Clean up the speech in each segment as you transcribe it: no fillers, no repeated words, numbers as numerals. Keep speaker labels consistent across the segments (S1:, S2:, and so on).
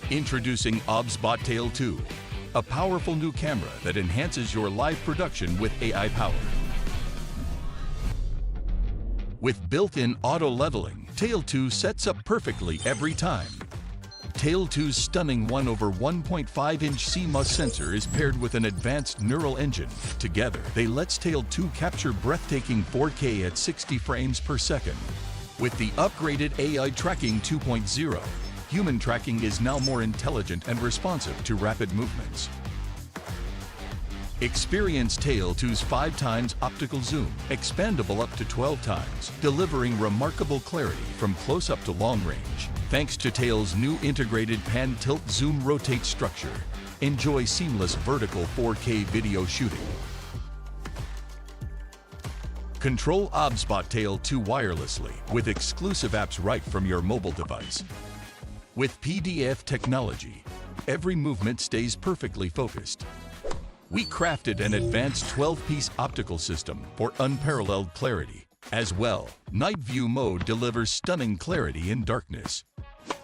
S1: Introducing OBSBot Tail 2, a powerful new camera that enhances your live production with AI power. With built-in auto leveling, Tail 2 sets up perfectly every time. Tail 2's stunning 1/1.5-inch CMOS sensor is paired with an advanced neural engine. Together, they let Tail 2 capture breathtaking 4K at 60 frames per second. With the upgraded AI Tracking 2.0, human tracking is now more intelligent and responsive to rapid movements. Experience Tail 2's 5x optical zoom, expandable up to 12 times, delivering remarkable clarity from close-up to long range. Thanks to Tail's new integrated pan-tilt zoom rotate structure, enjoy seamless vertical 4K video shooting. Control OBSBot Tail 2 wirelessly with exclusive apps right from your mobile device. With PDF technology, every movement stays perfectly focused. We crafted an advanced 12-piece optical system for unparalleled clarity. As well, Night View mode delivers stunning clarity in darkness.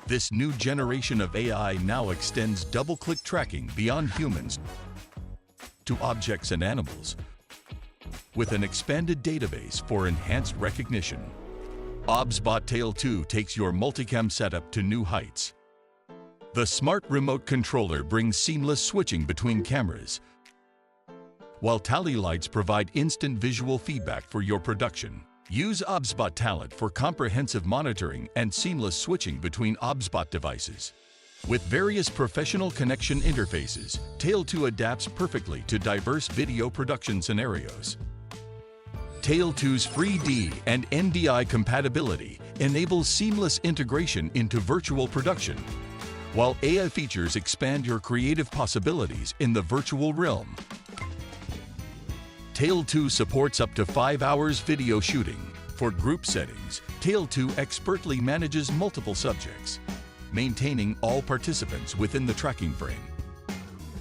S1: This new generation of AI now extends double-click tracking beyond humans to objects and animals, with an expanded database for enhanced recognition. OBSBot Tail 2 takes your multicam setup to new heights. The smart remote controller brings seamless switching between cameras, while tally lights provide instant visual feedback for your production. Use OBSBot Talent for comprehensive monitoring and seamless switching between OBSBot devices. With various professional connection interfaces, Tail 2 adapts perfectly to diverse video production scenarios. Tail 2's 3D and NDI compatibility enables seamless integration into virtual production, while AI features expand your creative possibilities in the virtual realm. Tail 2 supports up to 5 hours video shooting. For group settings, Tail 2 expertly manages multiple subjects, maintaining all participants within the tracking frame.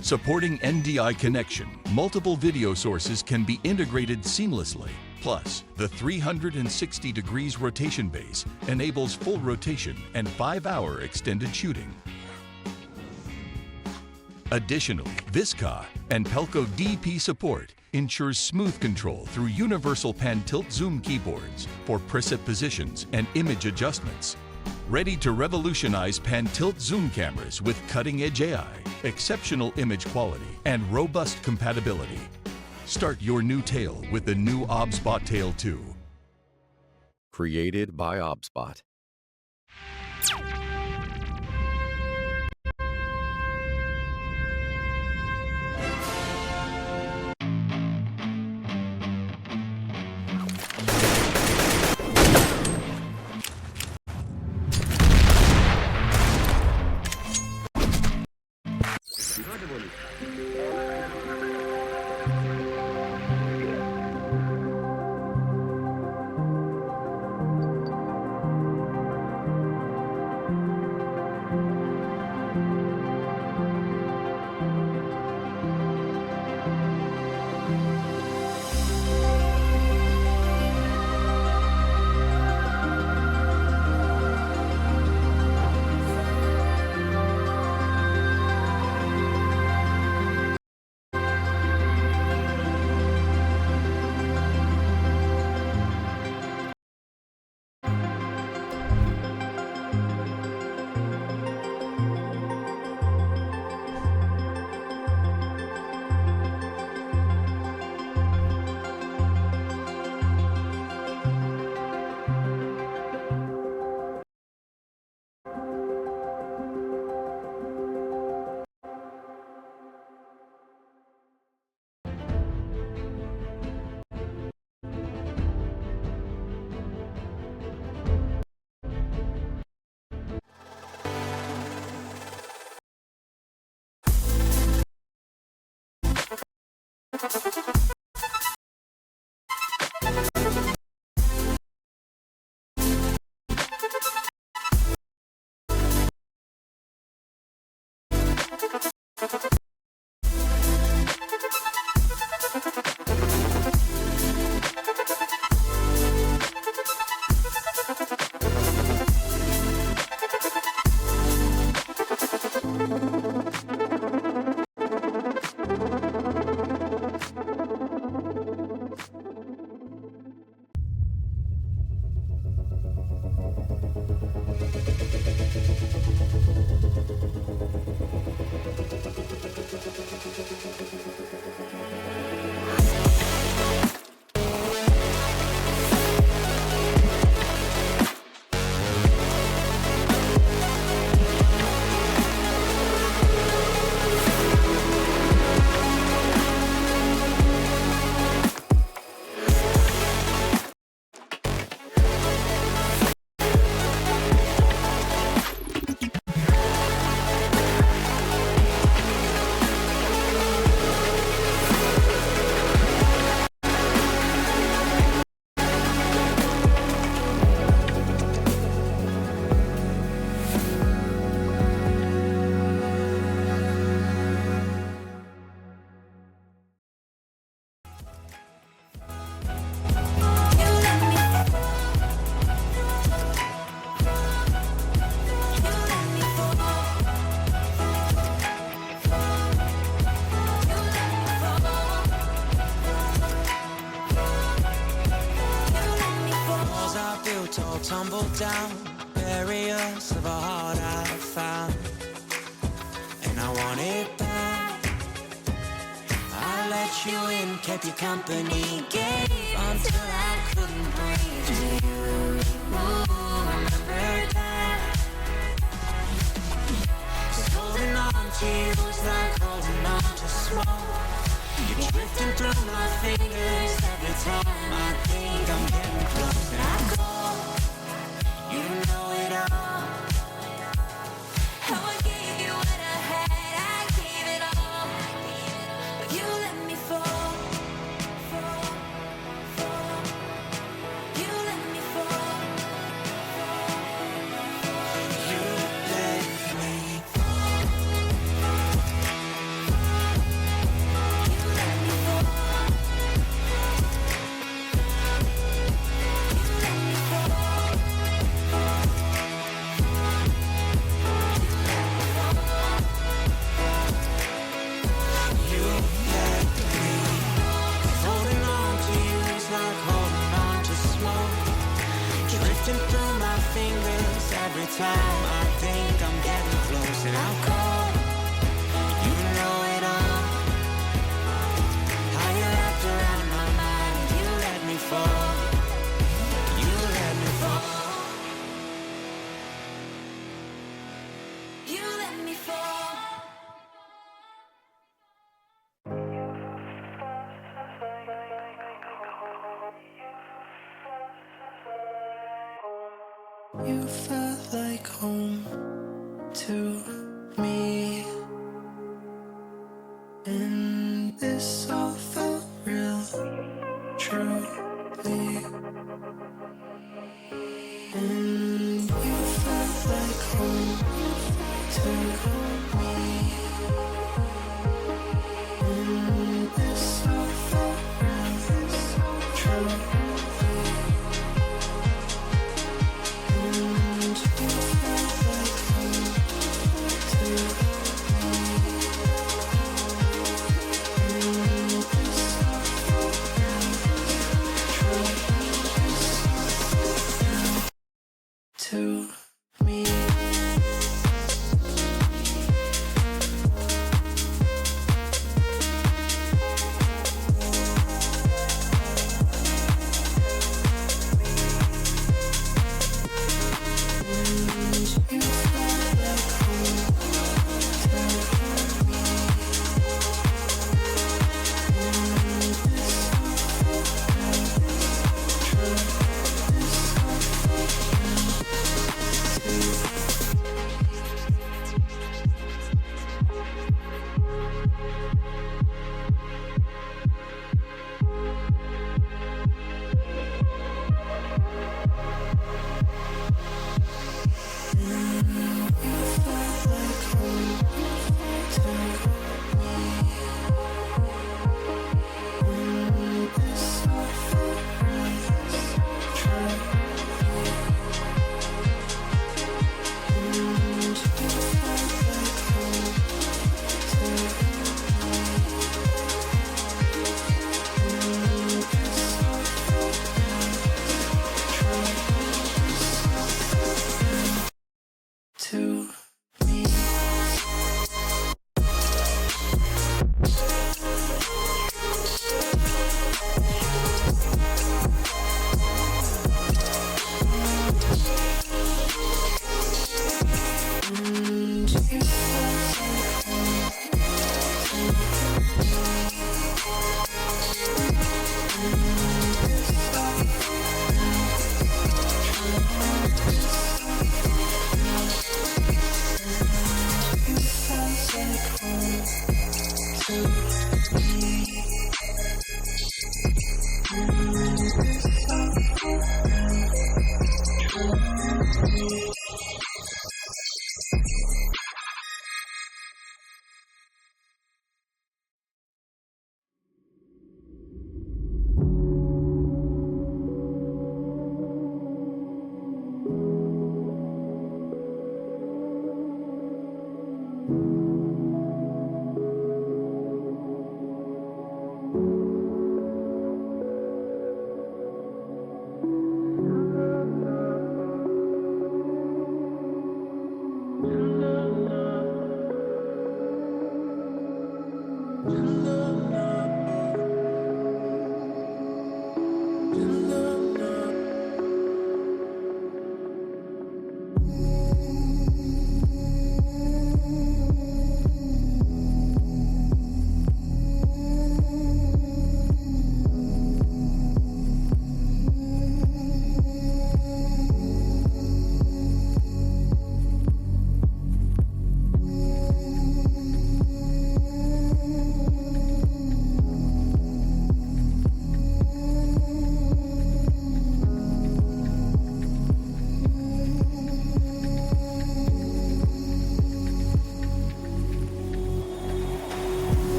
S1: Supporting NDI connection, multiple video sources can be integrated seamlessly. Plus, the 360 degrees rotation base enables full rotation and 5-hour extended shooting. Additionally, Visca and Pelco DP support ensures smooth control through universal pan-tilt zoom keyboards for preset positions and image adjustments. Ready to revolutionize pan-tilt zoom cameras with cutting-edge AI, exceptional image quality, and robust compatibility. Start your new Tail with the new OBSBot Tail 2.
S2: Created by OBSBot. down barriers of a heart I found, and I want it back. I let you in, kept you company, gave until I couldn't breathe. Do you remember that? Just holding on to you is like holding on to smoke. You're drifting through my fingers every time I think I'm getting close. And I go, you know it all. How I gave you what I had, I gave it all. But you let me fall, fall, fall. You let me fall, fall, fall. You let me fall, fall. You let me fall, you let me fall. You let me. Holding on to you is like holding on to smoke. Drifting through my fingers every time I think I'm getting close. And I'll call, you know it all. How you wrapped around my mind. You let me fall. You let me fall. You let me fall. You felt like home to me, and this all felt real, truly. And you felt like home to me, and this all felt real, truly. To me.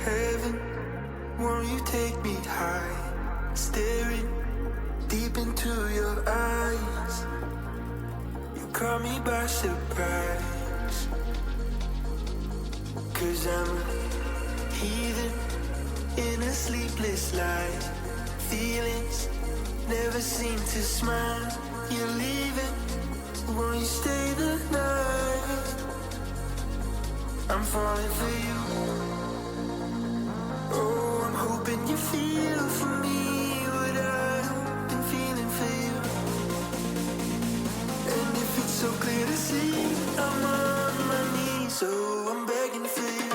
S3: Heaven, won't you take me high? Staring deep into your eyes. You caught me by surprise. 'Cause I'm a heathen in a sleepless life. Feelings never seem to smile. You're leaving, won't you stay the night? I'm falling for you. Oh, I'm hoping you feel for me what I've been feeling for you. And if it's so clear to see, I'm on my knees, so I'm begging for you.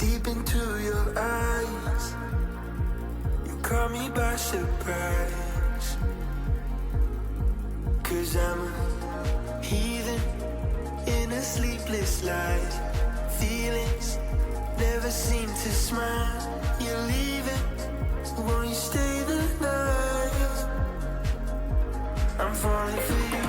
S3: deep into your eyes. You caught me by surprise. 'Cause I'm a heathen in a sleepless light. Feelings never seem to smile. You're leaving, won't you stay the night? I'm falling for you.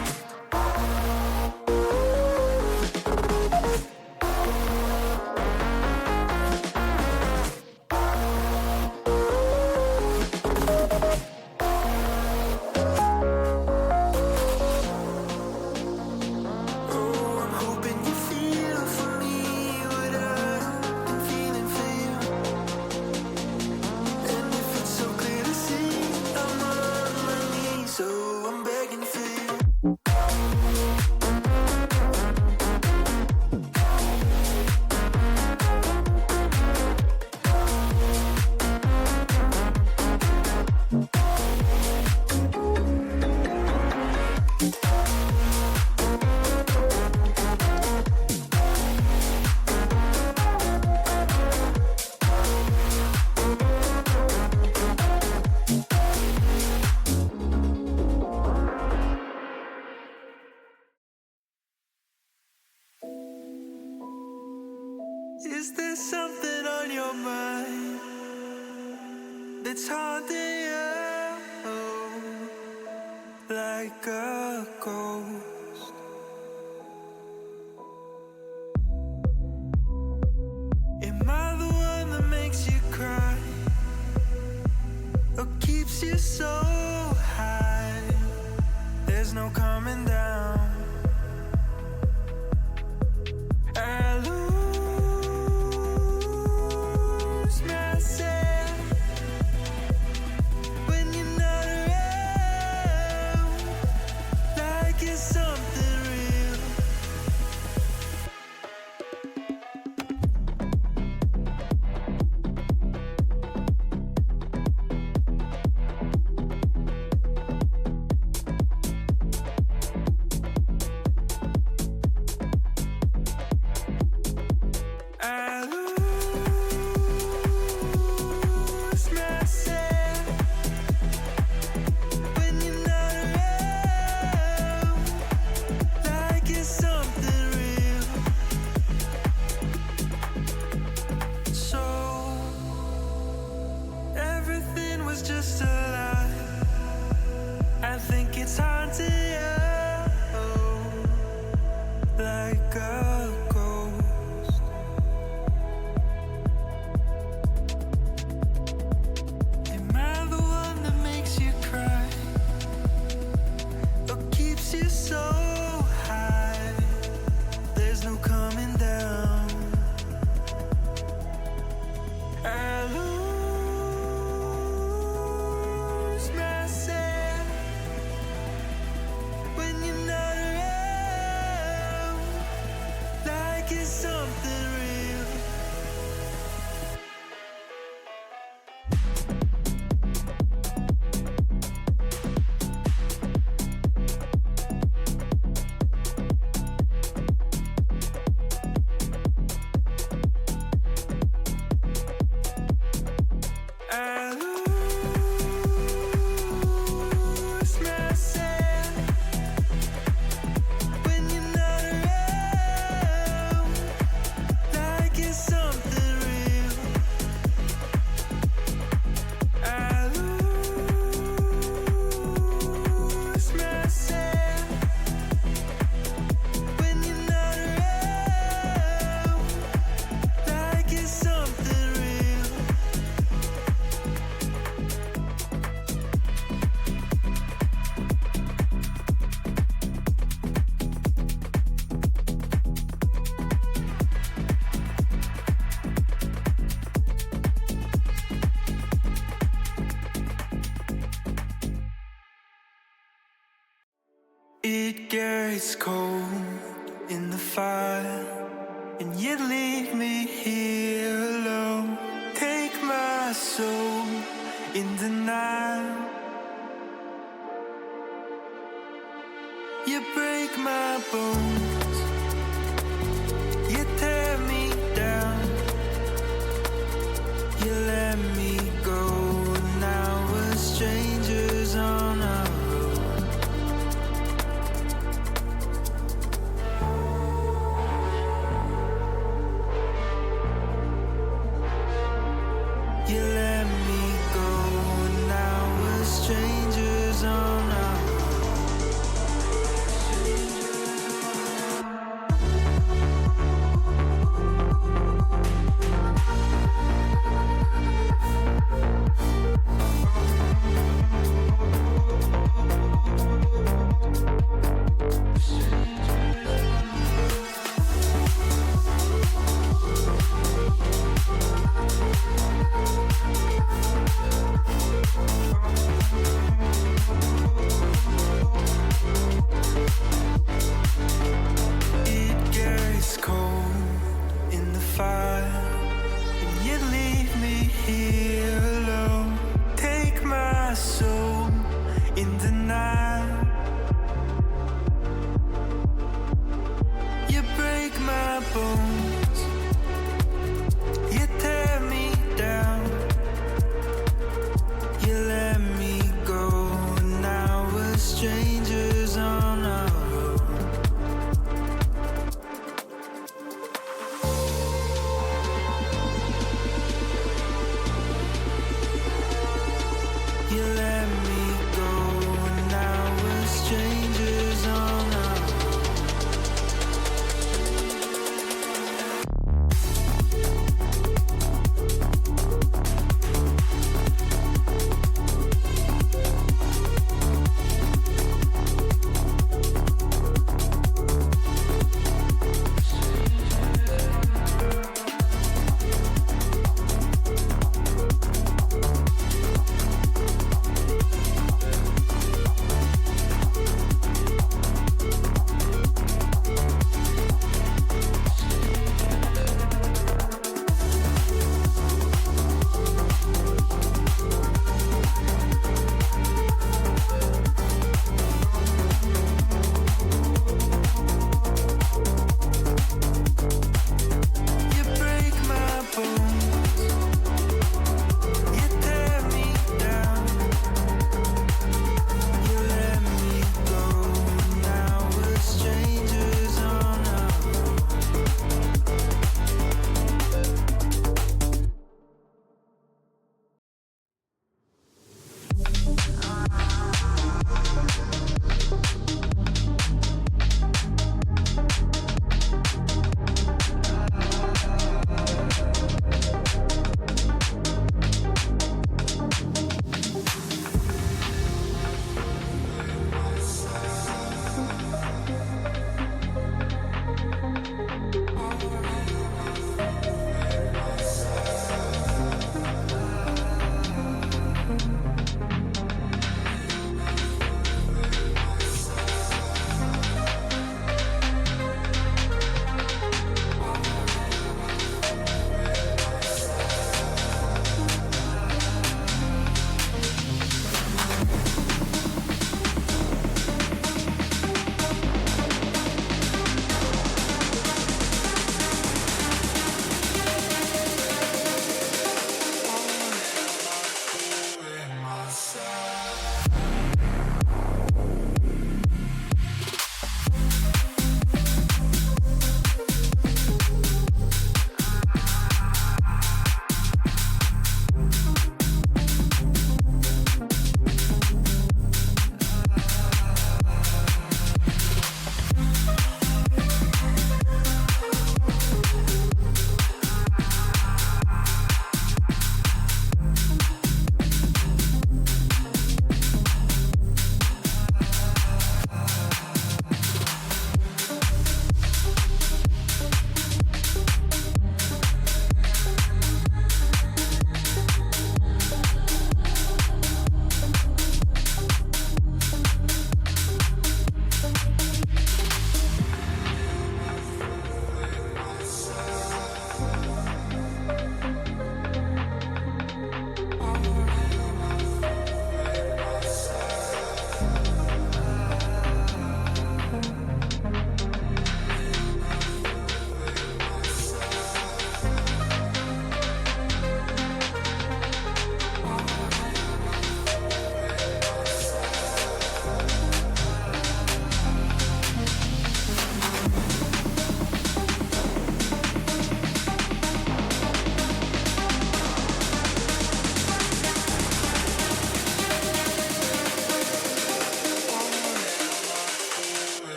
S3: Is there something on your mind that's haunting you like a ghost? Am I the one that makes you cry or keeps you so high? There's no coming down. I lose myself when you're not around, like it's something real. I lose myself when you're not around, like it's something real. So everything was just a lie. I think it's haunting you like a ghost. Am I the one that makes you cry or keeps you so high? There's no coming down. I lose myself when you're not around, like it's something real. I lose myself when you're not around, like it's something real. I lose myself when you're not around, like it's something real. It gets cold in the fire, and you leave me here alone. Take my soul in denial. You break my bones, you tear me down. bones. You tear me down. You let me go. Now we're strangers on our own. You let me go. Now we're strangers on our own.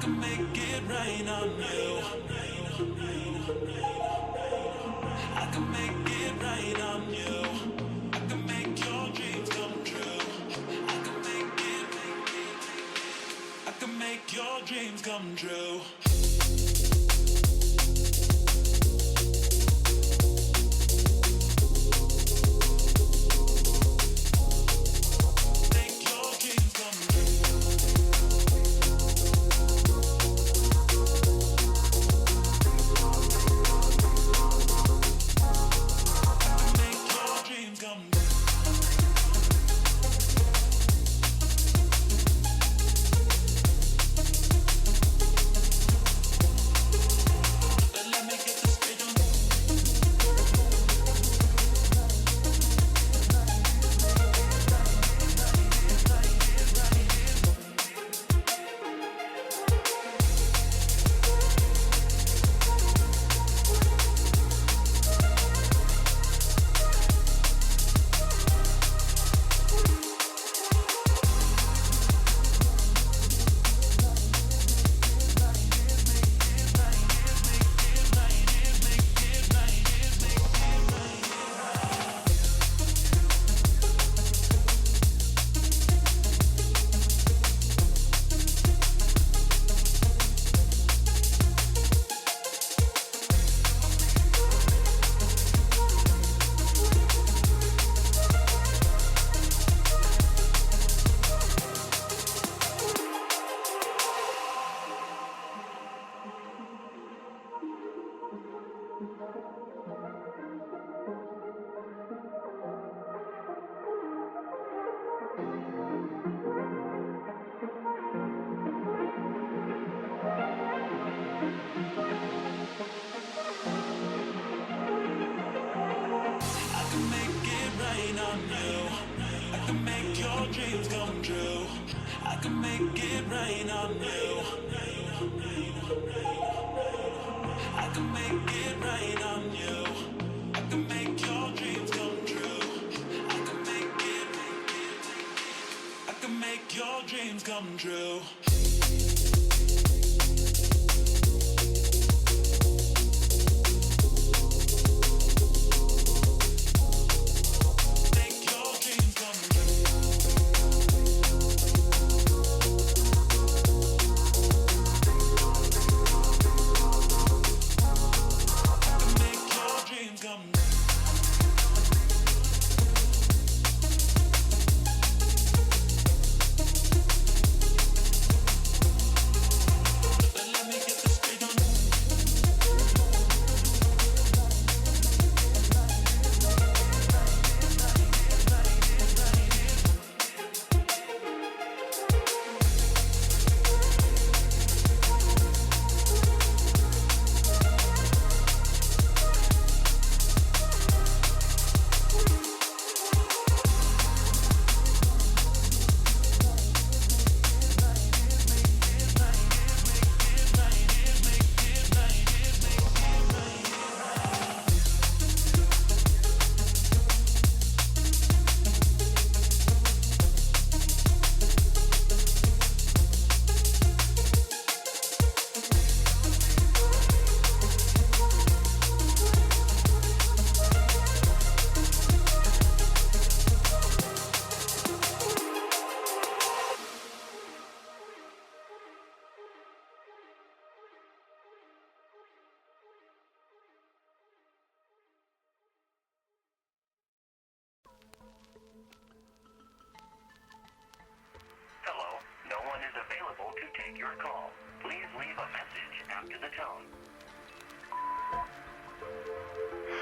S3: can make it rain on you. I can make it rain on you. I can make your dreams come true. I can make it, I can make your dreams come true.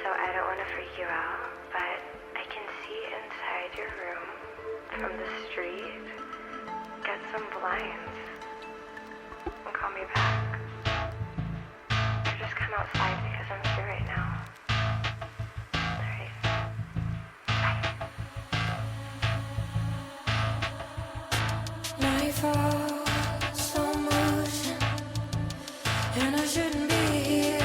S4: So I don't want to freak you out, but I can see inside your room from the street. Get some blinds and call me back. Or just come outside because I'm here right now. Alright. Bye. Nightfall, slow motion, and I shouldn't be here.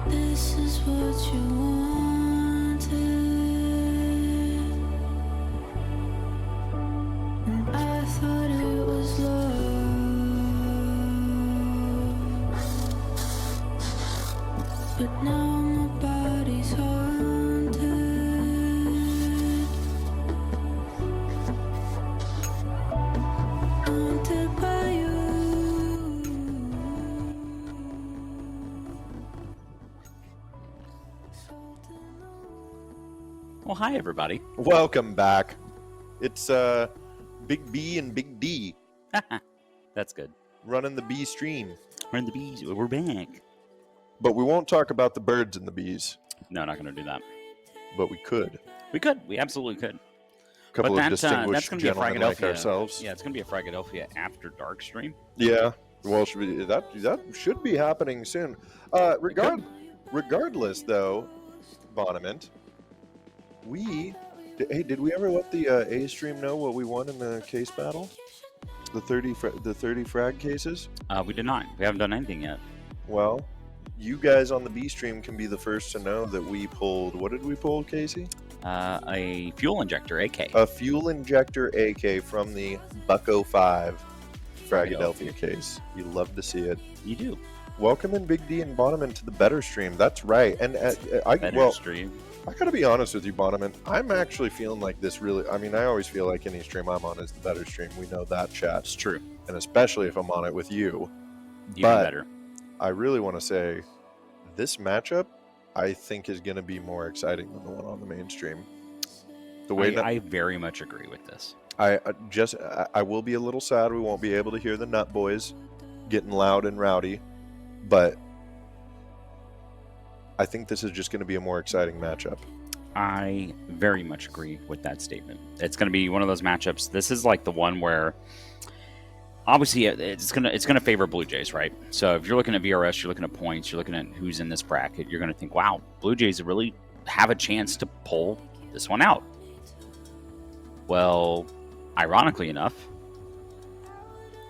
S3: This is what you wanted, and I thought it was love, but now my body's haunted, haunted by you.
S5: Well, hi, everybody.
S6: Welcome back. It's Big B and Big D
S5: That's good.
S6: running the bee stream.
S5: We're in the bees. We're back.
S6: But we won't talk about the birds and the bees,
S5: No, not going to do that.
S6: but we could.
S5: We could. We absolutely could.
S6: A couple
S5: But
S6: of
S5: that's
S6: distinguished
S5: going to be a
S6: gentlemen like
S5: Fragadelphia.
S6: ourselves.
S5: Yeah, it's going to be a Fragadelphia after dark stream.
S6: Yeah. Well, that should be happening soon. Regardless, though, Bonament, did we ever let the A stream know what we won in the case battle? The 30 frag cases?
S5: We did not. We haven't done anything yet.
S6: Well, you guys on the B stream can be the first to know that we pulled. What did we pull, Casey?
S5: A fuel injector, AK.
S6: A fuel injector AK from the Bucko 5 Fragadelphia case. You love to see it.
S5: You do.
S6: Welcome in Big D and Bonneman to the better stream. That's right. And
S5: Better stream.
S6: I gotta be honest with you, Bonneman. I'm actually feeling like this really. I mean, I always feel like any stream I'm on is the better stream. We know that, chat.
S5: It's true.
S6: And especially if I'm on it with you.
S5: Even
S6: But-
S5: better.
S6: I really want to say this matchup, I think, is going to be more exciting than the one on the mainstream. The way
S5: I very much agree with this.
S6: I will be a little sad we won't be able to hear the Nut Boys getting loud and rowdy, but I think this is just going to be a more exciting matchup.
S5: I very much agree with that statement. It's going to be one of those matchups. This is like the one where, obviously, it's gonna favor Blue Jays, right? So if you're looking at VRS, you're looking at points, you're looking at who's in this bracket, you're gonna think, wow, Blue Jays really have a chance to pull this one out. Well, ironically enough,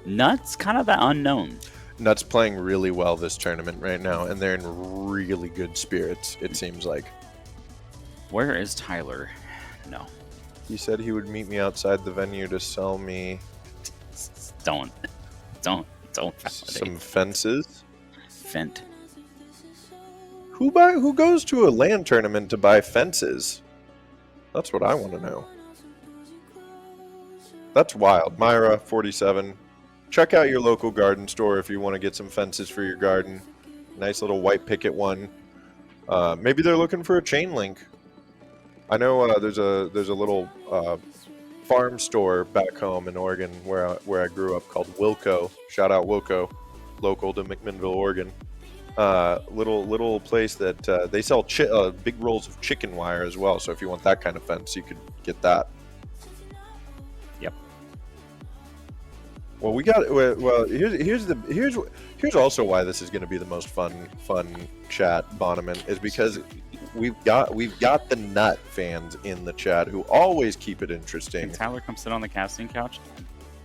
S5: Nut's kind of the unknown.
S6: Nut's playing really well this tournament right now, and they're in really good spirits, it seems like.
S5: Where is Tyler? No,
S6: He said he would meet me outside the venue to sell me
S5: don't validate.
S6: some fences.
S5: Fent.
S6: Who goes to a land tournament to buy fences? That's what I want to know. That's wild. Myra, 47. Check out your local garden store if you want to get some fences for your garden. Nice little white picket one. Maybe they're looking for a chain link. I know there's a little farm store back home in Oregon where I grew up called Wilco. Shout out Wilco, local to McMinnville, Oregon. Little place that they sell big rolls of chicken wire as well. So if you want that kind of fence, you could get that.
S5: Yep.
S6: Well, here's also why this is going to be the most fun chat, Bonneman, is because we've got the Nut fans in the chat who always keep it interesting.
S5: Can Tyler come sit on the casting couch?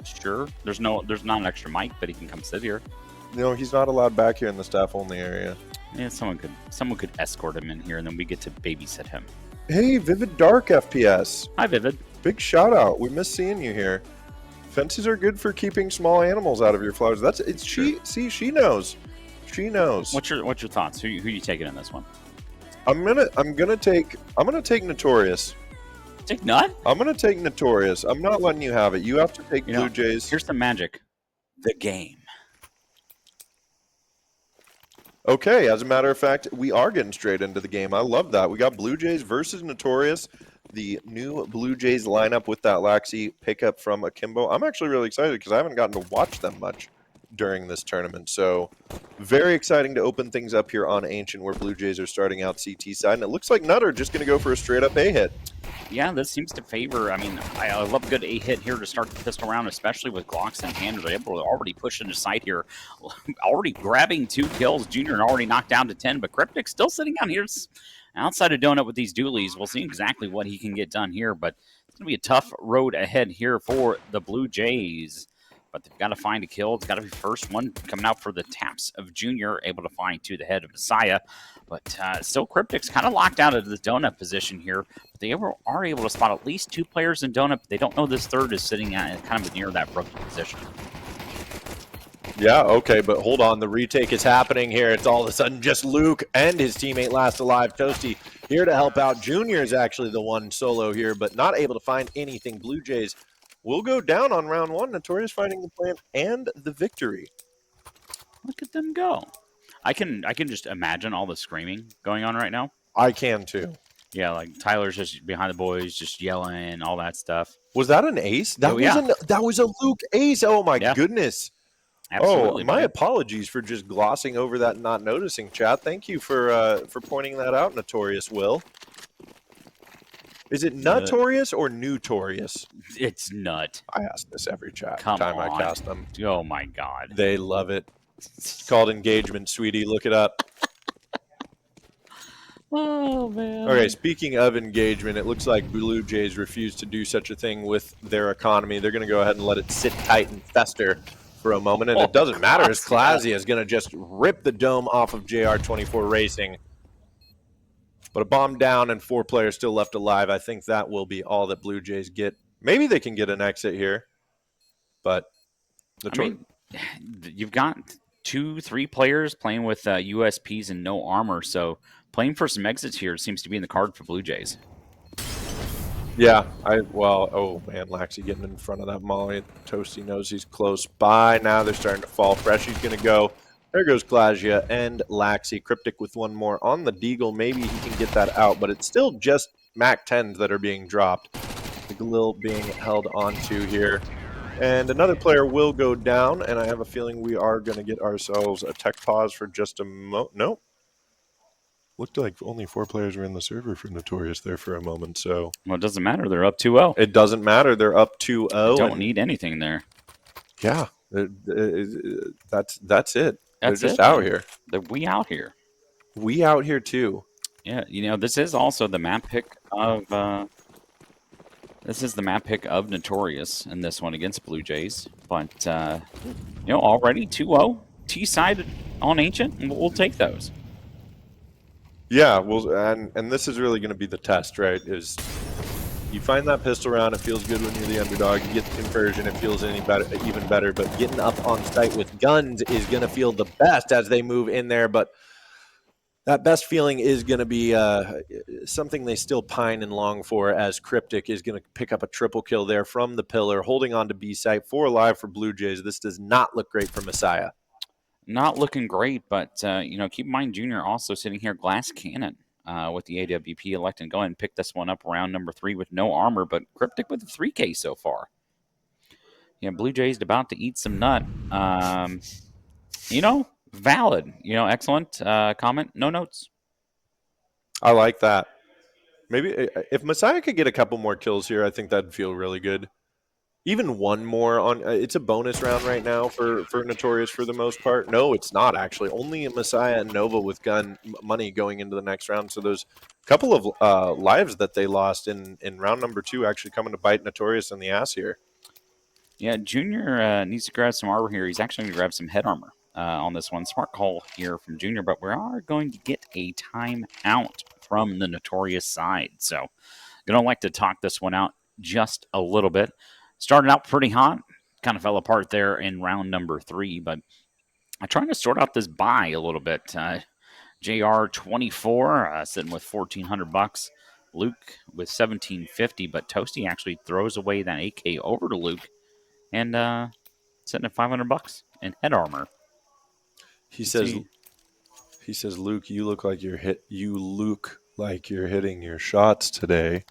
S5: Sure. There's not an extra mic, but he can come sit here.
S6: No, he's not allowed back here in the staff only area.
S5: Yeah, someone could escort him in here, and then we get to babysit him.
S6: Hey, Vivid Dark FPS.
S5: Hi, Vivid.
S6: Big shout out. We miss seeing you here. Fences are good for keeping small animals out of your flowers. She knows. She knows.
S5: What's your thoughts? Who you taking in this one?
S6: I'm gonna take Notorious.
S5: Take Nut?
S6: I'm gonna take Notorious. I'm not letting you have it. You have to take Blue Jays.
S5: Here's the magic. The game.
S6: Okay, as a matter of fact, we are getting straight into the game. I love that. We got Blue Jays versus Notorious, the new Blue Jays lineup with that Laxi pickup from Akimbo. I'm actually really excited because I haven't gotten to watch them much during this tournament. So very exciting to open things up here on Ancient where Blue Jays are starting out CT side. And it looks like Nutter just going to go for a straight up A hit.
S5: Yeah, this seems to favor. I mean, I love a good A hit here to start the pistol round, especially with Glocks and Handers. They're able to already push into sight here, already grabbing 2 kills. Junior already knocked down to 10, but Cryptic still sitting down here outside of Donut with these dualies. We'll see exactly what he can get done here, but it's going to be a tough road ahead here for the Blue Jays. But they've got to find a kill. It's got to be first one coming out for the taps of Junior, able to find to the head of Messiah. But still, Cryptic's kind of locked out of the donut position here. But they are able to spot at least 2 players in donut. But they don't know this third is sitting at kind of near that rookie position.
S6: Yeah, okay, but hold on. The retake is happening here. It's all of a sudden just Luke and his teammate Last Alive, Toasty, here to help out. Junior is actually the one solo here, but not able to find anything. Blue Jays will go down on round 1. Notorious finding the plant and the victory.
S5: Look at them go. I can just imagine all the screaming going on right now.
S6: I can too.
S5: Yeah, like Tyler's just behind the boys, just yelling, all that stuff.
S6: Was that an ace? That was a Luke ace. Oh my goodness.
S5: Absolutely.
S6: Oh, my apologies for just glossing over that and not noticing, chat. Thank you for pointing that out, Notorious Will. Is it Notorious or Notorious?
S5: It's Nut.
S6: I ask this every time
S5: I
S6: cast them.
S5: Oh my god.
S6: They love it. It's called engagement, sweetie. Look it up.
S5: Oh, man.
S6: Okay, speaking of engagement, it looks like Blue Jays refuse to do such a thing with their economy. They're going to go ahead and let it sit tight and fester for a moment, and it doesn't matter as Klazia is going to just rip the dome off of JR24 Racing. But a bomb down and 4 players still left alive. I think that will be all that Blue Jays get. Maybe they can get an exit here, but
S5: you've got 2-3 players playing with USPs and no armor, so playing for some exits here seems to be in the card for Blue Jays.
S6: Yeah, oh man, Laxi getting in front of that Molly. Toasty knows he's close by. Now they're starting to fall fresh. He's going to go. There goes Klazia and Laxi. Cryptic with one more on the Deagle. Maybe he can get that out, but it's still just Mac 10s that are being dropped. The Galil being held onto here. And another player will go down, and I have a feeling we are going to get ourselves a tech pause for just a moment. Nope. Looked like only 4 players were in the server for Notorious there for a moment, so...
S5: Well, it doesn't matter. They're up 2-0.
S6: It doesn't matter. They're up 2-0.
S5: Don't need anything there.
S6: Yeah. That's it.
S5: That's
S6: They're just out here.
S5: We out here.
S6: We out here, too.
S5: Yeah, this is also the map pick of... This is the map pick of Notorious in this one against Blue Jays. But, already 2-0. T-side on Ancient, and we'll take those.
S6: Yeah, well, and this is really going to be the test, right? Is you find that pistol round, it feels good when you're the underdog. You get the conversion, it feels even better. But getting up on site with guns is going to feel the best as they move in there. But that best feeling is going to be something they still pine and long for, as Cryptic is going to pick up a triple kill there from the pillar, holding on to B site. 4 alive for Blue Jays. This does not look great for Messiah.
S5: Not looking great, but, keep in mind Junior also sitting here glass cannon with the AWP electing. Go ahead and pick this one up round number 3 with no armor, but Cryptic with a 3K so far. Yeah, Blue Jays about to eat some nut. Valid. Excellent comment. No notes.
S6: I like that. Maybe if Messiah could get a couple more kills here, I think that'd feel really good. Even one more on it's a bonus round right now for Notorious for the most part. No, it's not actually. Only Messiah and Nova with gun money going into the next round. So there's a couple of lives that they lost in round number 2 actually coming to bite Notorious in the ass here.
S5: Yeah, Junior needs to grab some armor here. He's actually going to grab some head armor on this one. Smart call here from Junior, but we are going to get a timeout from the Notorious side. So going to like to talk this one out just a little bit. Started out pretty hot, kind of fell apart there in round number 3, but I'm trying to sort out this buy a little bit. JR24 sitting with $1,400. Luke with $1,750, but Toasty actually throws away that AK over to Luke and sitting at $500 in head armor.
S6: He says, Luke, you look like you're hitting your shots today.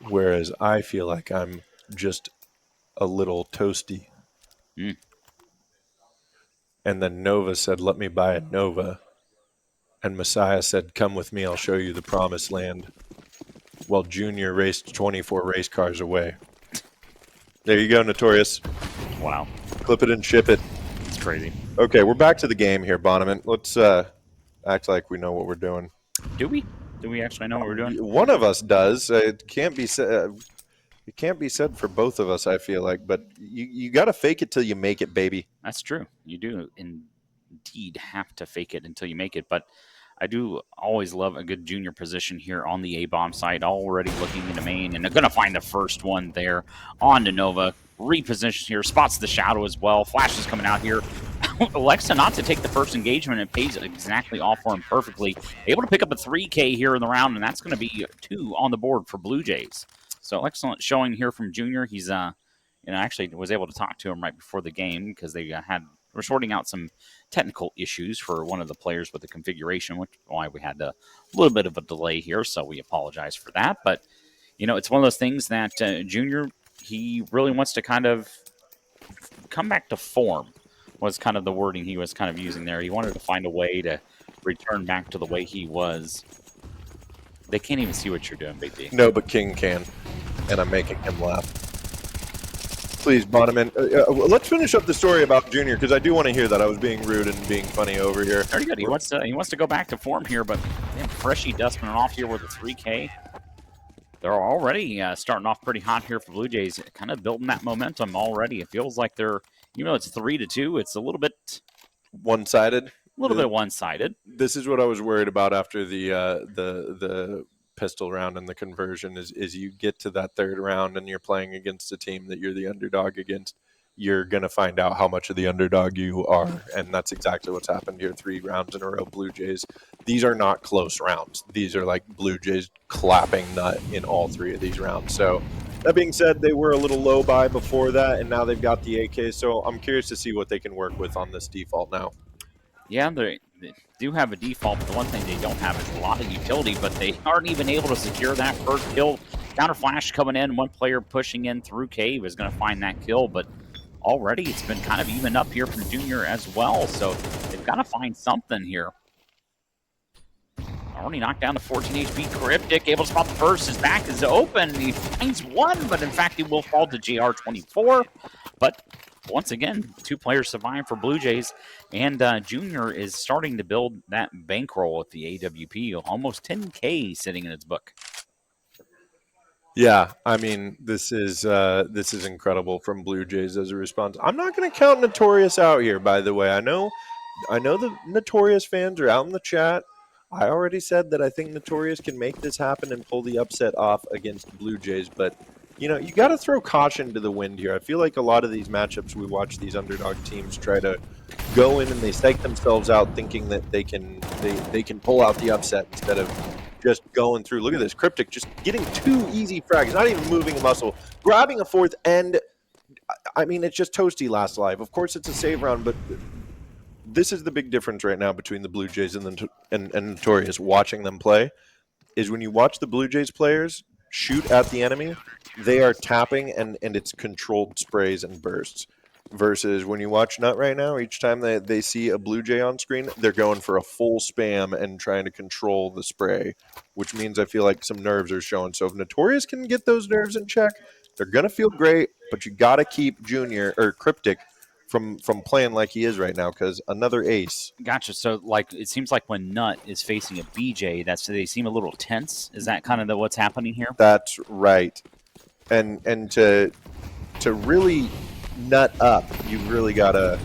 S6: Whereas I feel like I'm just a little toasty.
S5: Mm.
S6: And then Nova said, let me buy a Nova. And Messiah said, come with me, I'll show you the promised land. While Junior raced 24 race cars away. There you go, Notorious.
S5: Wow.
S6: Clip it and ship it.
S5: It's crazy.
S6: Okay, we're back to the game here, Bonneman. Let's act like we know what we're doing.
S5: Do we? Do we actually know what we're doing?
S6: One of us does. It can't be said. It can't be said for both of us, I feel like. But you got to fake it till you make it, baby.
S5: That's true. You do. And indeed have to fake it until you make it. But I do always love a good junior position here on the A-bomb side, already looking into main, and they're going to find the first one there on to Nova. Repositions here, spots the shadow as well. Flash is coming out here. Alexa not to take the first engagement, and pays exactly off for him perfectly. Able to pick up a 3K here in the round, and that's going to be 2 on the board for Blue Jays. So excellent showing here from Junior. He's actually was able to talk to him right before the game because they were sorting out some technical issues for one of the players with the configuration, which is why we had a little bit of a delay here. So we apologize for that. But, it's one of those things that Junior, he really wants to kind of come back to form, was kind of the wording he was kind of using there. He wanted to find a way to return back to the way he was. They can't even see what you're doing, Big D.
S6: No, but King can, and I'm making him laugh. Please, Bonneman. Let's finish up the story about Junior, because I do want to hear that. I was being rude and being funny over here.
S5: Very good. He wants to go back to form here, but Freshy dusting it off here with a 3K. They're already starting off pretty hot here for Blue Jays, kind of building that momentum already. It feels like they're, it's 3-2. It's a little bit
S6: one-sided.
S5: A little bit one-sided.
S6: This is what I was worried about after the pistol round and the conversion is you get to that third round and you're playing against a team that you're the underdog against. You're going to find out how much of the underdog you are, and that's exactly what's happened here. 3 rounds in a row, Blue Jays. These are not close rounds. These are like Blue Jays clapping nut in all 3 of these rounds. So that being said, they were a little low by before that, and now they've got the AK, so I'm curious to see what they can work with on this default now.
S5: Yeah, they do have a default, but the one thing they don't have is a lot of utility, but they aren't even able to secure that first kill. Counter flash coming in, one player pushing in through cave is going to find that kill, but already it's been kind of even up here from Junior as well, so they've got to find something here. Already knocked down the 14 HP. Cryptic able to spot the first. His back is open. He finds one, but in fact he will fall to JR24. But once again, 2 players survive for Blue Jays, and Junior is starting to build that bankroll with the AWP. Almost 10K sitting in its book.
S6: Yeah, I mean, this is incredible from Blue Jays as a response. I'm not going to count Notorious out here, by the way. I know the Notorious fans are out in the chat. I already said that I think Notorious can make this happen and pull the upset off against Blue Jays, but you got to throw caution to the wind here. I feel like a lot of these matchups we watch these underdog teams try to go in and they psych themselves out thinking that they can pull out the upset instead of just going through. Look at this. Cryptic just getting 2 easy frags, not even moving a muscle, grabbing a 4th, and I mean, it's just toasty last live. Of course, it's a save round, but this is the big difference right now between the Blue Jays and Notorious. Watching them play is when you watch the Blue Jays players shoot at the enemy, they are tapping and it's controlled sprays and bursts. Versus when you watch Nut right now, each time they see a Blue Jay on screen, they're going for a full spam and trying to control the spray, which means I feel like some nerves are showing. So if Notorious can get those nerves in check, they're going to feel great, but you got to keep Junior or Cryptic from playing like he is right now, because another ace.
S5: Gotcha. So like it seems like when Nut is facing a BJ, they seem a little tense. Is that kind of what's happening here?
S6: That's right. And to really nut up, you really gotta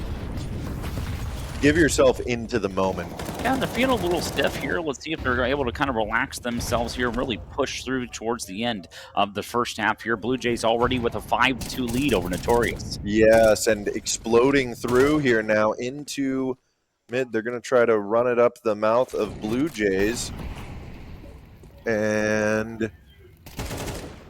S6: give yourself into the moment.
S5: Yeah, they're feeling a little stiff here. Let's see if they're able to kind of relax themselves here and really push through towards the end of the first half here. Blue Jays already with a 5-2 lead over Notorious.
S6: Yes, and exploding through here now into mid. They're going to try to run it up the mouth of Blue Jays. And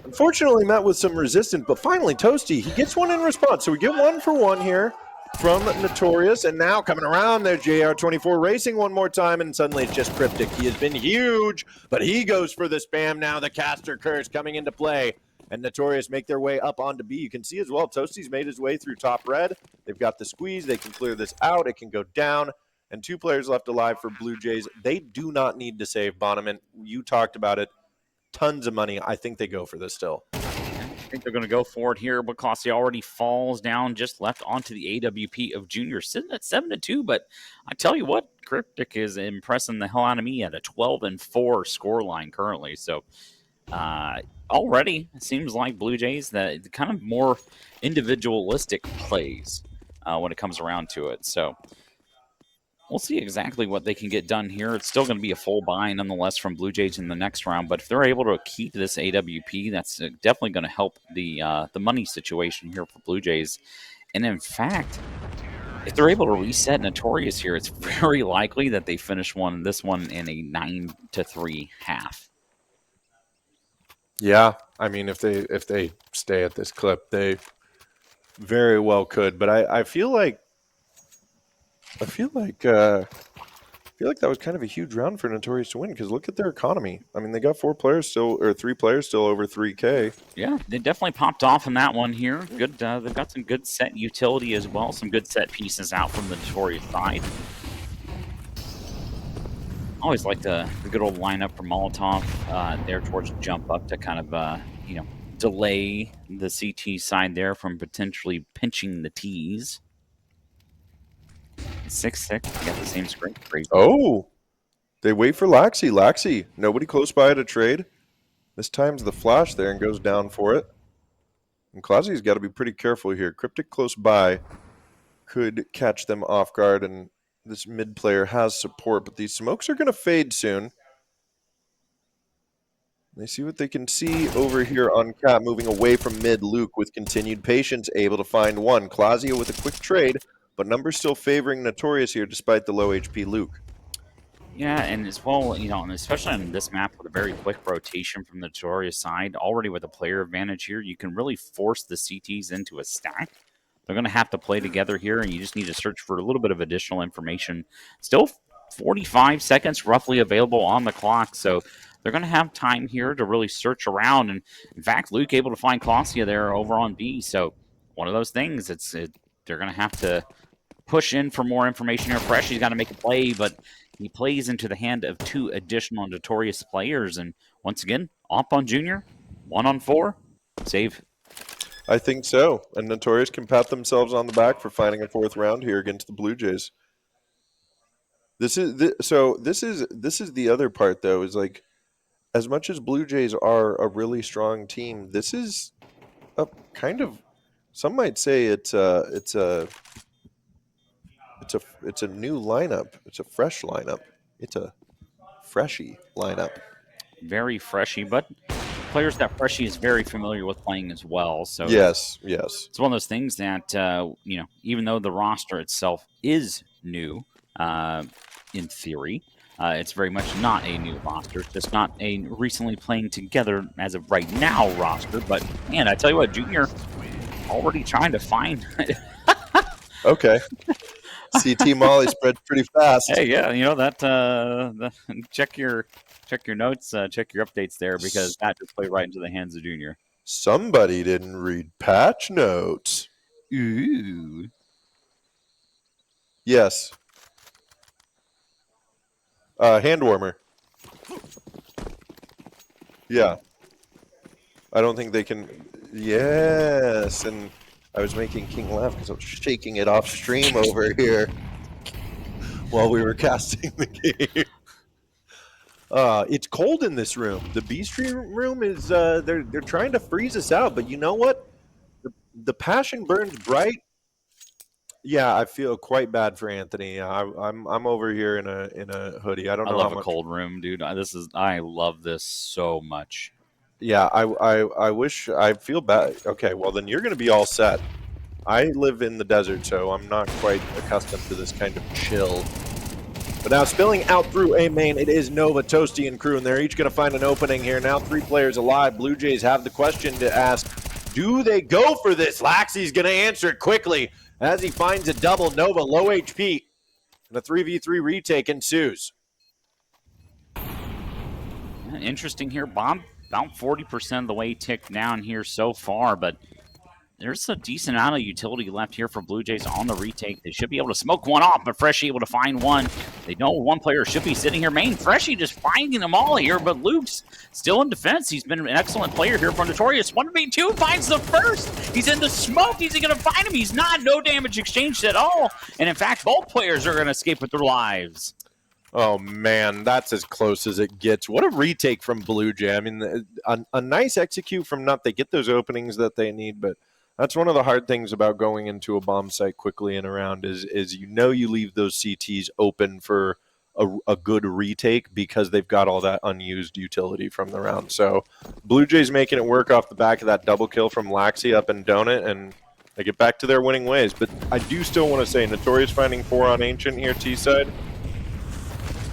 S6: unfortunately met with some resistance, but finally Toasty, he gets one in response. So we get 1 for 1 here from Notorious, and now coming around there, JR24 racing one more time, and suddenly it's just Cryptic. He has been huge, but he goes for the spam now. The caster curse coming into play, and Notorious make their way up onto B. You can see as well, Toasty's made his way through top red. They've got the squeeze. They can clear this out. It can go down, and 2 players left alive for Blue Jays. They do not need to save Bonneman. You talked about it. Tons of money. I think they go for this still.
S5: I think they're going to go for it here because he already falls down, just left onto the AWP of Junior, sitting at 7-2. But I tell you what, Cryptic is impressing the hell out of me at a 12-4 scoreline currently. So already it seems like Blue Jays, that kind of more individualistic plays when it comes around to it. So We'll see exactly what they can get done here. It's still going to be a full buy nonetheless from Blue Jays in the next round, but if they're able to keep this AWP, that's definitely going to help the money situation here for Blue Jays. And in fact, if they're able to reset Notorious here, it's very likely that they finish this one in a 9-3 half.
S6: Yeah, I mean, if they stay at this clip, they very well could. But I feel like that was kind of a huge round for Notorious to win because look at their economy. I mean, they got 3 players still over 3K.
S5: Yeah, they definitely popped off in that one here. Good, they've got some good set utility as well. Some good set pieces out from the Notorious side. Always like the good old lineup for Molotov there towards jump up to kind of delay the CT side there from potentially pinching the T's. 6-6, got the same screen. Great.
S6: Oh, they wait for Laxi. Laxi, nobody close by to trade. This time's the flash there and goes down for it. And Clausi's got to be pretty careful here. Cryptic close by could catch them off guard, and this mid player has support, but these smokes are going to fade soon. They see what they can see over here on cap, moving away from mid. Luke with continued patience, able to find one. Clausia with a quick trade, but numbers still favoring Notorious here despite the low HP Luke.
S5: Yeah, and as well, and especially on this map with a very quick rotation from the Notorious side, already with a player advantage here, you can really force the CTs into a stack. They're going to have to play together here, and you just need to search for a little bit of additional information. Still 45 seconds roughly available on the clock, so they're going to have time here to really search around. And in fact, Luke able to find Clausia there over on B. So one of those things, they're going to have to push in for more information here. Fresh, he's got to make a play, but he plays into the hand of 2 additional Notorious players. And once again, op on Junior, 1-on-4, save.
S6: I think so. And Notorious can pat themselves on the back for finding a 4th round here against the Blue Jays. This is the other part though, is like, as much as Blue Jays are a really strong team, this is a kind of, some might say it's a new lineup. It's a fresh lineup. It's a freshy lineup.
S5: Very freshy, but players that Freshie is very familiar with playing as well. So
S6: yes.
S5: It's one of those things that, even though the roster itself is new, in theory, it's very much not a new roster. It's just not a recently playing together as of right now roster. But, man, I tell you what, Junior already trying to find...
S6: Okay. CT Molly spreads pretty fast.
S5: Hey, yeah, check your notes, check your updates there, because that just played right into the hands of Junior.
S6: Somebody didn't read patch notes.
S5: Ooh.
S6: Yes. Hand warmer. Yeah. I don't think they can. Yes. And I was making King laugh because I was shaking it off stream over here while we were casting the game. It's cold in this room. The B stream room is they're trying to freeze us out, but you know what? The passion burns bright. Yeah, I feel quite bad for Anthony. I'm over here in a hoodie. I
S5: love a cold room, dude. I love this so much.
S6: Yeah, I wish. I feel bad. Okay, well then you're going to be all set. I live in the desert, so I'm not quite accustomed to this kind of chill. But now spilling out through A main, it is Nova, Toasty, and crew, and they're each going to find an opening here. Now 3 players alive. Blue Jays have the question to ask, do they go for this? Laxi's going to answer it quickly as he finds a double. Nova, low HP, and a 3v3 retake ensues.
S5: Interesting here, Bob. About 40% of the way ticked down here so far, but there's a decent amount of utility left here for Blue Jays on the retake. They should be able to smoke one off, but Freshie able to find one. They know one player should be sitting here. Main Freshie just finding them all here, but Luke's still in defense. He's been an excellent player here for Notorious. 1v2 finds the first. He's in the smoke. Is he going to find him? He's not. No damage exchanged at all. And in fact, both players are going to escape with their lives.
S6: Oh, man, that's as close as it gets. What a retake from Blue Jay. I mean, a nice execute from Nut. They get those openings that they need, but That's one of the hard things about going into a bomb site quickly and around is you leave those CTs open for a good retake because they've got all that unused utility from the round. So Blue Jays making it work off the back of that double kill from Laxi up in Donut, and they get back to their winning ways. But I do still want to say Notorious finding 4 on Ancient here, T-side.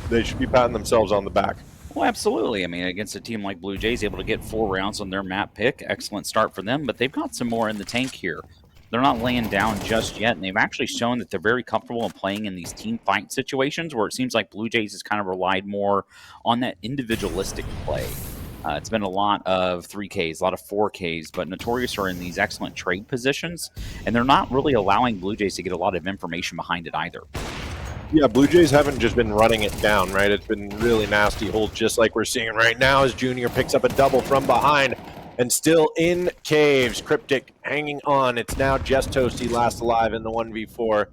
S6: They should be patting themselves on the back.
S5: Well, absolutely. I mean, against a team like Blue Jays, able to get 4 rounds on their map pick, excellent start for them, but they've got some more in the tank here. They're not laying down just yet, and they've actually shown that they're very comfortable in playing in these team fight situations where it seems like Blue Jays has kind of relied more on that individualistic play. It's been a lot of 3Ks, a lot of 4Ks, but Notorious are in these excellent trade positions, and they're not really allowing Blue Jays to get a lot of information behind it either.
S6: Yeah, Blue Jays haven't just been running it down, right? It's been really nasty holds, just like we're seeing right now as Junior picks up a double from behind and still in caves. Cryptic hanging on. It's now just Toasty last alive in the 1v4.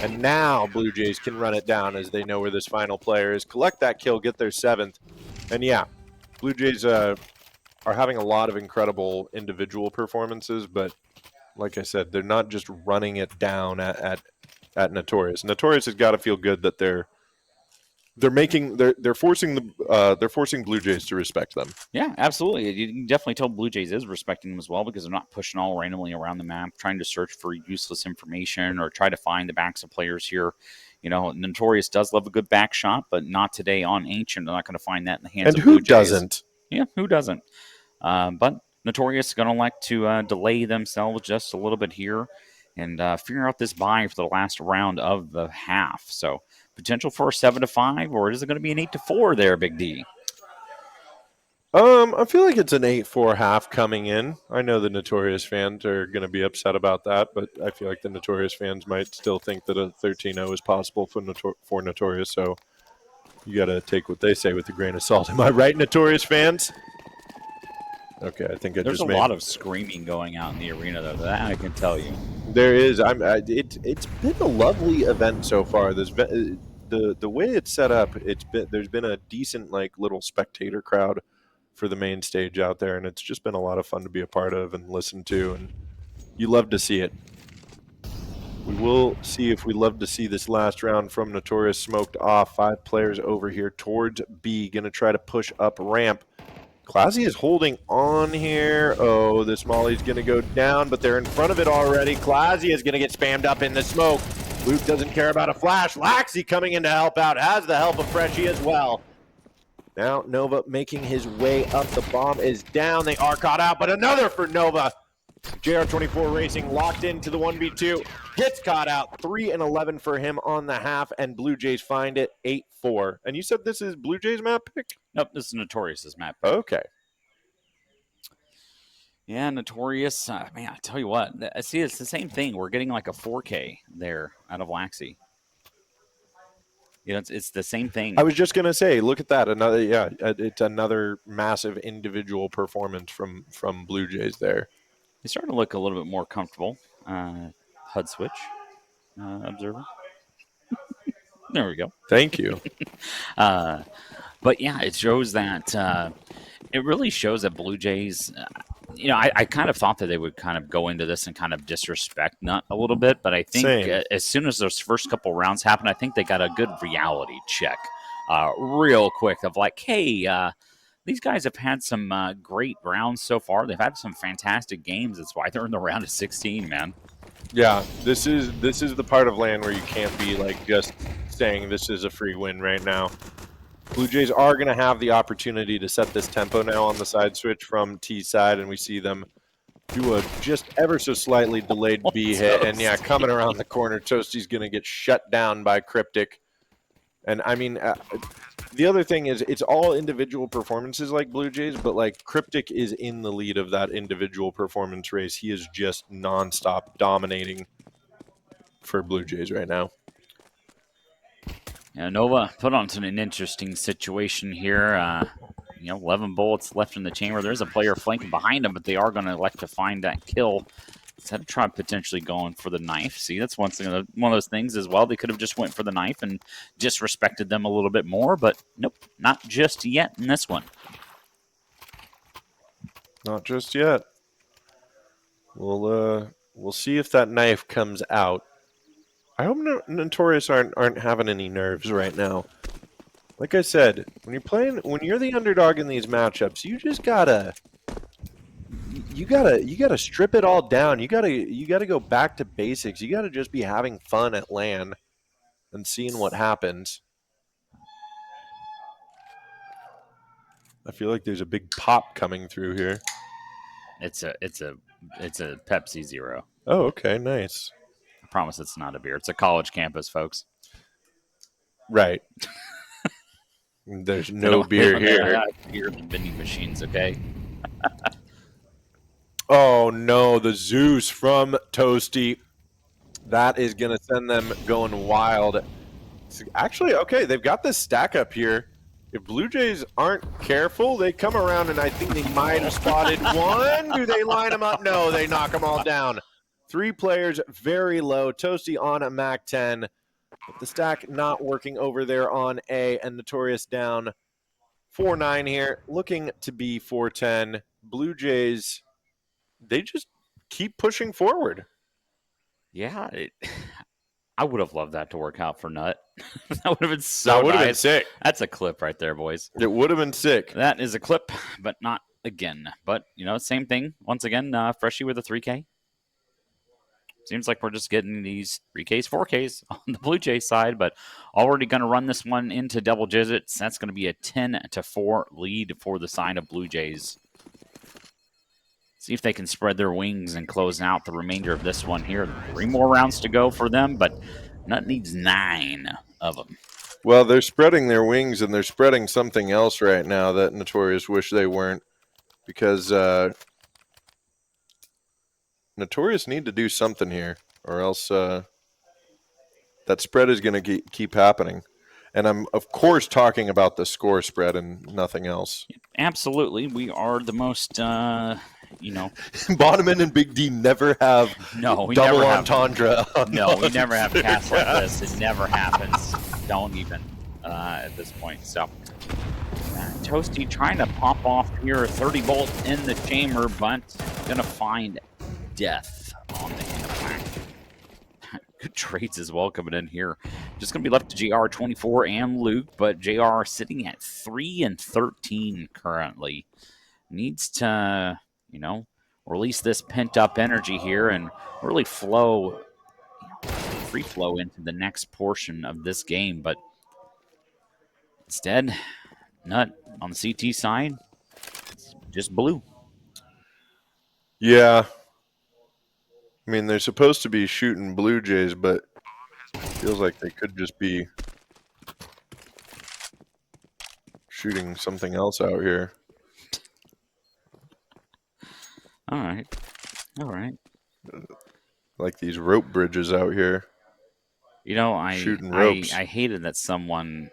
S6: And now Blue Jays can run it down as they know where this final player is. Collect that kill, get their 7th. And yeah, Blue Jays are having a lot of incredible individual performances, but like I said, they're not just running it down at Notorious. Notorious has got to feel good that they're forcing Blue Jays to respect them.
S5: Yeah, absolutely. You can definitely tell Blue Jays is respecting them as well because they're not pushing all randomly around the map, trying to search for useless information or try to find the backs of players here. You know, Notorious does love a good back shot, but not today on Ancient. They're not going to find that in the hands of Blue Jays.
S6: And who doesn't?
S5: Yeah, who doesn't? But Notorious is going to like to delay themselves just a little bit here and figure out this buy for the last round of the half. So potential for a 7-5, or is it going to be an 8-4 there, Big D?
S6: I feel like it's an 8-4 half coming in. I know the Notorious fans are going to be upset about that, but I feel like the Notorious fans might still think that a 13-0 is possible for Notorious. So you got to take what they say with a grain of salt. Am I right, Notorious fans? Okay, I think
S5: there's a lot of screaming going out in the arena, though. That I can tell you.
S6: There is. It's been a lovely event so far. There's been the way it's set up. There's been a decent little spectator crowd for the main stage out there, and it's just been a lot of fun to be a part of and listen to, and you love to see it. We will see if we love to see this last round from Notorious smoked off. 5 players over here towards B, gonna try to push up ramp. Classy is holding on here. Oh, this Molly's going to go down, but they're in front of it already. Classy is going to get spammed up in the smoke. Luke doesn't care about a flash. Laxi coming in to help out, has the help of Freshie as well. Now Nova making his way up. The bomb is down. They are caught out, but another for Nova. JR24 Racing locked into the 1v2. Gets caught out. 3-11 for him on the half, and Blue Jays find it 8-4. And you said this is Blue Jays map pick?
S5: Nope, this is Notorious's map pick.
S6: Okay.
S5: Yeah, Notorious. Man, I tell you what. See, it's the same thing. We're getting like a 4K there out of Laxi. You know, it's the same thing.
S6: I was just going to say, look at that. It's another massive individual performance from Blue Jays there.
S5: He's starting to look a little bit more comfortable. HUD switch. Observer. There we go.
S6: Thank you.
S5: But yeah, it shows that it really shows that Blue Jays, I kind of thought that they would kind of go into this and kind of disrespect Nut a little bit. But I think as soon as those first couple rounds happened, I think they got a good reality check real quick of like, hey, these guys have had some great rounds so far. They've had some fantastic games. That's why they're in the round of 16, man.
S6: Yeah, this is the part of LAN where you can't be just saying this is a free win right now. Blue Jays are going to have the opportunity to set this tempo now on the side switch from T side, and we see them do a just ever so slightly delayed B hit. And yeah, coming around the corner, Toasty's going to get shut down by Cryptic. And I mean, the other thing is it's all individual performances like Blue Jays, but Cryptic is in the lead of that individual performance race. He is just nonstop dominating for Blue Jays right now.
S5: Yeah, Nova put on to an interesting situation here. 11 bullets left in the chamber. There's a player flanking behind him, but they are going to elect to find that kill. Instead of trying potentially going for the knife. See, that's one of those things as well. They could have just went for the knife and disrespected them a little bit more, but nope, not just yet in this one.
S6: Not just yet. We'll see if that knife comes out. I hope Notorious aren't having any nerves right now. Like I said, when you're the underdog in these matchups, you just gotta strip it all down. You gotta go back to basics. You gotta just be having fun at LAN and seeing what happens. I feel like there's a big pop coming through here.
S5: It's a Pepsi Zero.
S6: Oh, okay, nice.
S5: I promise it's not a beer. It's a college campus, folks.
S6: Right. There's no beer here.
S5: Beer vending machines, okay?
S6: Oh no, the Zeus from Toasty. That is going to send them going wild. Actually, okay, they've got this stack up here. If Blue Jays aren't careful, they come around and I think they might have spotted one. Do they line them up? No, they knock them all down. 3 players very low. Toasty on a Mac 10. But the stack not working over there on A, and Notorious down 4-9 here. Looking to be 4-10. Blue Jays, they just keep pushing forward.
S5: Yeah, I would have loved that to work out for Nut. That would have been so
S6: That would have been
S5: nice.
S6: sick.
S5: That's a clip right there, boys.
S6: It would have been sick.
S5: That is a clip, but not again. But, same thing. Once again, Freshie with a 3K. Seems like we're just getting these 3Ks, 4Ks on the Blue Jays side, but already going to run this one into double digits. That's going to be a 10-4 lead for the side of Blue Jays. See if they can spread their wings and close out the remainder of this one here. 3 more rounds to go for them, but Nut needs 9 of them.
S6: Well, they're spreading their wings, and they're spreading something else right now that Notorious wish they weren't, because Notorious need to do something here, or else that spread is going to keep happening. And I'm, of course, talking about the score spread and nothing else.
S5: Absolutely. We are the most,
S6: Bonneman and Big D never have double entendre.
S5: No, we never have casts like this. It never happens. Don't even at this point. So, Toasty trying to pop off here, a 30 bolt in the chamber, but going to find death on the impact. Good trades as well coming in here. Just going to be left to JR 24 and Luke, but JR sitting at 3-13 currently. Needs to, release this pent-up energy here and really flow, free flow into the next portion of this game. But instead, Nut on the CT side, it's just blue.
S6: Yeah. I mean, they're supposed to be shooting Blue Jays, but it feels like they could just be shooting something else out here.
S5: All right.
S6: Like these rope bridges out here. Shooting ropes.
S5: I hated that someone,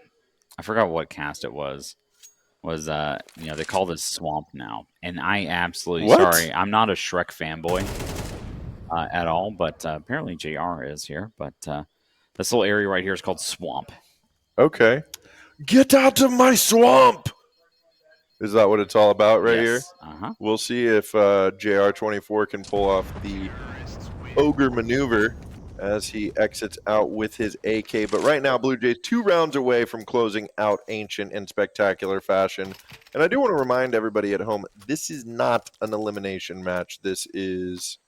S5: I forgot what cast it was they call this swamp now. And I absolutely, sorry, I'm not a Shrek fanboy at all, but apparently JR is here. But this little area right here is called Swamp.
S6: Okay. Get out of my swamp! Is that what it's all about here?
S5: Uh-huh.
S6: We'll see if JR24 can pull off the ogre maneuver as he exits out with his AK. But right now, Blue Jays 2 rounds away from closing out Ancient in spectacular fashion. And I do want to remind everybody at home, this is not an elimination match. This is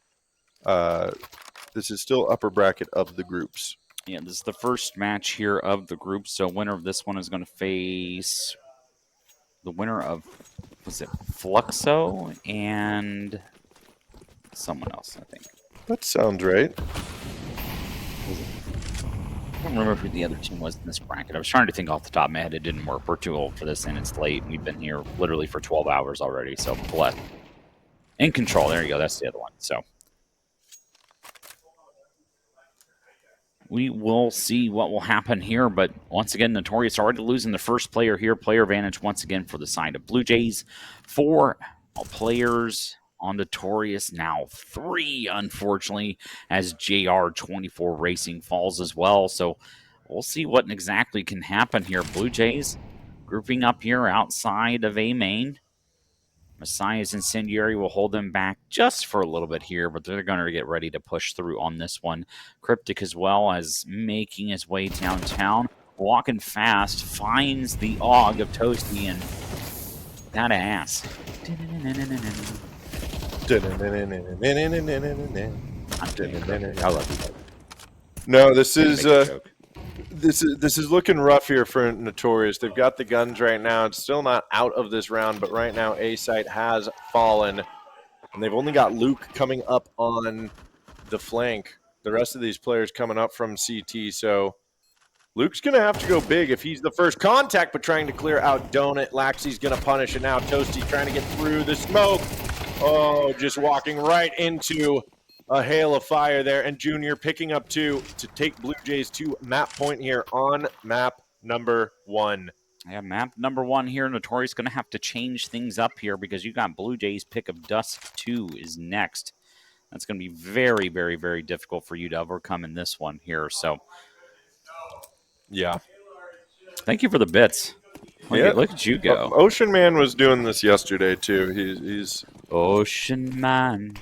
S6: still upper bracket of the groups.
S5: Yeah, this is the first match here of the group. So winner of this one is going to face the winner of, was it Fluxo and someone else, I think.
S6: That sounds right.
S5: I don't remember who the other team was in this bracket. I was trying to think off the top of my head. It didn't work. We're too old for this, and it's late. We've been here literally for 12 hours already. So, bless. In control. There you go. That's the other one. So, we will see what will happen here. But once again, Notorious already losing the first player here. Player advantage once again for the side of Blue Jays. 4 players on Notorious, now 3, unfortunately, as JR24 Racing falls as well. So we'll see what exactly can happen here. Blue Jays grouping up here outside of A main. Messiah's Incendiary will hold them back just for a little bit here, but they're going to get ready to push through on this one. Cryptic as well as making his way downtown. Walking fast, finds the AUG of Toasty and that ass. I love you.
S6: No, this is looking rough here for Notorious. They've got the guns right now. It's still not out of this round, but right now A-Site has fallen. And they've only got Luke coming up on the flank. The rest of these players coming up from CT, so Luke's going to have to go big if he's the first contact, but trying to clear out Donut. Laxey's going to punish it now. Toasty trying to get through the smoke. Oh, just walking right into a hail of fire there. And Junior picking up 2 to take Blue Jays to map point here on map number 1.
S5: Yeah, map number 1 here. Notorious going to have to change things up here because you got Blue Jays pick of Dusk 2 is next. That's going to be very, very, very difficult for you to overcome in this one here. So,
S6: yeah.
S5: Thank you for the bits. Look at you go.
S6: Ocean Man was doing this yesterday, too. He's
S5: Ocean Man,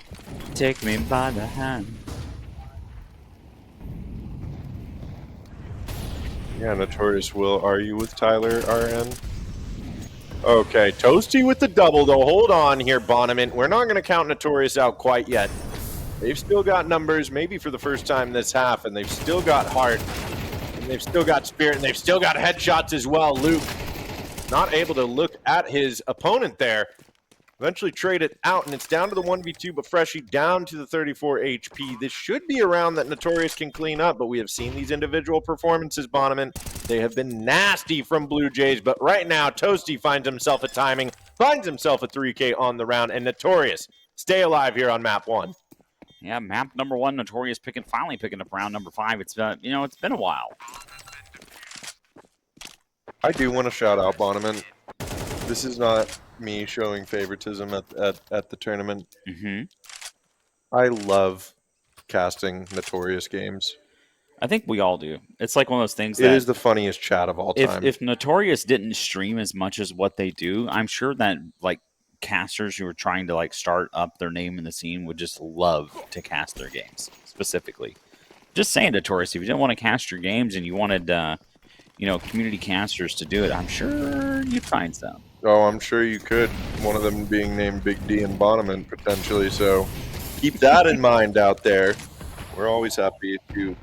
S5: take me by the hand.
S6: Yeah, Notorious Will. Are you with Tyler, RN? Okay, Toasty with the double, though. Hold on here, Bonneman. We're not going to count Notorious out quite yet. They've still got numbers, maybe for the first time this half, and they've still got heart, and they've still got spirit, and they've still got headshots as well. Luke not able to look at his opponent there. Eventually trade it out, and it's down to the 1v2, but Freshie down to the 34 HP. This should be a round that Notorious can clean up, but we have seen these individual performances, Bonneman. They have been nasty from Blue Jays, but right now, Toasty finds himself a timing, finds himself a 3K on the round, and Notorious stay alive here on map 1.
S5: Yeah, map number 1, Notorious finally picking up round number 5. It's it's been a while.
S6: I do want to shout out Bonneman. This is not me showing favoritism at the tournament.
S5: Mm-hmm.
S6: I love casting Notorious games.
S5: I think we all do. It's like one of those things that
S6: it is the funniest chat of all time.
S5: If Notorious didn't stream as much as what they do, I'm sure that casters who are trying to start up their name in the scene would just love to cast their games specifically. Just saying, Notorious, if you didn't want to cast your games and you wanted community casters to do it, I'm sure you'd find some.
S6: Oh, I'm sure you could. One of them being named Big D and Bonneman potentially. So keep that in mind out there. We're always happy to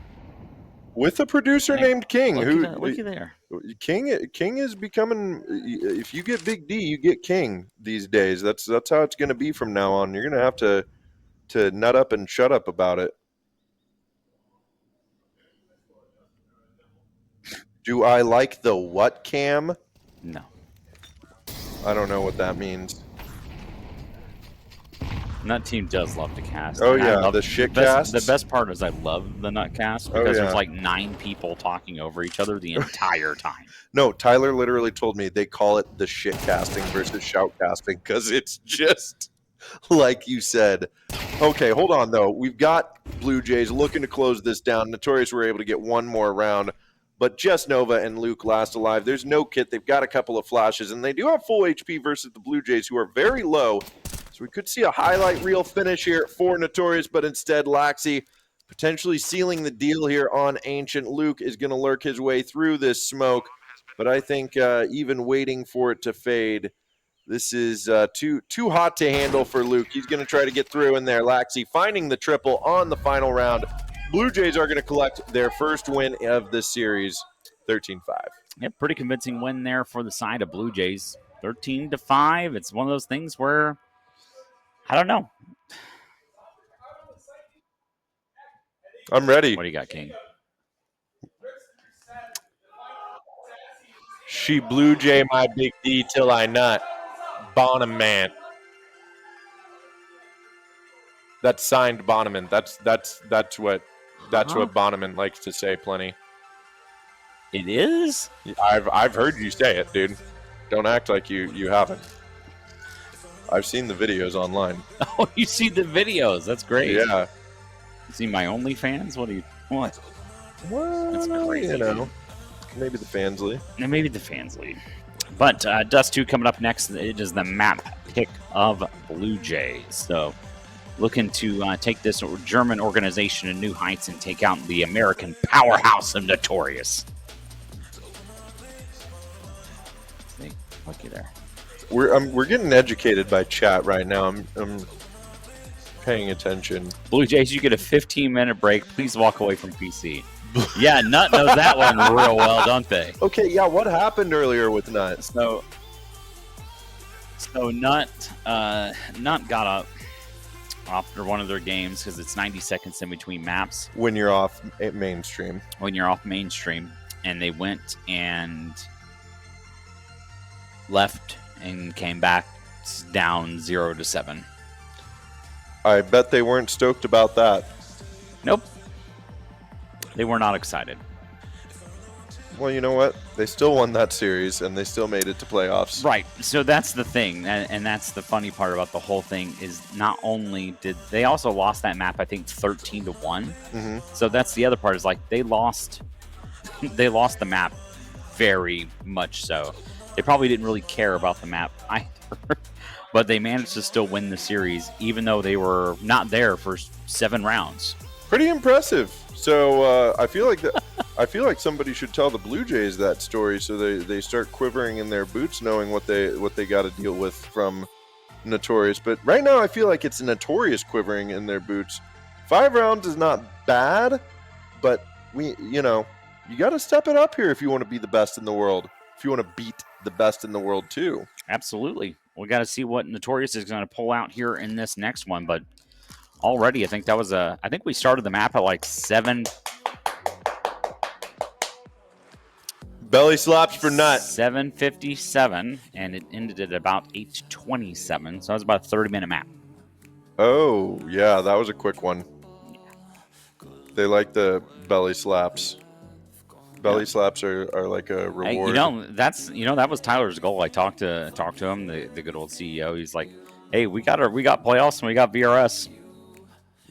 S6: with a producer named King.
S5: Looky there.
S6: King is becoming. If you get Big D, you get King these days. That's how it's going to be from now on. You're going to have to nut up and shut up about it. Do I like the what cam?
S5: No.
S6: I don't know what that means.
S5: Nut Team does love to cast.
S6: Oh, yeah, the shit cast.
S5: The best part is I love the Nut cast because there's 9 people talking over each other the entire time.
S6: No, Tyler literally told me they call it the shit casting versus shout casting because it's just like you said. Okay, hold on, though. We've got Blue Jays looking to close this down. Notorious were able to get one more round. But just Nova and Luke last alive. There's no kit. They've got a couple of flashes, and they do have full HP versus the Blue Jays, who are very low. So we could see a highlight reel finish here for Notorious, but instead Laxey potentially sealing the deal here on Ancient. Luke is going to lurk his way through this smoke, but I think even waiting for it to fade, this is too hot to handle for Luke. He's going to try to get through in there. Laxey finding the triple on the final round. Blue Jays are going to collect their first win of this series, 13-5.
S5: Yeah, pretty convincing win there for the side of Blue Jays. 13-5. It's one of those things where, I don't know.
S6: I'm ready.
S5: What do you got, King?
S6: She Blue Jay my Big D till I nut. Bonham man. That's signed Bonneman. That's what Bonneman likes to say plenty.
S5: It is?
S6: I've heard you say it, dude. Don't act like you haven't. I've seen the videos online.
S5: Oh, you see the videos. That's great.
S6: Yeah.
S5: You see my OnlyFans? What?
S6: Well,
S5: That's crazy.
S6: Maybe the Fansly.
S5: Maybe the Fansly. But Dust 2 coming up next. It is the map pick of Blue Jays. So looking to take this German organization to new heights and take out the American powerhouse of Notorious. See, looky there.
S6: We're getting educated by chat right now. I'm paying attention.
S5: Blue Jays, you get a 15-minute break. Please walk away from PC. Yeah, Nut knows that one real well, don't they?
S6: Okay, yeah. What happened earlier with Nut?
S5: So Nut got up after one of their games because it's 90 seconds in between maps
S6: When you're off mainstream.
S5: when you're off mainstream, and they went and left and came back down 0-7.
S6: I bet they weren't stoked about that.
S5: Nope. They were not excited.
S6: Well, you know what? They still won that series, and they still made it to playoffs.
S5: Right. So that's the thing, and that's the funny part about the whole thing is not only did they also lost that map, I think 13-1.
S6: Mm-hmm.
S5: So that's the other part is like they lost the map very much so. They probably didn't really care about the map either, but they managed to still win the series even though they were not there for 7 rounds.
S6: Pretty impressive. So I feel like somebody should tell the Blue Jays that story so they start quivering in their boots, knowing what they got to deal with from Notorious. But right now, I feel like it's Notorious quivering in their boots. 5 rounds is not bad, but you got to step it up here if you want to be the best in the world. If you want to beat the best in the world too.
S5: Absolutely. We got to see what Notorious is going to pull out here in this next one, but already I think we started the map at like 7.
S6: Belly slaps for Nut.
S5: 7:57, and it ended at about 8:27. So that was about a 30-minute map.
S6: Oh, yeah, that was a quick one. They like the belly slaps. Belly slaps are like a reward.
S5: Hey, that was Tyler's goal. I talked to him, the good old CEO. He's like, "Hey, we got playoffs and we got VRS."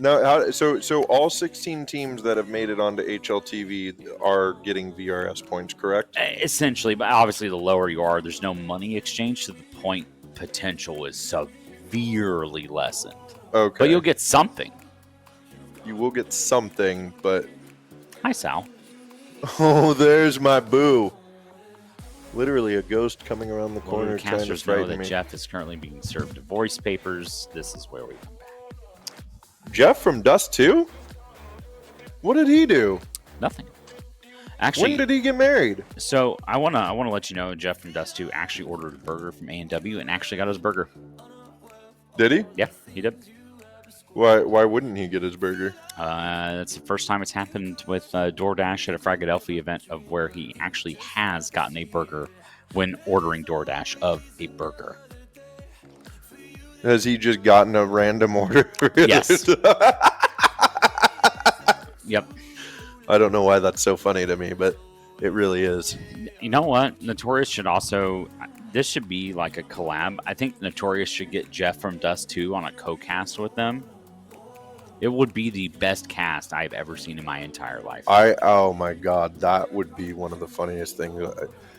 S6: No, so all 16 teams that have made it onto HLTV are getting VRS points, correct?
S5: Essentially, but obviously the lower you are, there's no money exchange, so the point potential is severely lessened.
S6: Okay.
S5: But you'll get something.
S6: You will get something, but
S5: Hi, Sal.
S6: oh, there's my boo. Literally a ghost coming around the corner trying to
S5: Casters know
S6: frighten
S5: that
S6: me.
S5: Jeff is currently being served divorce papers. This is where we come back.
S6: Jeff from Dust 2? What did he do?
S5: Nothing. Actually,
S6: When did he get married?
S5: so I wanna let you know, Jeff from Dust 2 actually ordered a burger from A&W and actually got his burger.
S6: Did he?
S5: Yeah, he did.
S6: Why wouldn't he get his burger?
S5: That's the first time it's happened with DoorDash at a Fragadelphia event of where he actually has gotten a burger when ordering DoorDash of a burger.
S6: Has he just gotten a random order?
S5: Yes. Yep.
S6: I don't know why that's so funny to me, but it really is.
S5: You know what? Notorious should also... This should be like a collab. I think Notorious should get Jeff from Dust 2 on a co-cast with them. It would be the best cast I've ever seen in my entire life.
S6: Oh my God, that would be one of the funniest things.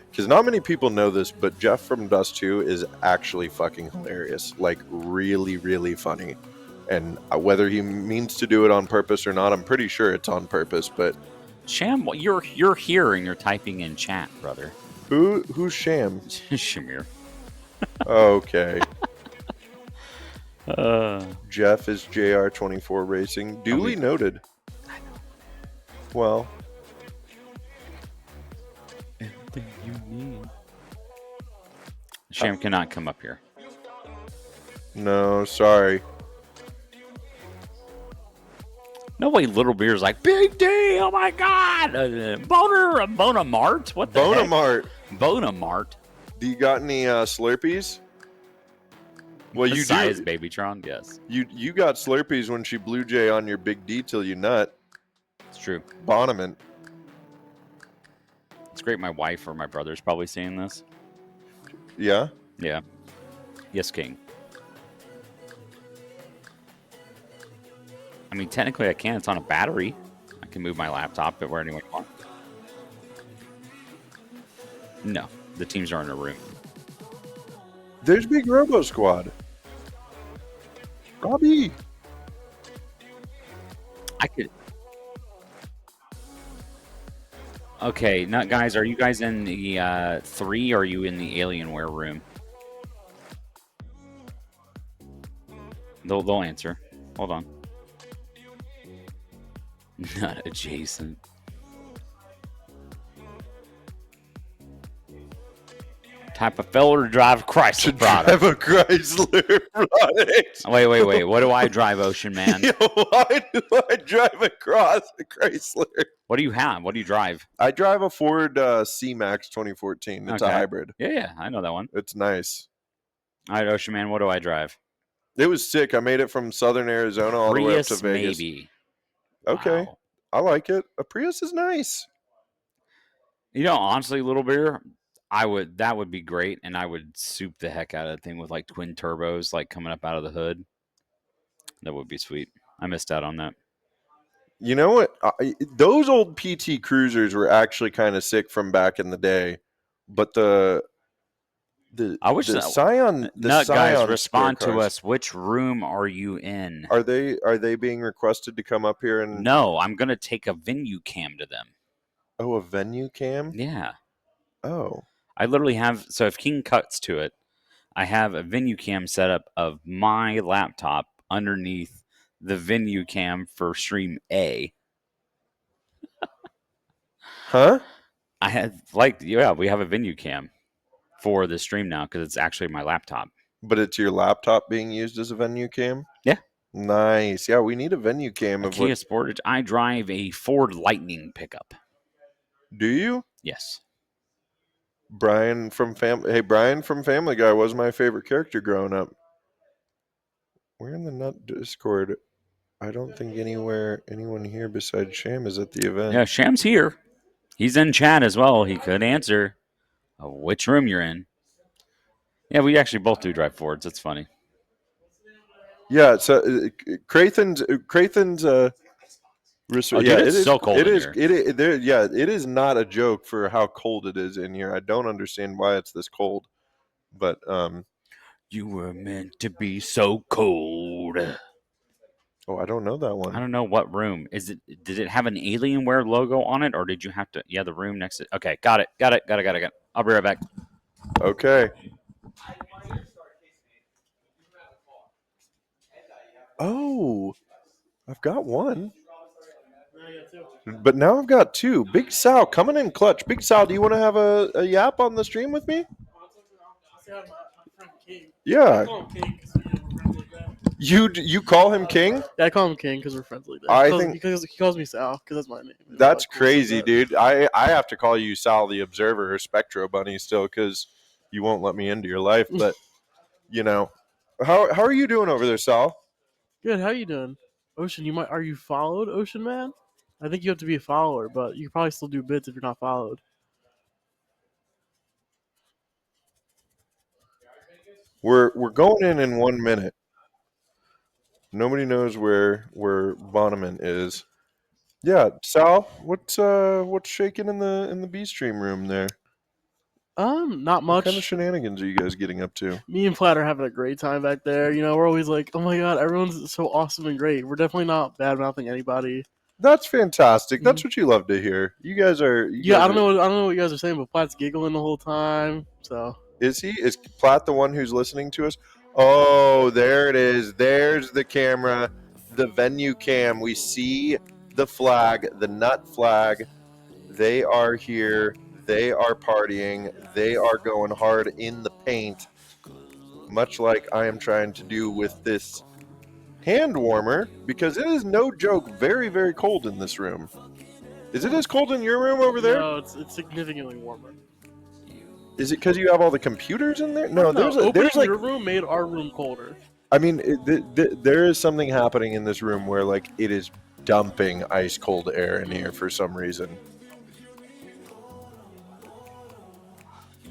S6: Because not many people know this, but Jeff from Dust 2 is actually fucking hilarious. Like, really, really funny. And whether he means to do it on purpose or not, I'm pretty sure it's on purpose. But
S5: Sham, you're here and you're typing in chat, brother.
S6: who's Sham?
S5: Shamir.
S6: Okay. Jeff is JR24 Racing. Duly noted. Well,
S5: Everything you need. Sham cannot come up here.
S6: no, sorry.
S5: No way, Little Beer's like, Big D, oh my God. Bonamart? What the heck?
S6: Bonamart.
S5: Bonamart.
S6: Do you got any Slurpees? Well, you
S5: Besides
S6: do.
S5: Babytron, yes.
S6: You got Slurpees when she Blue Jay on your Big D till you nut.
S5: It's true.
S6: Bonament.
S5: It's great my wife or my brother's probably seeing this.
S6: Yeah?
S5: Yeah. Yes, King. I mean, technically I can. It's on a battery. I can move my laptop where anyone wants. No, the teams are in a room.
S6: There's Big Robo Squad. Robbie.
S5: I could. Okay, now, guys, are you guys in the 3 or are you in the Alienware room? They'll answer. Hold on. Not adjacent. Type of feller to drive a Chrysler product.
S6: Drive a Chrysler product.
S5: Wait. What do I drive, Ocean Man?
S6: Yo, why do I drive a Chrysler?
S5: What do you have? What do you drive?
S6: I drive a Ford C-Max 2014. It's a hybrid.
S5: Yeah, I know that one.
S6: It's nice.
S5: All right, Ocean Man, what do I drive?
S6: It was sick. I made it from southern Arizona all the way up to
S5: Prius,
S6: Vegas.
S5: maybe.
S6: Okay.
S5: Wow.
S6: I like it. A Prius is nice.
S5: You know, honestly, Little Beer, that would be great, and I would soup the heck out of that thing with like twin turbos, like coming up out of the hood. That would be sweet. I missed out on that.
S6: You know what? Those old PT Cruisers were actually kind of sick from back in the day, but
S5: I wish
S6: the Scion,
S5: Nut
S6: Scion
S5: guys, respond to
S6: scorecards,
S5: us. Which room are you in?
S6: Are they being requested to come up here and?
S5: No, I'm gonna take a venue cam to them.
S6: Oh, a venue cam?
S5: Yeah.
S6: Oh.
S5: I literally have. So if King cuts to it, I have a venue cam set up of my laptop underneath the venue cam for stream A.
S6: Huh?
S5: I have we have a venue cam for the stream now because it's actually my laptop.
S6: But it's your laptop being used as a venue cam?
S5: Yeah.
S6: Nice. Yeah, we need a venue cam.
S5: A Kia Sportage. I drive a Ford Lightning pickup.
S6: Do you?
S5: Yes.
S6: Brian from Family Guy was my favorite character growing up. We're in the Nut Discord. I don't think anyone here besides Sham is at the event.
S5: Yeah, Sham's here. He's in chat as well. He could answer which room you're in. Yeah, we actually both do drive Fords. That's funny.
S6: Yeah, so Crathan's
S5: it's so cold in here.
S6: It is not a joke for how cold it is in here. I don't understand why it's this cold. But
S5: you were meant to be so cold.
S6: Oh, I don't know that one.
S5: I don't know what room. Did it have an Alienware logo on it, or did you have to? Yeah, the room next to. Okay, got it. I'll be right back.
S6: Okay. Oh, I've got one. But now I've got two. Big Sal coming in clutch. Big Sal, do you want to have a yap on the stream with me? Yeah. You call him King?
S7: Yeah, I call him King because we're friends like that. Because he calls me Sal because that's my name.
S6: That's crazy, dude. I have to call you Sal the Observer or Spectro Bunny still because you won't let me into your life. But you know, how are you doing over there, Sal?
S7: Good. How you doing, Ocean? Are you followed, Ocean Man? I think you have to be a follower, but you can probably still do bits if you're not followed.
S6: We're going in 1 minute. Nobody knows where Bonneman is. Yeah, Sal, what's shaking in the B stream room there?
S7: Not much.
S6: What kind of shenanigans are you guys getting up to?
S7: Me and Platt are having a great time back there. You know, we're always like, oh my god, everyone's so awesome and great. We're definitely not bad mouthing anybody.
S6: That's fantastic. That's what you love to hear. You guys are.
S7: I don't know what you guys are saying, but Platt's giggling the whole time. So
S6: is he? Is Platt the one who's listening to us? Oh, there it is. There's the camera, the venue cam. We see the flag, the nut flag. They are here. They are partying. They are going hard in the paint, much like I am trying to do with this hand warmer, because it is no joke very, very cold in this room. Is it as cold in your room over there?
S7: No, it's significantly warmer.
S6: Is it because you have all the computers in there? No, there's like
S7: your room made our room colder.
S6: I mean, there is something happening in this room where like it is dumping ice cold air in here for some reason.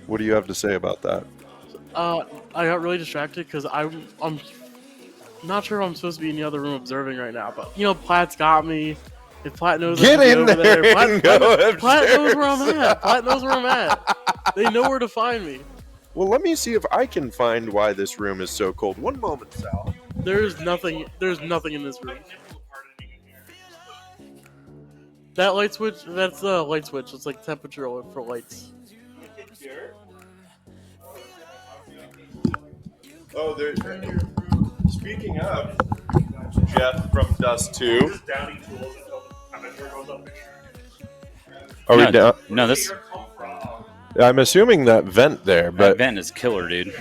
S6: What do you have to say about that?
S7: I got really distracted because I'm not sure if I'm supposed to be in the other room observing right now, but you know, Platt's got me. If Platt knows
S6: Get in
S7: over
S6: there and
S7: Platt knows where I'm at. Platt knows where I'm at. They know where to find me.
S6: Well, let me see if I can find why this room is so cold. One moment, Sal.
S7: There's nothing in this room. That light switch, that's the light switch. It's like temperature for lights.
S6: Oh, there's. Speaking of, Jeff from Dust 2. Are we down?
S5: No, this
S6: I'm assuming that vent there, but
S5: vent is killer, dude.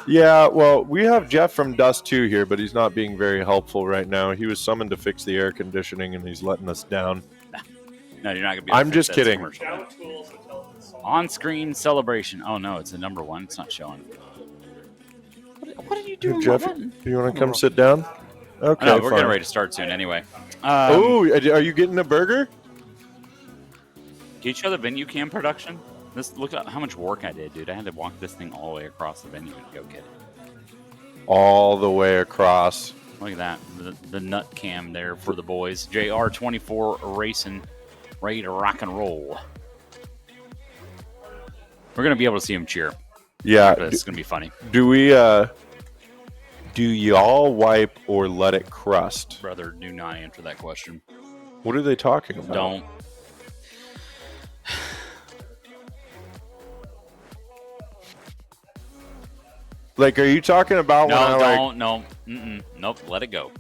S6: yeah, well, we have Jeff from Dust 2 here, but he's not being very helpful right now. He was summoned to fix the air conditioning, and he's letting us down.
S5: No, you're not gonna be.
S6: I'm just kidding.
S5: On-screen celebration. Oh no, it's a number 1. It's not showing. What are you doing,
S6: Jeff, do you want to come sit down? Okay,
S5: no, we're
S6: fine.
S5: getting ready to start soon. Anyway.
S6: Oh, are you getting a burger?
S5: Can you show the venue cam production? Look at how much work I did, dude. I had to walk this thing all the way across the venue and go get it.
S6: All the way across.
S5: Look at that. The nut cam there for the boys. JR24 racing, ready to rock and roll. We're going to be able to see him cheer.
S6: Yeah.
S5: It's going to be funny.
S6: Do y'all wipe or let it crust?
S5: Brother, do not answer that question.
S6: What are they talking about?
S5: Don't.
S6: Like, are you talking about when I
S5: don't. No. Nope. Let it go.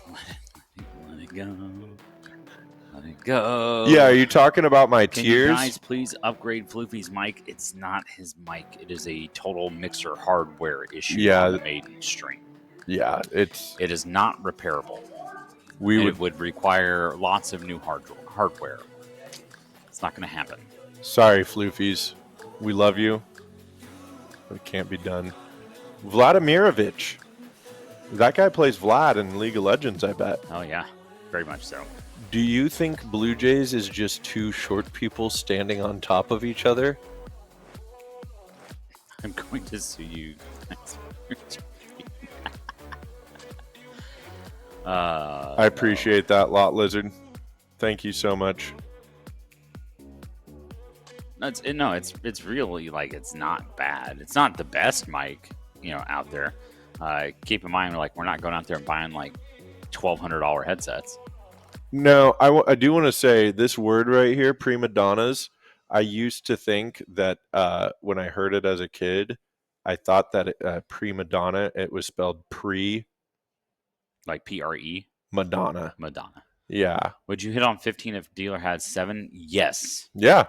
S5: Let it go. Let it go.
S6: Yeah, are you talking about my
S5: Can
S6: tears?
S5: you guys please upgrade Floofy's mic? It's not his mic. It is a total mixer hardware issue on the maiden string.
S6: Yeah,
S5: It is not repairable. It would require lots of new hardware. It's not going to happen.
S6: Sorry, Floofies. We love you. But it can't be done. Vladimirovich. That guy plays Vlad in League of Legends, I bet.
S5: Oh, yeah. Very much so.
S6: Do you think Blue Jays is just two short people standing on top of each other?
S5: I'm going to sue you.
S6: I appreciate that lot, Lizard. Thank you so much.
S5: It's really like it's not bad. It's not the best mic, out there. Keep in mind, we're not going out there and buying like $1,200 headsets.
S6: No, I do want to say this word right here, prima donnas. I used to think that when I heard it as a kid, I thought that prima donna, it was spelled pre.
S5: Like PRE?
S6: Madonna. Yeah.
S5: Would you hit on 15 if dealer had 7? Yes.
S6: Yeah.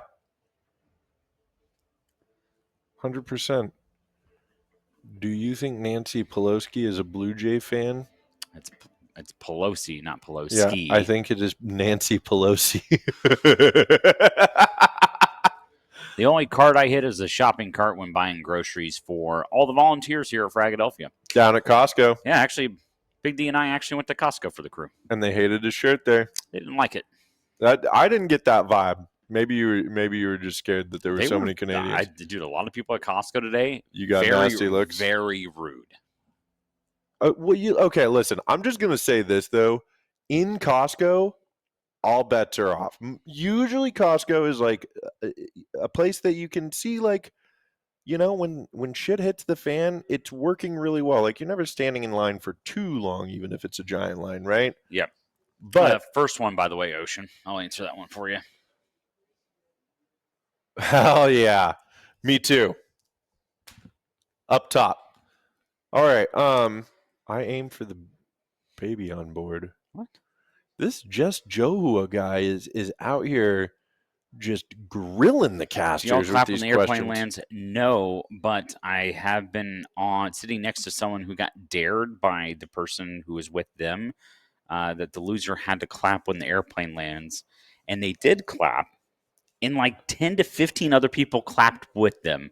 S6: 100%. Do you think Nancy Pelosi is a Blue Jay fan?
S5: It's Pelosi, not Pelosi.
S6: Yeah, I think it is Nancy Pelosi.
S5: The only cart I hit is a shopping cart when buying groceries for all the volunteers here at Fragadelphia.
S6: Down at Costco.
S5: Yeah, actually, Big D and I actually went to Costco for the crew.
S6: And they hated his shirt there.
S5: They didn't like it.
S6: I didn't get that vibe. Maybe you were just scared that there were so many Canadians.
S5: Dude, a lot of people at Costco today.
S6: You got nasty looks.
S5: Very rude.
S6: Okay, listen. I'm just gonna say this though. In Costco, all bets are off. Usually, Costco is like a place that you can see, like, when shit hits the fan, it's working really well. Like, you're never standing in line for too long, even if it's a giant line, right?
S5: Yep.
S6: But
S5: first one, by the way, Ocean. I'll answer that one for you.
S6: Hell yeah. Me too. Up top. All right. I aim for the baby on board.
S5: What?
S6: This Just Johua guy is out here just grilling the casters
S5: Y'all
S6: with
S5: clap
S6: these
S5: when the airplane
S6: questions.
S5: lands? No, but I have been sitting next to someone who got dared by the person who was with them that the loser had to clap when the airplane lands. And they did clap. And like 10 to 15 other people clapped with them,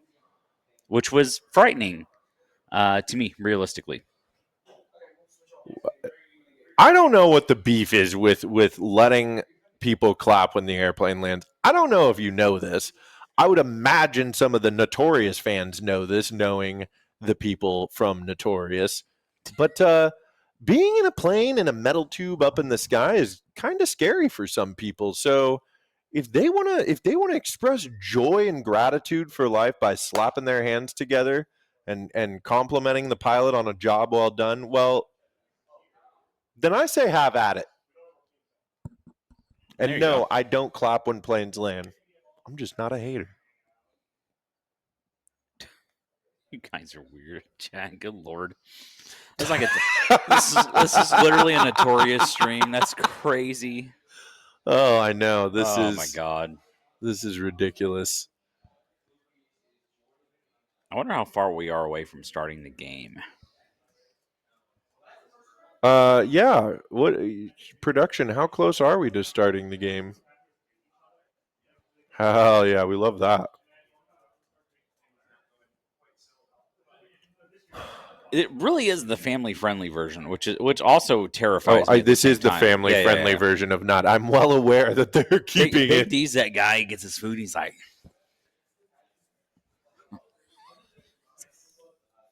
S5: which was frightening to me, realistically.
S6: I don't know what the beef is with letting people clap when the airplane lands. I don't know if you know this. I would imagine some of the Notorious fans know this, knowing the people from Notorious. But being in a plane in a metal tube up in the sky is kind of scary for some people. So if they want to express joy and gratitude for life by slapping their hands together and complimenting the pilot on a job well done, well, then I say have at it. And no, I don't clap when planes land. I'm just not a hater.
S5: You guys are weird, Chad. Good lord. It's like this is literally a Notorious stream. That's crazy.
S6: Oh, I know.
S5: Oh my god.
S6: This is ridiculous.
S5: I wonder how far we are away from starting the game.
S6: Yeah. What production? How close are we to starting the game? Hell yeah, we love that.
S5: It really is the family-friendly version, which also terrifies me.
S6: This is the family-friendly version of Nut. I'm well aware that they're keeping
S5: Big
S6: it.
S5: D's that guy gets his food. He's like,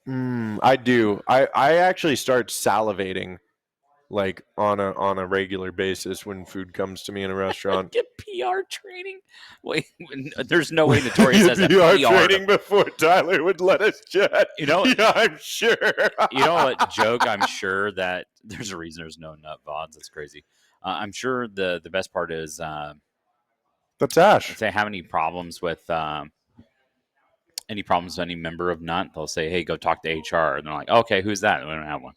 S6: I do. I actually start salivating, like on a regular basis when food comes to me in a restaurant.
S5: get PR training. Wait, there's no way Notorious says that.
S6: PR training before Tyler would let us chat.
S5: You know,
S6: yeah, I'm sure.
S5: You know what joke? I'm sure that there's a reason there's no Nut VODs. That's crazy. I'm sure the best part is
S6: that's Ash.
S5: If they have any problems with any member of Nut, they'll say, "Hey, go talk to HR," and they're like, "Okay, who's that?" We don't have one.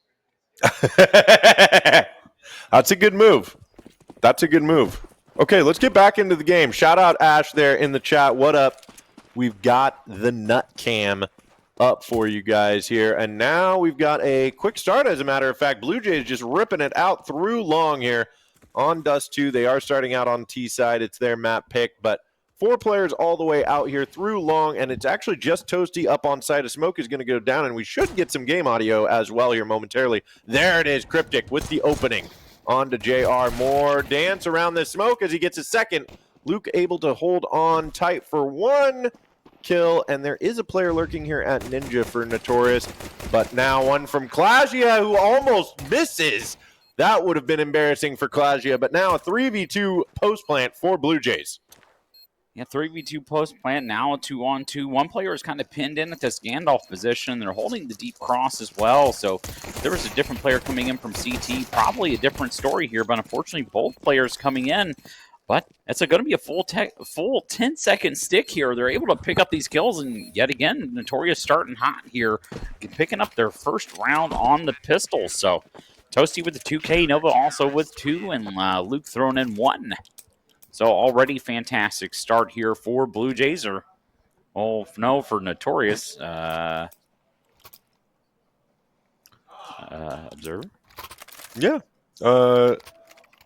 S6: That's a good move. Okay, let's get back into the game. Shout out Ash there in the chat. What up? We've got the Nut Cam up for you guys here. And now we've got a quick start, as a matter of fact. Blue Jays just ripping it out through long here on Dust 2. They are starting out on T side. It's their map pick, but 4 players all the way out here through long, and it's actually just Toasty up on site. A smoke is going to go down, and we should get some game audio as well here momentarily. There it is, Cryptic with the opening. On to JR. More dance around this smoke as he gets a second. Luke able to hold on tight for 1 kill, and there is a player lurking here at Ninja for Notorious, but now one from Clasia who almost misses. That would have been embarrassing for Clasia, but now a 3v2 post plant for Blue Jays.
S5: Yeah, 3v2 post plant, now a 2-on-2. One player is kind of pinned in at this Gandalf position. They're holding the deep cross as well. So there was a different player coming in from CT. Probably a different story here, but unfortunately both players coming in. But it's going to be a full 10-second stick here. They're able to pick up these kills, and yet again, Notorious starting hot here, picking up their first round on the pistol. So Toasty with the 2K, Nova also with 2, and Luke throwing in 1. So already fantastic start here for Blue Jays, or for Notorious. Observer?
S6: Yeah.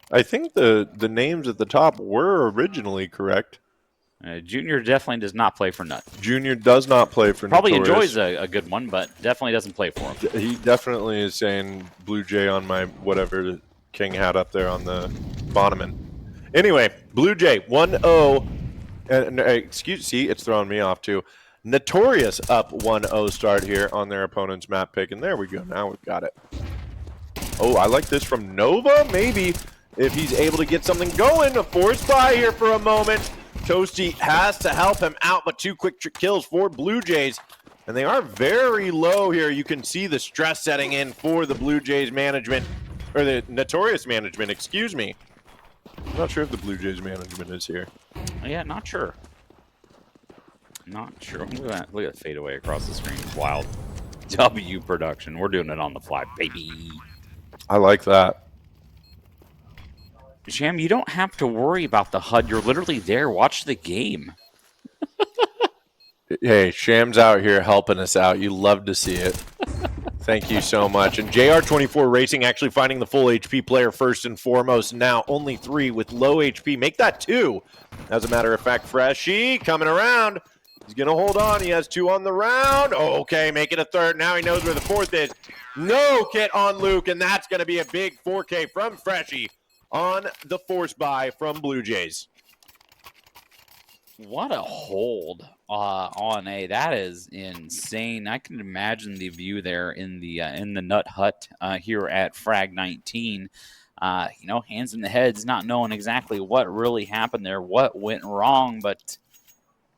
S6: I think the names at the top were originally correct.
S5: Junior definitely does not play for Nut.
S6: Junior does not play for
S5: Probably
S6: Notorious.
S5: enjoys a good one, but definitely doesn't play for him.
S6: He definitely is saying Blue Jay on my whatever king hat up there on the Bonneman. Anyway, Blue Jay 1-0. See, it's throwing me off too. Notorious up 1-0 start here on their opponent's map pick, and there we go. Now we've got it. Oh, I like this from Nova. Maybe if he's able to get something going. A forced buy here for a moment. Toasty has to help him out, but 2 quick kills for Blue Jays. And they are very low here. You can see the stress setting in for the Blue Jays management, or the Notorious management, excuse me. I'm not sure if the Blue Jays management is here.
S5: Yeah, not sure. Not sure. Look at that. Look at that fade away across the screen. It's wild. W production. We're doing it on the fly, baby.
S6: I like that.
S5: Sham, you don't have to worry about the HUD. You're literally there. Watch the game.
S6: Hey, Sham's out here helping us out. You love to see it. Thank you so much. And JR24 Racing actually finding the full HP player first and foremost. Now only 3 with low HP. Make that 2. As a matter of fact, Freshy coming around. He's going to hold on. He has 2 on the round. Okay, make it a 3rd. Now he knows where the 4th is. No kit on Luke, and that's going to be a big 4K from Freshy on the force buy from Blue Jays.
S5: What a hold on A. That is insane. I can imagine the view there in the Nut Hut here at Frag 19. hands in the heads, not knowing exactly what really happened there, what went wrong, but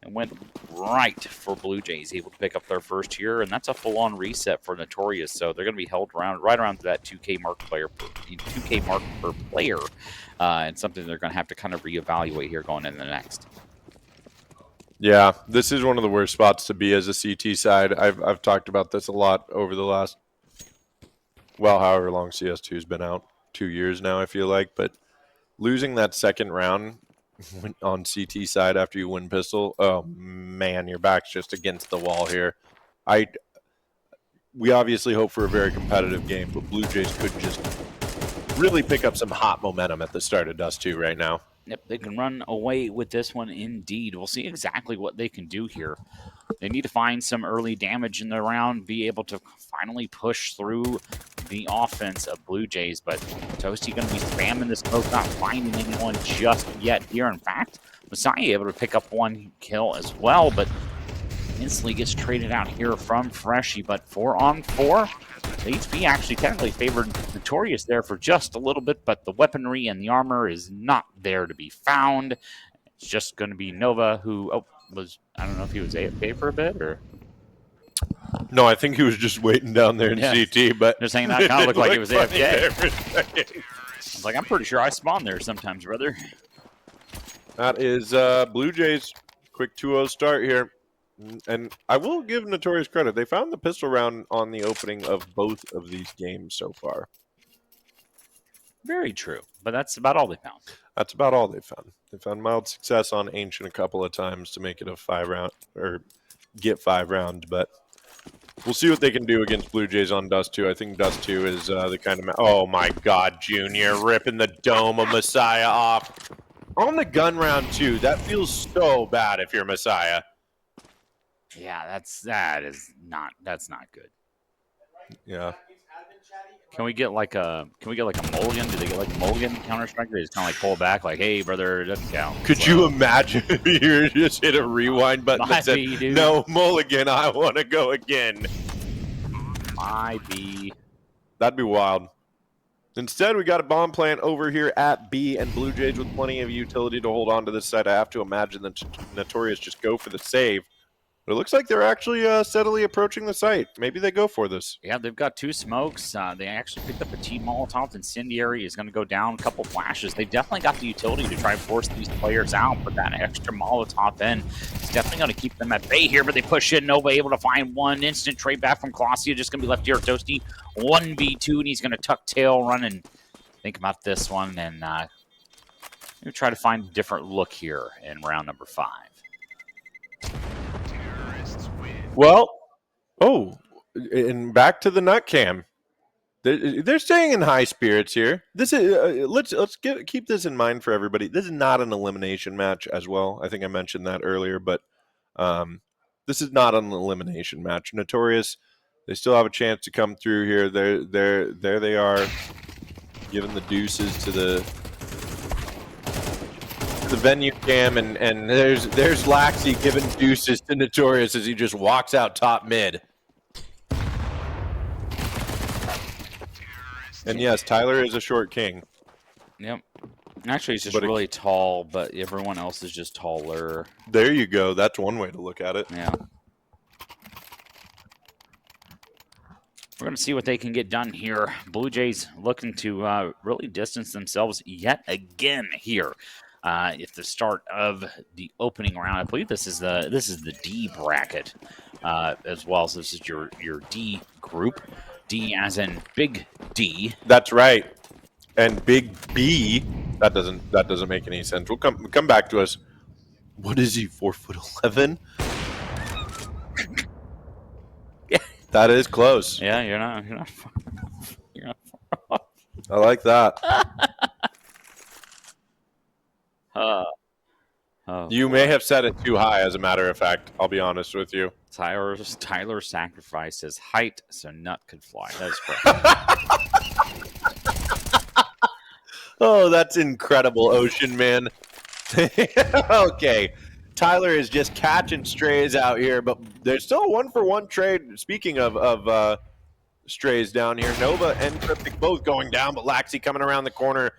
S5: it went right for Blue Jays, able to pick up their first here, and that's a full-on reset for Notorious. So they're going to be held right around that 2K mark per player, and something they're going to have to kind of reevaluate here going into the next.
S6: Yeah, this is one of the worst spots to be as a CT side. I've talked about this a lot over the last, however long CS2's been out, 2 years now, I feel like. But losing that second round on CT side after you win pistol, oh man, your back's just against the wall here. We obviously hope for a very competitive game, but Blue Jays could just really pick up some hot momentum at the start of Dust 2 right now.
S5: Yep, they can run away with this one indeed. We'll see exactly what they can do here. They need to find some early damage in the round, be able to finally push through the offense of Blue Jays. But Toasty going to be spamming the smoke, not finding anyone just yet here. In fact, Messiah able to pick up one kill as well, but instantly gets traded out here from Freshy. But 4-on-4, the HP actually technically favored Notorious there for just a little bit, but the weaponry and the armor is not there to be found. It's just going to be Nova, who I don't know if he was AFK for a bit or.
S6: No, I think he was just waiting down there in CT, but
S5: just hanging out. Kind of looked like he was AFK. I was like, I'm pretty sure I spawned there sometimes, brother.
S6: That is Blue Jays quick 2-0 start here. And I will give Notorious credit. They found the pistol round on the opening of both of these games so far.
S5: Very true, but that's about all they found.
S6: That's about all they found. They found mild success on Ancient a couple of times to make it a 5-round, or get 5 rounds, but we'll see what they can do against Blue Jays on Dust 2. I think Dust 2 is the kind of... Oh my god, Junior, ripping the dome of Messiah off. On the gun round 2, that feels so bad if you're Messiah.
S5: Yeah, that's not good.
S6: Yeah.
S5: Can we get like a mulligan? Do they get like a mulligan Counter-Strike? They just kind of like pull back, like, hey, brother, it doesn't count.
S6: Could you imagine if you just hit a rewind button that said, no, mulligan, I want to go again? That'd be wild. Instead, we got a bomb plant over here at B, and Blue Jays with plenty of utility to hold on to this side. I have to imagine that Notorious just go for the save. But it looks like they're actually steadily approaching the site. Maybe they go for this.
S5: Yeah, they've got 2 smokes. They actually picked up a Team Molotov. Incendiary is going to go down, a couple flashes. They definitely got the utility to try and force these players out, but that extra Molotov in is definitely going to keep them at bay here, but they push in. Nova able to find one. Instant trade back from Colossia. Just going to be left here. Toasty 1v2, and he's going to tuck tail, run, and think about this one, and maybe try to find a different look here in round number 5.
S6: Well, and back to the nut cam. They're staying in high spirits here. This is let's keep this in mind for everybody. This is not an elimination match as well. I think I mentioned that earlier, but this is not an elimination match. Notorious, they still have a chance to come through here. There they are, giving the deuces to the venue cam, and there's Laxi giving deuces to Notorious as he just walks out top mid. And yes, Tyler is a short king.
S5: Yep. Actually, he's just really tall, but everyone else is just taller.
S6: There you go. That's one way to look at it.
S5: Yeah. We're going to see what they can get done here. Blue Jays looking to really distance themselves yet again here. At the start of the opening round, I believe this is the D bracket as well. So this is your D group, D as in Big D.
S6: That's right, and Big B. That doesn't make any sense. We'll come back to us. What is he? 4'11"?
S5: Yeah,
S6: that is close.
S5: Yeah, you're not.
S6: I like that. You may have set it too high, as a matter of fact. I'll be honest with you.
S5: Tyler sacrificed his height so Nut could fly. That is correct.
S6: Oh, that's incredible, Ocean Man. Okay. Tyler is just catching strays out here, but there's still a 1-for-1 trade. Speaking of strays down here. Nova and Cryptic both going down, but Laxi coming around the corner.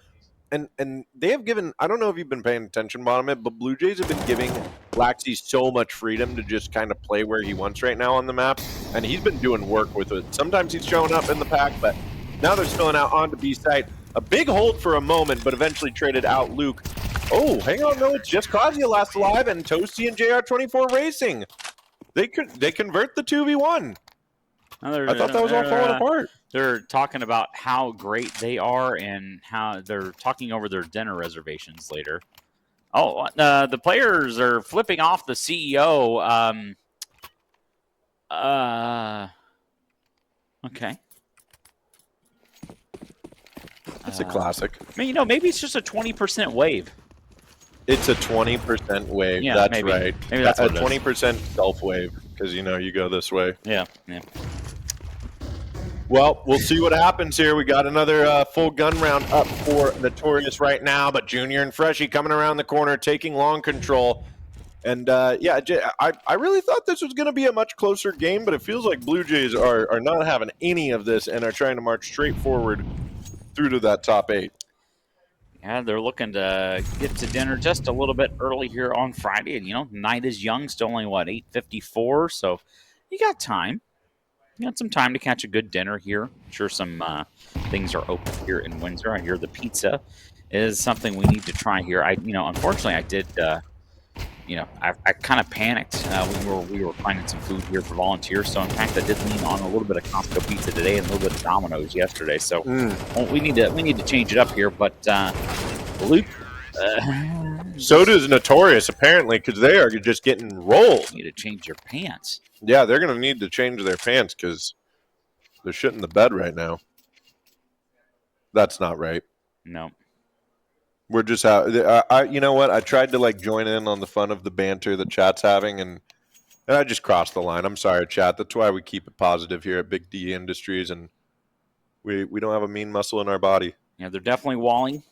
S6: And they have given, I don't know if you've been paying attention, Bottom, but Blue Jays have been giving Laxi so much freedom to just kind of play where he wants right now on the map. And he's been doing work with it. Sometimes he's showing up in the pack, but now they're spilling out onto B site. A big hold for a moment, but eventually traded out Luke. Oh, hang on, no, it's just Kazuya last alive, and Toasty and JR24 racing. They convert the 2v1. I thought that was all falling apart.
S5: They're talking about how great they are and how they're talking over their dinner reservations later. Oh, the players are flipping off the CEO. Okay.
S6: It's a classic.
S5: I mean, maybe it's just a 20% wave.
S6: It's a 20% wave.
S5: Yeah,
S6: that's
S5: maybe.
S6: right.
S5: Maybe that's what
S6: a 20% self wave because you go this way.
S5: Yeah.
S6: Well, we'll see what happens here. We got another full gun round up for Notorious right now, but Junior and Freshie coming around the corner, taking long control. And I really thought this was going to be a much closer game, but it feels like Blue Jays are not having any of this and are trying to march straight forward through to that top 8.
S5: Yeah, they're looking to get to dinner just a little bit early here on Friday. And, night is young, still only, 8:54, so you got time. You got some time to catch a good dinner here. I'm sure some things are open here in Windsor. I hear the pizza is something we need to try here. Unfortunately, I did. I kind of panicked. We were finding some food here for volunteers. So in fact, I did lean on a little bit of Costco pizza today and a little bit of Domino's yesterday. So we need to change it up here. But Luke.
S6: So does Notorious, apparently, because they are just getting rolled.
S5: You need to change your pants.
S6: Yeah, they're going to need to change their pants because they're shitting the bed right now. That's not right.
S5: No.
S6: We're just out. You know what? I tried to join in on the fun of the banter the chat's having, and I just crossed the line. I'm sorry, chat. That's why we keep it positive here at Big D Industries, and we don't have a mean muscle in our body.
S5: Yeah, they're definitely walling,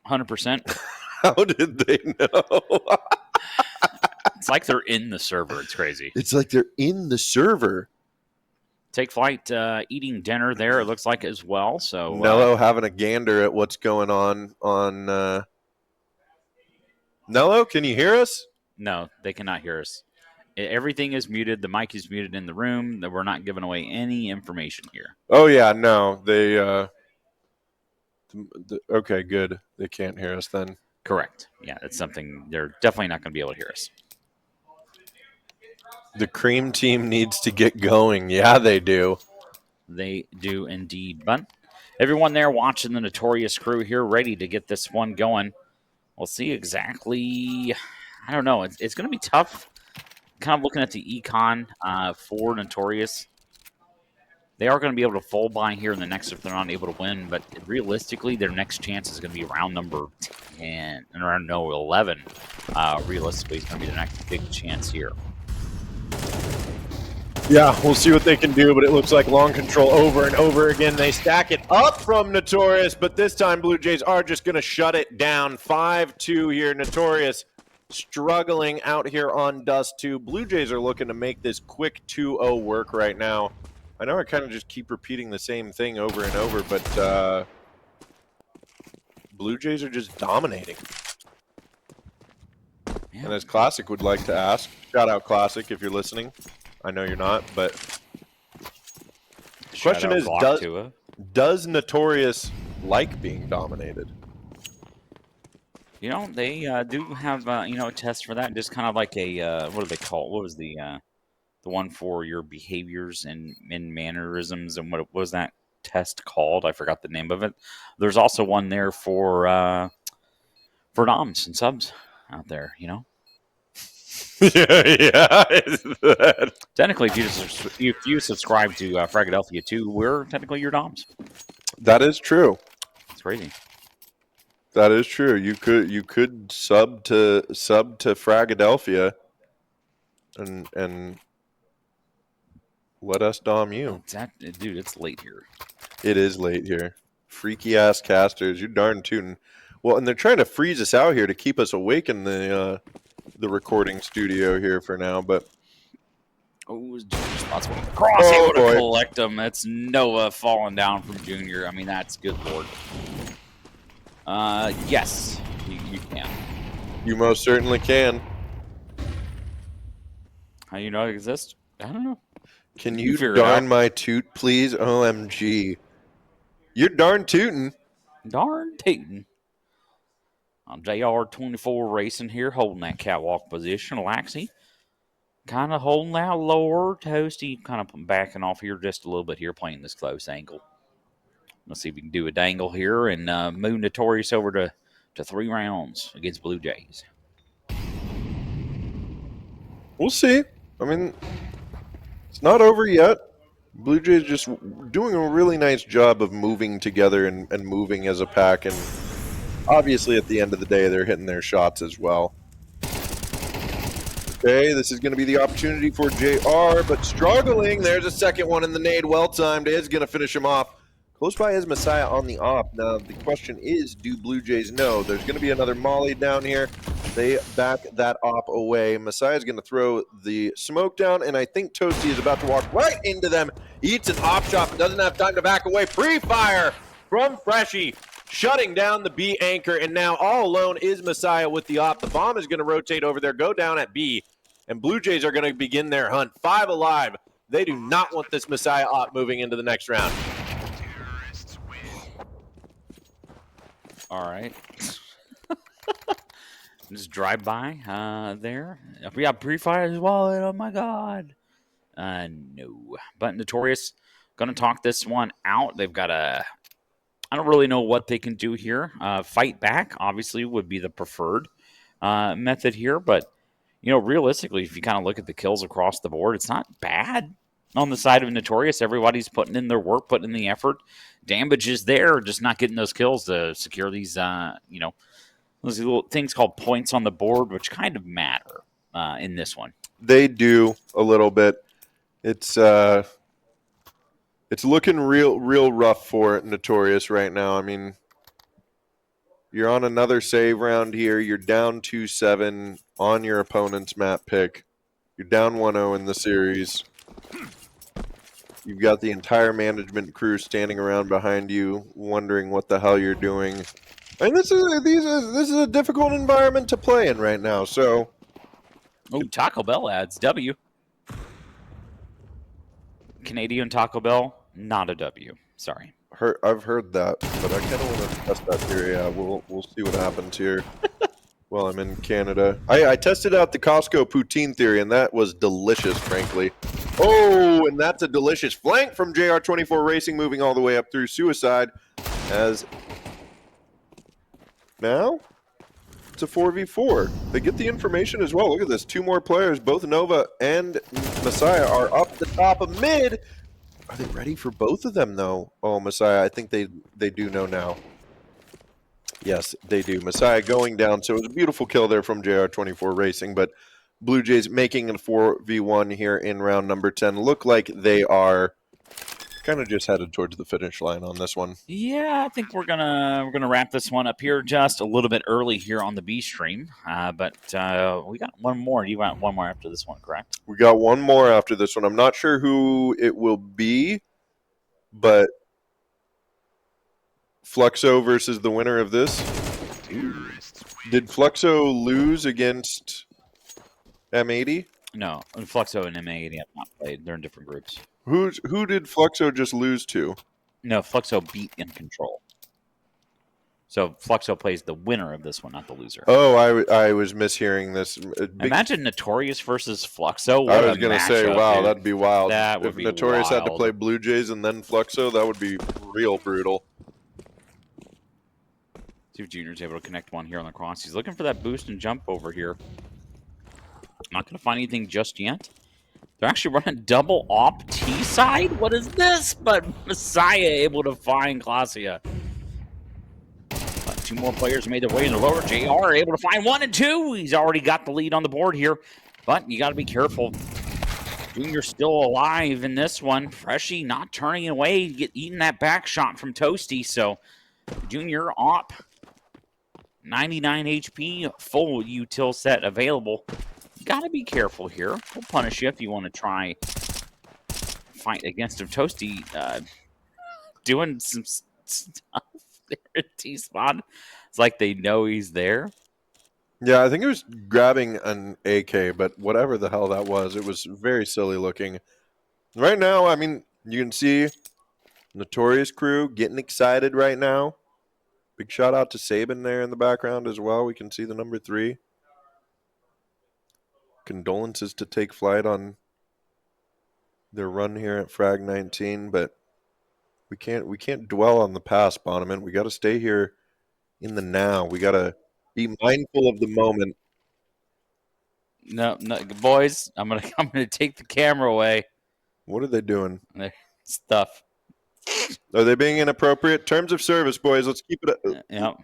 S5: 100%.
S6: How did they know?
S5: It's like they're in the server. It's crazy.
S6: It's like they're in the server.
S5: Take Flight eating dinner there, it looks like, as well. So
S6: Nello having a gander at what's going on. Nello, can you hear us?
S5: No, they cannot hear us. Everything is muted. The mic is muted in the room. That we're not giving away any information here.
S6: Oh, yeah, no. They okay, good. They can't hear us then.
S5: Correct. Yeah, that's something they're definitely not going to be able to hear us.
S6: The cream team needs to get going. Yeah, they do.
S5: They do indeed. But everyone there watching the Notorious crew here, ready to get this one going. We'll see exactly. I don't know. It's going to be tough. Kind of looking at the econ for Notorious. They are going to be able to fold by here in the next if they're not able to win. But realistically, their next chance is going to be round number 10 and around 11. Realistically, it's going to be the next big chance here.
S6: Yeah, we'll see what they can do, but it looks like long control over and over again. They stack it up from Notorious, but this time Blue Jays are just going to shut it down. 5-2 here. Notorious struggling out here on Dust 2. Blue Jays are looking to make this quick 2-0 work right now. I know I kind of just keep repeating the same thing over and over, but Blue Jays are just dominating. Yeah. And as Classic would like to ask, shout out Classic if you're listening. I know you're not, but the question is, does Notorious like being dominated?
S5: They do have a test for that. Just kind of like a what do they call it? What was the one for your behaviors and mannerisms, and what was that test called? I forgot the name of it. There's also one there for noms and subs out there.
S6: Yeah.
S5: Technically, if you subscribe to Fragadelphia 2, we're technically your DOMs.
S6: That is true.
S5: It's crazy.
S6: That is true. You could sub to Fragadelphia and let us dom you.
S5: Dude, it's late here.
S6: It is late here. Freaky ass casters. You're darn tootin'. Well, and they're trying to freeze us out here to keep us awake in the recording studio here for now, but
S5: Oh, Junior's spots with the cross.
S6: Oh,
S5: Able to
S6: boy.
S5: collect them. That's Nova falling down from Junior. I mean, that's good lord. Yes, you can.
S6: You most certainly can.
S5: How you know it exists? I don't know.
S6: Can
S5: You
S6: you
S5: figure it
S6: darn
S5: out.
S6: my toot, please? OMG. You're darn tootin'.
S5: Darn tootin'. I'm JR24 racing here, holding that catwalk position. Laxi kind of holding that lower. Toasty kind of backing off here just a little bit here, playing this close angle. Let's see if we can do a dangle here and move Notorious over to 3 rounds against Blue Jays.
S6: We'll see. I mean, it's not over yet. Blue Jays just doing a really nice job of moving together and moving as a pack. And obviously, at the end of the day, they're hitting their shots as well. Okay, this is going to be the opportunity for JR, but struggling. There's a second one in the nade. Well-timed. Is going to finish him off. Close by is Messiah on the op. Now, the question is, do Blue Jays know? There's going to be another molly down here. They back that op away. Messiah's going to throw the smoke down, and I think Toasty is about to walk right into them. Eats an op shot, but doesn't have time to back away. Pre-fire from Freshie, shutting down the B anchor, and now all alone is Messiah with the op. The bomb is going to rotate over there, go down at B, and Blue Jays are going to begin their hunt. 5 alive. They do not want this Messiah op moving into the next round.
S5: All right. Just drive by there. We got pre-fire as well. Oh my god. No. But Notorious gonna talk this one out. They've got I don't really know what they can do here. Fight back obviously would be the preferred method here, but you know, realistically, if you kind of look at the kills across the board, it's not bad on the side of Notorious. Everybody's putting in their work, putting in the effort. Damage is there, just not getting those kills to secure these, you know, those little things called points on the board, which kind of matter in this one.
S6: They do a little bit. It's looking real rough for Notorious right now. I mean, you're on another save round here. You're down 2-7 on your opponent's map pick. You're down 1-0 in the series. You've got the entire management crew standing around behind you, wondering what the hell you're doing. And this is a difficult environment to play in right now. So,
S5: Oh, Taco Bell adds W. Canadian Taco Bell, not a W. Sorry.
S6: I've heard that, but I kind of want to test that theory. Yeah, we'll see what happens here. Well, I'm in Canada. I tested out the Costco poutine theory, and that was delicious, frankly. Oh, and that's a delicious flank from JR24 Racing, moving all the way up through Suicide. As now, it's a 4v4. They get the information as well. Look at this. 2 more players, both Nova and Messiah, are up the top of mid. Are they ready for both of them, though? Oh, Messiah, I think they do know now. Yes, they do. Messiah going down. So it was a beautiful kill there from JR24 Racing, but Blue Jays making it a 4v1 here in round number 10. Look like they are kind of just headed towards the finish line on this one.
S5: Yeah, I think we're gonna wrap this one up here just a little bit early here on the B stream. But we got one more. You got one more after this one, correct?
S6: We got one more after this one. I'm not sure who it will be, but Fluxo versus the winner of this. Did Fluxo lose against M80?
S5: No, Fluxo and M80 have not played. They're in different groups.
S6: Who did Fluxo just lose to?
S5: No, Fluxo beat In Control. So Fluxo plays the winner of this one, not the loser.
S6: Oh, I was mishearing this.
S5: Imagine Notorious versus Fluxo.
S6: I was going to say, wow,
S5: dude.
S6: that'd be wild.
S5: That would
S6: if
S5: be
S6: Notorious had to
S5: wild.
S6: play Blue Jays and then Fluxo, that would be real brutal.
S5: See if Junior's able to connect one here on the cross. He's looking for that boost and jump over here. Not going to find anything just yet. They're actually running double op T side. What is this? But Messiah able to find Glacia. 2 more players made their way in the lower. JR able to find 1 and 2. He's already got the lead on the board here. But you got to be careful. Junior still alive in this one. Freshie not turning away. Eating that back shot from Toasty. So Junior op. 99 HP. Full util set available. got to be careful here. We'll punish you if you want to try fight against him. Toasty doing some stuff there at T-Spawn. It's like they know he's there.
S6: Yeah, I think it was grabbing an AK, but whatever the hell that was, it was very silly looking. Right now, I mean, you can see Notorious crew getting excited right now. Big shout out to Saban there in the background as well. We can see the number 3. Condolences to Take Flight on their run here at Frag 19, but we can't dwell on the past, Bonneman. We got to stay here in the now. We got to be mindful of the moment.
S5: No, boys, I'm gonna take the camera away.
S6: What are they doing?
S5: Stuff.
S6: Are they being inappropriate? Terms of service, boys. Let's keep it.
S5: Yep.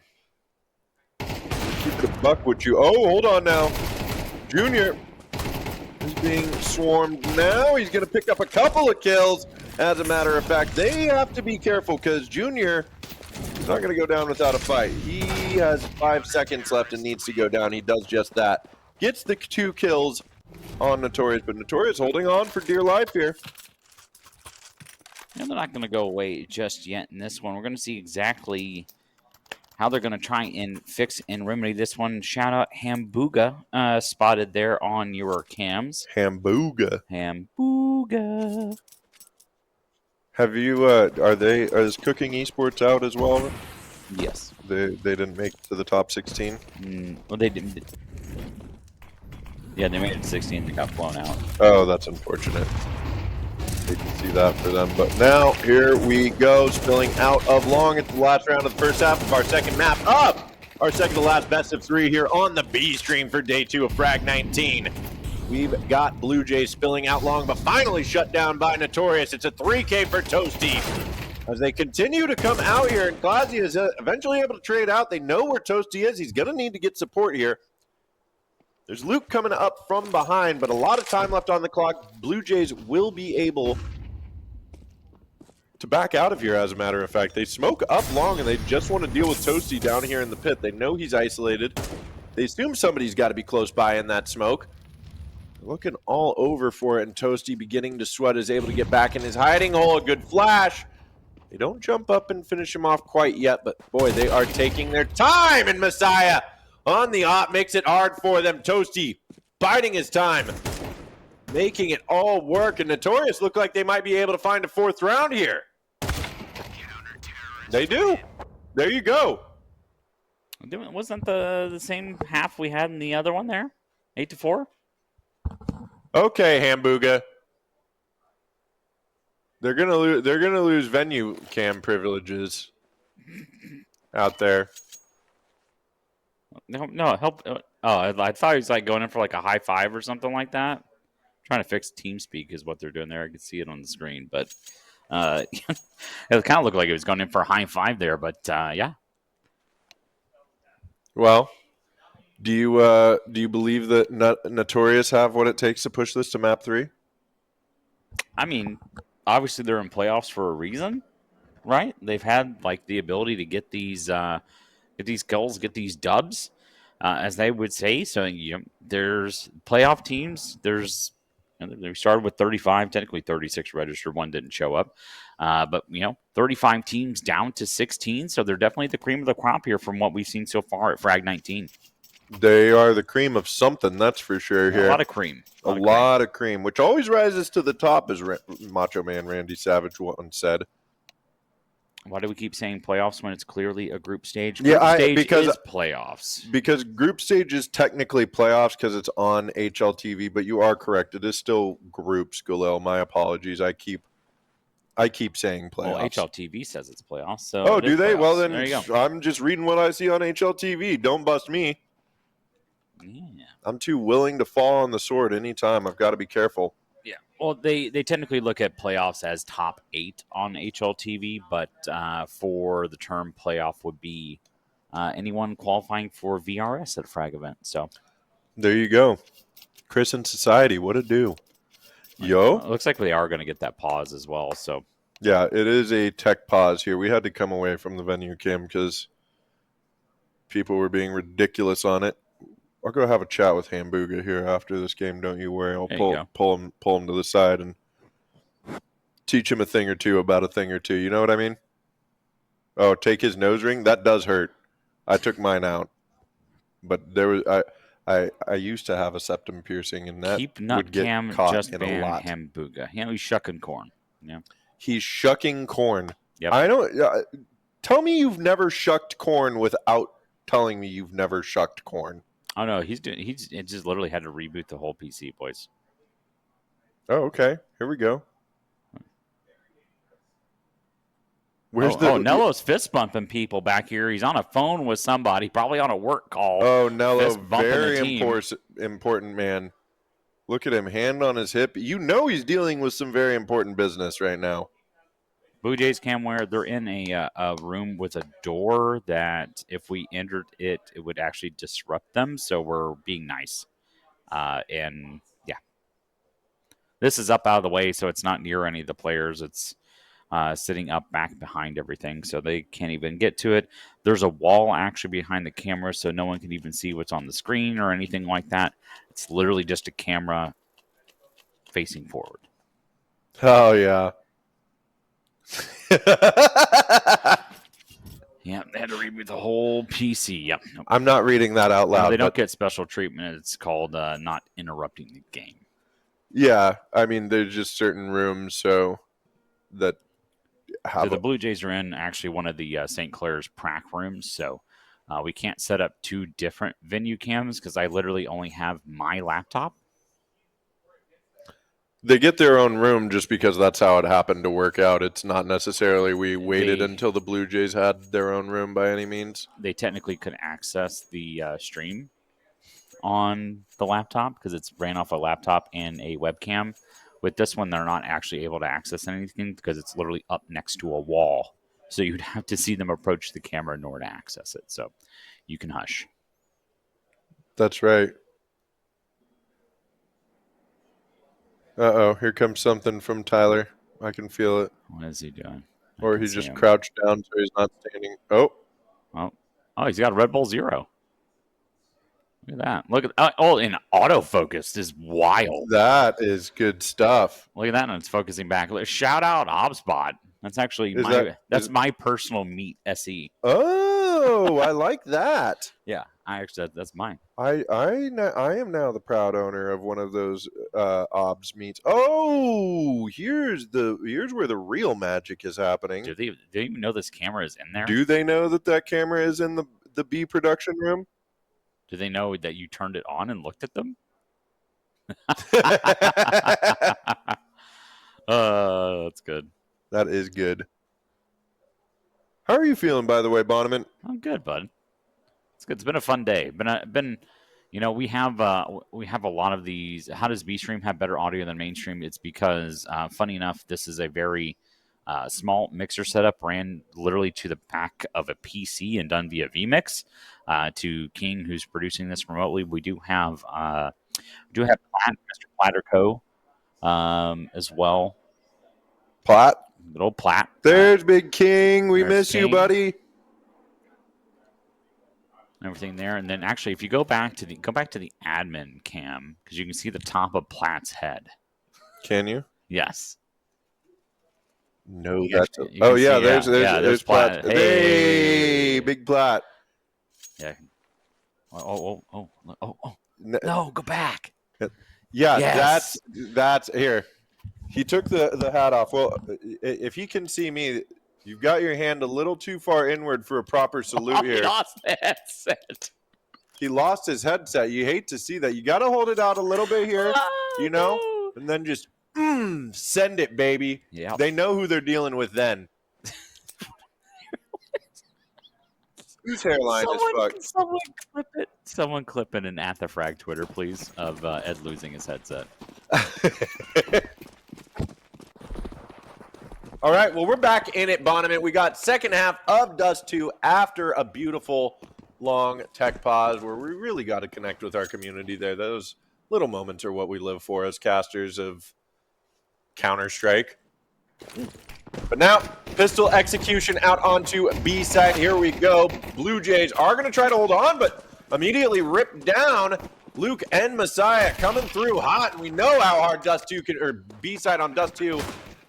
S6: Keep it a buck with you. Oh, hold on now. Junior is being swarmed now. He's going to pick up a couple of kills. As a matter of fact, they have to be careful because Junior is not going to go down without a fight. He has 5 seconds left and needs to go down. He does just that. Gets the 2 kills on Notorious, but Notorious holding on for dear life here.
S5: And they're not going to go away just yet in this one. We're going to see exactly how they're going to try and fix and remedy this one. Shout out Hambuga, spotted there on your cams.
S6: Hambuga.
S5: Hambuga.
S6: Have you? Is Cooking Esports out as well?
S5: Yes.
S6: They didn't make it to the top 16.
S5: Well, they didn't. Yeah, they made it to 16. They got blown out.
S6: Oh, that's unfortunate. You can see that for them. But now, here we go, spilling out of long. It's the last round of the first half of our second map up. Our second to last best of 3 here on the B stream for day 2 of Frag 19. We've got Blue Jays spilling out long, but finally shut down by Notorious. It's a 3K for Toasty. As they continue to come out here, and Classy is eventually able to trade out. They know where Toasty is. He's going to need to get support here. There's Luke coming up from behind, but a lot of time left on the clock. Blue Jays will be able to back out of here, as a matter of fact. They smoke up long, and they just want to deal with Toasty down here in the pit. They know he's isolated. They assume somebody's got to be close by in that smoke. Looking all over for it, and Toasty beginning to sweat is able to get back in his hiding hole. A good flash. They don't jump up and finish him off quite yet, but boy, they are taking their time, and Messiah on the op makes it hard for them. Toasty biding his time, making it all work, and Notorious look like they might be able to find a 4th round here. They do. There you go.
S5: Wasn't the same half we had in the other one there? 8-4?
S6: Okay, Hambuga. They're gonna lose venue cam privileges out there.
S5: No, help. Oh, I thought he was like going in for like a high 5 or something like that. Trying to fix TeamSpeak is what they're doing there. I can see it on the screen, but it kind of looked like it was going in for a high 5 there. But yeah.
S6: Well, do you believe that Notorious have what it takes to push this to map 3?
S5: I mean, obviously they're in playoffs for a reason, right? They've had like the ability to get these goals, get these dubs, as they would say. So there's playoff teams. They started with 35, technically 36 registered. One didn't show up, but 35 teams down to 16. So they're definitely the cream of the crop here from what we've seen so far at Frag 19.
S6: They are the cream of something, that's for sure. Here,
S5: a lot of cream,
S6: a lot of cream, which always rises to the top, as Macho Man Randy Savage once said.
S5: Why do we keep saying playoffs when it's clearly a group stage?
S6: Because
S5: is playoffs.
S6: Because group stage is technically playoffs because it's on HLTV, but you are correct. It is still groups, Galil. My apologies. I keep saying playoffs.
S5: Well, HLTV says it's playoffs. So
S6: oh, do they?
S5: Playoffs.
S6: Well, then
S5: there you go.
S6: I'm just reading what I see on HLTV. Don't bust me.
S5: Yeah.
S6: I'm too willing to fall on the sword anytime. I've got to be careful.
S5: Yeah. Well, they technically look at playoffs as top 8 on HLTV, but for the term playoff would be anyone qualifying for VRS at a frag event. So
S6: there you go. Chris and Society, what a do. Yo.
S5: It looks like they are going to get that pause as well. So
S6: yeah, it is a tech pause here. We had to come away from the venue cam because people were being ridiculous on it. I'll go have a chat with Hamburger here after this game. Don't you worry. I'll
S5: There you
S6: pull him to the side and teach him a thing or two about a thing or two. You know what I mean? Oh, take his nose ring. That does hurt. I took mine out, but there was I used to have a septum piercing, and that
S5: Keep
S6: would
S5: nut
S6: get
S5: cam,
S6: caught
S5: just
S6: in a
S5: ban
S6: lot.
S5: Hamburger. Yeah, he's shucking corn. Yeah.
S6: He's shucking corn.
S5: Yep.
S6: I don't. Tell me you've never shucked corn without telling me you've never shucked corn.
S5: Oh no, it just literally had to reboot the whole PC, boys.
S6: Oh, okay. Here we go. Where's
S5: Nello's fist bumping people back here. He's on a phone with somebody, probably on a work call.
S6: Oh, Nello,
S5: Fist bumping
S6: very
S5: the team.
S6: important man. Look at him, hand on his hip. You know he's dealing with some very important business right now.
S5: Blue Jays Camware, they're in a room with a door that if we entered it, it would actually disrupt them. So we're being nice. And yeah, this is up out of the way, so it's not near any of the players. It's sitting up back behind everything, so they can't even get to it. There's a wall actually behind the camera, so no one can even see what's on the screen or anything like that. It's literally just a camera facing forward.
S6: Oh, yeah.
S5: Yeah, they had to reboot the whole PC. Yep. Nope.
S6: I'm not reading that out loud.
S5: No, they don't get special treatment. It's called not interrupting the game.
S6: Yeah, I mean, there's just certain rooms so that have.
S5: So the Blue Jays are in actually one of the St. Clair's prac rooms, so we can't set up two different venue cams because I literally only have my laptop.
S6: They get their own room just because that's how it happened to work out. It's not necessarily we waited until the Blue Jays had their own room by any means.
S5: They technically could access the stream on the laptop because it's ran off a laptop and a webcam. With this one, they're not actually able to access anything because it's literally up next to a wall. So you'd have to see them approach the camera in order to access it. So you can hush.
S6: That's right. Uh-oh, here comes something from Tyler. I can feel it.
S5: What is he doing?
S6: Or he just crouched down so he's not standing. Oh,
S5: he's got a Red Bull Zero. Look at that. Look at and autofocus is wild.
S6: that is good stuff.
S5: Look at that, and it's focusing back. Shout out Obspot. That's actually my personal meat SE.
S6: Oh, I like that.
S5: Yeah, that's mine.
S6: I am now the proud owner of one of those OBS meats. Oh, here's where the real magic is happening.
S5: Do they even know this camera is in there?
S6: Do they know that camera is in the B production room?
S5: Do they know that you turned it on and looked at them? That's good.
S6: That is good. How are you feeling, by the way, Bonneman?
S5: I'm good, bud. It's good. It's been a fun day. We have a lot of these. How does B-Stream have better audio than mainstream? It's because, funny enough, this is a very small mixer setup, ran literally to the back of a PC and done via vMix. To King, who's producing this remotely, we do have Platt, Mr. Platter Co. As well.
S6: Platt.
S5: Good old Platt.
S6: There's Big King. We miss you, buddy.
S5: Everything there, and then actually, if you go back to the admin cam, because you can see the top of Platt's head.
S6: Can you?
S5: Yes.
S6: No, that's. There's Platt. Hey, Big Platt.
S5: Yeah. Oh! No, go back.
S6: Yeah,
S5: yes.
S6: that's here. He took the hat off. Well, if he can see me, you've got your hand a little too far inward for a proper salute here.
S5: He lost the headset.
S6: He lost his headset. You hate to see that. You got to hold it out a little bit here, and then just send it, baby.
S5: Yeah.
S6: They know who they're dealing with then. Whose hairline is fucked?
S5: Someone clip it. Someone clip it in at the Frag Twitter, please, of Ed losing his headset.
S6: All right, well, we're back in it, Bonneman. We got second half of Dust 2 after a beautiful long tech pause where we really got to connect with our community there. Those little moments are what we live for as casters of Counter-Strike. But now, pistol execution out onto B side. Here we go. Blue Jays are going to try to hold on, but immediately ripped down. Luke and Messiah coming through hot, and we know how hard Dust 2 can, or B-side on Dust 2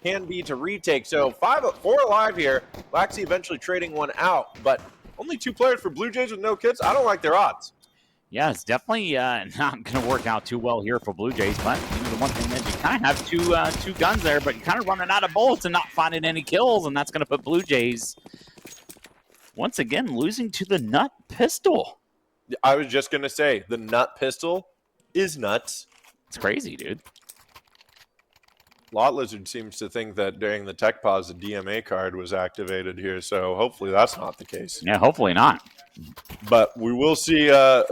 S6: can be to retake. So 4 alive here. Laxi eventually trading one out, but only 2 players for Blue Jays with no kits. I don't like their odds.
S5: Yeah, it's definitely not going to work out too well here for Blue Jays, but the one thing that you kind of have two guns there, but you're kind of running out of bullets and not finding any kills, and that's going to put Blue Jays once again losing to the nut pistol.
S6: I was just going to say, the nut pistol is nuts.
S5: It's crazy, dude.
S6: Lot Lizard seems to think that during the tech pause, the DMA card was activated here, so hopefully that's not the case.
S5: Yeah, hopefully not.
S6: But we will see a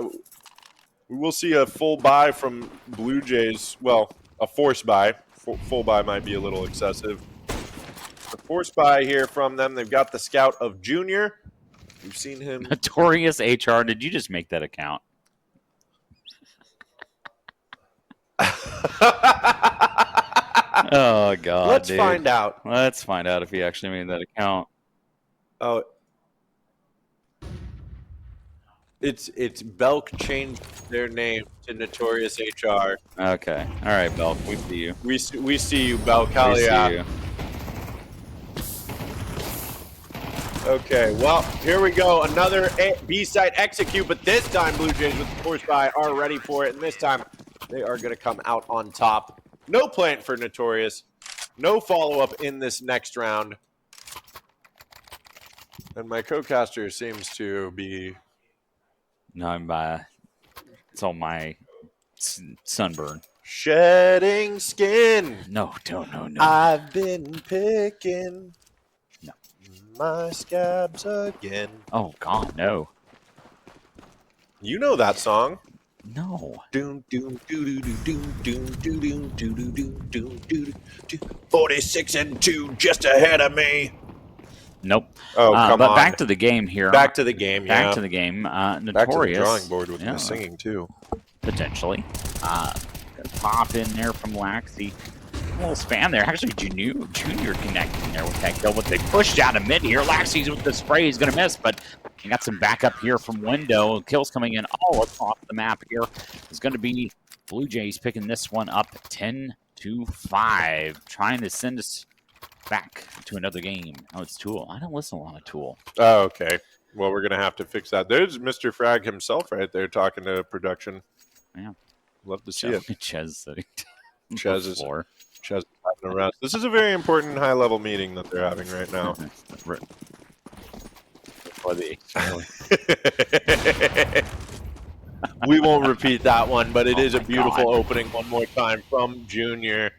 S6: full buy from Blue Jays. Well, a force buy. Full buy might be a little excessive. A force buy here from them. They've got the Scout of Junior. We've seen him.
S5: Notorious HR. Did you just make that account? Oh, God,
S6: Let's
S5: dude.
S6: find out.
S5: Let's find out if he actually made that account.
S6: Oh, it's Belk changed their name to Notorious HR.
S5: Okay. All right, Belk. We see you.
S6: We see you, Belk. Hell
S5: We
S6: yeah.
S5: see you.
S6: Okay, well, here we go. Another B-side execute, but this time Blue Jays with the force buy are ready for it, and this time they are going to come out on top. No plant for Notorious. No follow-up in this next round. And my co-caster seems to be...
S5: No, it's all my sunburn.
S6: shedding skin.
S5: No, no.
S6: I've been picking
S5: No.
S6: my scabs again.
S5: Oh, God, no.
S6: You know that song.
S5: No.
S6: Doom doom doo doo doo doom doom doo doom doo doo doom doom doo doo. 46 and 2 just ahead of me.
S5: Nope.
S6: Oh, come
S5: but
S6: on.
S5: back to the game here.
S6: Back to the game, yeah.
S5: Back to the game.
S6: Back to the
S5: Notorious.
S6: drawing board with the singing, too.
S5: Potentially. Pop in there from Laxi. A little spam there. Actually, Junior connecting there with that kill, but they pushed out a mid here. Laxi's with the spray. He's going to miss, but he got some backup here from Window. Kills coming in all across the map here. It's going to be Blue Jays picking this one up 10-5. Trying to send us back to another game. Oh, it's Tool. I don't listen a lot of Tool.
S6: Oh, okay. Well, we're going to have to fix that. There's Mr. Frag himself right there talking to production.
S5: Yeah.
S6: Love to see it.
S5: Ches sitting on
S6: Ches
S5: the
S6: is
S5: floor.
S6: having a rest. This is a very important high-level meeting that they're having right now. We won't repeat that one, but it is a beautiful opening one more time from Junior.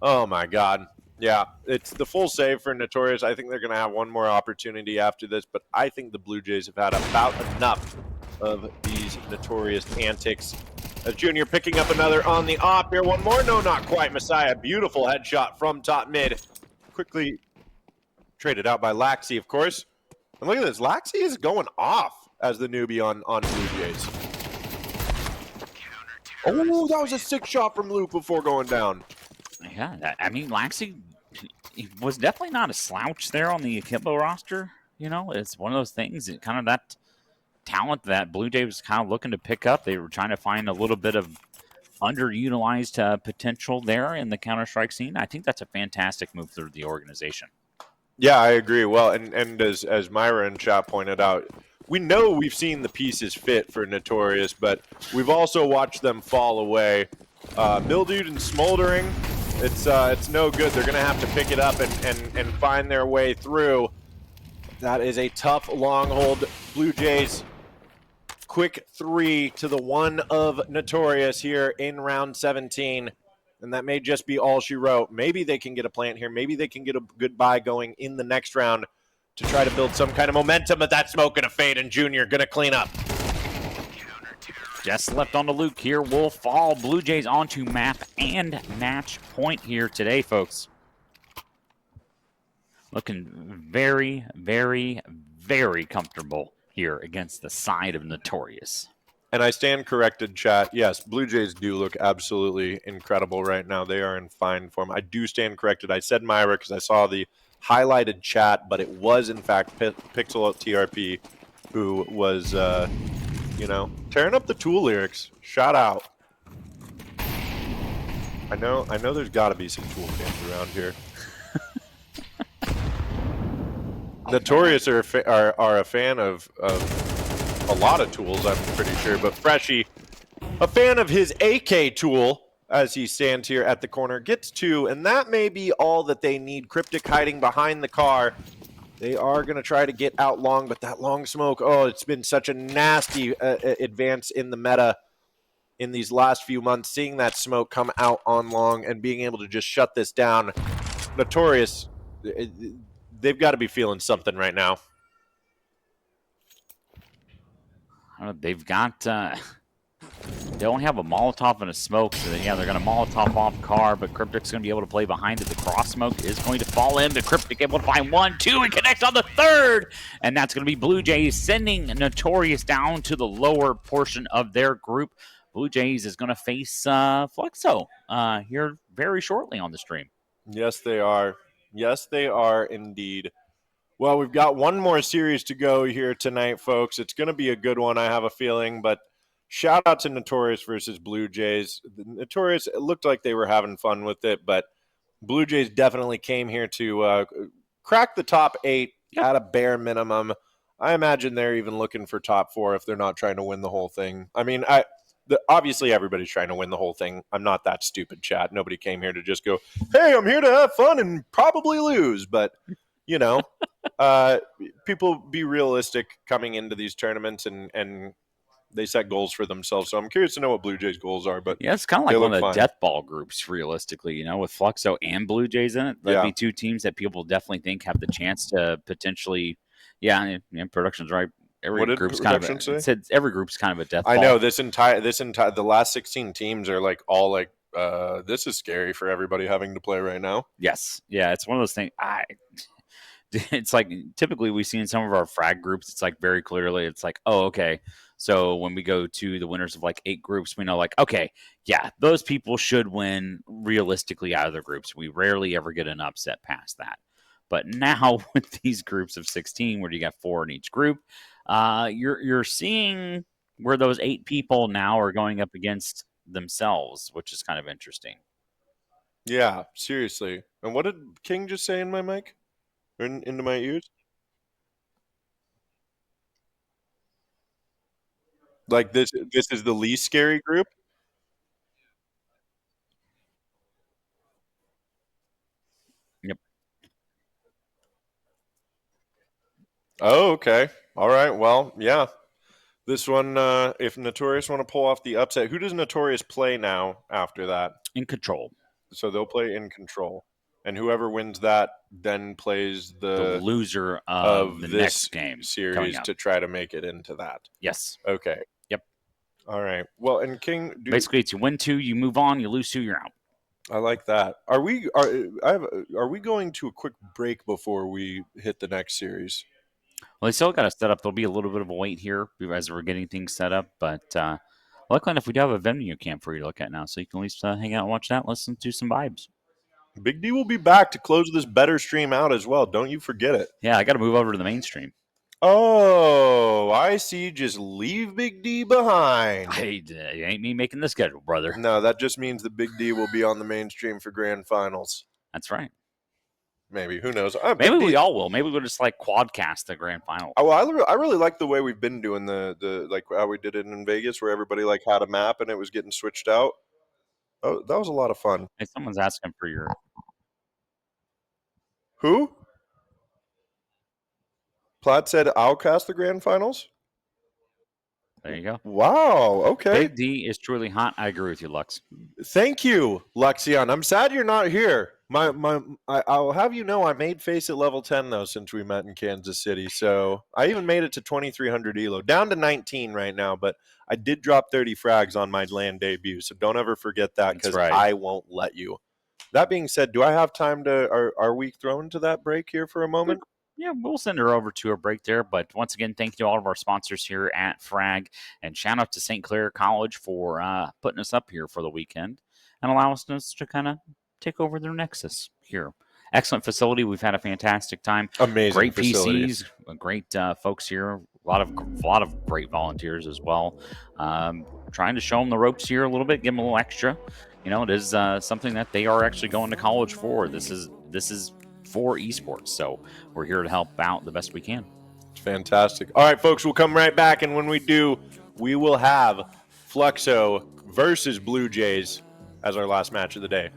S6: Oh, my God. Yeah, it's the full save for Notorious. I think they're going to have one more opportunity after this, but I think the Blue Jays have had about enough of these Notorious antics. As Junior picking up another on the op here. One more. No, not quite. Messiah. Beautiful headshot from top mid. Quickly traded out by Laxi, of course. And look at this. Laxi is going off as the newbie on Blue Jays. Oh, that was a sick shot from Luke before going down.
S5: Yeah, I mean, Laxi was definitely not a slouch there on the Akimbo roster. You know, it's one of those things, kind of that talent that Blue Jays was kind of looking to pick up. They were trying to find a little bit of underutilized potential there in the Counter-Strike scene. I think that's a fantastic move through the organization.
S6: Yeah, I agree. Well, and as Myra in chat pointed out, we know we've seen the pieces fit for Notorious, but we've also watched them fall away. Mildewed and Smoldering, it's no good. They're going to have to pick it up and find their way through. That is a tough long hold. Blue Jays, quick 3 to the 1 of Notorious here in round 17. And that may just be all she wrote. Maybe they can get a plant here. Maybe they can get a good buy going in the next round to try to build some kind of momentum, but that smoke gonna fade, and Junior gonna clean up.
S5: Just left on the Luke here will fall. Blue Jays onto map and match point here today, folks. Looking very, very, very comfortable here against the side of Notorious.
S6: And I stand corrected, chat. Yes, Blue Jays do look absolutely incredible right now. They are in fine form. I do stand corrected. I said Myra because I saw the highlighted chat, but it was, in fact, Pixel TRP who was you know, tearing up the Tool lyrics. Shout out. I know there's got to be some Tool fans around here. Notorious are a fan of a lot of tools, I'm pretty sure, but Freshy, a fan of his AK tool as he stands here at the corner, gets two, and that may be all that they need. Cryptic hiding behind the car. They are going to try to get out long, but that long smoke, oh, it's been such a nasty advance in the meta in these last few months. Seeing that smoke come out on long and being able to just shut this down. Notorious, they've got to be feeling something right now.
S5: They've got. They only have a Molotov and a smoke, so yeah, they're going to Molotov off car, but Cryptic's going to be able to play behind it. The cross smoke is going to fall in, but Cryptic able to find 1, 2, and connect on the third, and that's going to be Blue Jays sending Notorious down to the lower portion of their group. Blue Jays is going to face Flexo here very shortly on the stream.
S6: Yes, they are. Yes, they are indeed. Well, we've got one more series to go here tonight, folks. It's going to be a good one, I have a feeling, but shout out to Notorious versus Blue Jays. The Notorious, it looked like they were having fun with it, but Blue Jays definitely came here to crack the top 8 at a bare minimum. I imagine they're even looking for top 4 if they're not trying to win the whole thing. I mean, obviously everybody's trying to win the whole thing. I'm not that stupid, chat. Nobody came here to just go, hey, I'm here to have fun and probably lose. But, you know, people be realistic coming into these tournaments and they set goals for themselves. So I'm curious to know what Blue Jays' goals are. But
S5: yeah, it's kind of like one of the death ball groups, realistically, you know, with Fluxo and Blue Jays in it. That'd be two teams that people definitely think have the chance to potentially, production's right. Every group's kind of a death ball.
S6: I know this entire the last 16 teams are like all like this is scary for everybody having to play right now.
S5: Yes. Yeah, it's one of those things it's like typically we see in some of our frag groups, it's like very clearly it's like, oh, okay. So when we go to the winners of like 8 groups, we know like, okay, yeah, those people should win realistically out of their groups. We rarely ever get an upset past that. But now with these groups of 16, where you got 4 in each group, you're seeing where those 8 people now are going up against themselves, which is kind of interesting.
S6: Yeah, seriously. And what did King just say in my mic? Or into my ears? Like this is the least scary group?
S5: Yep.
S6: Oh, okay. All right. Well, yeah. This one, if Notorious want to pull off the upset, who does Notorious play now after that?
S5: In Control.
S6: So they'll play in Control. And whoever wins that then plays the
S5: loser of the
S6: this
S5: next game
S6: series to try to make it into that.
S5: Yes.
S6: Okay.
S5: Yep.
S6: All right. Well, and King,
S5: basically, it's you win 2, you move on. You lose 2, you're out.
S6: I like that. Are we going to a quick break before we hit the next series?
S5: Well, they still got to set up. There'll be a little bit of a wait here as we're getting things set up. But luckily enough, we do have a venue camp for you to look at now, so you can at least hang out and watch that, listen to some vibes.
S6: Big D will be back to close this better stream out as well. Don't you forget it.
S5: Yeah, I got to move over to the mainstream.
S6: Oh, I see. Just leave Big D behind.
S5: It ain't me making the schedule, brother.
S6: No, that just means that Big D will be on the mainstream for grand finals.
S5: That's right.
S6: Maybe. Who knows?
S5: Maybe we all will. Maybe we'll just like quadcast the grand final.
S6: Oh, I really like the way we've been doing the like how we did it in Vegas, where everybody like had a map and it was getting switched out. Oh, that was a lot of fun.
S5: Hey, someone's asking for your.
S6: Who? Platt said, "I'll cast the grand finals."
S5: There you go.
S6: Wow. Okay.
S5: Big D is truly hot. I agree with you, Lux.
S6: Thank you, Luxion. I'm sad you're not here. I'll have you know I made face at level 10 though since we met in Kansas City. So I even made it to 2300 elo, down to 19 right now. But I did drop 30 frags on my land debut, so don't ever forget that because I won't let you. That being said, do I have time to? Are we thrown to that break here for a moment?
S5: Yeah, we'll send her over to a break there. But once again, thank you to all of our sponsors here at Frag. And shout out to St. Clair College for putting us up here for the weekend and allowing us to kind of take over their Nexus here. Excellent facility. We've had a fantastic time.
S6: Amazing
S5: great
S6: facility.
S5: PCs, great folks here. a lot of great volunteers as well. Trying to show them the ropes here a little bit, give them a little extra. You know, it is something that they are actually going to college for. This is for esports, so we're here to help out the best we can.
S6: It's fantastic. All right, folks, we'll come right back, and when we do, we will have Fluxo versus Blue Jays as our last match of the day.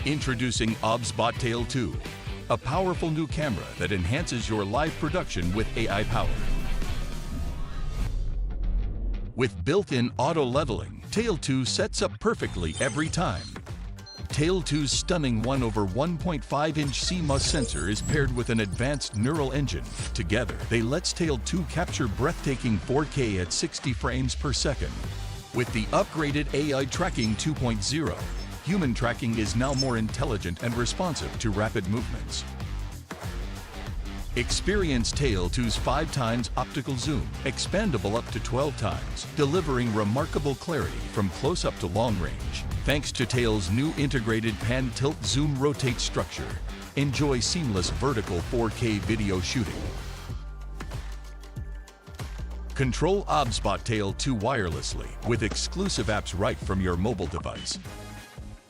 S1: Introducing OBSBot Tail 2, a powerful new camera that enhances your live production with AI power. With built-in auto leveling, Tail 2 sets up perfectly every time. Tail 2's stunning 1/1.5-inch CMOS sensor is paired with an advanced neural engine. Together, they lets Tail 2 capture breathtaking 4K at 60 frames per second. With the upgraded AI Tracking 2.0, human tracking is now more intelligent and responsive to rapid movements. Experience Tail 2's 5x optical zoom, expandable up to 12 times, delivering remarkable clarity from close-up to long range. Thanks to Tail's new integrated pan-tilt-zoom-rotate structure, enjoy seamless vertical 4K video shooting. Control OBSBot Tail 2 wirelessly with exclusive apps right from your mobile device.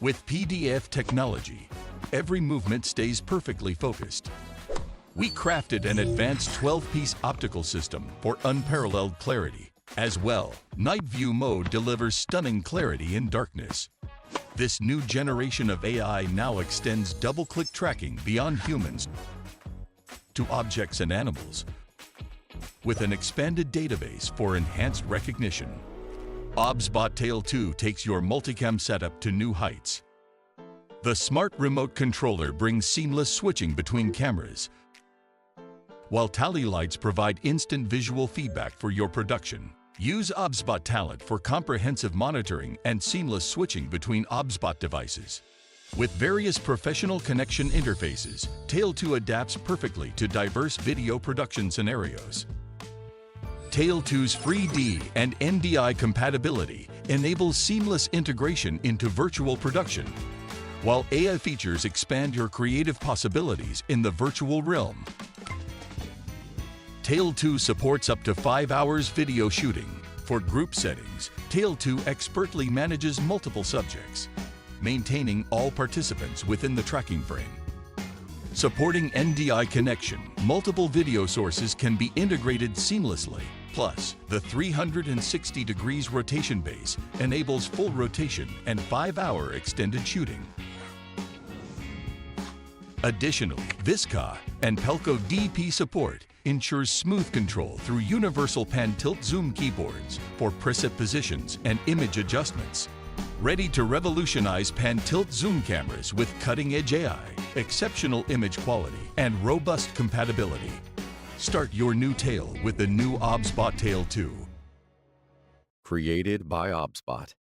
S1: With PDF technology, every movement stays perfectly focused. We crafted an advanced 12-piece optical system for unparalleled clarity. As well, Night View mode delivers stunning clarity in darkness. This new generation of AI now extends double-click tracking beyond humans to objects and animals, with an expanded database for enhanced recognition. OBSBot Tail 2 takes your multicam setup to new heights. The smart remote controller brings seamless switching between cameras, while tally lights provide instant visual feedback for your production. Use OBSBot Talent for comprehensive monitoring and seamless switching between OBSBot devices. With various professional connection interfaces, Tail 2 adapts perfectly to diverse video production scenarios. Tail 2's 3D and NDI compatibility enables seamless integration into virtual production, while AI features expand your creative possibilities in the virtual realm. Tail 2 supports up to 5 hours video shooting. For group settings, Tail 2 expertly manages multiple subjects, maintaining all participants within the tracking frame. Supporting NDI connection, multiple video sources can be integrated seamlessly. Plus, the 360 degrees rotation base enables full rotation and 5-hour extended shooting. Additionally, Visca and Pelco DP support ensures smooth control through universal pan-tilt zoom keyboards for preset positions and image adjustments. Ready to revolutionize pan-tilt zoom cameras with cutting-edge AI, exceptional image quality, and robust compatibility. Start your new Tail with the new OBSBot Tail 2.
S8: Created by OBSBot.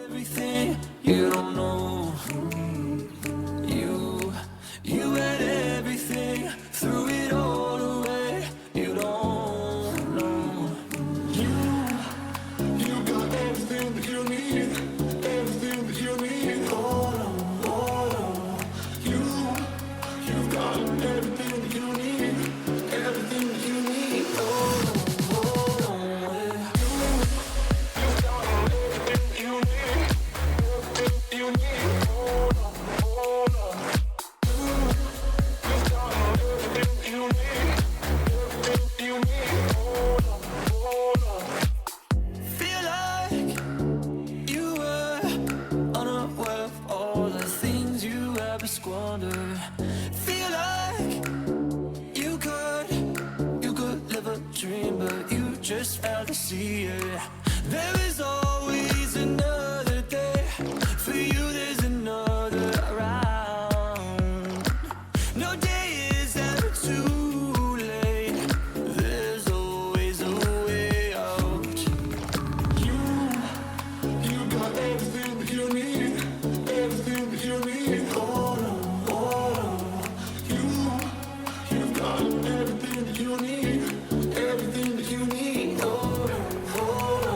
S3: Everything you don't know. You had everything, threw it all away. You don't know. You got everything that you need, everything that you need. Hold on. You've got everything that you need, everything that you need. Hold on. Squander. Feel like you could live a dream, but you just failed to see it. There is always another day. For you there's another round. No day is ever too late. There's always a way out. You got everything that you need, everything that you need. Everything that you need, everything that you need. Hold on.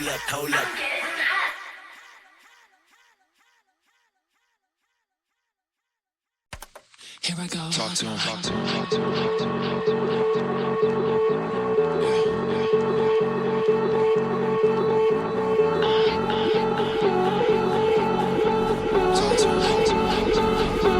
S3: hold up, hold up.
S2: Here I go.
S8: Talk to him, talk to him, talk to him, talk to him. Talk to him, talk to him, talk to him.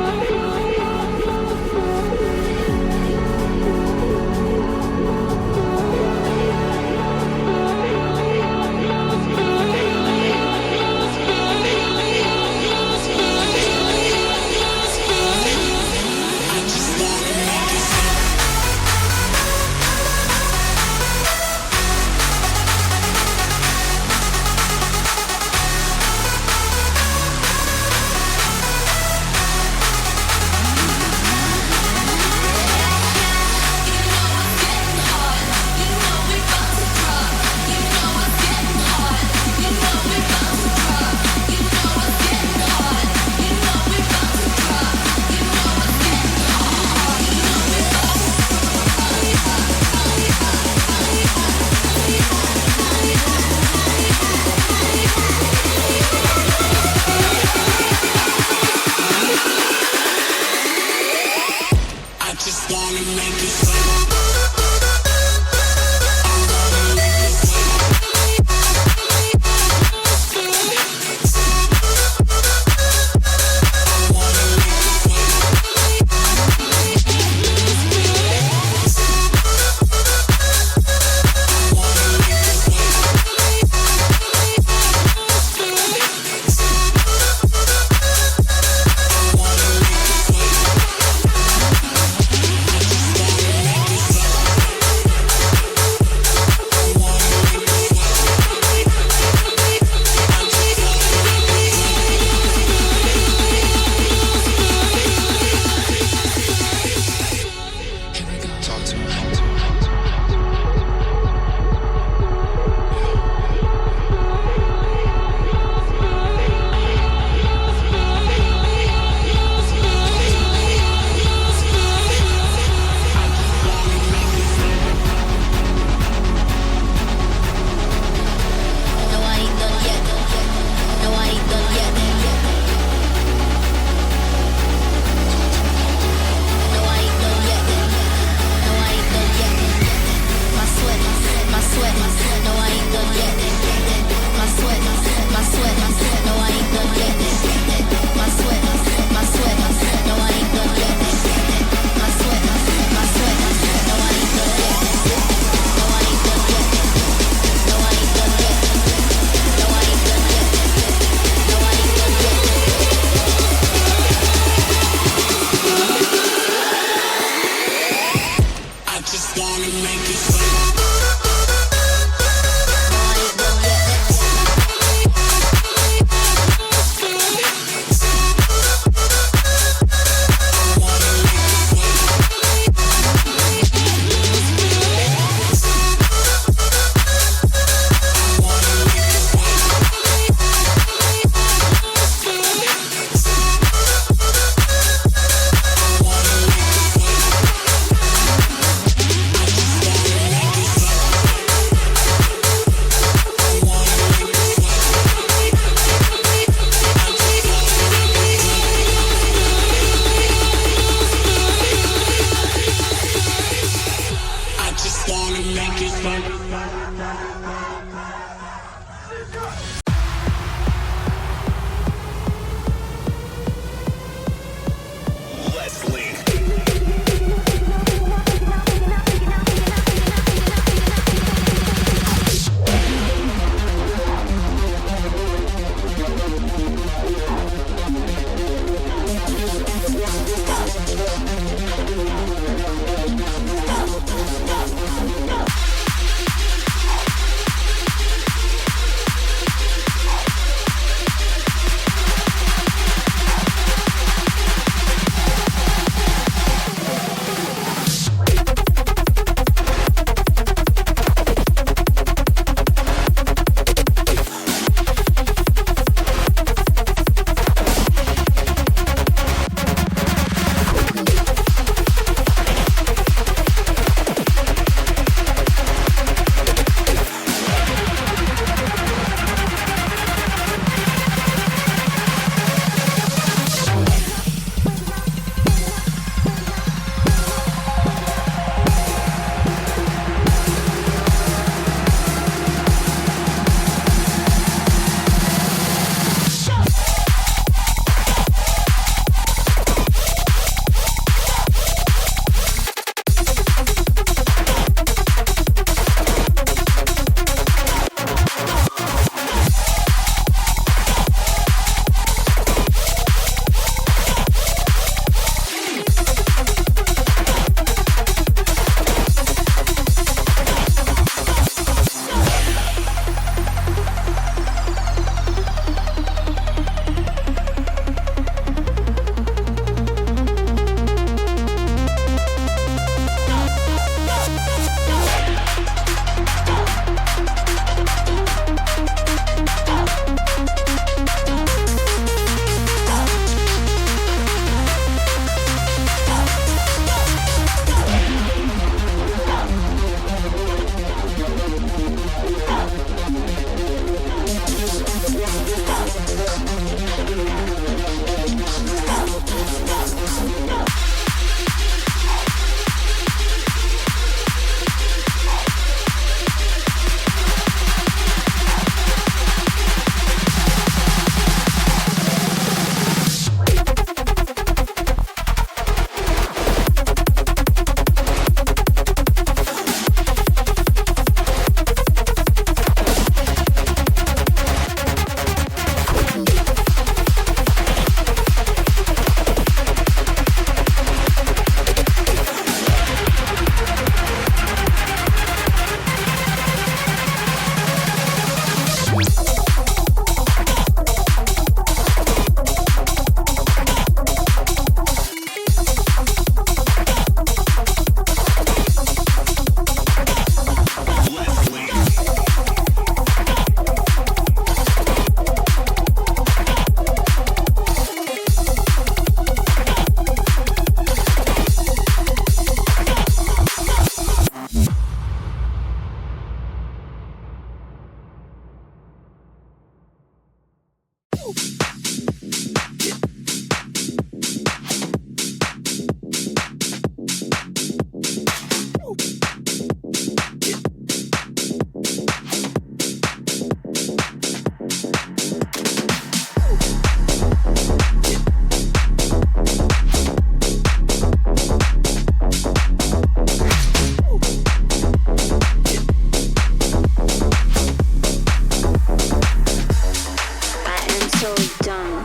S2: I am so done.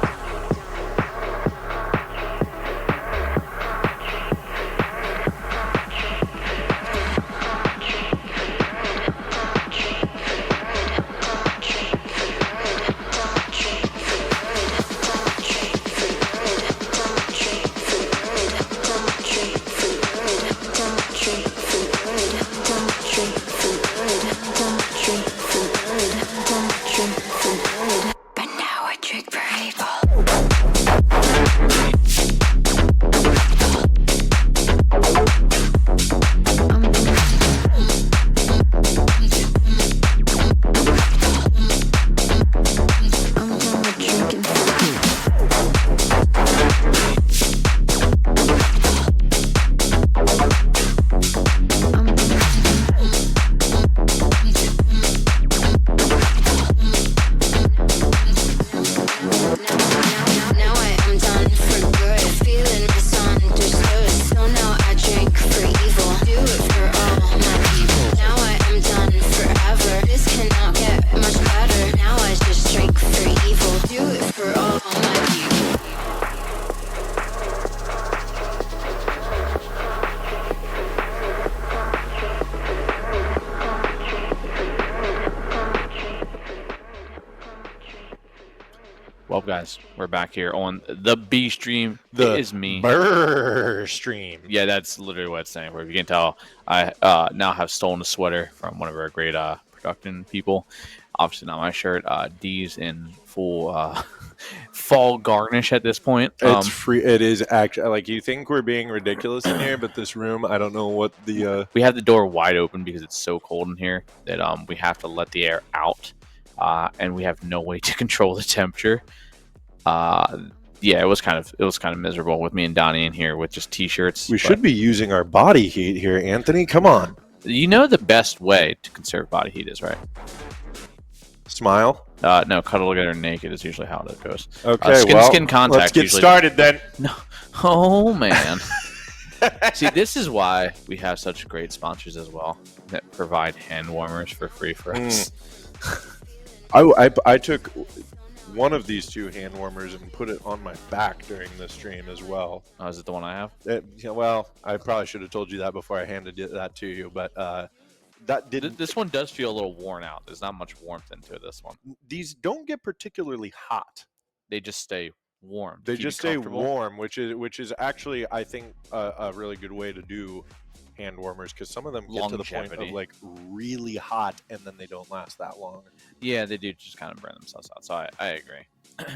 S2: But now a trick for evil. I'm done with drinking. Now I am done for good, feeling misunderstood. So now I drink for evil, do it for all my people. Now I am done forever, this cannot get much better. Now I just drink for evil, do it for all my people.
S5: Well, guys, we're back here on the B stream.
S6: The
S5: It is me.
S6: Burr stream.
S5: Yeah, that's literally what it's saying for. If you can tell, I now have stolen a sweater from one of our great production people. Obviously not my shirt. D's in full fall garnish at this point.
S6: It's free. It is actually like you think we're being ridiculous in here, but this room, I don't know what the.
S5: We have the door wide open because it's so cold in here that we have to let the air out, and we have no way to control the temperature. Yeah, it was kind of miserable with me and Donnie in here with just t-shirts.
S6: We
S5: but
S6: should be using our body heat here, Anthony. Come on,
S5: You know the best way to conserve body heat is, right?
S6: smile.
S5: No, cuddle together naked is usually how it goes.
S6: Okay,
S5: skin to
S6: well,
S5: skin contact.
S6: let's get
S5: usually-
S6: started then.
S5: No. Oh man. See, this is why we have such great sponsors as well that provide hand warmers for free for us.
S6: I took one of these two hand warmers and put it on my back during the stream as well.
S5: Oh, is it the one I have?
S6: Well, I probably should have told you that before I handed that to you, but that didn't.
S5: This one does feel a little worn out. There's not much warmth into this one.
S6: These don't get particularly hot.
S5: They just stay warm.
S6: They
S5: keep you
S6: just stay
S5: comfortable.
S6: warm, which is actually I think a really good way to do hand warmers because some of them get to the point
S5: Longevity.
S6: of like really hot and then they don't last that long.
S5: Yeah, they do just kind of burn themselves out. So I agree.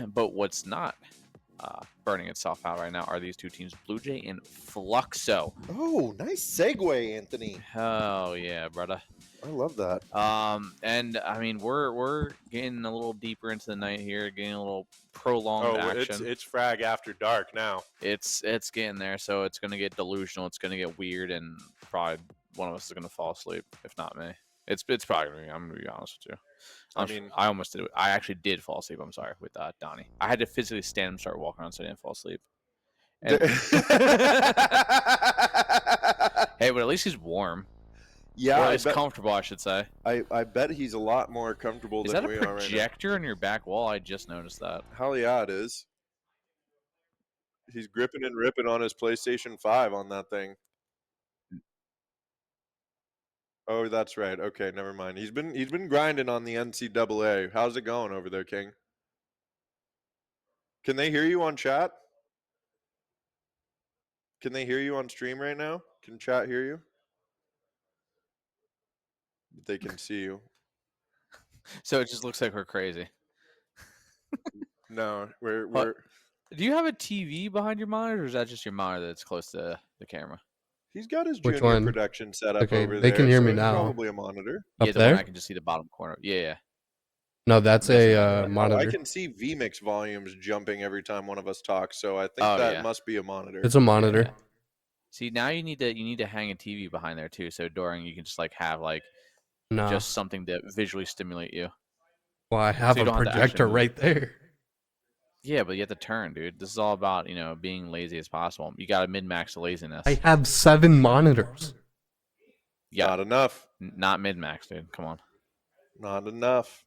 S5: But what's not burning itself out right now are these two teams, Blue Jay and Fluxo.
S6: Oh, nice segue, Anthony.
S5: Oh yeah, brother.
S6: I love that.
S5: And I mean we're getting a little deeper into the night here, getting a little prolonged action.
S6: It's frag after dark now.
S5: It's getting there, so it's gonna get delusional. It's gonna get weird, and probably one of us is gonna fall asleep, if not me. It's probably gonna be. I'm gonna be honest with you. I almost did. I actually did fall asleep. I'm sorry with Donnie. I had to physically stand and start walking around so I didn't fall asleep. And- hey, but at least he's warm.
S6: Yeah,
S5: Or
S6: I
S5: it's
S6: bet,
S5: comfortable, I should say.
S6: I bet he's a lot more comfortable
S5: Is
S6: than
S5: that a
S6: we are right now.
S5: projector on your back wall? I just noticed that.
S6: Hell yeah, it is. He's gripping and ripping on his PlayStation 5 on that thing. Oh, that's right. Okay, never mind. He's been grinding on the NCAA. How's it going over there, King? Can they hear you on chat? Can they hear you on stream right now? Can chat hear you? They can see you.
S5: So it just looks like we're crazy.
S6: No, we're
S5: What? Do you have a TV behind your monitor, or is that just your monitor that's close to the camera?
S6: he's got his
S8: Which
S6: junior
S8: one?
S6: production set up
S8: Okay,
S6: over
S8: they
S6: there.
S8: can hear
S6: so
S8: me
S6: it's
S8: now.
S6: Probably a monitor.
S8: Up
S5: Yeah, the one
S8: there?
S5: I can just see the bottom corner. Yeah, yeah.
S9: No, that's a
S6: I
S9: monitor.
S6: can see vmix volumes jumping every time one of us talks, so I think
S10: Oh,
S6: that
S10: yeah.
S6: must be a monitor.
S9: It's a monitor.
S10: Yeah. See, now you need to hang a TV behind there too, so during you can just like have like
S9: No.
S10: just something to visually stimulate you.
S9: Well, I have
S10: you
S9: a
S10: don't have to actually
S9: projector
S10: move.
S9: right there.
S10: Yeah, but you have to turn, dude. This is all about being lazy as possible. You got to min max the laziness.
S9: I have 7 monitors.
S10: Yeah,
S6: Not enough.
S10: not min max, dude. Come on.
S6: Not enough.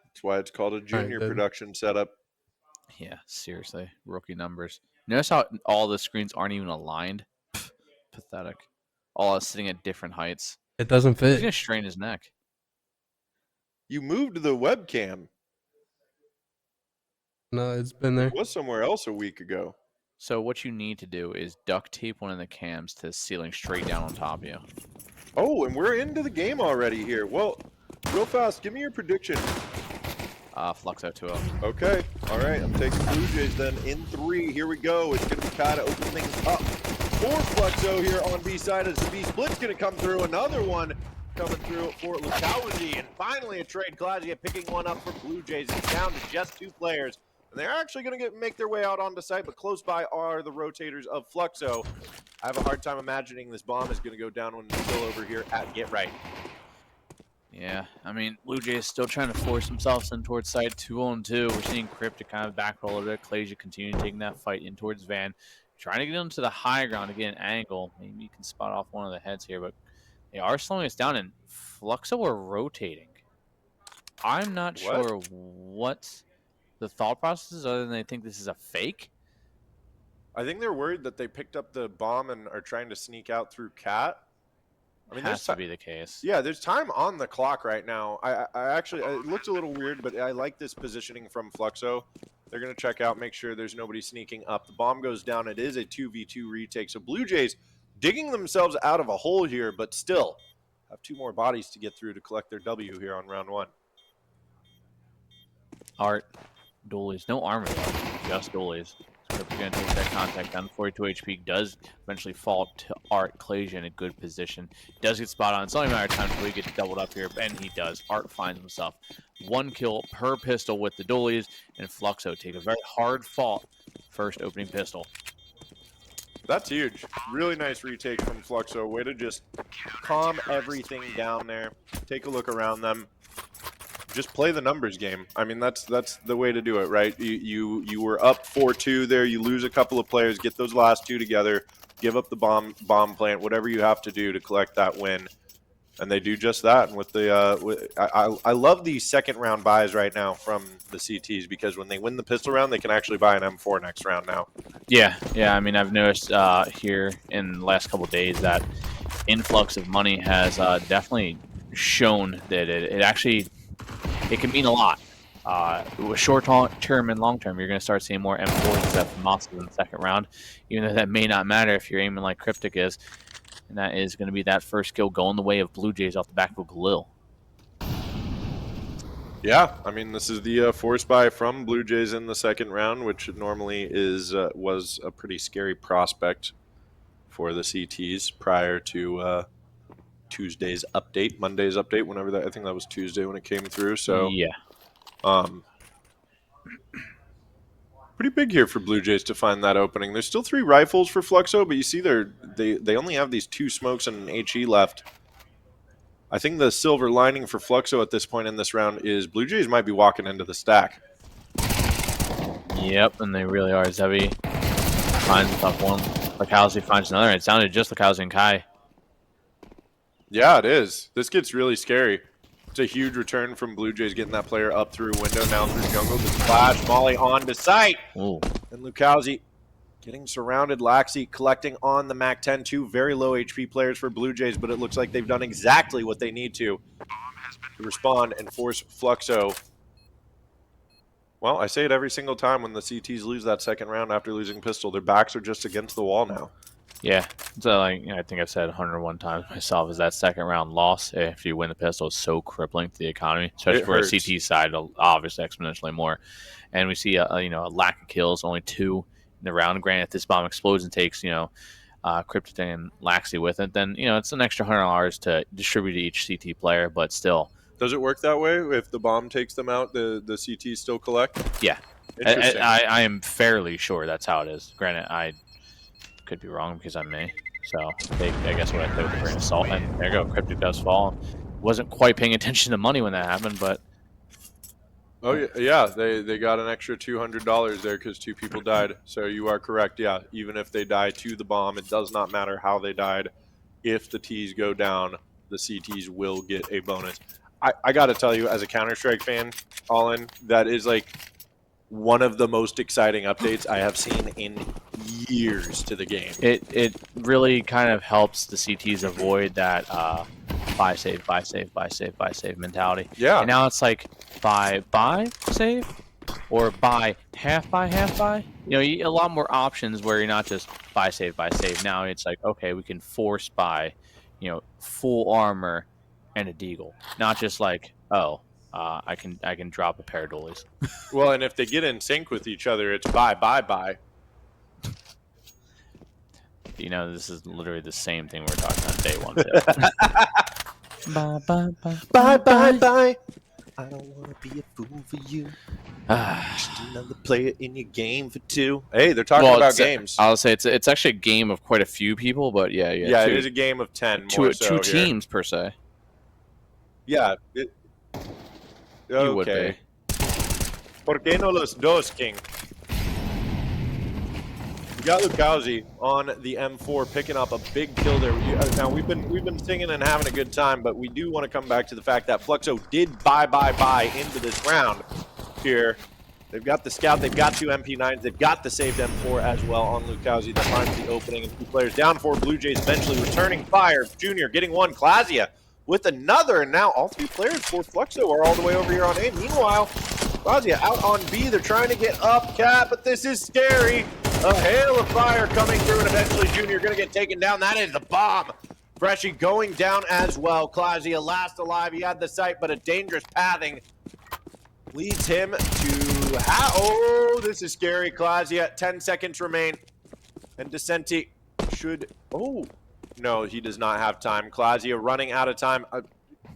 S6: That's why it's called a junior
S9: good.
S6: production setup.
S10: Yeah, seriously, rookie numbers. Notice how all the screens aren't even aligned. Pff, pathetic. All sitting at different heights.
S9: It doesn't
S10: He's
S9: fit.
S10: gonna strain his neck.
S6: You moved the webcam.
S9: No, it's been there.
S6: It was somewhere else a week ago.
S10: So what you need to do is duct tape one of the cams to the ceiling straight down on top of you.
S6: Oh, and we're into the game already here. Well, real fast, give me your prediction.
S10: Fluxo 2-0.
S6: Okay, all right, I'm taking Blue Jays then in 3. Here we go. It's going to be Kai to open things up for Fluxo here on B side as the B split's going to come through. Another one coming through for Lukowski, and finally a trade. Klazia picking one up for Blue Jays. It's down to just 2 players, and they're actually going to make their way out onto site, but close by are the rotators of Fluxo. I have a hard time imagining this bomb is going to go down when it's still over here at Get Right.
S10: Yeah, I mean, Blue Jays still trying to force themselves in towards side 2-on-2. We're seeing Cryptic kind of back roll a bit. Clasia continue taking that fight in towards Van. Trying to get into the high ground to get an angle. Maybe you can spot off one of the heads here, but they are slowing us down, and Fluxo are rotating. I'm not sure what the thought process is other than they think this is a fake.
S6: I think they're worried that they picked up the bomb and are trying to sneak out through Cat. I mean,
S10: Has to be the case.
S6: Yeah, there's time on the clock right now. I actually, it looks a little weird, but I like this positioning from Fluxo. They're going to check out, make sure there's nobody sneaking up. The bomb goes down. It is a 2v2 retake. So Blue Jays digging themselves out of a hole here, but still have 2 more bodies to get through to collect their W here on round 1.
S10: Art, dualies, no armor though, just dualies. Cryptic gonna take that contact down. 42 HP does eventually fall to Art. Clasia in a good position. Does get spot on. It's only a matter of time until he gets doubled up here, and he does. Art finds himself 1 kill per pistol with the dualies, and Fluxo take a very hard fought first opening pistol.
S6: That's huge. Really nice retake from Fluxo. Way to just calm everything down there. Take a look around them. Just play the numbers game. I mean, that's the way to do it, right? You were up 4-2 there. You lose a couple of players, get those last 2 together, give up the bomb plant, whatever you have to do to collect that win, and they do just that. And with the I love the second round buys right now from the CTs, because when they win the pistol round, they can actually buy an M4 next round now.
S10: Yeah. I mean, I've noticed here in the last couple of days that influx of money has definitely shown that it actually. It can mean a lot. Short term and long term, you're going to start seeing more M4s instead of Mosses in the second round, even though that may not matter if you're aiming like Cryptic is. And that is going to be that first kill going the way of Blue Jays off the back of Galil.
S6: Yeah, I mean, this is the force buy from Blue Jays in the second round, which normally was a pretty scary prospect for the CTs prior to Tuesday's update, Monday's update, whenever that, I think that was Tuesday when it came through. So
S10: yeah,
S6: pretty big here for Blue Jays to find that opening. There's still 3 rifles for Fluxo, but you see they only have these 2 smokes and an HE left. I think the silver lining for Fluxo at this point in this round is Blue Jays might be walking into the stack.
S10: Yep, and they really are. Zevi finds a tough one. Lukowski finds another. It sounded just Lukowski and Kai.
S6: Yeah, it is. This gets really scary. It's a huge return from Blue Jays getting that player up through window, now through jungle. The splash, Molly on to sight.
S10: Ooh.
S6: And Lukowski getting surrounded. Laxi collecting on the MAC-10. 2 very low HP players for Blue Jays, but it looks like they've done exactly what they need to respond and force Fluxo. Well, I say it every single time when the CTs lose that second round after losing pistol. Their backs are just against the wall now.
S10: Yeah, so like I think I've said 101 times myself, is that second round loss if you win the pistol is so crippling to the economy, especially for a CT side, obviously exponentially more. And we see a lack of kills, only 2 in the round. Granted, if this bomb explodes and takes Cryptic and Laxi with it, then it's an extra $100 to distribute to each CT player, but still
S6: Does it work that way? If the bomb takes them out, the CTs still collect?
S10: Yeah.
S6: Interesting.
S10: I am fairly sure that's how it is. Granted, I could be wrong because I'm me. So I guess what I said with a grain of salt. And there you go. Cryptic does fall. Wasn't quite paying attention to money when that happened, but
S6: Oh yeah, they got an extra $200 there because 2 people died. So you are correct. Yeah, even if they die to the bomb, it does not matter how they died. If the T's go down, the CTs will get a bonus. I got to tell you, as a Counter-Strike fan, Colin, that is like one of the most exciting updates I have seen in years to the game.
S10: it really kind of helps the CTs avoid that buy save mentality.
S6: Yeah.
S10: And now it's like buy save or buy half buy. You know, a lot more options where you're not just buy save. Now it's like, okay, we can force buy, you know, full armor and a deagle, not just like, oh, I can drop a pair of dualies.
S6: Well, and if they get in sync with each other, it's buy.
S10: You know, this is literally the same thing we were talking about day one. Too.
S6: Bye. I don't want to be a fool for you. Just another player in your game for 2. Hey, they're talking about games.
S10: I'll say it's actually a game of quite a few people, but yeah,
S6: Yeah, it is a game of 10.
S10: Two teams per se.
S6: Yeah.
S10: You would be.
S6: ¿Por qué no los dos, King? We got Lukowski on the M4 picking up a big kill there. Now we've been singing and having a good time, but we do want to come back to the fact that Fluxo did buy into this round here. They've got the scout, they've got 2 MP9s, they've got the saved M4 as well on Lukowski that finds the opening, and 2 players down for Blue Jays eventually returning fire. Junior getting one, Klazia with another, and now all 3 players for Fluxo are all the way over here on A. Meanwhile, Klazia out on B, they're trying to get up Cat, but this is scary. A hail of fire coming through, and eventually Junior going to get taken down. That is the bomb. Freshie going down as well. Klazia last alive. He had the sight, but a dangerous pathing leads him to... Oh, this is scary. Klazia, 10 seconds remain. And Decenti should... Oh, no, he does not have time. Klazia running out of time.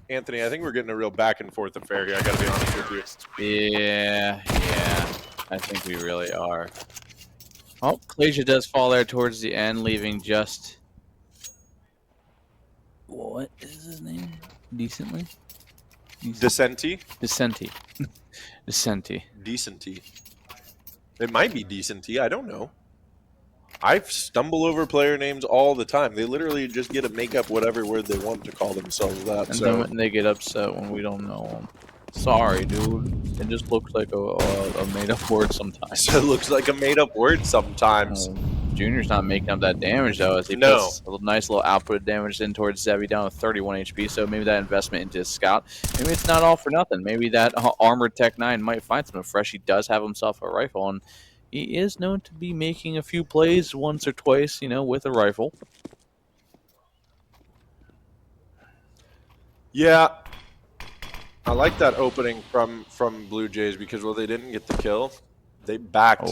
S6: Anthony, I think we're getting a real back and forth affair here. I got to be honest with you.
S10: Yeah. I think we really are. Oh, Klasia does fall there towards the end, leaving just... What is his name? Decently?
S6: Decenti?
S10: Decenti.
S6: Decenty. It might be Decenty. I don't know. I stumble over player names all the time. They literally just get to make up whatever word they want to call themselves that.
S10: And then they get upset when we don't know them. Sorry, dude. It just looks like a made-up word sometimes.
S6: So it looks like a made-up word sometimes.
S10: Junior's not making up that damage, though, as he puts a nice little output of damage in towards Zevi down to 31 HP, so maybe that investment into his scout, maybe it's not all for nothing. Maybe that armored Tech 9 might find something fresh. He does have himself a rifle, and he is known to be making a few plays once or twice, you know, with a rifle.
S6: Yeah. I like that opening from Blue Jays because, well, they didn't get the kill. They backed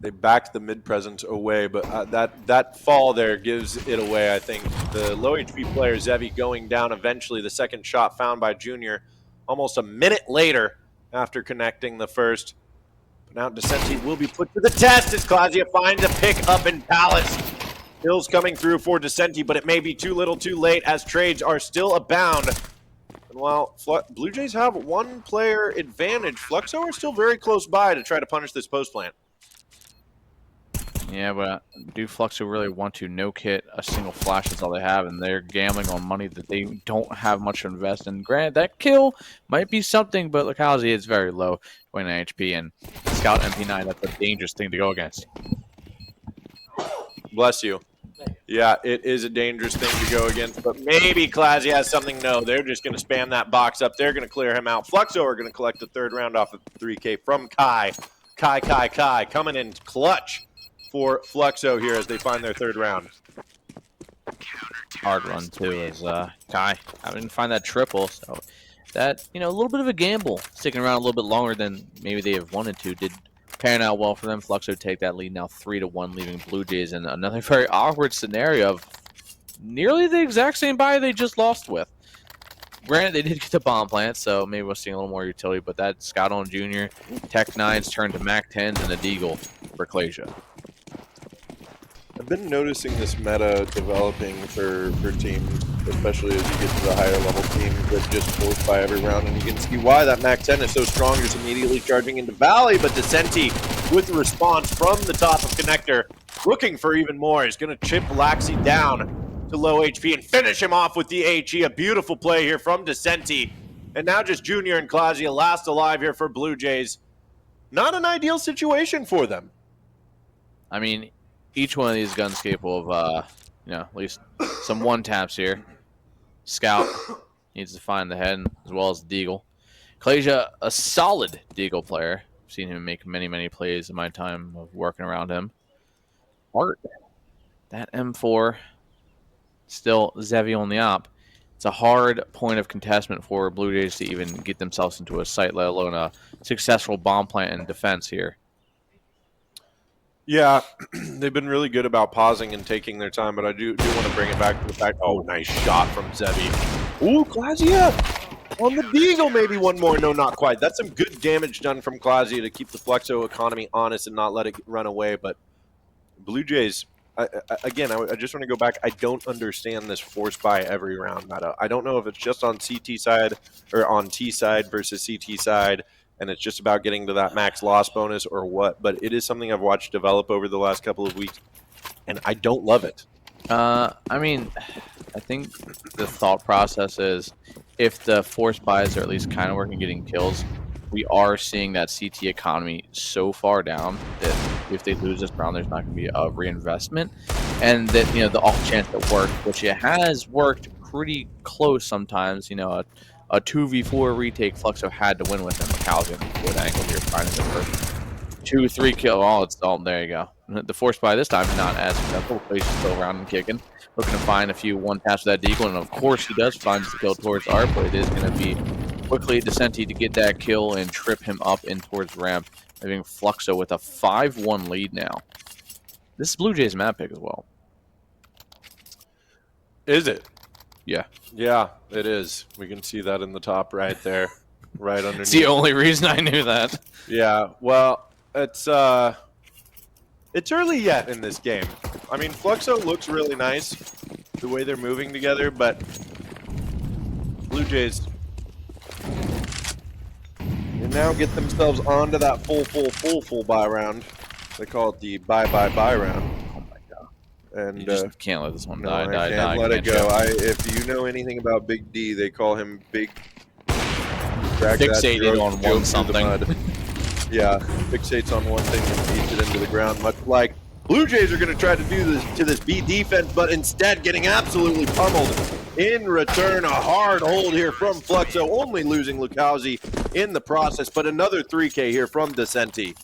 S6: the mid presence away, but that fall there gives it away, I think. The low HP player, Zevi, going down eventually. The second shot found by Junior almost a minute later after connecting the first. But now Decenti will be put to the test as Klazia finds a pick up in Palace. Kills coming through for Decenti, but it may be too little too late as trades are still abound. And while Blue Jays have 1 player advantage, Fluxo are still very close by to try to punish this post plant.
S10: Yeah, but do Fluxo really want to no-kit a single flash? That's all they have, and they're gambling on money that they don't have much to invest in. Granted, that kill might be something, but Lukowski is very low, 29 HP, and Scout MP9, that's a dangerous thing to go against.
S6: Bless you. Yeah, it is a dangerous thing to go against, but maybe Klazia has something. No, they're just going to spam that box up. They're going to clear him out. Fluxo are going to collect the 3rd round off of 3K from Kai. Kai coming in clutch for Fluxo here as they find their 3rd round.
S10: Hard run, too, as Kai. I didn't find that triple, so that, you know, a little bit of a gamble. Sticking around a little bit longer than maybe they have wanted to. Did pan out well for them. Fluxo take that lead now 3-1, leaving Blue Jays in another very awkward scenario of nearly the exact same buy they just lost with. granted, they did get the bomb plant, so maybe we're seeing a little more utility, but that Scout on Junior, Tech 9s turned to Mac 10s and a Deagle for Clasia.
S6: I've been noticing this meta developing for teams, especially as you get to the higher level teams that just force by every round, and you can see why that Mac 10 is so strong, just immediately charging into Valley, but Descenti with the response from the top of Connector, looking for even more. He's going to chip Laxi down to low HP and finish him off with the HE. A beautiful play here from Descenti. And now just Junior and Clausia last alive here for Blue Jays. Not an ideal situation for them.
S10: I mean, each one of these guns capable of, at least some one-taps here. Scout needs to find the head as well as the Deagle. Clasia, a solid Deagle player. I've seen him make many, many plays in my time of working around him. Art, that M4, still Zevi on the op. It's a hard point of contestment for Blue Jays to even get themselves into a site, let alone a successful bomb plant and defense here.
S6: Yeah, they've been really good about pausing and taking their time, but I do want to bring it back to the fact, oh, nice shot from Zevi. Ooh, Clausia on the Deagle, maybe one more. No, not quite. That's some good damage done from Clausia to keep the Flexo economy honest and not let it run away, but Blue Jays, I just want to go back. I don't understand this force buy every round meta. I don't know if it's just on CT side or on T side versus CT side, and it's just about getting to that max loss bonus or what, but it is something I've watched develop over the last couple of weeks, and I don't love it.
S10: I mean, I think the thought process is if the force buys are at least kind of working getting kills, we are seeing that CT economy so far down that if they lose this round, there's not going to be a reinvestment, and that the off chance that worked, which it has worked pretty close sometimes. A 2v4 retake Fluxo had to win with him. Macal's in a good angle here, finding the first 2-3 kill. There you go. The force buy this time is not as successful. He's still around and kicking, looking to find a few one taps with that Deagle, and of course he does find the kill towards Art, but it is going to be quickly Descenti to get that kill and trip him up in towards ramp, leaving Fluxo with a 5-1 lead now. This is Blue Jays map pick as well.
S6: Is it?
S10: Yeah.
S6: Yeah, it is. We can see that in the top right there, right underneath.
S10: It's the only reason I knew that.
S6: Yeah, well, it's early yet in this game. I mean, Fluxo looks really nice, the way they're moving together, but Blue Jays can now get themselves onto that full buy round. They call it the buy round. And
S10: you just can't let this one die.
S6: I can't let it go. If you know anything about Big D, they call him Big.
S10: Fixated on one something.
S6: Yeah, fixates on one thing and beats it into the ground. Much like Blue Jays are going to try to do this to this B defense, but instead getting absolutely pummeled. In return, a hard hold here from Fluxo, only losing Lukowski in the process, but another 3K here from Descenti.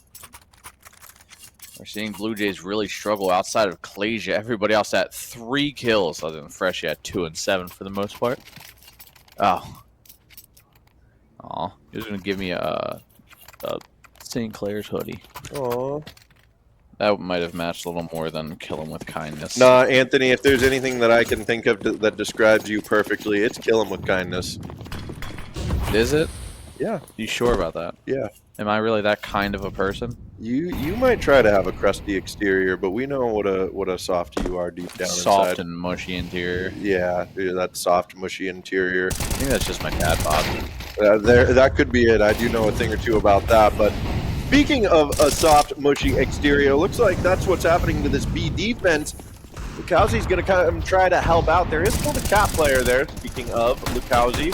S10: We're seeing Blue Jays really struggle outside of Clasia. Everybody else at 3 kills, other than Freshy at 2 and 7 for the most part. Oh. Aw. He was going to give me a St. Clair's hoodie.
S6: Aw.
S10: That might have matched a little more than kill him with kindness.
S6: Nah, Anthony, if there's anything that I can think of that describes you perfectly, it's kill him with kindness.
S10: Is it?
S6: Yeah.
S10: You sure about that?
S6: Yeah.
S10: Am I really that kind of a person?
S6: You might try to have a crusty exterior, but we know what a softy you are deep down
S10: Soft
S6: inside.
S10: and mushy interior.
S6: Yeah, that soft, mushy interior.
S10: I think that's just my dad bod.
S6: That could be it. I do know a thing or two about that. But speaking of a soft, mushy exterior, looks like that's what's happening to this B defense. Lukowski's going to kind of try to help out. There is still the cap player there, speaking of Lukowski.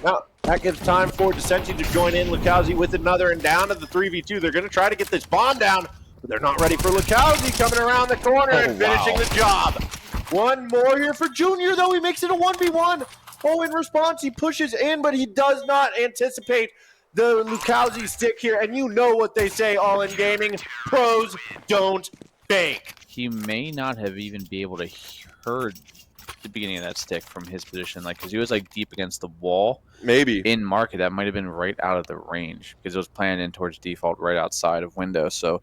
S6: Now, that gives time for Descenti to join in. Lukowski with another, and down to the 3v2. They're going to try to get this bomb down, but they're not ready for Lukowski coming around the corner and finishing the job. One more here for Junior, though. He makes it a 1v1. Oh, in response, he pushes in, but he does not anticipate the Lukowski stick here. And you know what they say all in gaming. Pros don't bake.
S10: He may not have even been able to heard the beginning of that stick from his position, because he was deep against the wall.
S6: Maybe
S10: in market that might have been right out of the range because it was planned in towards default right outside of window. So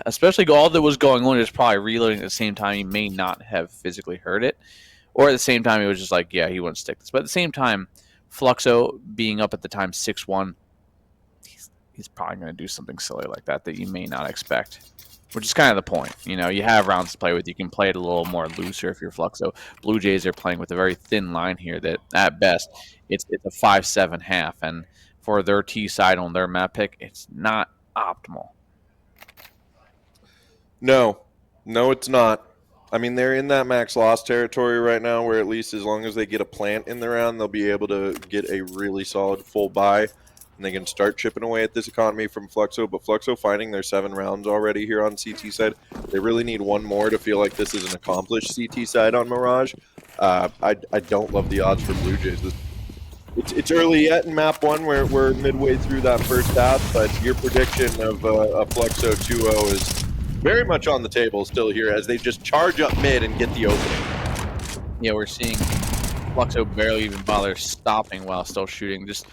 S10: especially all that was going on is probably reloading at the same time. He may not have physically heard it, Or at the same time, he was just like, yeah, he wouldn't stick this. But at the same time, Fluxo being up at the time 6-1, he's probably going to do something silly like that you may not expect, which is kind of the point. You know, you have rounds to play with. You can play it a little more looser if you're Fluxo. Blue Jays are playing with a very thin line here that, at best, it's a 5-7 half. And for their T side on their map pick, it's not optimal.
S6: No, it's not. I mean, they're in that max loss territory right now where at least as long as they get a plant in the round, they'll be able to get a really solid full buy, and they can start chipping away at this economy from Fluxo. But Fluxo finding their 7 rounds already here on CT side. They really need one more to feel like this is an accomplished CT side on Mirage. I don't love the odds for Blue Jays. It's early yet in map 1. We're midway through that first half, but your prediction of a Fluxo 2-0 is very much on the table still here as they just charge up mid and get the opening.
S10: Yeah, we're seeing Fluxo barely even bother stopping while still shooting. Just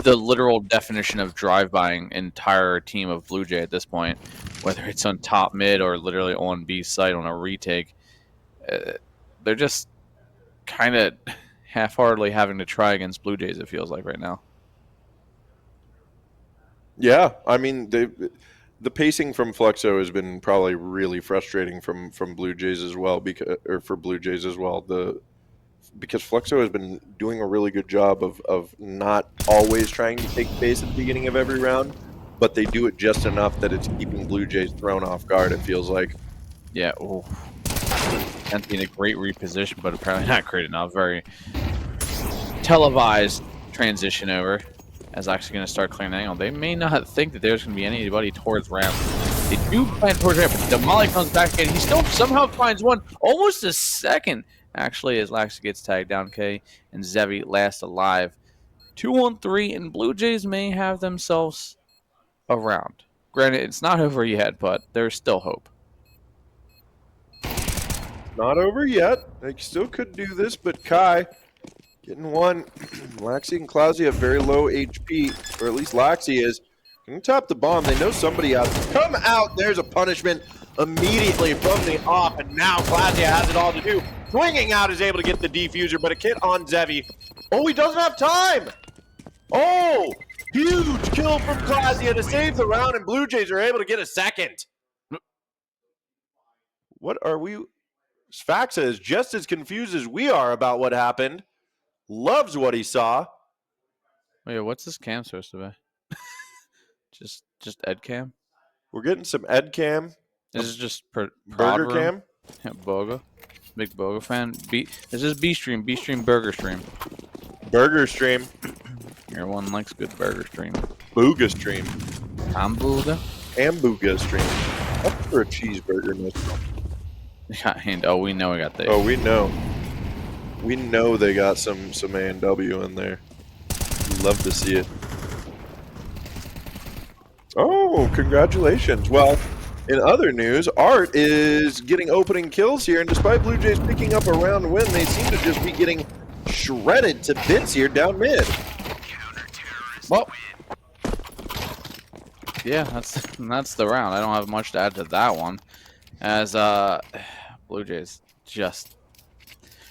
S10: the literal definition of drive-buying entire team of Blue Jay at this point, whether it's on top mid or literally on B site on a retake. They're just kind of half-heartedly having to try against Blue Jays, it feels like right now.
S6: Yeah, I mean, the pacing from Fluxo has been probably really frustrating from Blue Jays as well, because Fluxo has been doing a really good job of not always trying to take base at the beginning of every round, but they do it just enough that it's keeping Blue Jays thrown off guard, it feels like.
S10: Yeah, ooh. Empty in a great reposition, but apparently not great enough. Very televised transition over. As actually going to start clearing the angle. They may not think that there's going to be anybody towards ramp. They do plan towards ramp, but Damali comes back again. He still somehow finds one, almost a second, actually, as Laxi gets tagged down. K and Zevi last alive. 2-on-3, and Blue Jays may have themselves a round. Granted, it's not over yet, but there's still hope.
S6: Not over yet. They still could do this, but Kai getting one. Laxi and Clausy have very low HP, or at least Laxi is. Can tap the bomb. They know somebody out. Come out. There's a punishment immediately from the off, and now Clausy has it all to do. Swinging out is able to get the defuser, but a kit on Zevi. Oh, he doesn't have time. Oh, huge kill from Clausy to save the round, and Blue Jays are able to get a second. What are we? Sfaxa is just as confused as we are about what happened. Loves what he saw.
S10: Wait, what's this cam supposed to be? just Ed cam?
S6: We're getting some Ed cam.
S10: This is just
S6: Burger cam.
S10: Yeah, Boga. Big Boga fan. This is B stream. B stream burger stream.
S6: Burger stream.
S10: Everyone likes good burger stream.
S6: Booga stream.
S10: I'm Booga.
S6: And Booga stream. That's for a cheeseburger.
S10: And we know we got the.
S6: Oh, we know. We know they got some A&W in there. Love to see it. Oh, congratulations. Well, in other news, Art is getting opening kills here, and despite Blue Jays picking up a round win, they seem to just be getting shredded to bits here down mid.
S10: Well, yeah, that's the round. I don't have much to add to that one, as Blue Jays just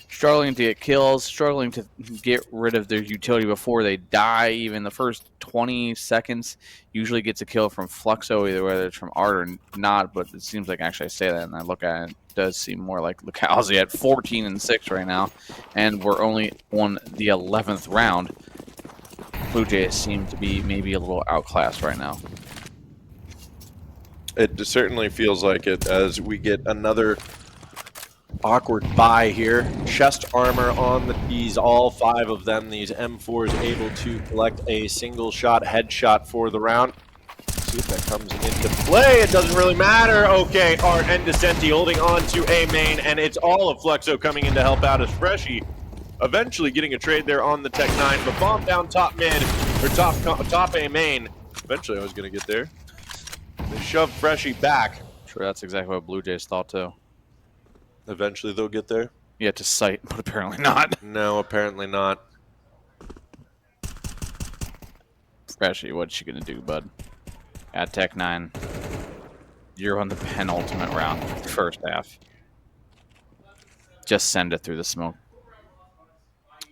S10: struggling to get kills, struggling to get rid of their utility before they die. Even the first 20 seconds usually gets a kill from Fluxo, either whether it's from Art or not, but it seems like actually I say that and I look at it, it does seem more like Lucalzi at 14-6 right now, and we're only on the 11th round. Blue Jays seem to be maybe a little outclassed right now.
S6: It certainly feels like it as we get another awkward buy here. Chest armor on the T's, all 5 of them. These M4s able to collect a single shot headshot for the round. See if that comes into play. It doesn't really matter. Okay, Art and Descenti holding on to A main, and it's all of Fluxo coming in to help out as Freshy eventually getting a trade there on the Tech 9, but bomb down top mid, or top A main. Eventually I was going to get there. They shove Freshy back.
S10: Sure, that's exactly what Blue Jays thought too.
S6: Eventually they'll get there.
S10: Yeah, to sight, but apparently not.
S6: No, apparently not.
S10: Freshy, what's she gonna do, bud? At Tech 9, you're on the penultimate round, first half. just send it through the smoke.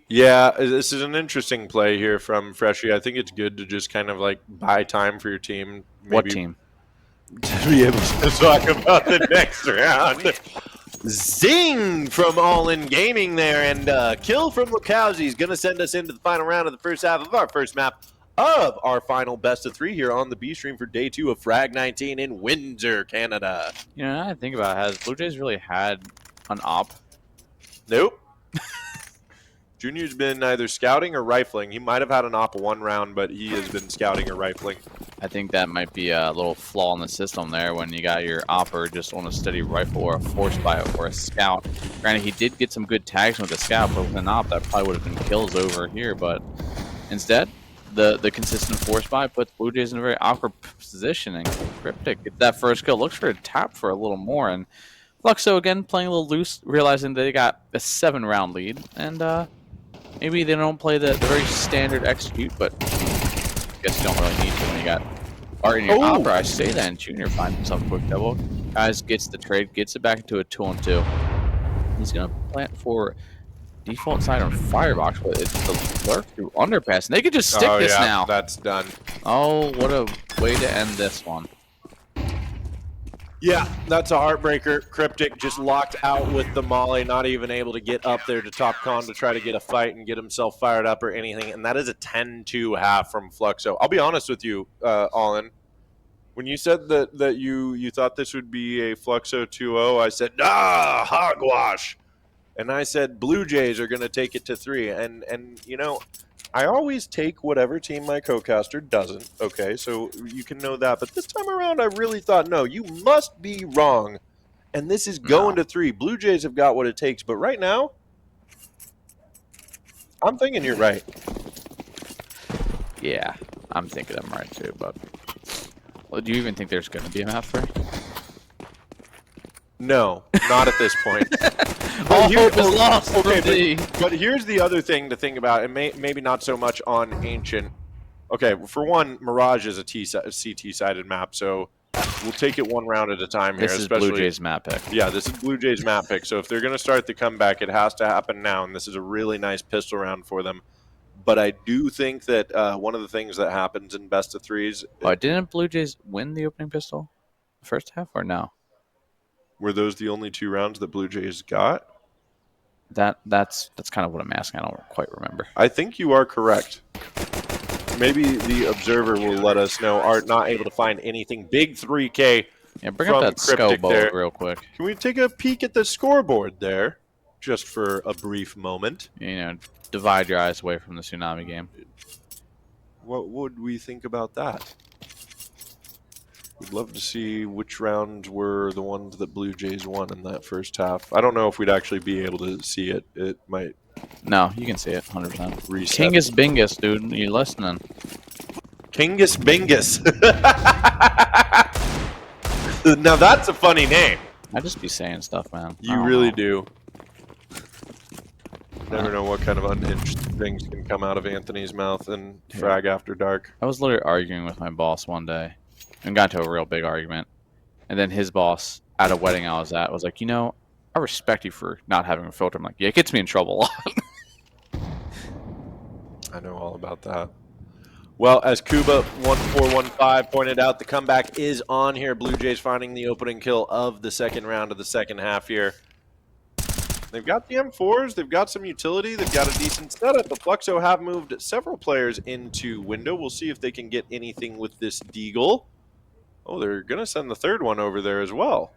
S6: Yeah, this is an interesting play here from Freshie. I think it's good to just kind of like buy time for your team. Maybe
S10: What team?
S6: to be able to talk about the next round. Zing from All In Gaming there, and kill from Lukowski is going to send us into the final round of the first half of our first map of our final best of 3 here on the B stream for day 2 of Frag 19 in Windsor, Canada.
S10: You know, now I think about it, has Blue Jays really had an op?
S6: Nope. Junior's been either scouting or rifling. He might have had an op 1 round, but he has been scouting or rifling.
S10: I think that might be a little flaw in the system there when you got your opper just on a steady rifle or a force buy or a scout. Granted, he did get some good tags with the scout, but with an op, that probably would have been kills over here. But instead, the consistent force buy puts Blue Jays in a very awkward position, and Cryptic gets that first kill. Looks for a tap for a little more, and Fluxo again playing a little loose, realizing they got a 7-round lead, and maybe they don't play the very standard execute, but I guess you don't really need to when you got Art in your opera. I say that, and Junior finds himself a quick double. Guys gets the trade, gets it back into a 2-on-2. He's going to plant for default side on Firebox, but it's the lurk through underpass. And they could just stick this now.
S6: That's done.
S10: Oh, what a way to end this one.
S6: Yeah, that's a heartbreaker. Cryptic just locked out with the molly, not even able to get up there to top con to try to get a fight and get himself fired up or anything. And that is a 10-2 half from Fluxo. I'll be honest with you, Allen. When you said that you thought this would be a Fluxo 2-0, I said, hogwash. And I said Blue Jays are going to take it to 3. And you know, I always take whatever team my co-caster doesn't, okay? So you can know that. But this time around, I really thought, no, you must be wrong. And this is going to 3. Blue Jays have got what it takes. But right now, I'm thinking you're right.
S10: Yeah, I'm thinking I'm right too. But well, do you even think there's going to be a map 3?
S6: No, not at this point.
S10: All hope is lost.
S6: Okay, but here's the other thing to think about, and maybe not so much on Ancient. Okay, for one, Mirage is a CT-sided map, so we'll take it one round at a time here.
S10: This is Blue Jays map pick.
S6: Yeah, this is Blue Jays map pick. So if they're going to start the comeback, it has to happen now, and this is a really nice pistol round for them. But I do think that one of the things that happens in best of 3s...
S10: Oh, didn't Blue Jays win the opening pistol the first half, or no?
S6: Were those the only 2 rounds that Blue Jays got?
S10: That's kind of what I'm asking. I don't quite remember.
S6: I think you are correct. Maybe the observer will let us know. Art not able to find anything. Big 3K.
S10: Yeah, bring up that scope
S6: there
S10: real quick.
S6: Can we take a peek at the scoreboard there, just for a brief moment?
S10: You know, divide your eyes away from the Tsunami game.
S6: What would we think about that? We'd love to see which rounds were the ones that Blue Jays won in that first half. I don't know if we'd actually be able to see it. It might...
S10: No, you can see it, 100%.
S6: Reset.
S10: Kingus Bingus, dude. You listening?
S6: Kingus Bingus. Now that's a funny name.
S10: I just be saying stuff, man.
S6: You really do. Never know what kind of unhinged things can come out of Anthony's mouth in Frag After Dark.
S10: I was literally arguing with my boss one day and got into a real big argument. And then his boss at a wedding I was at was like, you know, I respect you for not having a filter. I'm like, yeah, it gets me in trouble a lot.
S6: I know all about that. Well, as Kuba1415 pointed out, the comeback is on here. Blue Jays finding the opening kill of the second round of the second half here. They've got the M4s. They've got some utility. They've got a decent setup. The Fluxo have moved several players into window. We'll see if they can get anything with this Deagle. Oh, they're going to send the third one over there as well.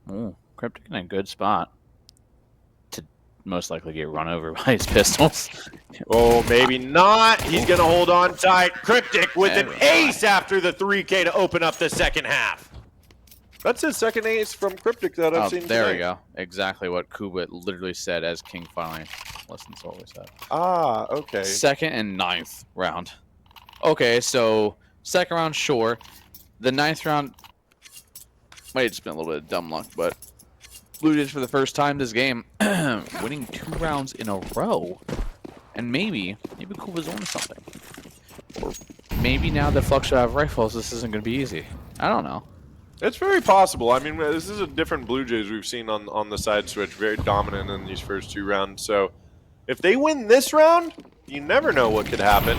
S10: Oh, Cryptic in a good spot to most likely get run over by his pistols.
S6: Oh, maybe not. He's going to hold on tight. Cryptic with an ace after the 3K to open up the second half. That's his second ace from Cryptic that I've seen
S10: there
S6: today.
S10: we go. Exactly what Kuba literally said as King finally listens to what we said.
S6: Ah, okay.
S10: Second and 9th round. Okay, so second round, sure. The 9th round might have just been a little bit of dumb luck, but Blue Jays for the first time this game winning 2 rounds in a row. And maybe Kuba's on something. Or maybe now that Fluxo have rifles, this isn't going to be easy. I don't know.
S6: It's very possible. I mean, this is a different Blue Jays we've seen on the side switch. Very dominant in these first 2 rounds. So if they win this round, you never know what could happen.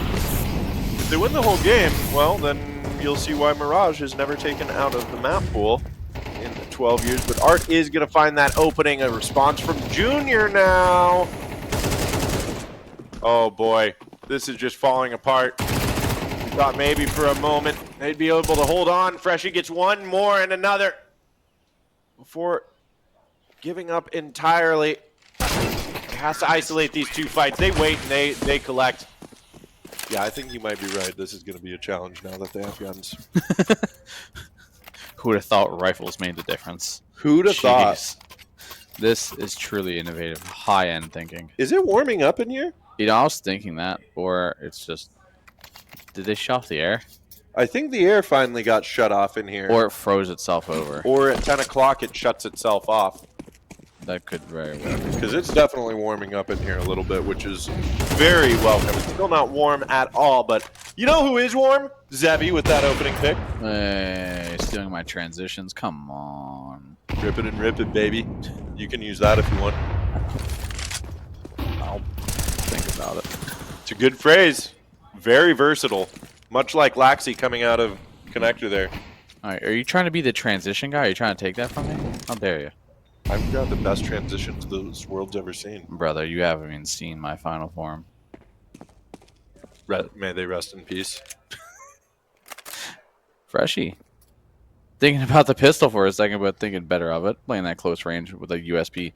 S6: If they win the whole game, well, then you'll see why Mirage is never taken out of the map pool in 12 years. But Art is going to find that opening. A response from Junior now. Oh, boy. This is just falling apart. We thought maybe for a moment they'd be able to hold on. Freshie gets one more and another before giving up entirely. He has to isolate these 2 fights. They wait and they collect. Yeah, I think you might be right. This is going to be a challenge now that they have guns.
S10: Who would have thought rifles made the difference?
S6: Who'd have thought?
S10: This is truly innovative, high-end thinking.
S6: Is it warming up in here?
S10: You know, I was thinking that, or it's just... Did they shut off the air?
S6: I think the air finally got shut off in here.
S10: Or it froze itself over.
S6: Or at 10 o'clock it shuts itself off.
S10: That could very well be.
S6: Because it's definitely warming up in here a little bit, which is very welcome. It's still not warm at all, but you know who is warm? Zevi with that opening pick.
S10: Hey, stealing my transitions. Come on.
S6: Rip it and rip it, baby. You can use that if you want.
S10: I'll think about it.
S6: It's a good phrase. Very versatile. Much like Laxi coming out of connector there.
S10: All right, are you trying to be the transition guy? Are you trying to take that from me? How dare you?
S6: I've got the best transitions this world's ever seen.
S10: Brother, you haven't even seen my final form.
S6: May they rest in peace.
S10: Freshie. Thinking about the pistol for a second, but thinking better of it. Playing that close range with a USP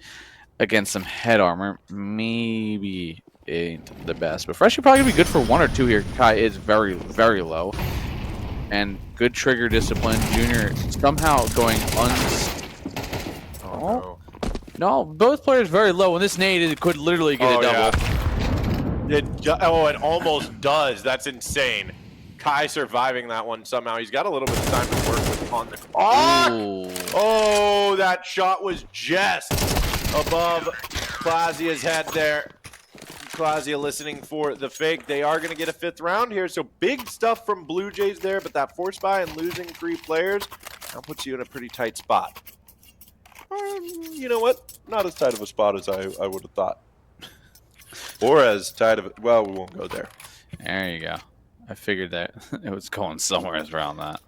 S10: against some head armor. Maybe ain't the best. But Freshie probably going to be good for 1 or 2 here. Kai is very, very low. And good trigger discipline. Junior somehow going
S6: Oh,
S10: no, both players very low. And this nade, it could literally get a double.
S6: Yeah. It almost does. That's insane. Kai surviving that one somehow. He's got a little bit of time to work with on the clock. Oh, that shot was just above Clausia's head there. Clausia listening for the fake. They are going to get a 5th round here. So big stuff from Blue Jays there, but that force buy and losing 3 players now puts you in a pretty tight spot. You know what? Not as tight of a spot as I would have thought. Or as tight of a... Well, we won't go there.
S10: There you go. I figured that it was going somewhere around that.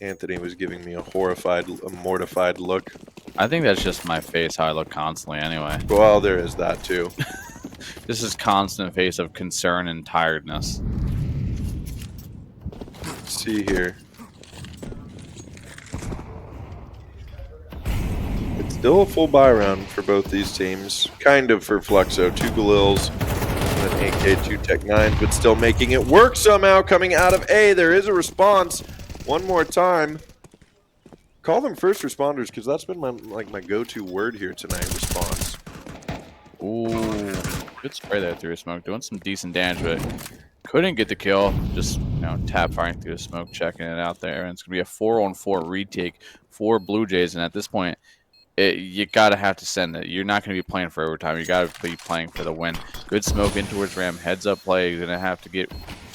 S6: Anthony was giving me a mortified look.
S10: I think that's just my face, how I look constantly anyway.
S6: Well, there is that too.
S10: This is constant face of concern and tiredness.
S6: Let's see here. It's still a full buy round for both these teams. Kind of for Fluxo. 2 Galils and an AK, 2 Tech 9s, but still making it work somehow coming out of A. There is a response. One more time. Call them first responders because that's been my go-to word here tonight, response.
S10: Ooh, good spray there through the smoke. Doing some decent damage, but couldn't get the kill. Just, tap firing through the smoke, checking it out there. And it's going to be a 4-on-4 retake for Blue Jays. And at this point, you got to have to send it. You're not going to be playing for overtime. You got to be playing for the win. Good smoke in towards Ram. Heads up play. You're going to have to get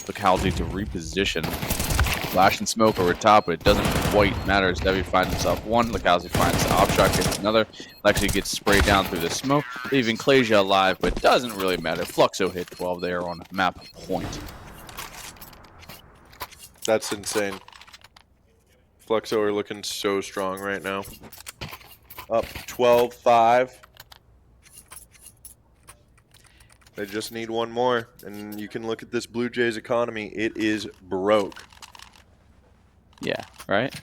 S10: Locality to reposition. Flash and smoke over top, but it doesn't quite matter as Debbie finds himself one. Locality finds the op shot, gets another. Lexi gets sprayed down through the smoke, leaving Clasia alive, but it doesn't really matter. Fluxo hit 12 there on map point.
S6: That's insane. Fluxo are looking so strong right now. Up 12-5. They just need one more, and you can look at this Blue Jays economy. It is broke.
S10: Yeah, right?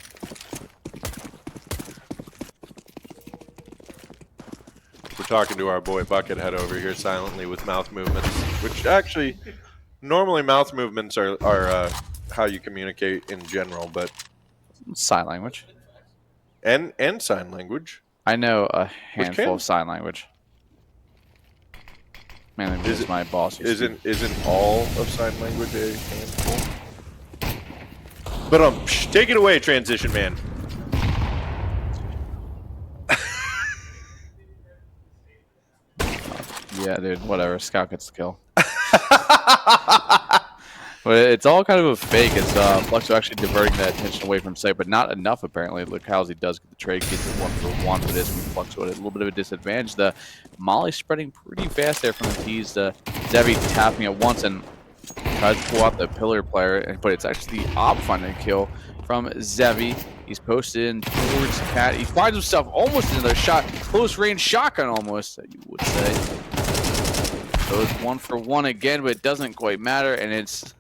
S6: We're talking to our boy Buckethead over here silently with mouth movements, which actually, normally mouth movements are how you communicate in general, but...
S10: Sign language.
S6: And sign language.
S10: I know a handful of sign language. Mainly because my boss
S6: isn't all of sign language a handful? But take it away, transition man.
S10: Yeah, dude, whatever. Scout gets the kill. But it's all kind of a fake as Fluxo actually diverting that attention away from sight, but not enough apparently. Look how he does get the trade, gets it 1-for-1, but it's Fluxo at a little bit of a disadvantage. The Molly spreading pretty fast there from the tees to Zevi tapping it once and tries to pull out the pillar player, but it's actually the Op finding a kill from Zevi. He's posted in towards Cat. He finds himself almost another shot, close range shotgun almost, you would say. Goes 1-for-1 again, but it doesn't quite matter, and it's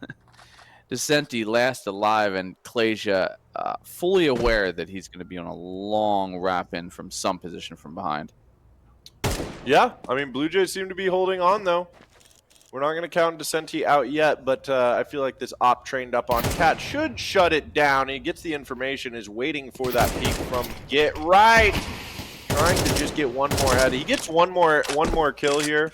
S10: Decenti last alive, and Klasia fully aware that he's going to be on a long wrap-in from some position from behind.
S6: Yeah, I mean, Blue Jays seem to be holding on, though. We're not going to count Decenti out yet, but I feel like this op trained up on Cat should shut it down. He gets the information, is waiting for that peek from Get Right. Trying to just get one more head. He gets one more kill here.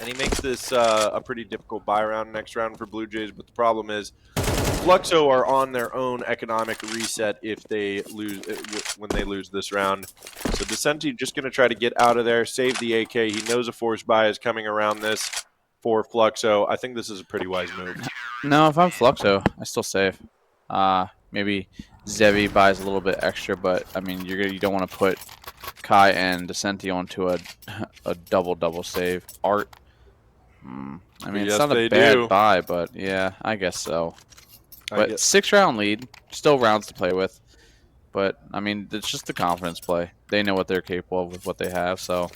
S6: And he makes this a pretty difficult buy round next round for Blue Jays, but the problem is Fluxo are on their own economic reset if they lose when they lose this round. So Decenti just going to try to get out of there, save the AK. He knows a force buy is coming around this for Fluxo. I think this is a pretty wise move.
S10: No, if I'm Fluxo, I still save. Maybe Zevi buys a little bit extra, but I mean you don't want to put Kai and Decenti onto a double save. Art. I mean, it's not a bad buy, but yeah, I guess so. But 6-round lead, still rounds to play with. But, I mean, it's just the confidence play. They know what they're capable of with what they have, so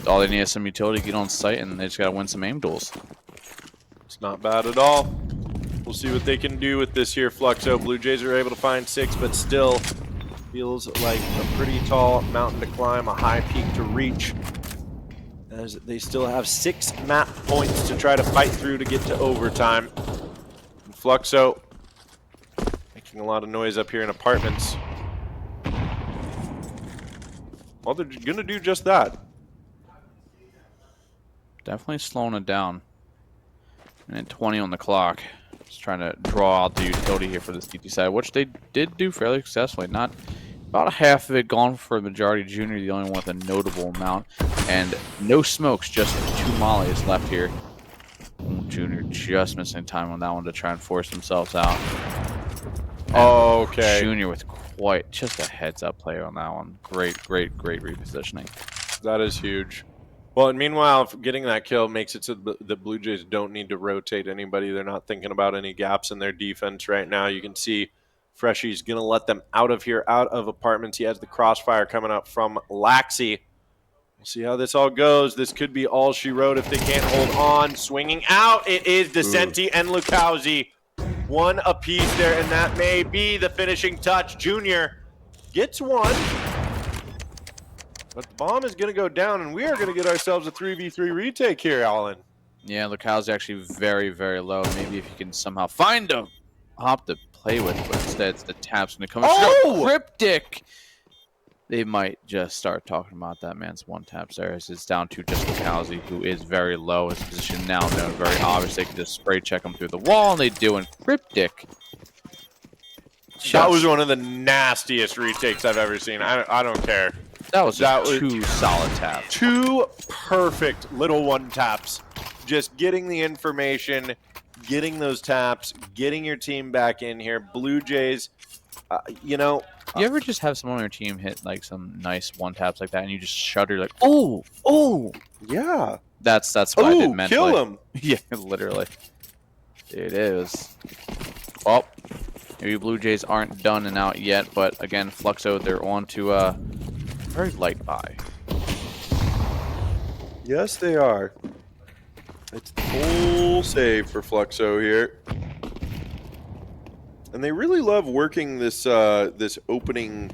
S10: all they need is some utility to get on site, and they just got to win some aim duels.
S6: It's not bad at all. We'll see what they can do with this here, Fluxo. Blue Jays are able to find 6, but still feels like a pretty tall mountain to climb, a high peak to reach, as they still have 6 map points to try to fight through to get to overtime. And Fluxo making a lot of noise up here in apartments. Well, they're going to do just that.
S10: Definitely slowing it down. And at 20 on the clock. Just trying to draw out the utility here for this DT side, which they did do fairly successfully. Not about half of it gone for the majority. Junior, the only one with a notable amount. And no smokes, just 2 mollies left here. Junior just missing time on that one to try and force themselves out.
S6: Oh, okay.
S10: Junior with quite just a heads-up player on that one. Great repositioning.
S6: That is huge. Well, and meanwhile, getting that kill makes it so the Blue Jays don't need to rotate anybody. They're not thinking about any gaps in their defense right now. You can see Freshy's going to let them out of here, out of apartments. He has the crossfire coming up from Laxi. We'll see how this all goes. This could be all she wrote if they can't hold on. Swinging out, it is Decenti and Lukowski. 1 apiece there, and that may be the finishing touch. Junior gets 1. But the bomb is going to go down, and we are going to get ourselves a 3v3 retake here, Alan.
S10: Yeah, Lukowski's actually very low. Maybe if you can somehow find a hop to play with, but instead it's the taps when it comes to Cryptic. They might just start talking about that man's one taps there as it's down to just Lukowski, who is very low. His position now known very obvious. They can just spray check him through the wall, and they do. And Cryptic.
S6: That was one of the nastiest retakes I've ever seen. I don't care.
S10: That was 2 solid taps. 2
S6: perfect little one taps. Just getting the information, getting those taps, getting your team back in here. Blue Jays, you know.
S10: You ever just have someone on your team hit like some nice one taps like that, and you just shudder like, oh,
S6: yeah.
S10: That's what I did mentally.
S6: Kill him.
S10: Yeah, literally. It is. Well, maybe Blue Jays aren't done and out yet, but again, Fluxo, they're on to a very light buy.
S6: Yes, they are. It's the full save for Fluxo here. And they really love working this this opening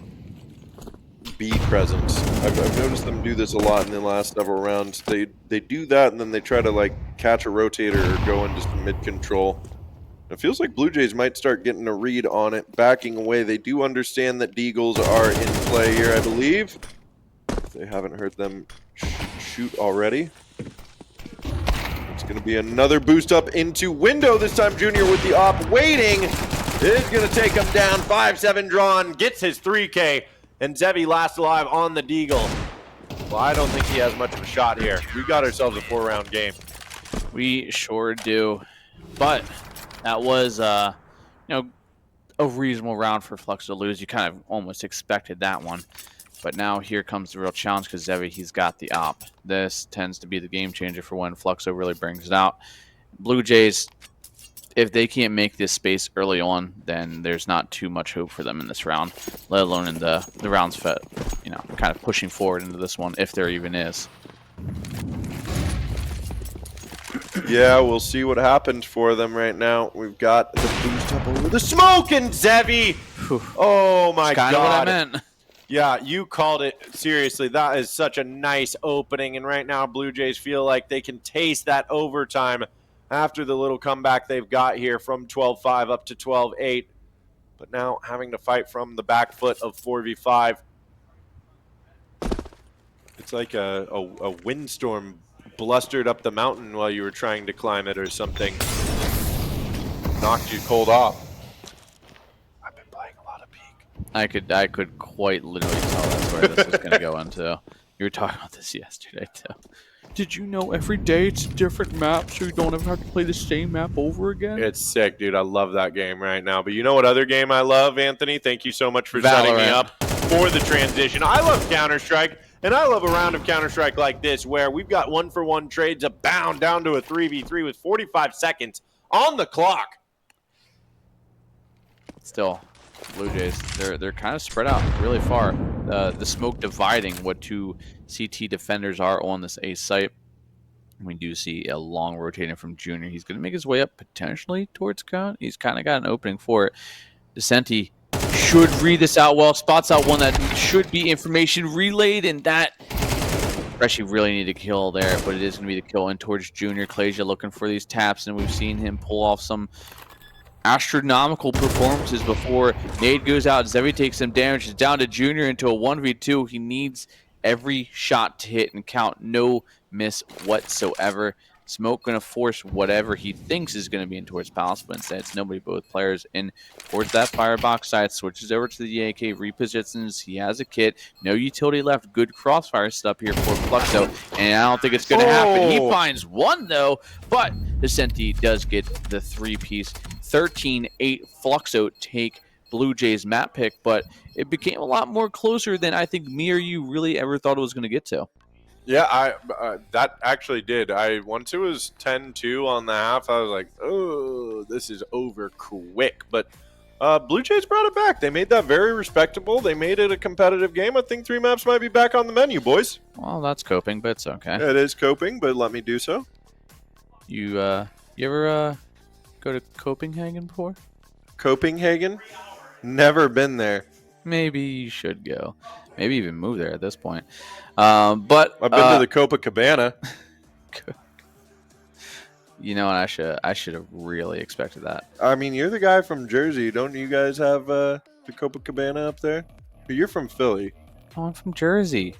S6: B presence. I've noticed them do this a lot in the last several rounds. They do that, and then they try to like catch a rotator or go into some mid control. It feels like Blue Jays might start getting a read on it, backing away. They do understand that Deagles are in play here, I believe. If they haven't heard them shoot already. It's going to be another boost up into window. This time Junior with the op waiting. Is going to take him down. 5-7 drawn. Gets his 3K. And Zevi last alive on the Deagle. Well, I don't think he has much of a shot here. We got ourselves a 4-round game.
S10: We sure do. But that was, you know, a reasonable round for Flux to lose. You kind of almost expected that one. But now here comes the real challenge because Zevi, he's got the op. This tends to be the game changer for when Fluxo really brings it out. Blue Jays, if they can't make this space early on, then there's not too much hope for them in this round, let alone in the rounds, you know, kind of pushing forward into this one, if there even is.
S6: Yeah, we'll see what happens for them right now. We've got the boost up over the smoke and Zevi. Oh my
S10: Kind of what I
S6: God.
S10: meant.
S6: Yeah, you called it. Seriously, that is such a nice opening. And right now, Blue Jays feel like they can taste that overtime after the little comeback they've got here from 12-5 up to 12-8. But now having to fight from the back foot of 4v5. It's like a windstorm blustered up the mountain while you were trying to climb it or something. Knocked you cold off. I've been playing a lot of Peak.
S10: I could quite literally tell that's where this was going to go into. You were talking about this yesterday, too. Did you know every day it's a different map, so you don't ever have to play the same map over again?
S6: It's sick, dude. I love that game right now. But you know what other game I love, Anthony? Thank you so much for setting me up for the transition. I love Counter-Strike, and I love a round of Counter-Strike like this where we've got one-for-one trades abound down to a 3v3 with 45 seconds on the clock.
S10: Still, Blue Jays, they're kind of spread out really far. The smoke dividing what two CT defenders are on this A site. We do see a long rotating from Junior. He's going to make his way up potentially towards Cone. He's kind of got an opening for it. Decenti should read this out well. Spots out one that should be information relayed, and that actually really need to kill there, but it is going to be the kill in towards Junior. Clasia looking for these taps, and we've seen him pull off some astronomical performances before. Nade goes out. Zevi takes some damage. It's down to Junior into a 1v2. He needs every shot to hit and count. No miss whatsoever. Smoke going to force whatever he thinks is going to be in towards Palace, but instead it's nobody both players in towards that firebox side. Switches over to the AK, repositions. He has a kit. No utility left. Good crossfire stuff here for Fluxo, and I don't think it's going to happen. He finds one, though, but Decenti does get the three-piece. 13-8 Fluxo take Blue Jays map pick, but it became a lot more closer than I think me or you really ever thought it was going to get to.
S6: Yeah, that actually did. Once it was 10-2 on the half, I was like, oh, this is over quick. But Blue Jays brought it back. They made that very respectable. They made it a competitive game. I think 3 maps might be back on the menu, boys.
S10: Well, that's coping, but it's okay.
S6: It is coping, but let me do so.
S10: You ever go to Copenhagen before?
S6: Copenhagen? Never been there.
S10: Maybe you should go. Maybe even move there at this point. But
S6: I've been to the Copacabana.
S10: You know, I should have really expected that.
S6: I mean, you're the guy from Jersey. Don't you guys have the Copacabana up there? You're from Philly.
S10: Oh, I'm from Jersey.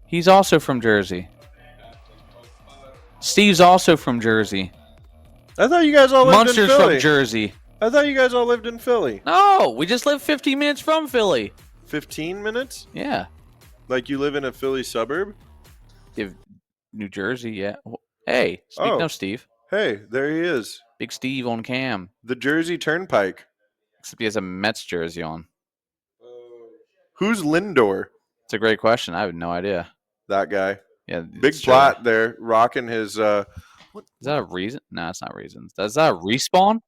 S10: He's also from Jersey. Steve's also from Jersey.
S6: I thought you guys all lived
S10: Munster's
S6: in Philly.
S10: from Jersey.
S6: I thought you guys all lived in Philly.
S10: No, we just live 15 minutes from Philly.
S6: 15 minutes?
S10: Yeah.
S6: Like you live in a Philly suburb?
S10: If New Jersey, yeah. Hey, speaking of Steve.
S6: Hey, there he is.
S10: Big Steve on cam.
S6: The Jersey Turnpike.
S10: Except he has a Mets jersey on.
S6: Who's Lindor?
S10: It's a great question. I have no idea.
S6: That guy.
S10: Yeah.
S6: Big Plat there, rocking his...
S10: Is that a reason? No, it's not reasons. Is that a respawn?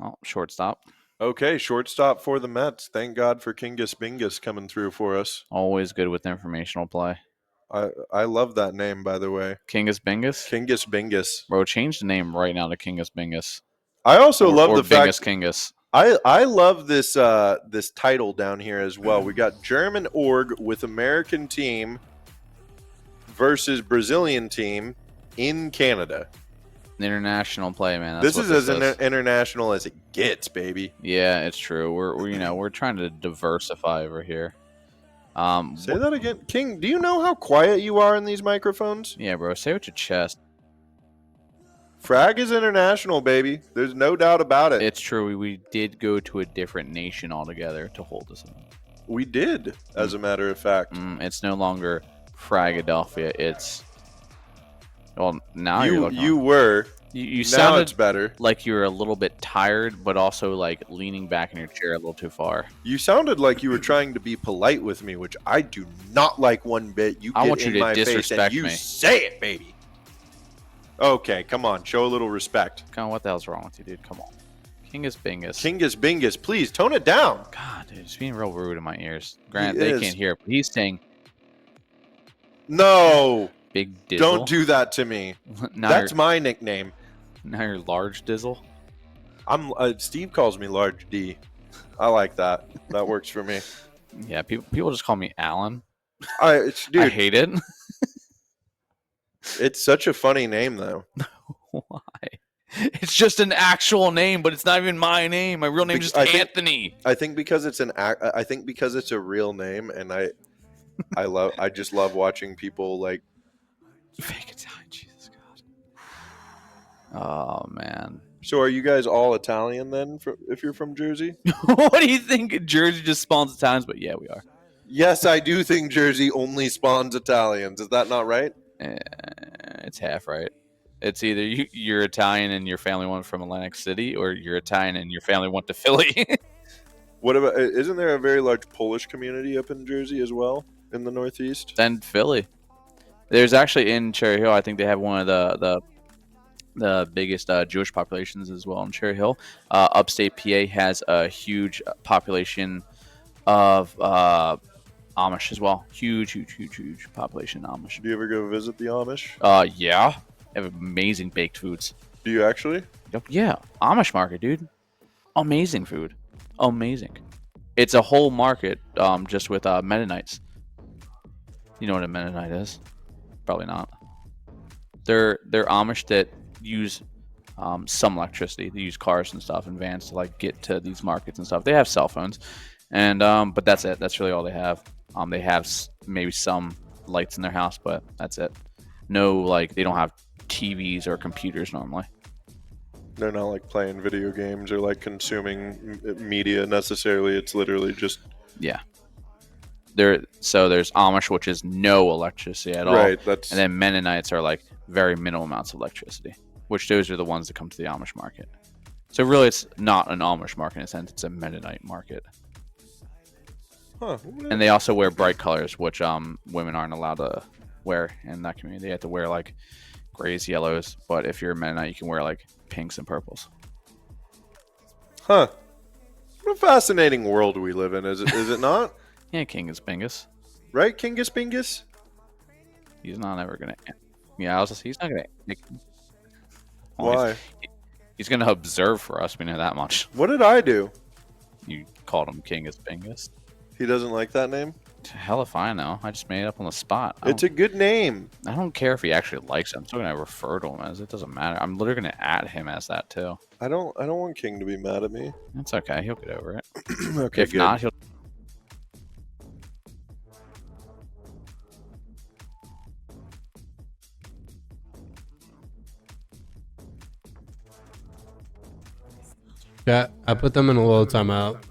S10: Oh, shortstop.
S6: Okay, shortstop for the Mets. Thank God for Kingus Bingus coming through for us.
S10: Always good with informational play.
S6: I love that name, by the way.
S10: Kingus Bingus?
S6: Kingus Bingus.
S10: Bro, change the name right now to Kingus Bingus.
S6: I also love the fact...
S10: Kingus.
S6: I love this this title down here as well. We got German org with American team versus Brazilian team in Canada.
S10: International play, man. That's
S6: this is as international as it gets, baby.
S10: Yeah, it's true. We're trying to diversify over here.
S6: Say that again, King. Do you know how quiet you are in these microphones?
S10: Yeah, bro. Say it with your chest.
S6: Frag is international, baby. There's no doubt about it.
S10: It's true. We did go to a different nation altogether to hold this event.
S6: We did, as a matter of fact.
S10: It's no longer Fragadelphia. It's... Well, Now you're looking.
S6: You were.
S10: You
S6: Now
S10: sounded
S6: it's better.
S10: like you were a little bit tired, but also like leaning back in your chair a little too far.
S6: You sounded like you were trying to be polite with me, which I do not like one bit. You
S10: I
S6: get
S10: want you
S6: in
S10: to
S6: my face and
S10: disrespect
S6: you
S10: me.
S6: say it, baby. Okay, come on, show a little respect.
S10: Come on, what the hell's wrong with you, dude? Come on. Kingus Bingus.
S6: Kingus Bingus, please tone it down.
S10: God, dude, he's being real rude in my ears. Grant,
S6: He
S10: they
S6: is.
S10: can't hear it, but he's saying
S6: No,
S10: big dizzle.
S6: don't do that to me.
S10: now
S6: That's
S10: you're,
S6: my nickname.
S10: now you're large dizzle.
S6: I'm Steve calls me Large D. I like that. That works for me.
S10: Yeah, people just call me Alan.
S6: Dude,
S10: I hate it.
S6: it's such a funny name though.
S10: Why? It's just an actual name, but it's not even my name. My real name is just Anthony.
S6: I think because it's I think because it's a real name, and I just love watching people like
S10: Fake Italian, Jesus God. Oh man.
S6: So are you guys all Italian then? If you're from Jersey?
S10: What do you think? Jersey just spawns Italians, but yeah, we are.
S6: Yes, I do think Jersey only spawns Italians. Is that not right?
S10: It's half right. It's either you're Italian and your family went from Atlantic City, or you're Italian and your family went to Philly.
S6: What about? Isn't there a very large Polish community up in Jersey as well, in the Northeast?
S10: Then Philly. There's actually in Cherry Hill. I think they have one of the biggest Jewish populations as well in Cherry Hill. Upstate PA has a huge population of Amish as well. Huge population of Amish.
S6: Do you ever go visit the Amish?
S10: Yeah. They have amazing baked foods.
S6: Do you actually?
S10: Yep. Yeah. Amish market, dude. Amazing food. Amazing. It's a whole market just with Mennonites. You know what a Mennonite is? Probably not. They're Amish that use some electricity. They use cars and stuff and vans to like get to these markets and stuff. They have cell phones, and but that's it. That's really all they have. They have maybe some lights in their house, but that's it. No, like they don't have TVs or computers normally.
S6: They're not like playing video games or like consuming media necessarily. It's literally just
S10: yeah. So there's Amish, which is no electricity at all.
S6: Right.
S10: And then Mennonites are like very minimal amounts of electricity, which those are the ones that come to the Amish market. So really, it's not an Amish market in a sense; it's a Mennonite market.
S6: Huh.
S10: And they also wear bright colors, which women aren't allowed to wear in that community. They have to wear like grays, yellows. But if you're a Mennonite, you can wear like pinks and purples.
S6: Huh. What a fascinating world we live in, is it not?
S10: Yeah, Kingus Bingus.
S6: Right, Kingus Bingus?
S10: He's not ever gonna. Yeah, he's not gonna.
S6: Why?
S10: He's gonna observe for us. We know that much.
S6: What did I do?
S10: You called him Kingus Bingus.
S6: He doesn't like that name?
S10: Hell if I know. I just made it up on the spot.
S6: It's a good name.
S10: I don't care if he actually likes it. I'm still gonna refer to him as it. Doesn't matter. I'm literally gonna add him as that too.
S6: I don't want King to be mad at me.
S10: It's okay. He'll get over it.
S6: Okay,
S10: If
S6: good.
S10: not, he'll.
S9: Yeah, I put them in a little timeout.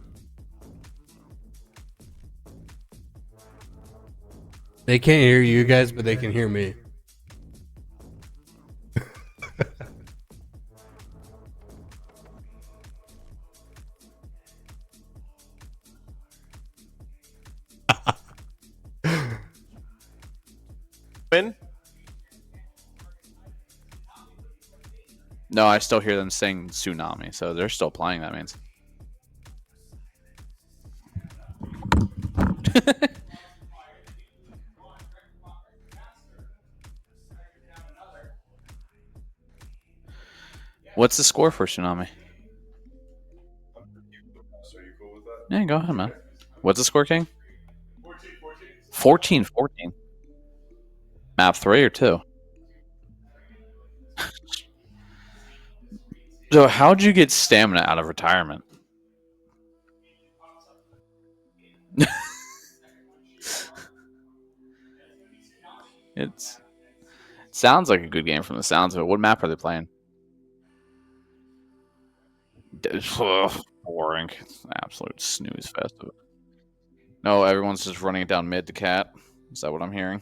S9: They can't hear you guys, but they can hear me.
S6: Win?
S10: No, I still hear them sing Tsunami, so they're still playing. That means. What's the score for Tsunami? Yeah, go ahead, man. What's the score, King? 14-14. Map 3 or 2? So how'd you get stamina out of retirement? It sounds like a good game from the sounds of it. What map are they playing? Boring. It's an absolute snooze fest of it. No, everyone's just running it down mid to cat. Is that what I'm hearing?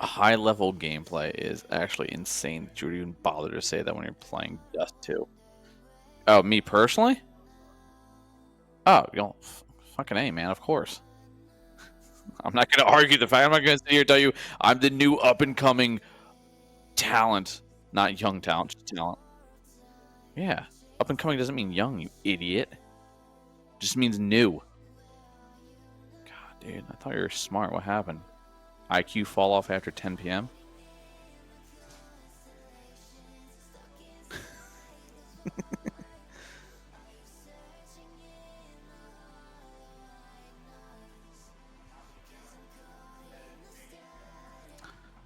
S10: High-level gameplay is actually insane that you would even bother to say that when you're playing Dust 2. Oh, me personally? Oh, fucking A, man, of course. I'm not going to argue the fact. I'm not going to sit here and tell you I'm the new up-and-coming talent. Not young talent, just talent. Yeah, up-and-coming doesn't mean young, you idiot. It just means new. God, dude, I thought you were smart. What happened? IQ fall off after 10 p.m.?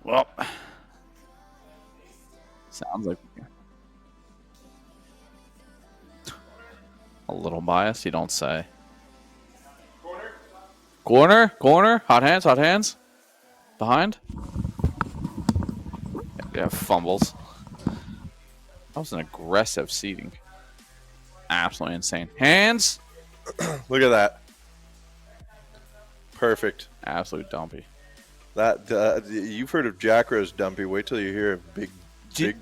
S10: Well, sounds like a little biased, you don't say. Corner, hot hands. Behind. Yeah, fumbles. That was an aggressive seating. Absolutely insane. Hands.
S6: Look at that. Perfect.
S10: Absolute dumpy.
S6: That you've heard of Jack Rose Dumpy. Wait till you hear a big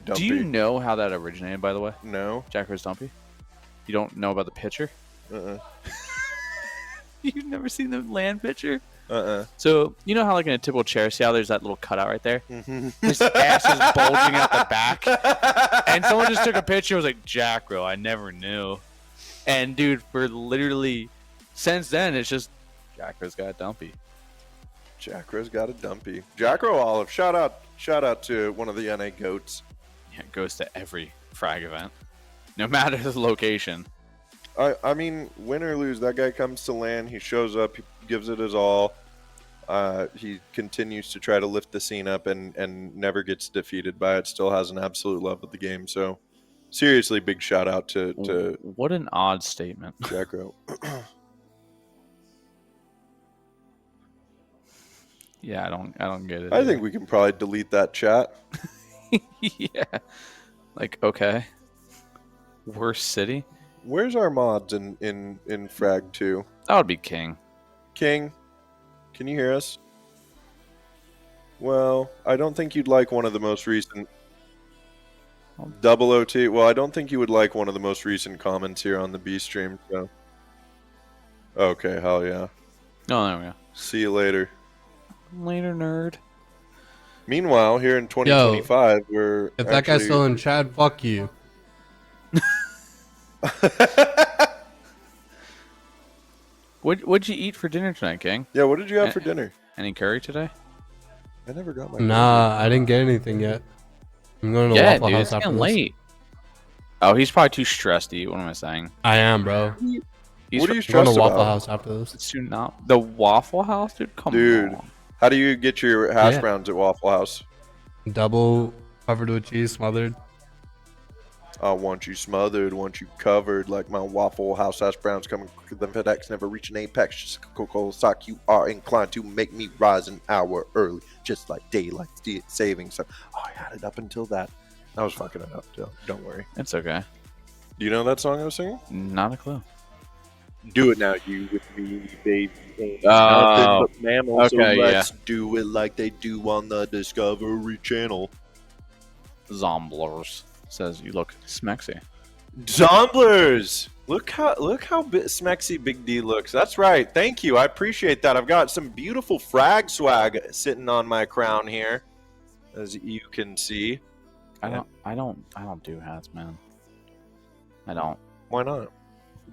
S6: Dumpy.
S10: Do you know how that originated, by the way?
S6: No.
S10: Jack Rose Dumpy? You don't know about the pitcher? You've never seen the land pitcher? So, you know how, like, in a typical chair, see how there's that little cutout right there? His ass is bulging out the back. And someone just took a picture and was like, Jack Rose, I never knew. And, dude, for literally, since then, it's just, Jack Rose got a dumpy.
S6: Jack Rose got a dumpy. Jack Rose Olive. Shout out to one of the NA goats.
S10: Yeah, it goes to every frag event. No matter the location.
S6: I mean, win or lose, that guy comes to land. He shows up. He gives it his all. He continues to try to lift the scene up and never gets defeated by it. Still has an absolute love of the game. So, seriously, big shout out to
S10: what an odd statement.
S6: Jack Rose.
S10: Yeah, I don't get it.
S6: I think we can probably delete that chat.
S10: Yeah. Like, okay. Worst city?
S6: Where's our mods in Frag 2?
S10: That would be King.
S6: King, can you hear us? Well, I don't think you'd like one of the most recent... Double OT. Well, I don't think you would like one of the most recent comments here on the B stream. So. Okay, hell yeah.
S10: Oh, there we go.
S6: See you later.
S10: Later, nerd.
S6: Meanwhile, here in 2025,
S9: if that guy's still in chat, fuck you.
S10: What'd you eat for dinner tonight, King?
S6: Yeah, what did you have for dinner?
S10: Any curry today?
S6: I never got my.
S9: Nah, I didn't get anything yet. I'm going to Waffle House after this.
S10: Late. Oh, he's probably too stressed to eat. What am I saying?
S9: I am, bro.
S6: What are you
S9: I'm going
S6: stressed
S9: to Waffle
S6: about?
S9: House after this.
S10: It's too not the Waffle House, dude. Come
S6: Dude,
S10: on.
S6: how do you get your hash browns at Waffle House?
S9: Double covered with cheese, smothered.
S6: I want you smothered, want you covered, like my Waffle House hash browns coming quicker than FedEx, never reach an apex. Just a Coca-Cola stock, you are inclined to make me rise an hour early, just like daylight savings. So, I had it up until that. I was fucking it up, don't worry.
S10: It's okay.
S6: Do you know that song I was singing?
S10: Not a clue.
S6: Do it now, you with me, baby. Ain't
S10: Oh,
S6: nothing but mammals,
S10: okay,
S6: so let's do it like they do on the Discovery Channel.
S10: Zomblers says you look smexy.
S6: Zomblers! Look how smexy Big D looks. That's right. Thank you. I appreciate that. I've got some beautiful frag swag sitting on my crown here, as you can see.
S10: I don't do hats, man. I don't.
S6: Why not?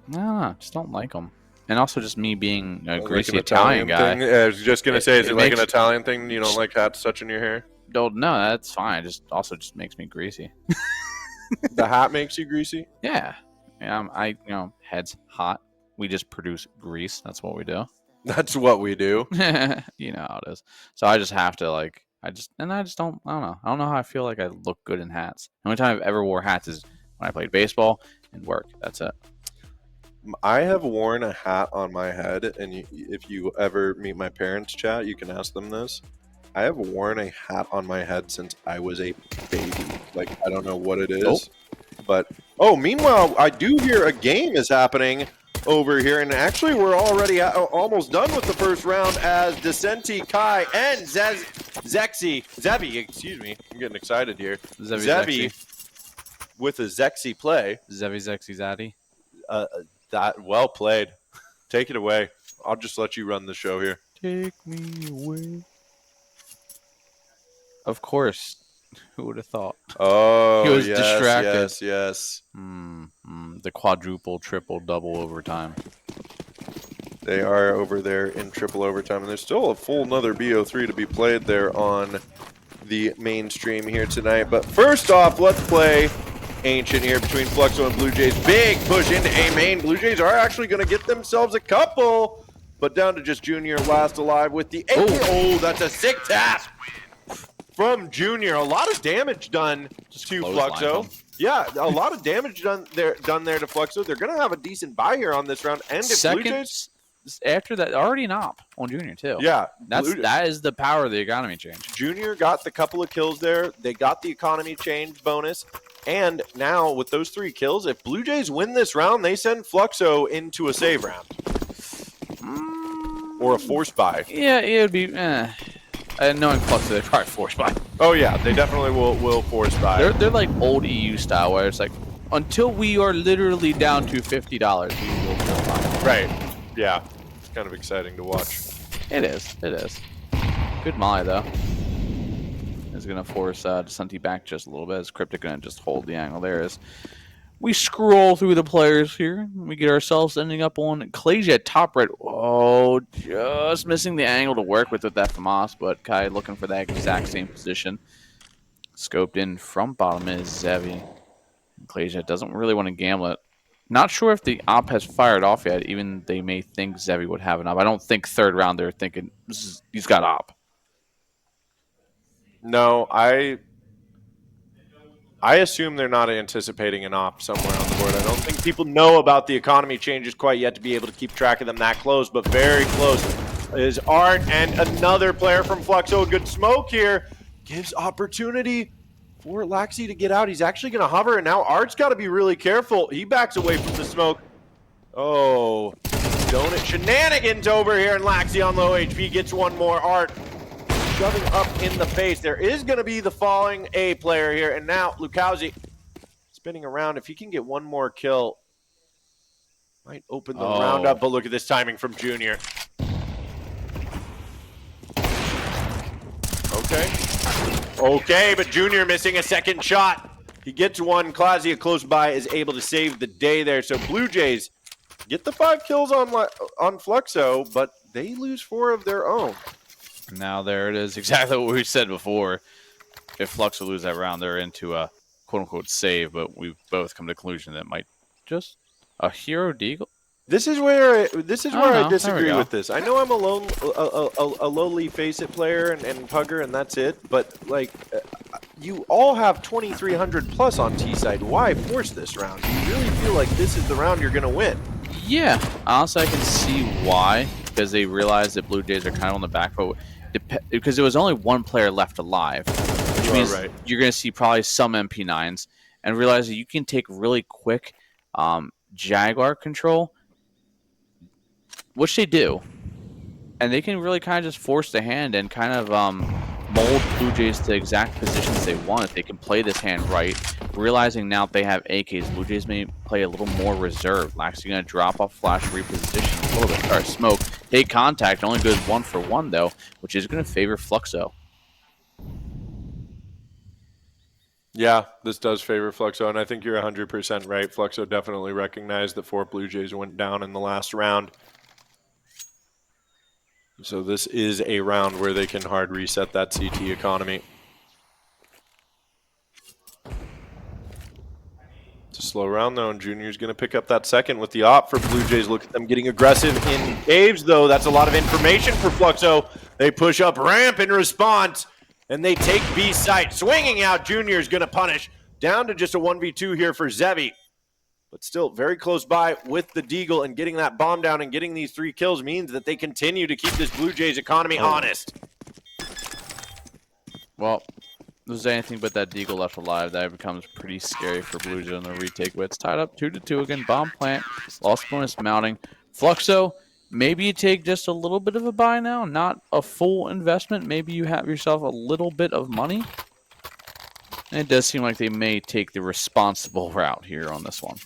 S10: No, just don't like them. And also, just me being a
S6: Like
S10: greasy
S6: an
S10: Italian guy.
S6: thing? I was just gonna say, is
S10: it
S6: it like
S10: makes-
S6: an Italian thing? You don't like hats touching your hair?
S10: No, that's fine. Just also just makes me greasy.
S6: The hat makes you greasy.
S10: Yeah. Head's hot. We just produce grease. That's what we do.
S6: That's what we do.
S10: You know how it is. So I just have to I don't know. I don't know how I feel like I look good in hats. The only time I've ever wore hats is when I played baseball and work. That's it.
S6: I have worn a hat on my head, and if you ever meet my parents' chat, you can ask them this. I have worn a hat on my head since I was a baby. Like, I don't know what it is, but... Oh, meanwhile, I do hear a game is happening over here. And actually, we're already almost done with the first round as Descenti, Kai, and Zevi, excuse me. I'm getting excited here. Zevi with a Zexy play.
S10: Zexy Zaddy.
S6: That well played. Take it away. I'll just let you run the show here.
S10: Take me away. Of course. Who would have thought?
S6: Oh,
S10: he was
S6: yes,
S10: distracted.
S6: Yes.
S10: The quadruple, triple, double overtime.
S6: They are over there in triple overtime, and there's still a full another BO3 to be played there on the mainstream here tonight. But first off, let's play Ancient here between Fluxo and Blue Jays. Big push into A main. Blue Jays are actually going to get themselves a couple, but down to just Junior last alive with the A. Oh, that's a sick tap from Junior. A lot of damage done to Fluxo. Yeah, a lot of damage done there to Fluxo. They're going to have a decent buy here on this round. And if Blue Jays,
S10: after that, already an op on Junior too.
S6: Yeah,
S10: that is the power of the economy change.
S6: Junior got the couple of kills there. They got the economy change bonus. And now with those 3 kills, if Blue Jays win this round, they send Fluxo into a save round. Or a force buy.
S10: Yeah, it would be... knowing Fluxo, they probably force buy.
S6: Oh yeah, they definitely will force buy.
S10: They're like old EU style, where it's like, until we are literally down to $50, we will force buy.
S6: Right. Yeah. It's kind of exciting to watch.
S10: It is. Good Molly, though. Is going to force Descenti back just a little bit. Is Cryptic going to just hold the angle there as we scroll through the players here. We get ourselves ending up on Clasia at top right. Oh, just missing the angle to work with that FMOS, but Kai looking for that exact same position. Scoped in from bottom is Zevi. Clasia doesn't really want to gamble it. Not sure if the op has fired off yet, even they may think Zevi would have an op. I don't think third round they're thinking he's got op.
S6: No, I assume they're not anticipating an op somewhere on the board. I don't think people know about the economy changes quite yet to be able to keep track of them that close, but very close is Art, and another player from Fluxo. A good smoke here gives opportunity for Laxi to get out. He's actually going to hover, and now Art's got to be really careful. He backs away from the smoke. Oh, donut shenanigans over here, and Laxi on low HP gets one more. Art shoving up in the face. There is going to be the falling A player here, and now Lukowski spinning around. If he can get one more kill, might open the round up, but look at this timing from Junior. Okay, but Junior missing a second shot. He gets one. Clausia close by is able to save the day there. So Blue Jays get the 5 kills on Fluxo, but they lose 4 of their own.
S10: Now there it is, exactly what we said before. If Fluxo lose that round, they're into a quote-unquote save, but we've both come to the conclusion that might just a hero deagle.
S6: This is where I disagree with this. I know I'm a lowly face-it player and pugger, and that's it. But like, you all have 2,300 plus on T side. Why force this round? You really feel like this is the round you're gonna win?
S10: Yeah, honestly, I can see why, because they realize that Blue Jays are kind of on the back foot. Because there was only one player left alive, which means you're going to see probably some MP9s, and realize that you can take really quick Jaguar control, which they do, and they can really kind of just force the hand and kind of mold Blue Jays to exact positions they want if they can play this hand right. Realizing now that they have AKs, Blue Jays may play a little more reserved. Laxi going to drop off flash, reposition a little bit, or smoke. Take contact, only goes 1 for 1 though, which is going to favor Fluxo.
S6: Yeah, this does favor Fluxo, and I think you're 100% right. Fluxo definitely recognized that 4 Blue Jays went down in the last round. So this is a round where they can hard reset that CT economy. It's a slow round, though, and Junior's going to pick up that second with the op for Blue Jays. Look at them getting aggressive in caves, though. That's a lot of information for Fluxo. They push up ramp in response, and they take B site. Swinging out, Junior's going to punish. Down to just a 1v2 here for Zevi. But still very close by with the Deagle, and getting that bomb down and getting these 3 kills means that they continue to keep this Blue Jays economy honest.
S10: Well, there's anything but that Deagle left alive, that becomes pretty scary for Blue Jays on the retake. But it's tied up 2-2 again. Bomb plant, lost bonus mounting. Fluxo, maybe you take just a little bit of a buy now, not a full investment. Maybe you have yourself a little bit of money. And it does seem like they may take the responsible route here on this one.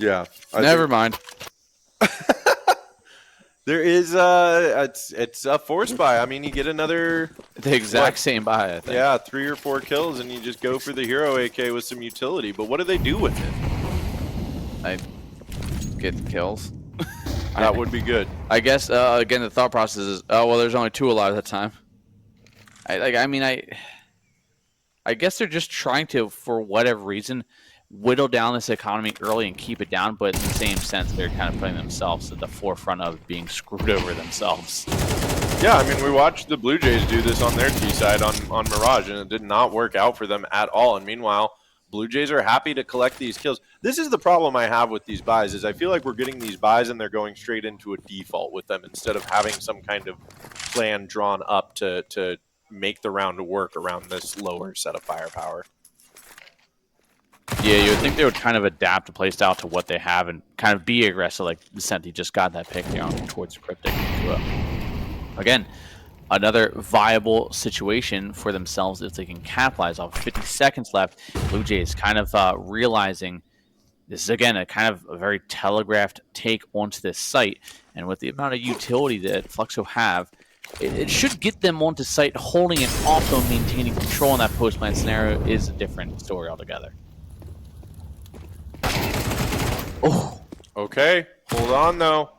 S6: Yeah.
S10: Never mind.
S6: There is it's a force buy. I mean, you get another
S10: The exact same buy, I think.
S6: yeah, 3 or 4 kills, and you just go for the hero AK with some utility. But what do they do with it?
S10: I get the kills.
S6: That would be good.
S10: I guess again the thought process is, oh well, there's only 2 alive at that time. I guess they're just trying to, for whatever reason, whittle down this economy early and keep it down, but in the same sense, they're kind of putting themselves at the forefront of being screwed over themselves.
S6: Yeah, I mean, we watched the Blue Jays do this on their T side on Mirage, and it did not work out for them at all. And meanwhile, Blue Jays are happy to collect these kills. This is the problem I have with these buys, is I feel like we're getting these buys and they're going straight into a default with them instead of having some kind of plan drawn up to make the round work around this lower set of firepower.
S10: Yeah, you would think they would kind of adapt the playstyle to what they have and kind of be aggressive, like Vicente just got that pick down towards Cryptic. Again, another viable situation for themselves if they can capitalize off 50 seconds left. Blue Jays kind of realizing this is, again, a kind of a very telegraphed take onto this site. And with the amount of utility that Fluxo have, it should get them onto site. Holding it, also maintaining control in that post-plant scenario is a different story altogether. Oh,
S6: Okay, hold on though.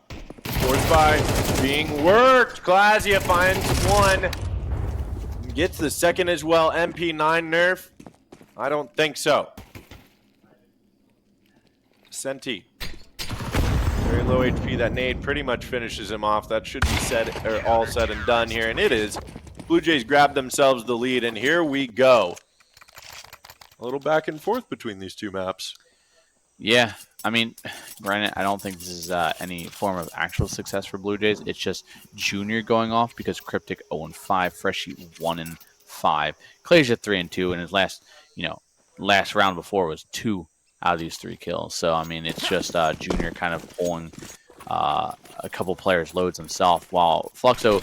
S6: Force buy being worked. Glazia finds 1. Gets the second as well. MP9 nerf? I don't think so. Senti. Very low HP. That nade pretty much finishes him off. That should be all said and done here, and it is. Blue Jays grab themselves the lead, and here we go. A little back and forth between these two maps.
S10: yeah. I mean, granted, I don't think this is any form of actual success for Blue Jays. It's just Junior going off because Cryptic 0-5, Freshie 1-5, Claysia 3-2, and his last round before was 2 out of these 3 kills. So I mean, it's just Junior kind of pulling a couple players' loads himself, while Fluxo,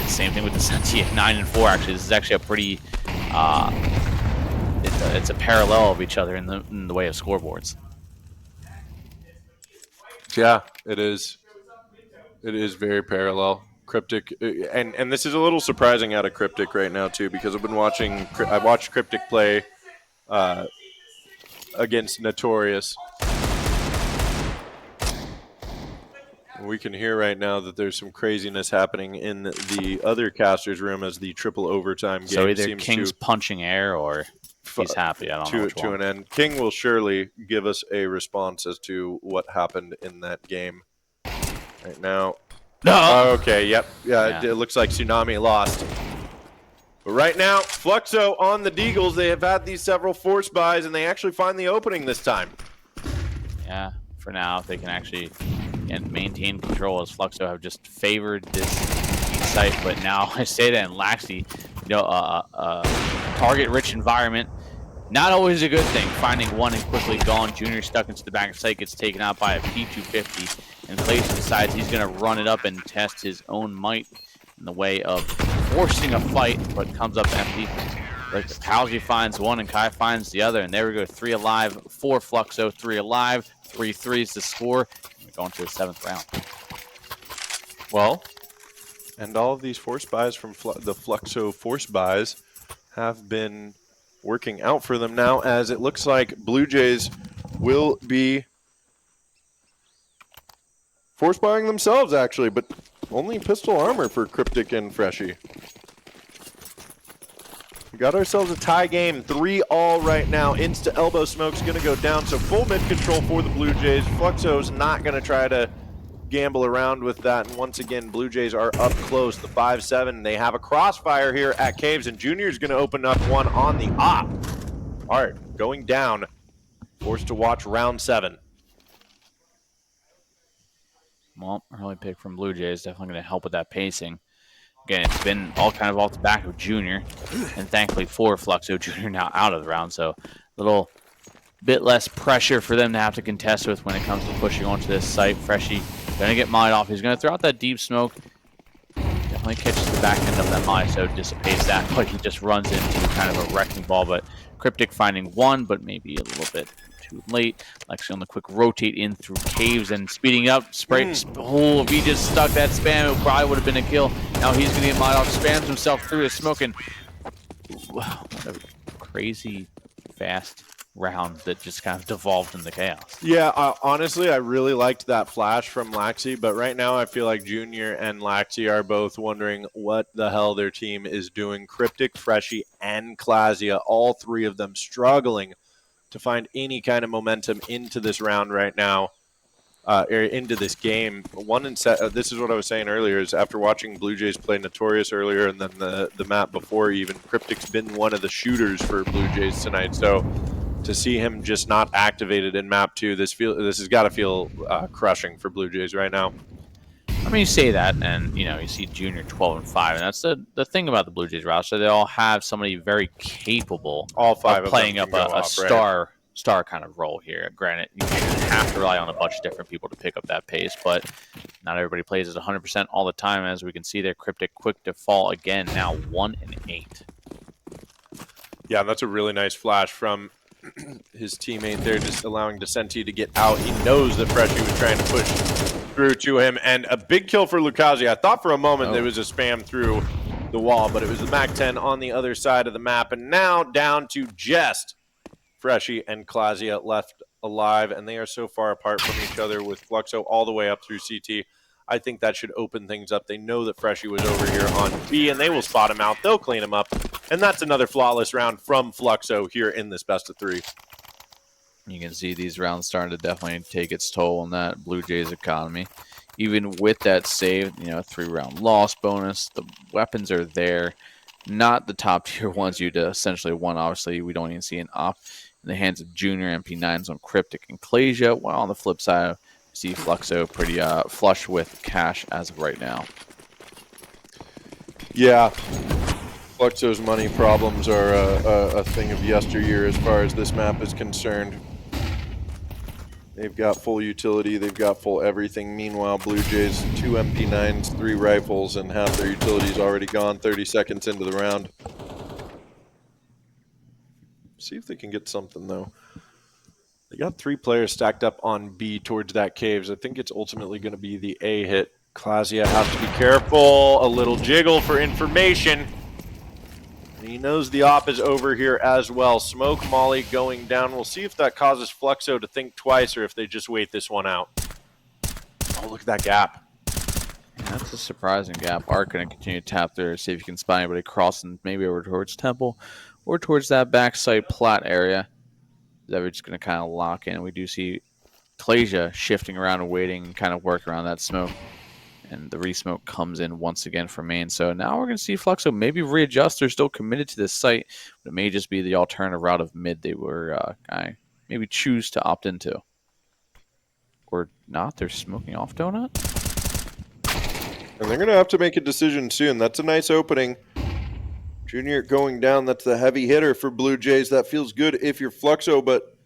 S10: same thing with the Senti, 9-4. Actually, this is actually a pretty it's a parallel of each other in the way of scoreboards.
S6: Yeah, it is. It is very parallel. Cryptic, and this is a little surprising out of Cryptic right now too, because I watched Cryptic play against Notorious. We can hear right now that there's some craziness happening in the other caster's room as the triple overtime game
S10: So either
S6: seems
S10: King's punching air or he's happy. I don't know which
S6: to
S10: one.
S6: an end. King will surely give us a response as to what happened in that game. Right now.
S10: No.
S6: Okay, yep. Yeah, it looks like Tsunami lost. But right now, Fluxo on the Deagles. They have had these several force buys, and they actually find the opening this time.
S10: Yeah, for now, if they can actually maintain control, as Fluxo have just favored this site. But now I say that in Laxi, target-rich environment, not always a good thing. Finding 1 and quickly gone. Junior stuck into the back of site, gets taken out by a P250, and Clayton decides he's going to run it up and test his own might in the way of forcing a fight, but comes up empty. Like Kalji finds 1 and Kai finds the other, and there we go. 3 alive, 4 Fluxo, 3 alive, 3 threes to score. We're going to the 7th round.
S6: Well, and all of these force buys from the Fluxo force buys have been working out for them now, as it looks like Blue Jays will be force buying themselves, actually, but only pistol armor for Cryptic and Freshie. We got ourselves a tie game, 3-all right now. Insta elbow smoke's going to go down, so full mid control for the Blue Jays. Fluxo's not going to try to gamble around with that, and once again, Blue Jays are up close, the 5-7. They have a crossfire here at Caves, and Junior's going to open up one on the op. All right, going down. Forced to watch round 7.
S10: Well, early pick from Blue Jays, definitely going to help with that pacing. again, it's been all kind of off the back of Junior, and thankfully for Fluxo, Junior now out of the round, so a little bit less pressure for them to have to contest with when it comes to pushing onto this site. Freshie gonna get mollied off. He's gonna throw out that deep smoke. Definitely catches the back end of that molly, so dissipates that, but he just runs into kind of a wrecking ball. But Cryptic finding one, but maybe a little bit too late. Lexi on the quick rotate in through caves and speeding up. Spray. Oh, if he just stuck that spam, it probably would have been a kill. Now he's gonna get mollied off. Spams himself through his smoke, and wow, what a crazy fast round that just kind of devolved into chaos.
S6: Yeah, honestly, I really liked that flash from Laxi, but right now I feel like Junior and Laxi are both wondering what the hell their team is doing. Cryptic, Freshie, and Klazia, all three of them struggling to find any kind of momentum into this round right now, or into this game. This is what I was saying earlier, is after watching Blue Jays play Notorious earlier and then the map before even, Cryptic's been one of the shooters for Blue Jays tonight, so to see him just not activated in map 2, this has got to feel crushing for Blue Jays right now.
S10: I mean, you say that, and you see Junior 12-5, and that's the thing about the Blue Jays roster. They all have somebody very capable
S6: All five
S10: of playing
S6: of
S10: up
S6: them
S10: a star kind of role here. Granted, you have to rely on a bunch of different people to pick up that pace, but not everybody plays at 100% all the time. As we can see there, Cryptic quick to fall again, now 1-8.
S6: Yeah, that's a really nice flash from his teammate there, just allowing Descenti to get out. He knows that Freshie was trying to push through to him, and a big kill for Lukazi. I thought for a moment there was a spam through the wall, but it was the MAC-10 on the other side of the map, and now down to just Freshie and Klazia left alive, and they are so far apart from each other with Fluxo all the way up through CT. I think that should open things up. They know that Freshie was over here on B, and they will spot him out. They'll clean him up. And that's another flawless round from Fluxo here in this best of 3.
S10: You can see these rounds starting to definitely take its toll on that Blue Jays economy. Even with that save, 3-round loss bonus, the weapons are there. Not the top tier ones you'd essentially want. Obviously, we don't even see an op in the hands of Junior, MP9s on Cryptic and Klasia. While on the flip side, see Fluxo pretty flush with cash as of right now.
S6: Yeah, Fluxo's money problems are a thing of yesteryear as far as this map is concerned. They've got full utility, they've got full everything. Meanwhile, Blue Jays, 2 MP9s, 3 rifles, and half their utility's already gone 30 seconds into the round. See if they can get something, though. They got 3 players stacked up on B towards that caves. I think it's ultimately going to be the A hit. Klazia has to be careful. A little jiggle for information. And he knows the op is over here as well. Smoke molly going down. We'll see if that causes Fluxo to think twice or if they just wait this one out. Oh, look at that gap.
S10: Yeah, that's a surprising gap. Arc going to continue to tap there, see if you can spot anybody crossing maybe over towards Temple or towards that backside plat area. They're just going to kind of lock in. We do see Klasia shifting around and waiting and kind of work around that smoke. And the re-smoke comes in once again for main. So now we're going to see Fluxo maybe readjust. They're still committed to this site, but it may just be the alternative route of mid they were maybe choose to opt into. Or not. They're smoking off Donut.
S6: And they're going to have to make a decision soon. That's a nice opening. Junior going down. That's the heavy hitter for Blue Jays. That feels good if you're Fluxo, but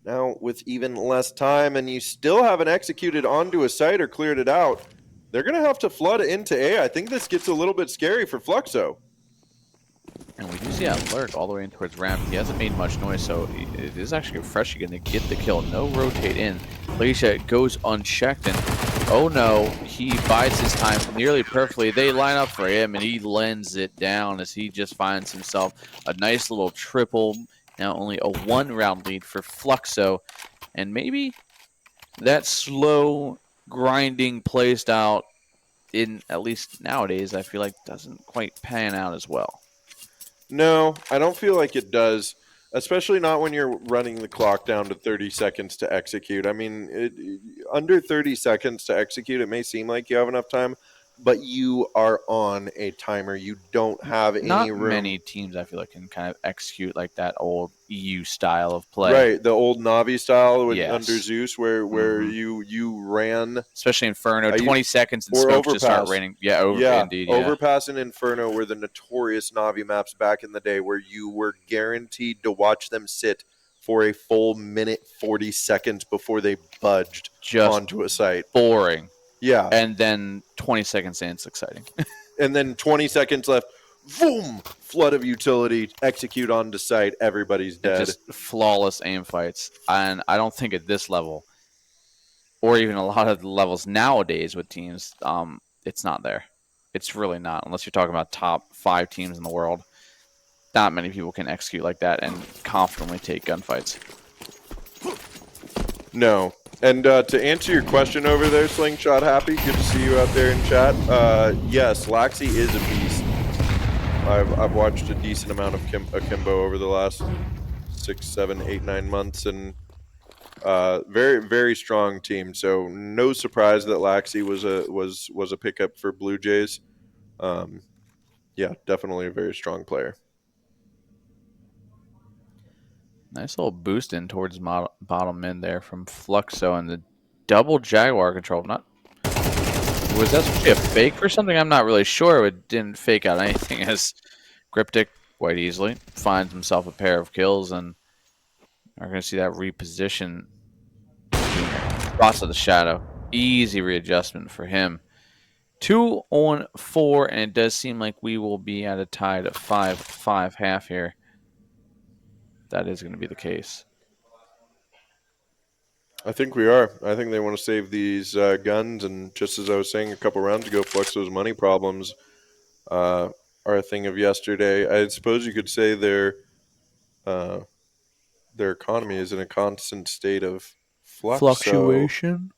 S6: now with even less time and you still haven't executed onto a site or cleared it out, they're going to have to flood into A. I think this gets a little bit scary for Fluxo.
S10: And we do see that lurk all the way in towards ramp. He hasn't made much noise, so it is actually Fresh going to get the kill. No rotate in. Alicia goes unchecked, and oh no, he bides his time nearly perfectly. They line up for him, and he lends it down as he just finds himself a nice little triple. Now only a 1-round lead for Fluxo, and maybe that slow grinding play style, in at least nowadays, I feel like doesn't quite pan out as well.
S6: No, I don't feel like it does, especially not when you're running the clock down to 30 seconds to execute. I mean, under 30 seconds to execute, it may seem like you have enough time, but you are on a timer. You don't have any
S10: Not
S6: room.
S10: many teams I feel like can kind of execute like that old EU style of play.
S6: Right, the old Navi style
S10: Yes.
S6: under Zeus, where you ran,
S10: especially Inferno, 20 seconds and
S6: or
S10: smokes to start
S6: Overpass.
S10: raining. Yeah, indeed. Yeah.
S6: Overpass and Inferno were the notorious Navi maps back in the day, where you were guaranteed to watch them sit for a full minute 40 seconds before they budged
S10: Just
S6: onto a site.
S10: boring.
S6: Yeah,
S10: And then 20 seconds in, it's exciting.
S6: and then 20 seconds left. Boom! Flood of utility. Execute onto site. Everybody's dead.
S10: Just flawless aim fights. And I don't think at this level, or even a lot of the levels nowadays with teams, it's not there. It's really not, unless you're talking about top 5 teams in the world. Not many people can execute like that and confidently take gunfights.
S6: No. And to answer your question over there, Slingshot Happy, good to see you out there in chat. Yes, Laxi is a beast. I've watched a decent amount of Akimbo over the last 6, 7, 8, 9 months, and very, very strong team. So no surprise that Laxi was a pickup for Blue Jays. Yeah, definitely a very strong player.
S10: Nice little boost in towards bottom mid there from Fluxo, and the double Jaguar control. Was that supposed to be a fake for something? I'm not really sure. It didn't fake out anything, as Cryptic quite easily finds himself a pair of kills, and are going to see that reposition. Lots of the shadow. Easy readjustment for him. 2 on 4, and it does seem like we will be at a tied 5-5 half here. That is going to be the case.
S6: I think we are. I think they want to save these guns, and just as I was saying a couple rounds ago, Fluxo's money problems are a thing of yesterday. I suppose you could say their economy is in a constant state of flux.
S10: Fluctuation.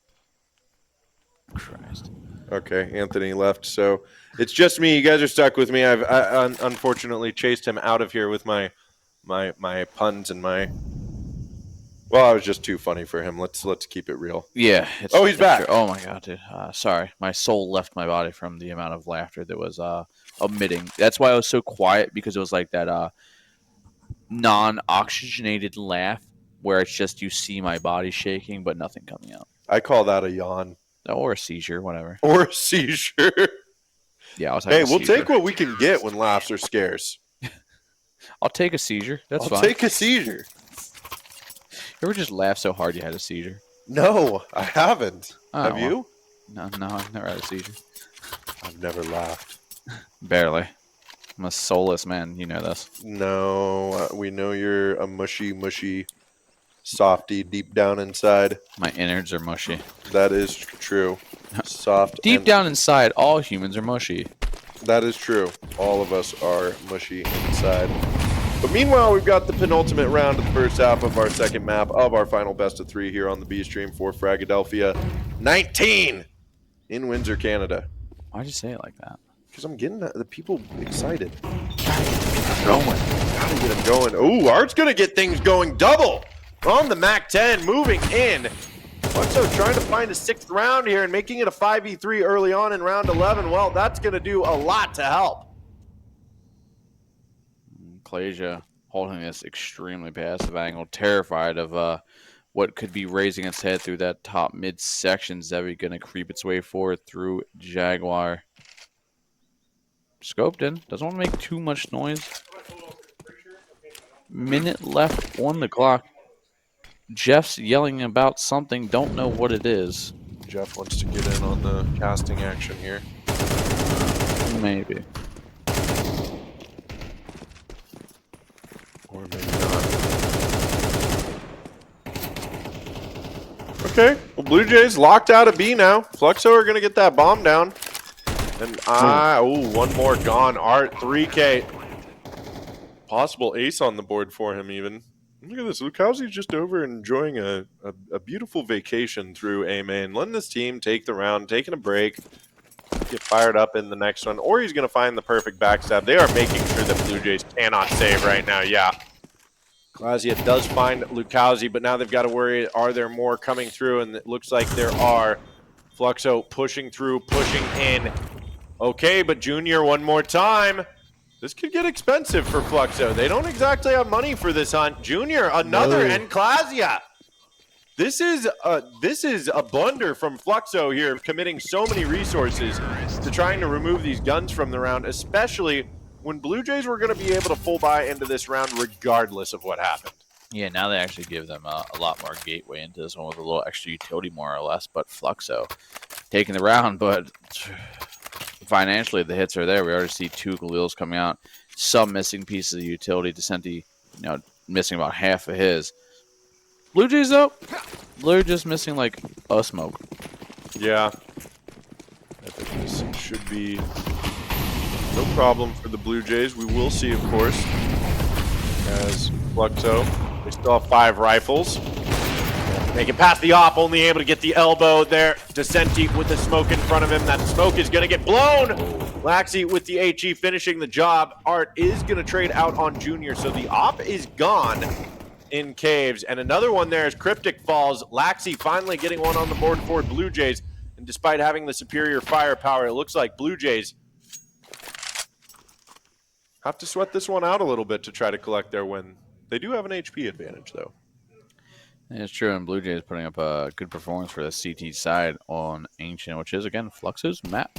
S10: Christ.
S6: Okay, Anthony left, so it's just me. You guys are stuck with me. I unfortunately chased him out of here with my puns and my. Well, I was just too funny for him. Let's keep it real.
S10: Yeah.
S6: He's back.
S10: True. Oh my god, dude. Sorry, my soul left my body from the amount of laughter that was emitting. That's why I was so quiet, because it was like that non-oxygenated laugh where it's just you see my body shaking but nothing coming out.
S6: I call that a yawn.
S10: Or a seizure, whatever.
S6: Or a seizure.
S10: Yeah, I was
S6: hey, we'll take what we can get when laughs are scarce.
S10: I'll take a seizure. That's fine.
S6: I'll take a seizure.
S10: You ever just laugh so hard you had a seizure?
S6: No, I haven't.
S10: Oh,
S6: Have you?
S10: No, I've never had a seizure.
S6: I've never laughed.
S10: Barely. I'm a soulless man. You know this.
S6: No, we know you're a mushy softy deep down inside.
S10: My innards are mushy.
S6: That is true. Soft.
S10: Deep down inside, all humans are mushy.
S6: That is true. All of us are mushy inside. But meanwhile, we've got the penultimate round of the first half of our second map of our final best of 3 here on the B stream for Fragadelphia 19 in Windsor, Canada.
S10: Why'd you say it like that?
S6: Because I'm getting the people excited.
S10: Gotta
S6: get them going. Ooh, Art's going to get things going double on the Mac 10, moving in. Fluxo trying to find a 6th round here and making it a 5v3 early on in round 11. Well, that's going to do a lot to help.
S10: Clasia holding this extremely passive angle, terrified of what could be raising its head through that top mid section. Zevi going to creep its way forward through Jaguar. Scoped in. Doesn't want to make too much noise. Minute left on the clock. Jeff's yelling about something. Don't know what it is.
S6: Jeff wants to get in on the casting action here.
S10: Maybe.
S6: Or maybe not. Okay, well, Blue Jays locked out of B now. Fluxo are going to get that bomb down. And one more gone. Art, 3K. Possible ace on the board for him even. Look at this. Lukowski's just over enjoying a beautiful vacation through A main. Letting this team take the round, taking a break, get fired up in the next one. Or he's going to find the perfect backstab. They are making sure that Blue Jays cannot save right now. Yeah. Glazia does find Lukowski, but now they've got to worry, are there more coming through? And it looks like there are. Fluxo pushing through, pushing in. Okay, but Junior one more time. This could get expensive for Fluxo. They don't exactly have money for this hunt. Junior, another Enclasia. This is a blunder from Fluxo here, committing so many resources to trying to remove these guns from the round, especially when Blue Jays were going to be able to full buy into this round regardless of what happened.
S10: Yeah, now they actually give them a lot more gateway into this one with a little extra utility, more or less. But Fluxo taking the round, but financially the hits are there. We already see 2 Galils coming out, some missing pieces of utility. Descenti, missing about half of his. Blue Jays, though, they're just missing, like, a smoke.
S6: Yeah. I think this should be no problem for the Blue Jays. We will see, of course, as Fluxo, they still have 5 rifles. Make it past the op, only able to get the elbow there. Descenti with the smoke in front of him. That smoke is going to get blown. Laxi with the HE finishing the job. Art is going to trade out on Junior, so the op is gone in caves. And another one there as Cryptic falls. Laxi finally getting one on the board for Blue Jays. And despite having the superior firepower, it looks like Blue Jays have to sweat this one out a little bit to try to collect their win. They do have an HP advantage, though.
S10: It's true, and Blue Jays putting up a good performance for the CT side on Ancient, which is, again, Flux's map.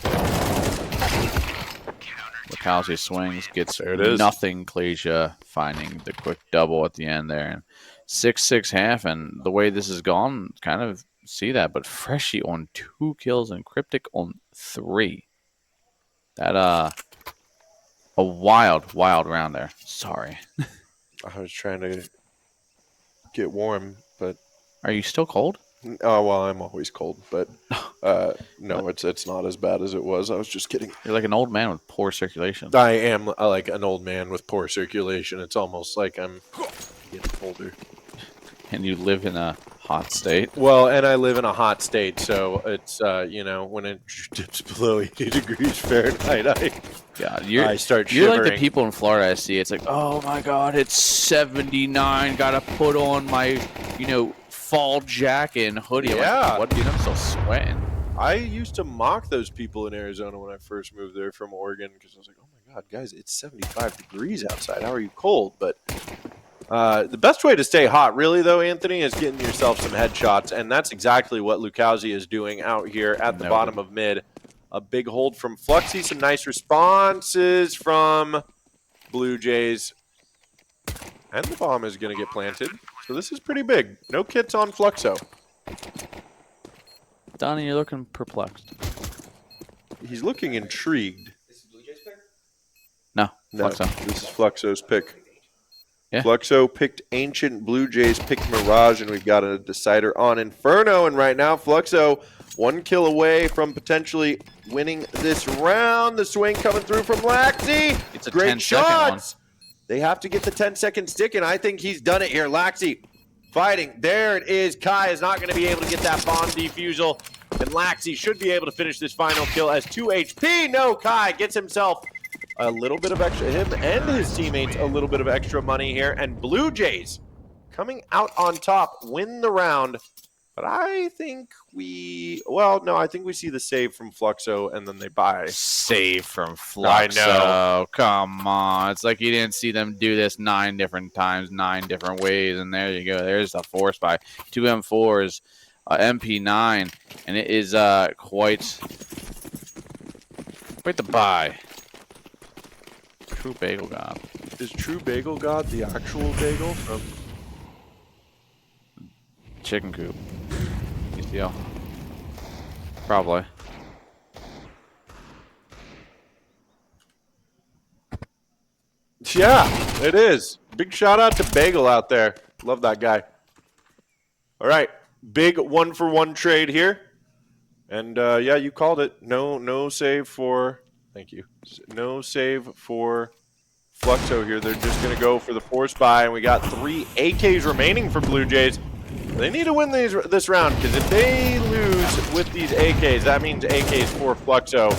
S10: Lucalzi swings, gets nothing. Klasia finding the quick double at the end there. And 6-6 half, and the way this has gone, kind of see that. But Freshie on 2 kills and Cryptic on 3. That, a wild round there. Sorry.
S6: I was trying to get warm, but...
S10: Are you still cold?
S6: Oh, well, I'm always cold, but no, it's not as bad as it was. I was just kidding.
S10: You're like an old man with poor circulation.
S6: I am like an old man with poor circulation. It's almost like I'm getting older.
S10: And you live in a hot state?
S6: Well, and I live in a hot state, so it's, when it dips below 80 degrees Fahrenheit, I start shivering.
S10: You're like the people in Florida I see. It's like, oh, my God, it's 79. Got to put on my, fall jacket and hoodie.
S6: Yeah.
S10: Like, what, dude? I'm still sweating.
S6: I used to mock those people in Arizona when I first moved there from Oregon because I was like, oh, my God, guys, it's 75 degrees outside. How are you cold? But the best way to stay hot, really, though, Anthony, is getting yourself some headshots, and that's exactly what Lucalzi is doing out here at the bottom of mid. A big hold from Fluxy, some nice responses from Blue Jays, and the bomb is going to get planted. So this is pretty big. No kits on Fluxo.
S10: Donnie, you're looking perplexed.
S6: He's looking intrigued.
S10: No, Fluxo.
S6: This is Fluxo's pick.
S10: Yeah.
S6: Fluxo picked Ancient, Blue Jays picked Mirage, and we've got a decider on Inferno. And right now, Fluxo 1 kill away from potentially winning this round. The swing coming through from Laxi.
S10: It's a
S6: great
S10: 10-second
S6: shots. They have to get the 10-second stick, and I think he's done it here. Laxi fighting. There it is. Kai is not going to be able to get that bomb defusal, and Laxi should be able to finish this final kill as 2 HP. No, Kai gets himself a little bit of extra, him and his teammates, a little bit of extra money here, and Blue Jays coming out on top, win the round. But I think I think we see the save from Fluxo, and then they buy.
S10: Save from Fluxo.
S6: I know.
S10: Come on. It's like you didn't see them do this 9 different times, 9 different ways, and there you go. There's the force buy. 2 M4s, MP9, and it is quite the buy. True Bagel God.
S6: Is True Bagel God the actual bagel from
S10: Chicken Coop? ECL. Probably.
S6: Yeah, it is. Big shout out to Bagel out there. Love that guy. All right, big 1-for-1 trade here. And yeah, you called it. No save for thank you. No save for Fluxo here. They're just going to go for the force buy, and we got 3 AKs remaining for Blue Jays. They need to win this round, because if they lose with these AKs, that means AKs for Fluxo.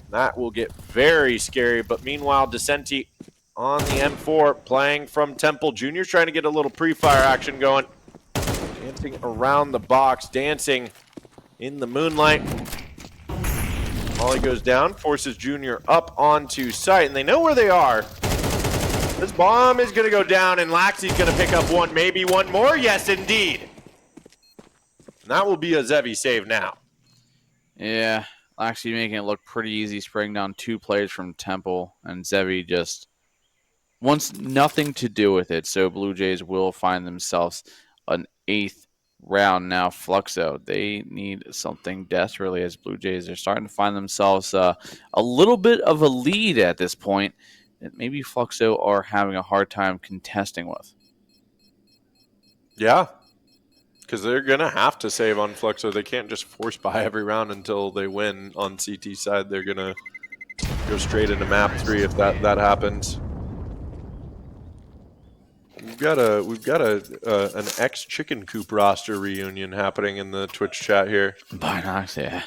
S6: That will get very scary. But meanwhile, Descenti on the M4 playing from Temple. Junior's trying to get a little pre-fire action going. Dancing around the box, dancing in the moonlight. Molly goes down, forces Junior up onto site, and they know where they are. This bomb is going to go down, and Laxey's going to pick up one, maybe one more. Yes, indeed. And that will be a Zevi save now.
S10: Yeah, actually making it look pretty easy, spraying down 2 players from Temple, and Zevi just wants nothing to do with it. So Blue Jays will find themselves an 8th round now. Fluxo, they need something desperately as Blue Jays are starting to find themselves a little bit of a lead at this point that maybe Fluxo are having a hard time contesting with.
S6: Yeah, because they're going to have to save on Fluxo. They can't just force buy every round until they win on CT side. They're going to go straight into map 3 if that happens. We've got an ex Chicken Coop roster reunion happening in the Twitch chat here.
S10: Binox, yeah.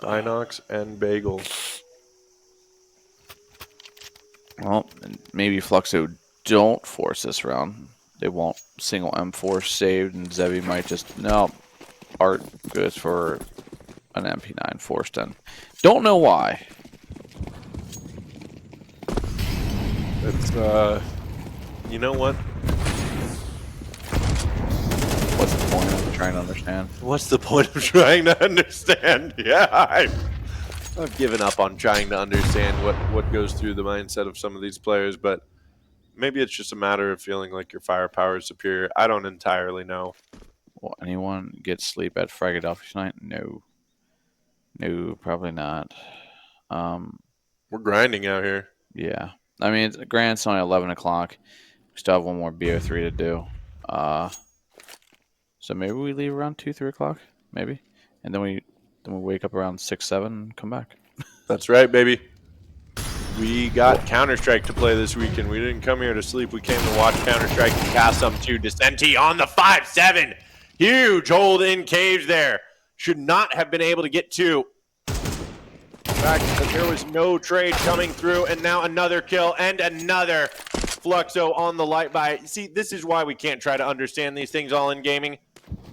S6: Binox and Bagel.
S10: Well, maybe Fluxo don't force this round. They won't single M4 saved, and Zevi might just Art goes for an MP9 forced in. Don't know why.
S6: It's you know what?
S10: What's the point of trying to understand?
S6: What's the point of trying to understand? Yeah, I've given up on trying to understand what goes through the mindset of some of these players, but maybe it's just a matter of feeling like your firepower is superior. I don't entirely know.
S10: Will anyone get sleep at Fragadelphia tonight? No. No, probably not.
S6: We're grinding out here.
S10: Yeah. I mean, it's only 11 o'clock. We still have one more BO3 to do. So maybe we leave around 2, 3 o'clock, maybe. And then we wake up around 6, 7 and come back.
S6: That's right, baby. We got Counter-Strike to play this weekend. We didn't come here to sleep. We came to watch Counter-Strike and cast some to Descenti on the 5-7. Huge hold in caves there. Should not have been able to get to. In fact, there was no trade coming through, and now another kill and another Fluxo on the light buy. See, this is why we can't try to understand these things all in gaming.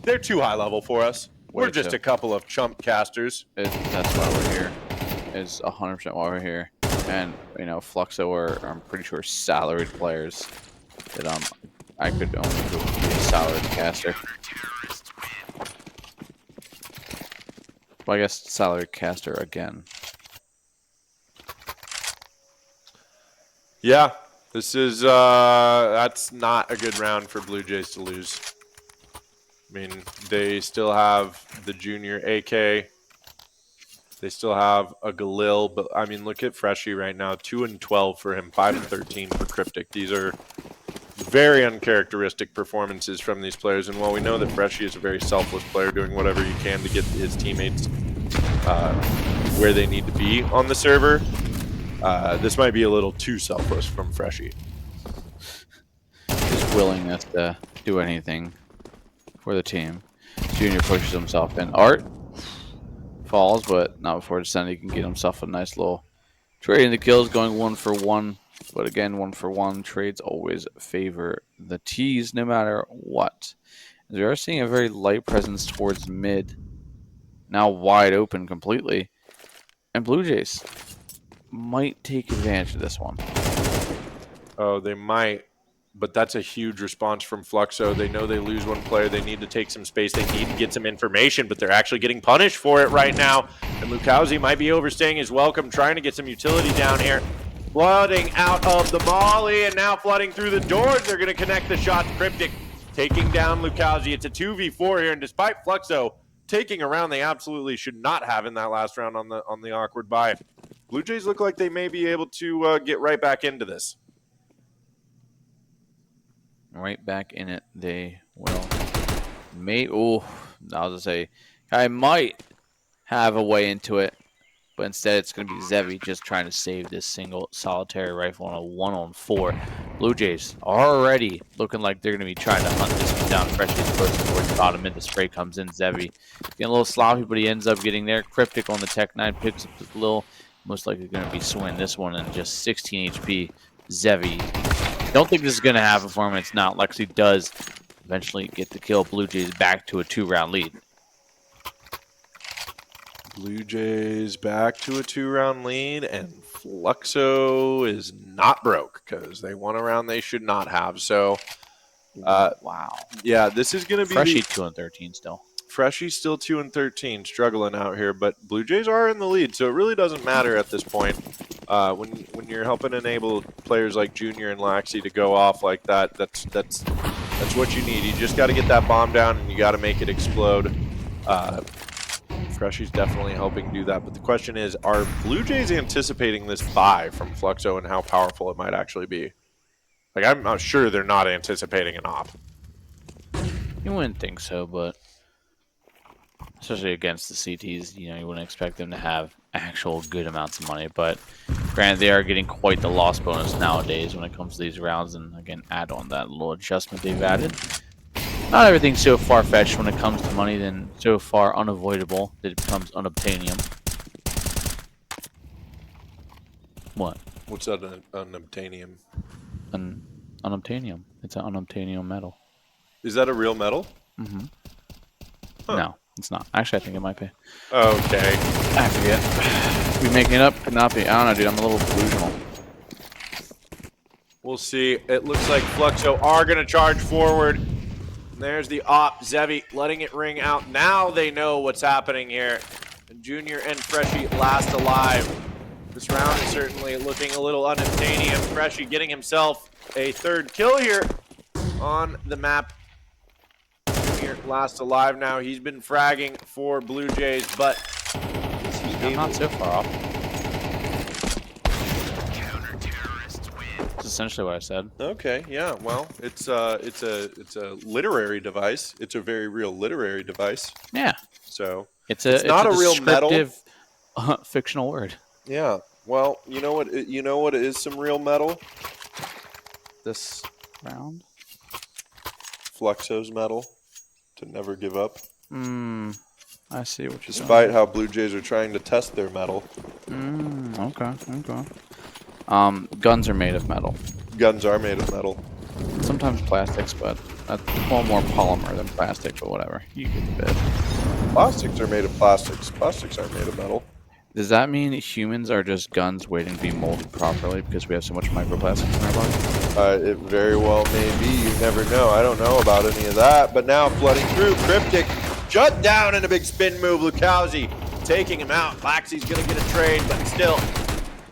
S6: They're too high level for us. We're just a couple of chump casters.
S10: That's why we're here. It's 100% why we're here. And, Fluxo are, I'm pretty sure, salaried players that I could only be a salaried caster. Well, I guess salaried caster again.
S6: Yeah, this is that's not a good round for Blue Jays to lose. I mean, they still have the junior AK. They still have a Galil, but I mean, look at Freshie right now, 2-12 for him, 5-13 for Cryptic. These are very uncharacteristic performances from these players. And while we know that Freshie is a very selfless player, doing whatever he can to get his teammates where they need to be on the server, this might be a little too selfless from Freshie.
S10: His willingness to do anything for the team. Junior pushes himself in. Art falls, but not before Descent. Can get himself a nice little trade in the kills, going 1 for 1. But again, 1 for 1 trades always favor the T's no matter what. As we are seeing a very light presence towards mid, now wide open completely, and Blue Jays might take advantage of this one.
S6: Oh, they might, but that's a huge response from Fluxo. They know they lose one player. They need to take some space. They need to get some information, but they're actually getting punished for it right now. And Lukowski might be overstaying his welcome, trying to get some utility down here. Flooding out of the molly, and now flooding through the doors. They're going to connect the shots. Cryptic taking down Lukowski. It's a 2v4 here, and despite Fluxo taking a round they absolutely should not have in that last round on the awkward buy, Blue Jays look like they may be able to get right back into this.
S10: Right back in it, they will. I was gonna say, I might have a way into it, but instead it's gonna be Zevi just trying to save this single solitary rifle on a 1-on-4. Blue Jays already looking like they're gonna be trying to hunt this one down. Freshly's close towards the bottom, and the spray comes in. Zevi getting a little sloppy, but he ends up getting there. Cryptic on the Tech 9 picks up the little. Most likely gonna be swinging this one in just 16 HP. Zevi. Don't think this is going to happen for him. It's not. Lexi does eventually get the kill. Blue Jays back to a 2-round lead.
S6: Blue Jays back to a 2-round lead, and Fluxo is not broke because they won a round they should not have. So,
S10: Wow.
S6: yeah, this is going to be
S10: Freshie 2-13 still.
S6: Freshy's still 2-13, struggling out here, but Blue Jays are in the lead, so it really doesn't matter at this point. When you're helping enable players like Junior and Laxi to go off like that, that's what you need. You just got to get that bomb down, and you got to make it explode. Freshy's definitely helping do that, but the question is, are Blue Jays anticipating this buy from Fluxo and how powerful it might actually be? Like, I'm not sure they're not anticipating an op.
S10: You wouldn't think so, but especially against the CTs, you wouldn't expect them to have actual good amounts of money. But granted, they are getting quite the loss bonus nowadays when it comes to these rounds. And again, add on that little adjustment they've added. Not everything's so far-fetched when it comes to money, then so far unavoidable that it becomes unobtainium. What?
S6: What's that, unobtainium?
S10: Unobtainium. It's an unobtainium metal.
S6: Is that a real metal?
S10: Mm-hmm.
S6: Huh.
S10: No, it's not. Actually, I think it might be.
S6: Okay.
S10: I forget. We making it up? Could not be. I don't know, dude. I'm a little delusional.
S6: We'll see. It looks like Fluxo are going to charge forward. There's the op. Zevi letting it ring out. Now they know what's happening here. Junior and Freshie last alive. This round is certainly looking a little unobtainium. Freshie getting himself a third kill here on the map. Junior last alive now. He's been fragging for Blue Jays, but
S10: I'm not so far off. That's essentially what I said.
S6: Okay, yeah. Well, it's a literary device. It's a very real literary device.
S10: Yeah.
S6: So
S10: it's
S6: not a real metal.
S10: Fictional word.
S6: Yeah. Well, you know what is some real metal?
S10: This round.
S6: Fluxo's metal. To never give up.
S10: I see what you're saying.
S6: Despite how Blue Jays are trying to test their metal.
S10: Okay. Guns are made of metal.
S6: Guns are made of metal.
S10: Sometimes plastics, but that's a little more polymer than plastic, but whatever. You get the bit.
S6: Plastics are made of plastics. Plastics aren't made of metal.
S10: Does that mean humans are just guns waiting to be molded properly because we have so much microplastics in our body?
S6: It very well may be. You never know. I don't know about any of that. But now flooding through. Cryptic shut down in a big spin move. Lukowski taking him out. Laxi's going to get a trade, but still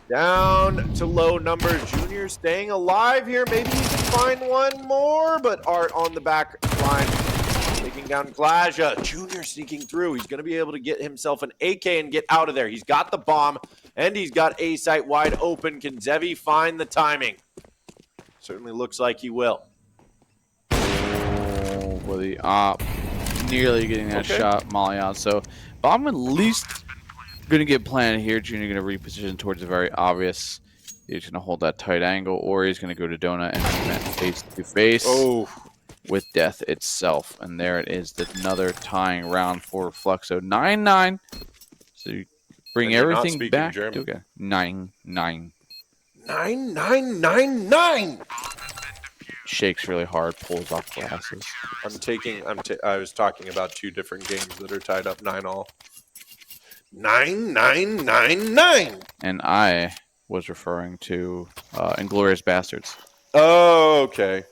S6: down to low numbers. Junior staying alive here. Maybe he can find one more, but Art on the back line. Taking down Glaja. Junior sneaking through. He's going to be able to get himself an AK and get out of there. He's got the bomb, and he's got A site wide open. Can Zevi find the timing? Certainly looks like he will.
S10: Oh, well, the op nearly getting that shot molly out. So bomb at least going to get planted here. Junior going to reposition towards a very obvious. He's going to hold that tight angle, or he's going to go to Donut and meet face to face.
S6: Oh.
S10: With death itself. And there it is, another tying round for Fluxo. 9-9. So you bring everything back
S6: German.
S10: to 9-9.
S6: 9-9-9-9.
S10: Shakes really hard, pulls off glasses.
S6: I was talking about two different games that are tied up 9-all. 9-9-9-9.
S10: And I was referring to Inglourious Bastards.
S6: Oh, okay.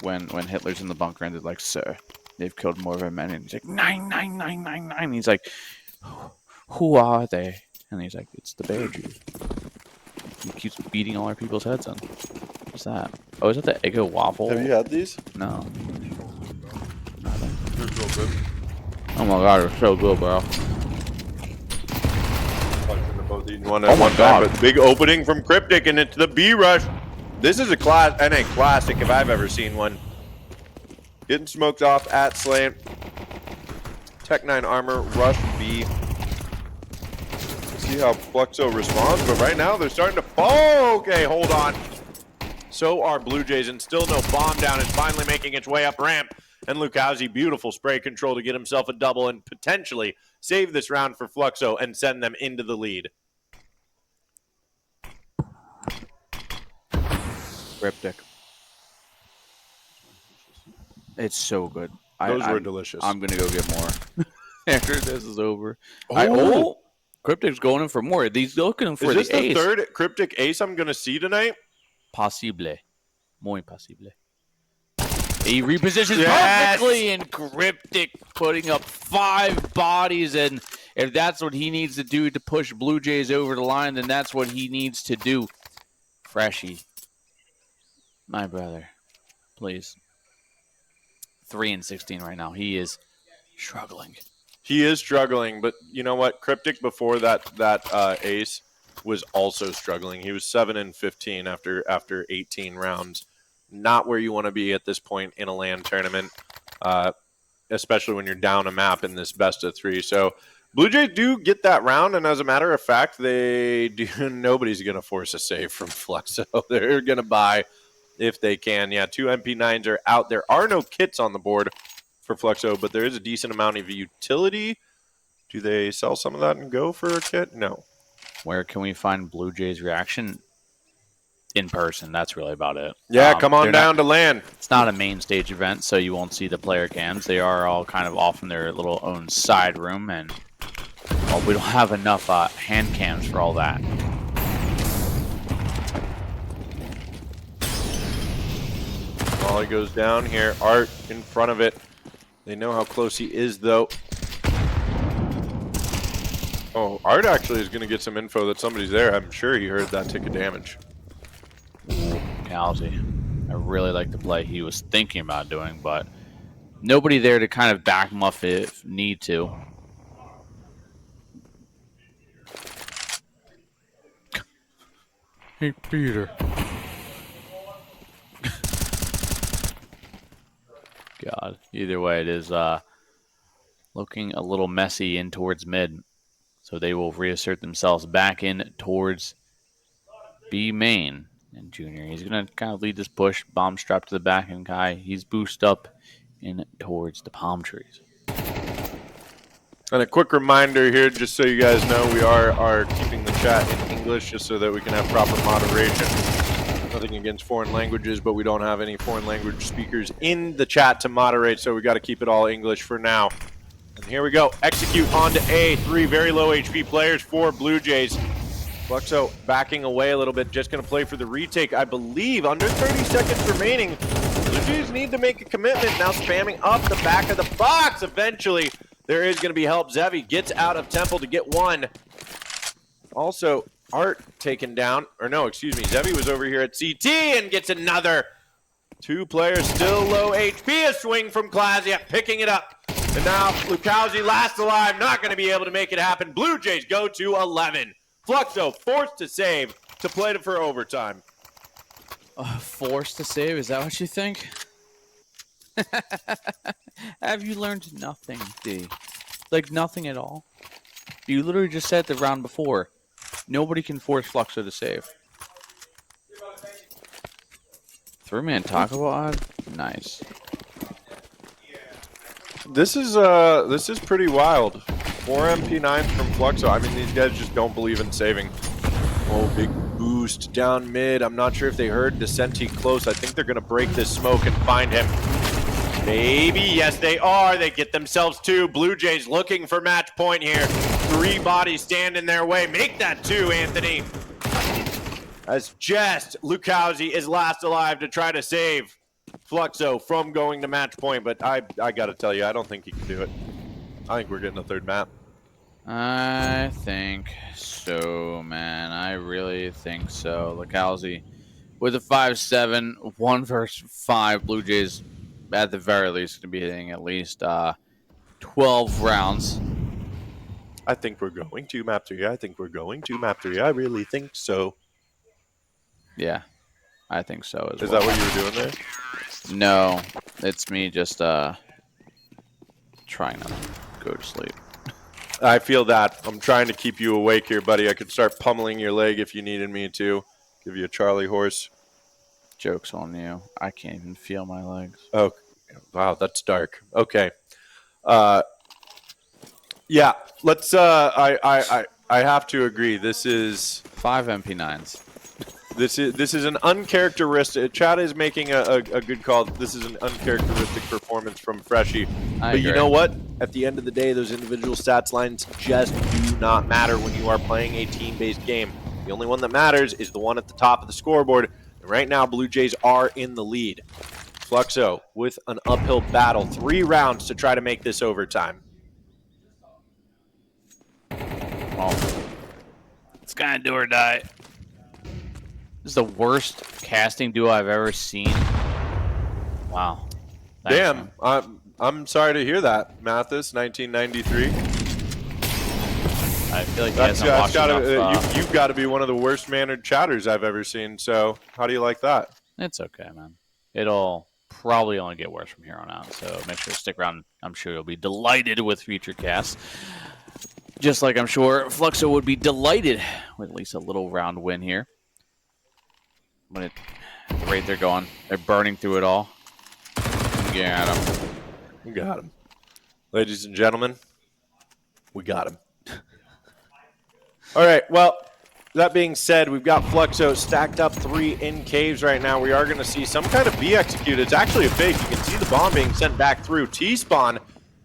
S10: When Hitler's in the bunker and they're like, sir, they've killed more of our men. And he's like, 9-9-9-9-9. He's like, who are they? And he's like, it's the Bear Jew. He keeps beating all our people's heads in. What's that? Oh, is that the Eggo waffle?
S6: Have you had these?
S10: No.
S6: They're so good.
S10: Oh my god, they're so good, bro.
S6: One at one time, but big opening from Cryptic, and it's the B rush. This is a NA classic if I've ever seen one. Getting smoked off at Slant. Tech 9 armor, rush B. See how Fluxo responds, but right now they're starting to fall. Okay, hold on. So are Blue Jays, and still no bomb down. It's finally making its way up ramp. And Lukowski, beautiful spray control to get himself a double and potentially save this round for Fluxo and send them into the lead.
S10: Cryptic. It's so good.
S6: Those were delicious.
S10: I'm gonna go get more after this is over.
S6: Oh,
S10: Cryptic's going in for more. He's looking for
S6: Is this the
S10: ace.
S6: third Cryptic ace I'm going to see tonight?
S10: Possible. Muy posible. He repositions
S6: Yes!
S10: perfectly, and Cryptic putting up 5 bodies. And if that's what he needs to do to push Blue Jays over the line, then that's what he needs to do. Freshy. My brother. Please. 3-16 right now. He is struggling.
S6: He is struggling, but you know what? Cryptic before that ace was also struggling. He was 7-15 after 18 rounds. Not where you want to be at this point in a LAN tournament, especially when you're down a map in this best of 3. So Blue Jays do get that round, and as a matter of fact, they do. Nobody's going to force a save from Fluxo. They're going to buy if they can. Yeah, 2 MP9s are out. There are no kits on the board for Fluxo, but there is a decent amount of utility. Do they sell some of that and go for a kit? No.
S5: Where can we find Blue Jays reaction? In person, that's really about it.
S6: Yeah, come on down to LAN.
S5: It's not a main stage event, so you won't see the player cams. They are all kind of off in their little own side room, and well, we don't have enough hand cams for all that.
S6: Molly goes down here. Art in front of it. They know how close he is, though. Oh, Art actually is going to get some info that somebody's there. I'm sure he heard that tick of damage.
S5: Calzy. I really like the play he was thinking about doing, but nobody there to kind of back him up if need to.
S9: Hey, Peter.
S5: God. Either way, it is looking a little messy in towards mid. So they will reassert themselves back in towards B main. And Junior, he's going to kind of lead this push. Bomb strapped to the back end guy. He's boosted up in towards the palm trees.
S6: And a quick reminder here, just so you guys know, we are keeping the chat in English just so that we can have proper moderation. Nothing against foreign languages, but we don't have any foreign language speakers in the chat to moderate, so we got to keep it all English for now. And here we go. Execute onto A. 3 very low HP players for Blue Jays. Fluxo backing away a little bit, just going to play for the retake, I believe. Under 30 seconds remaining. Blue Jays need to make a commitment. Now spamming up the back of the box. Eventually, there is going to be help. Zevi gets out of Temple to get one. Also, Art taken down. Or no, excuse me. Zevi was over here at CT and gets another. 2 players still low HP. A swing from Klazia, picking it up. And now Lukowski last alive, not going to be able to make it happen. Blue Jays go to 11. Fluxo forced to save to play it for overtime.
S10: Forced to save? Is that what you think?
S5: Have you learned nothing, D? Like nothing at all? You literally just said the round before. Nobody can force Fluxo to save. 3-man taco odd? Nice.
S6: This is pretty wild. 4 MP9s from Fluxo. I mean, these guys just don't believe in saving. Oh, big boost down mid. I'm not sure if they heard Descenti close. I think they're going to break this smoke and find him. Maybe. Yes, they are. They get themselves 2. Blue Jays looking for match point here. 3 bodies stand in their way. Make that 2, Anthony. As just Lukowski is last alive to try to save Fluxo from going to match point. But I got to tell you, I don't think he can do it. I think we're getting a 3rd map.
S5: I think so, man. I really think so. Lukowski with a 5-7, 1 versus 5. Blue Jays, at the very least, going to be hitting at least 12 rounds.
S6: I think we're going to map 3. I think we're going to map 3. I really think so.
S5: Yeah, I think so as well.
S6: Is that what you were doing there?
S5: No, it's me just trying to go to sleep.
S6: I feel that. I'm trying to keep you awake here, buddy. I could start pummeling your leg if you needed me to. Give you a Charlie horse.
S5: Joke's on you. I can't even feel my legs.
S6: Oh, wow, that's dark. Okay. Yeah, let's I have to agree. This is
S5: 5 MP9s.
S6: This is an uncharacteristic. Chad is making a good call. This is an uncharacteristic performance from Freshie. But you know what? at the end of the day, those individual stats lines just do not matter when you are playing a team-based game. The only one that matters is the one at the top of the scoreboard. And right now, Blue Jays are in the lead. Fluxo with an uphill battle. 3 rounds to try to make this overtime.
S10: Well, it's kind of do or die. This is the worst casting duo I've ever seen. Wow. Thanks,
S6: Damn,
S10: man.
S6: I'm sorry to hear that, Mathis, 1993.
S10: I feel like
S6: You've got to be one of the worst mannered chatters I've ever seen. So how do you like that?
S10: It's okay, man. It'll probably only get worse from here on out. So make sure to stick around. I'm sure you'll be delighted with future casts. Just like I'm sure Fluxo would be delighted with at least a little round win here. When it, at the rate they're going, they're burning through it all. Got him.
S6: We got him. Ladies and gentlemen, we got him. All right, well, that being said, we've got Fluxo stacked up 3 in caves right now. We are going to see some kind of B execute. It's actually a fake. You can see the bomb being sent back through T-spawn.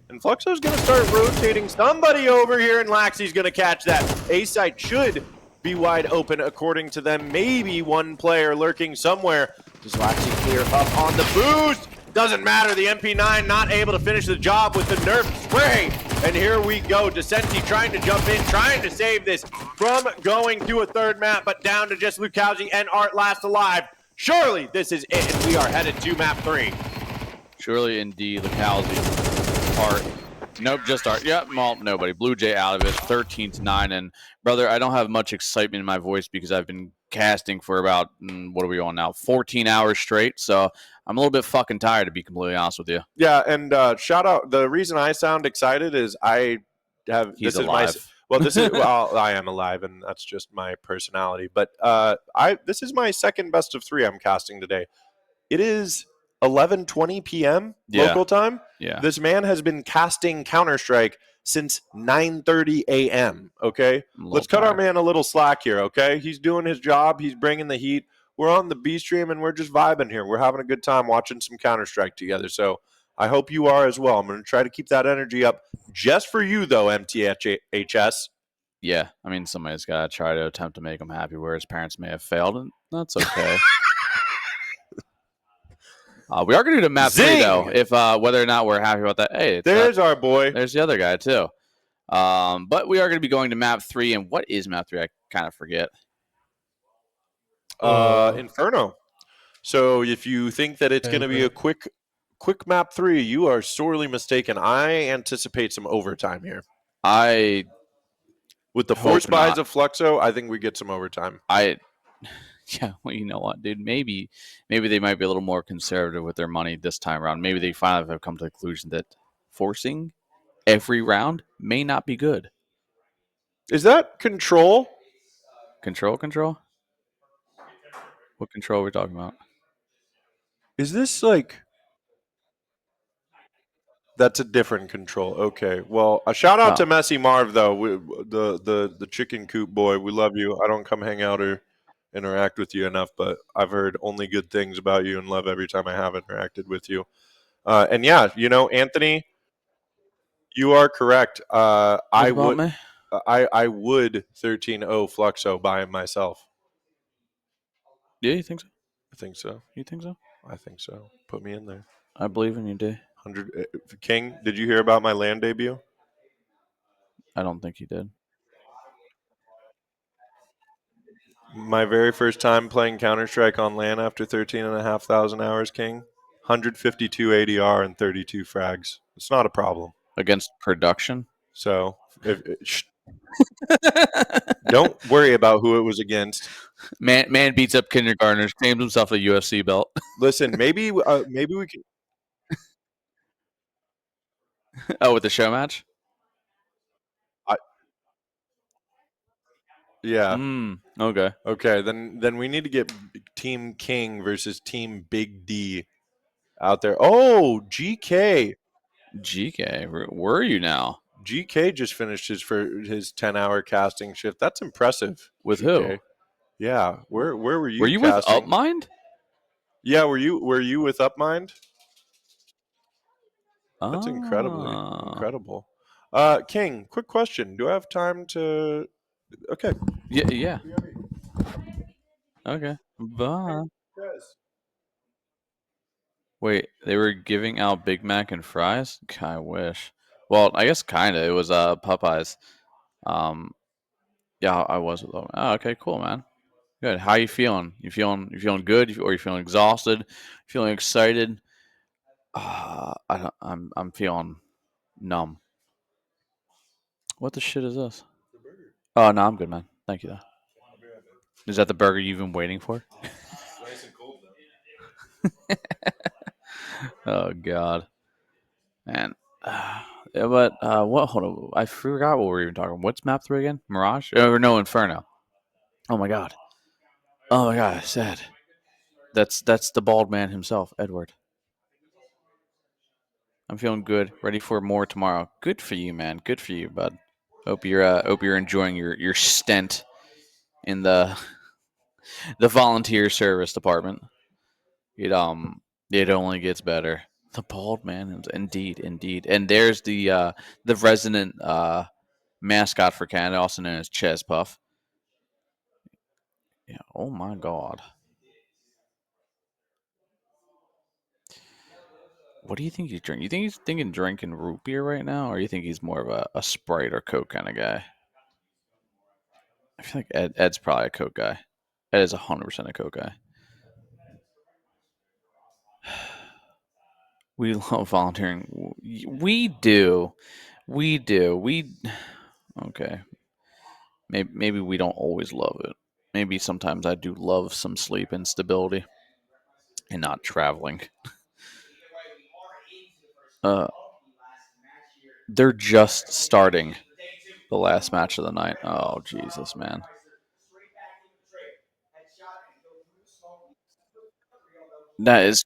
S6: And Fluxo's going to start rotating somebody over here, and Laxy's going to catch that. A-site should be wide open according to them. Maybe one player lurking somewhere. Does Laxy clear up on the boost? Doesn't matter. The MP9 not able to finish the job with the Nerf spray. And here we go. Descenti trying to jump in, trying to save this from going to a 3rd map, but down to just Lucauzi and Art last alive. Surely this is it, and we are headed to map 3.
S10: Surely indeed, Lucauzi. Art. Nope, just Art. Yep, well, nobody. Blue Jay out of it, 13-9. And, brother, I don't have much excitement in my voice because I've been casting for about, what are we on now, 14 hours straight. So I'm a little bit fucking tired, to be completely honest with you.
S6: Yeah, and shout out. The reason I sound excited is I have.
S10: He's
S6: this
S10: alive.
S6: Is my. Well, this is. Well, I am alive, and that's just my personality. But this is my second best of 3 I'm casting today. It is 11:20 p.m. local time.
S10: Yeah.
S6: This man has been casting Counter-Strike since 9:30 a.m. Okay, let's cut our man a little slack here. Okay, he's doing his job. He's bringing the heat. We're on the B stream and we're just vibing here. We're having a good time watching some Counter-Strike together. So I hope you are as well. I'm going to try to keep that energy up just for you, though, MTHS.
S10: Yeah, I mean, somebody's got to try to attempt to make him happy where his parents may have failed, and that's okay. We are going to do the map 3, though, if whether or not we're happy about that. Hey,
S6: there's our boy.
S10: There's the other guy, too. But we are going to be going to map 3, and what is map 3? I kind of forget.
S6: Inferno. So if you think that it's going to be a quick map 3, you are sorely mistaken. I anticipate some overtime here. With the force buys of Fluxo, I think we get some overtime.
S10: Yeah, well, you know what, dude? Maybe they might be a little more conservative with their money this time around. Maybe they finally have come to the conclusion that forcing every round may not be good.
S6: Is that control?
S10: Control? What control are we talking about?
S6: Is this like... That's a different control. Okay. Well, a shout out to Messy Marv, though. The chicken coop boy. We love you. I don't come hang out or interact with you enough, but I've heard only good things about you and love every time I have interacted with you. And yeah, you know, Anthony, you are correct. I would 13-0 Fluxo by myself.
S10: Yeah, you think so?
S6: I think so.
S10: You think so?
S6: I think so. Put me in there.
S10: I believe in you, D.
S6: King, did you hear about my LAN debut?
S10: I don't think you did.
S6: My very first time playing Counter-Strike on LAN after 13,500 hours, King. 152 ADR and 32 frags. It's not a problem.
S10: Against production?
S6: So, don't worry about who it was against.
S10: Man beats up kindergartners, claims himself a UFC belt.
S6: Listen, maybe we can...
S10: Oh, with the show match?
S6: Yeah.
S10: Okay.
S6: Okay, then we need to get Team King versus Team Big D out there. Oh, GK.
S10: Where are you now?
S6: GK just finished his 10-hour casting shift. That's impressive.
S10: With
S6: GK.
S10: who?
S6: Yeah. Where were you?
S10: Were you
S6: casting?
S10: with Upmind?
S6: Yeah, were you with Upmind? That's incredibly
S5: Ah.
S6: incredible. King, quick question. Do I have time to? Okay.
S5: Yeah, yeah. Okay. Bye. Wait, they were giving out Big Mac and fries? I wish. Well, I guess kinda. It was Popeyes. Um, yeah, I was with them. Oh, okay, cool, man. Good. How you feeling? You feeling good, or you feeling exhausted? Feeling excited? I don't. I'm feeling numb. What the shit is this? Oh no, I'm good, man. Thank you though. Is that the burger you've been waiting for? Oh god, man. Yeah, but what? Hold on, I forgot what we were even talking. What's map 3 again? Mirage? Or no, Inferno. Oh my god. Oh my god, sad. That's the bald man himself, Edward. I'm feeling good. Ready for more tomorrow. Good for you, man. Good for you, bud. Hope you're enjoying your stint in the volunteer service department. It only gets better. The bald man, indeed, indeed. And there's the resident mascot for Canada, also known as Ches Puff. Yeah. Oh my god. What do you think he's drinking? You think he's thinking drinking root beer right now, or you think he's more of a Sprite or Coke kind of guy? I feel like Ed's probably a Coke guy. Ed is 100% a Coke guy. We love volunteering. We do. We do. We okay. Maybe we don't always love it. Maybe sometimes I do love some sleep and stability and not traveling. Uh, they're just starting the last match of the night. Oh Jesus, man. That is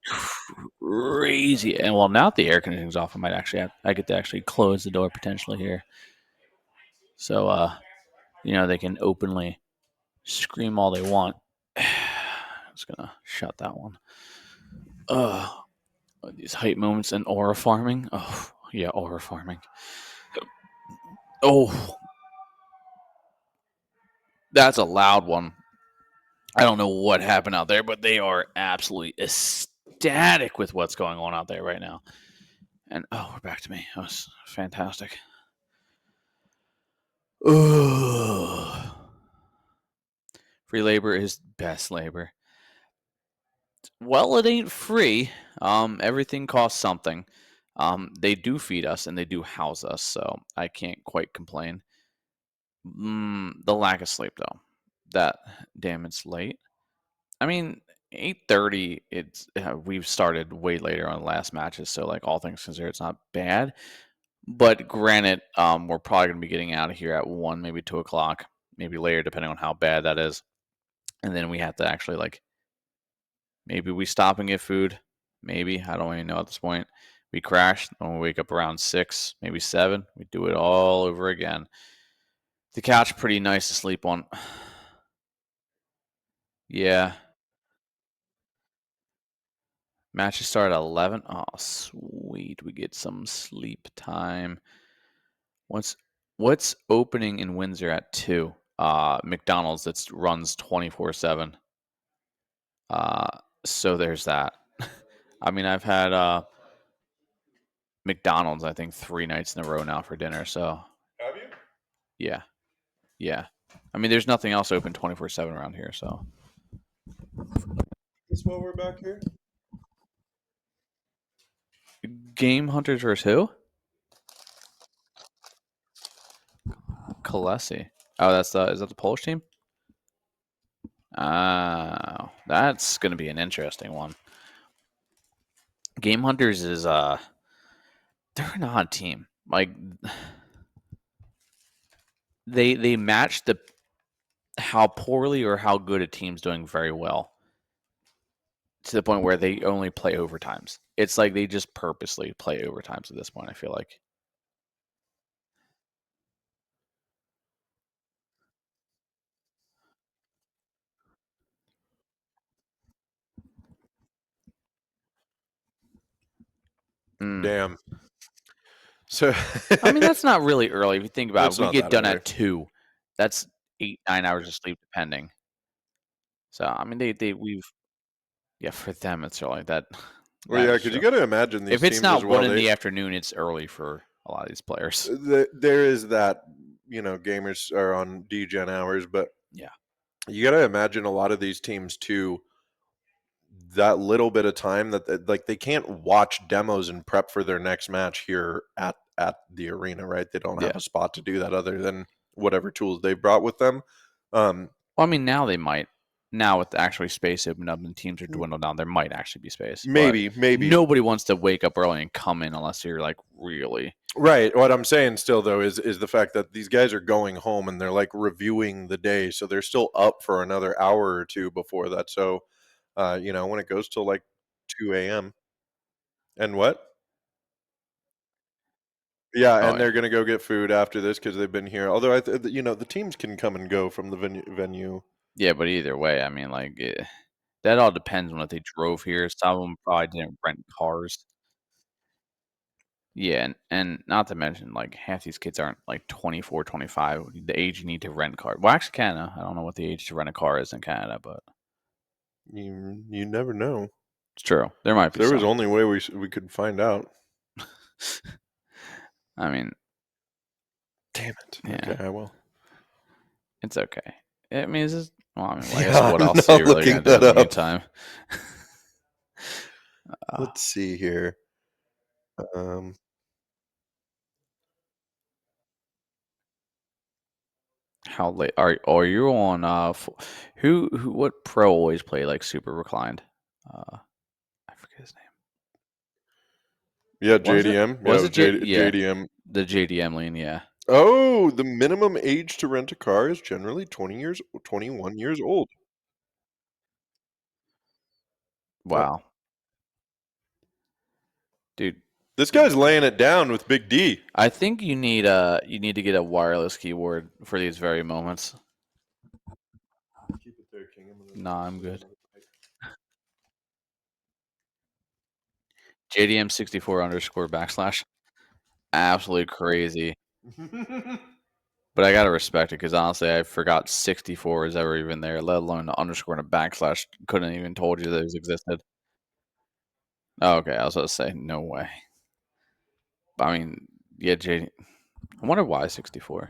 S5: crazy. And well, now that the air conditioning's off, I get to actually close the door potentially here. So they can openly scream all they want. I'm just gonna shut that one. Ugh. These hype moments and aura farming. Oh yeah, aura farming. Oh, that's a loud one. I don't know what happened out there, but they are absolutely ecstatic with what's going on out there right now. And we're back to me. That was fantastic. Ugh. Free labor is best labor. Well, it ain't free. Everything costs something. They do feed us and they do house us, so I can't quite complain. The lack of sleep, though. That damn, it's late. I mean, 8:30. We've started way later on the last matches, so like all things considered, it's not bad. But granted, we're probably gonna be getting out of here at 1, maybe 2 o'clock, maybe later, depending on how bad that is. And then we have to actually like maybe we stop and get food. Maybe I don't even know at this point. We crash and we wake up around 6, maybe 7. We do it all over again. The couch pretty nice to sleep on. Yeah. Matches start at 11. Oh, sweet. We get some sleep time. What's what's opening in Windsor at 2? McDonald's that runs 24/7. Uh, so there's that. I mean, I've had McDonald's I think 3 nights in a row now for dinner, so
S6: Have you?
S5: yeah. Yeah. I mean, there's nothing else open 24/7 around here, so
S6: This while we're back here.
S5: Game Hunters versus who? Kalesi. Oh, is that the Polish team? Oh, that's going to be an interesting one. Game Hunters is they're an odd team. Like they match the how poorly or how good a team's doing very well to the point where they only play overtimes. It's like they just purposely play overtimes at this point, I feel like. Mm.
S6: Damn. So
S10: I mean, that's not really early if you think about
S6: It's
S10: it. We
S6: not
S10: get
S6: that
S10: done
S6: early.
S10: at 2. That's 8, 9 hours of sleep depending. So I mean, we've for them it's early. That
S6: Well,
S10: that
S6: yeah,
S10: is
S6: because you
S10: true.
S6: got to imagine these
S10: If it's
S6: teams as
S10: not
S6: well.
S10: 1 in the afternoon, it's early for a lot of these players.
S6: There is that, gamers are on DGen hours, but
S10: Yeah.
S6: you got to imagine a lot of these teams too. That little bit of time that like they can't watch demos and prep for their next match here at the arena, right? They don't have
S10: Yeah.
S6: a spot to do that other than whatever tools they brought with them.
S10: Well, I mean, now they might. Now with actually space opened up and teams are dwindled down, there might actually be space. but
S6: Maybe.
S10: nobody wants to wake up early and come in unless you're like really.
S6: Right. What I'm saying still though is the fact that these guys are going home and they're like reviewing the day, so they're still up for another hour or two before that. So, when it goes till like 2 a.m. and what? Yeah,
S10: Oh
S6: and
S10: yeah.
S6: they're gonna go get food after this because they've been here. Although the teams can come and go from the venue.
S10: Yeah, but either way, I mean, like that all depends on if they drove here. Some of them probably didn't rent cars. Yeah, and not to mention, like, half these kids aren't, like, 24, 25, the age you need to rent a car. Well, actually, Canada, I don't know what the age to rent a car is in Canada, but
S6: You never know.
S10: it's true. There might
S6: If
S10: be
S6: there was
S10: some.
S6: only way we could find out.
S10: I mean,
S6: Damn it.
S10: yeah,
S6: Okay, I will.
S10: it's okay. I mean, is this well, I mean, I
S6: Yeah,
S10: guess what
S6: I'm
S10: else are
S6: not
S10: you really
S6: looking
S10: gonna do in
S6: that
S10: the
S6: up.
S10: meantime?
S6: Let's see here.
S10: How late are you on, who what pro always play, like, super reclined? I forget his name.
S6: Yeah,
S10: Was it?
S6: JDM. Yeah, it
S10: Was
S6: was
S10: it yeah,
S6: JDM.
S10: the JDM lane, yeah.
S6: Oh, the minimum age to rent a car is generally 21 years old. Uh,
S10: Wow. Dude,
S6: this guy's laying it down with Big D.
S10: I think you need to get a wireless keyboard for these very moments.
S6: Keep it there, King.
S10: Nah, I'm good. JDM64_/. Absolutely crazy. But I gotta respect it because honestly, I forgot 64 is ever even there, let alone the underscore and a backslash. Couldn't even told you those existed. Oh, okay, I was about to say no way. I mean, yeah, I wonder why 64.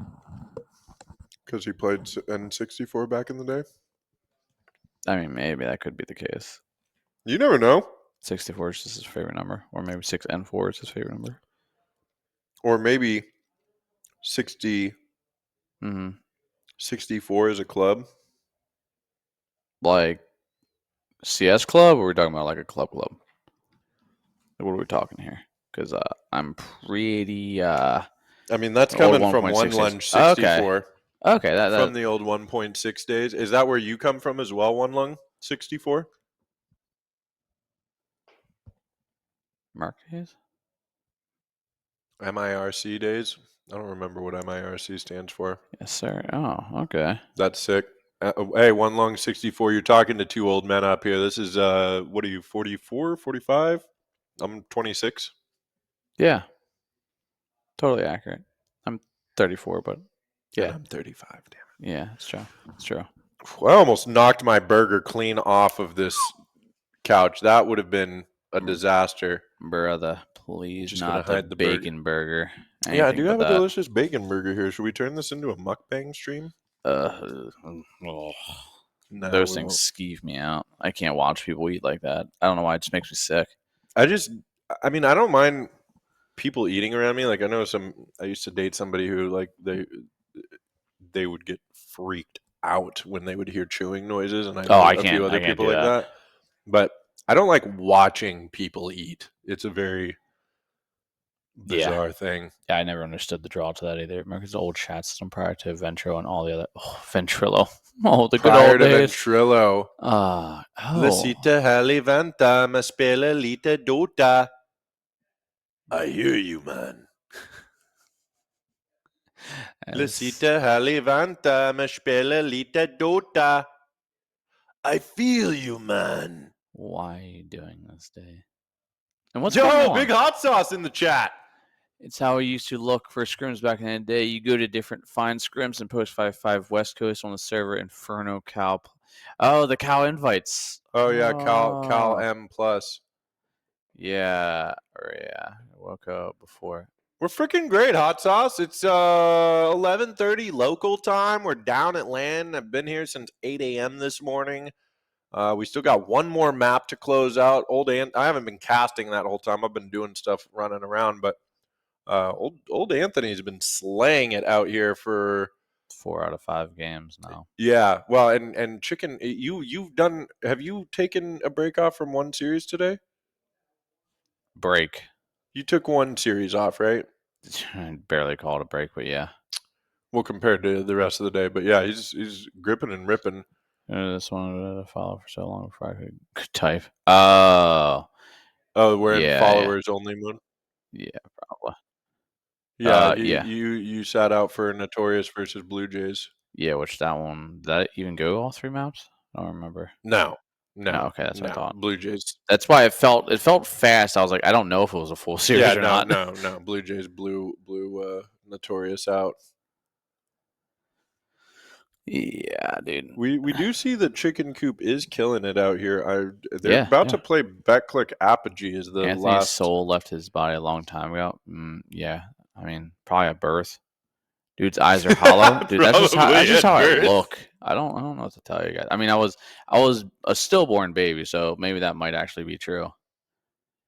S6: Because he played N64 back in the day.
S10: I mean, maybe that could be the case.
S6: You never know.
S10: 64 is just his favorite number, or maybe 6N4 is his favorite number.
S6: Or maybe 60,
S10: Mm-hmm.
S6: 64 is a club.
S10: Like CS club, or are we talking about like a club? What are we talking here? Because I'm pretty.
S6: I mean, that's
S10: Old
S6: coming from
S10: 1.6
S6: one
S10: days.
S6: lunge
S10: Okay.
S6: 64
S10: Okay, that
S6: from the old 1.6 days. Is that where you come from as well, one lung 64?
S10: Marquez?
S6: MIRC days? I don't remember what MIRC stands for.
S10: Yes, sir. Oh, okay.
S6: That's sick. Hey, one lung 64. You're talking to two old men up here. This is, what are you, 44, 45? I'm 26.
S10: Yeah, totally accurate. I'm 34, but
S6: And
S10: yeah,
S6: I'm 35. Damn
S10: yeah, it's true. It's true.
S6: it. I almost knocked my burger clean off of this couch. That would have been a disaster.
S10: Brother, please
S6: Just
S10: not
S6: gonna
S10: the
S6: hide the burger.
S10: bacon burger.
S6: Yeah, I
S10: Anything
S6: do
S10: but
S6: have a
S10: that.
S6: delicious bacon burger here. Should we turn this into a mukbang stream?
S10: Oh,
S6: No,
S10: those
S6: we
S10: things
S6: won't.
S10: skeeve me out. I can't watch people eat like that. I don't know why. It just makes me sick.
S6: I don't mind people eating around me. Like I used to date somebody who like they would get freaked out when they would hear chewing noises, and I know
S10: I
S6: a few
S10: can't.
S6: other
S10: I can't
S6: people
S10: do
S6: like
S10: that.
S6: that. But I don't like watching people eat. It's a very bizarre thing.
S10: Yeah, I never understood the draw to that either. America's old chat system prior to Ventro and all the other. Oh, Ventrilo. Oh, the good
S6: Prior
S10: old
S6: to
S10: days.
S6: Ventrilo.
S10: Oh.
S6: Lasita Halivanta Maspela Lita Dota. I hear you, man. Lasita Halivanta Maspela Lita Dota. I feel you, man.
S10: Why are you doing this, Day? And what's going
S6: Yo,
S10: on?
S6: big hot sauce in the chat.
S10: It's how we used to look for scrims back in the day. You go to different find scrims and post 5-5 West Coast on the server Inferno Cal. Oh, the Cal invites.
S6: Oh yeah, Cal
S10: Oh.
S6: M plus.
S10: Yeah, or yeah, I woke up before.
S6: We're freaking great, Hot Sauce. It's 11:30 local time. We're down at land. I've been here since 8 a.m. this morning. We still got one more map to close out. I haven't been casting that whole time. I've been doing stuff running around, but old Anthony's been slaying it out here for
S10: 4 out of 5 games now.
S6: yeah. Well, and Chicken, you've done. Have you taken a break off from one series today?
S10: Break.
S6: You took one series off, right?
S10: Barely call it a break, but yeah.
S6: Well, compared to the rest of the day, but yeah, he's gripping and ripping.
S10: I just wanted to follow for so long before I could type. Oh,
S6: We're in
S10: Yeah,
S6: followers only mode.
S10: yeah, probably.
S6: Yeah,
S10: yeah.
S6: you sat out for Notorious versus Blue Jays.
S10: Yeah, which that one, did that even go all 3 maps? I don't remember.
S6: No,
S10: Okay, that's what I thought.
S6: Blue Jays.
S10: That's why it felt fast. I was like, I don't know if it was a full series
S6: Yeah,
S10: or not.
S6: no. Blue Jays blew Notorious out.
S10: Yeah, dude.
S6: We do see that Chicken Coop is killing it out here. They're
S10: Yeah,
S6: about
S10: yeah.
S6: to play Backclick Apogee as the
S10: Anthony's
S6: last.
S10: soul left his body a long time ago. Yeah, I mean, probably at birth. Dude's eyes are hollow. Dude, that's just
S6: Probably
S10: how
S6: at
S10: I
S6: birth.
S10: look. I don't know what to tell you guys. I mean, I was a stillborn baby, so maybe that might actually be true.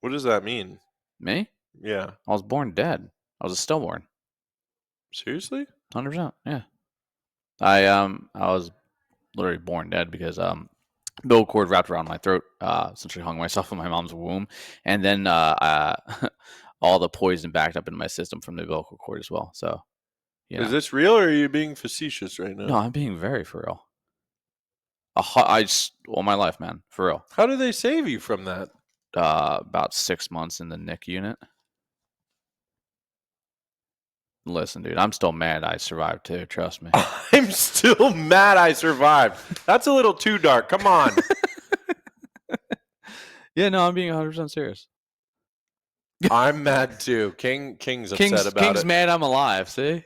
S6: What does that mean?
S10: Me?
S6: Yeah,
S10: I was born dead. I was a stillborn.
S6: seriously?
S10: 100%. Yeah. I was literally born dead because umbilical cord wrapped around my throat. Essentially hung myself in my mom's womb, and then all the poison backed up into my system from the umbilical cord as well. So,
S6: Is this real or are you being facetious right now?
S10: No, I'm being very for real. All my life, man, for real.
S6: How do they save you from that?
S10: About 6 months in the NIC unit. Listen, dude, I'm still mad I survived too. Trust me.
S6: I'm still mad I survived. That's a little too dark. Come on.
S10: Yeah, no, I'm being 100% serious.
S6: I'm mad too. King's upset about
S10: King's
S6: it.
S10: mad I'm alive. See?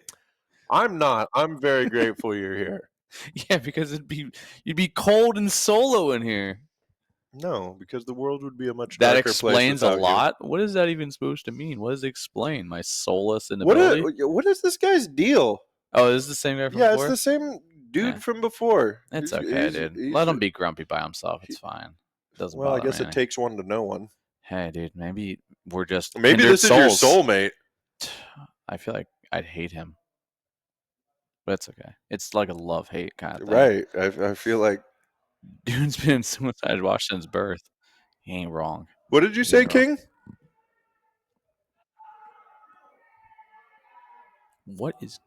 S6: I'm not. I'm very grateful you're here.
S10: Yeah, because you'd be cold and solo in here.
S6: No, because the world would be a much
S10: That
S6: darker place
S10: explains a
S6: without you.
S10: lot. What is that even supposed to mean? What does it explain? My soulless inability?
S6: What is this guy's deal?
S10: Oh, this is the same guy from
S6: Yeah,
S10: before?
S6: it's the same dude
S10: Yeah.
S6: from before.
S10: It's
S6: He's-
S10: okay,
S6: he's-
S10: dude.
S6: he's-
S10: Let him be grumpy by himself. It's fine. Doesn't
S6: Well, I
S10: bother
S6: guess
S10: me
S6: it
S10: any.
S6: takes one to know one.
S10: Hey, dude, maybe we're just
S6: Maybe
S10: kindred
S6: this is your
S10: souls.
S6: soulmate.
S10: I feel like I'd hate him. But it's okay. It's like a love-hate kind of thing.
S6: Right. I feel like.
S10: Dude's been suicide watch since birth. He ain't wrong.
S6: What did you say,
S10: Ain't wrong.
S6: King?
S10: What is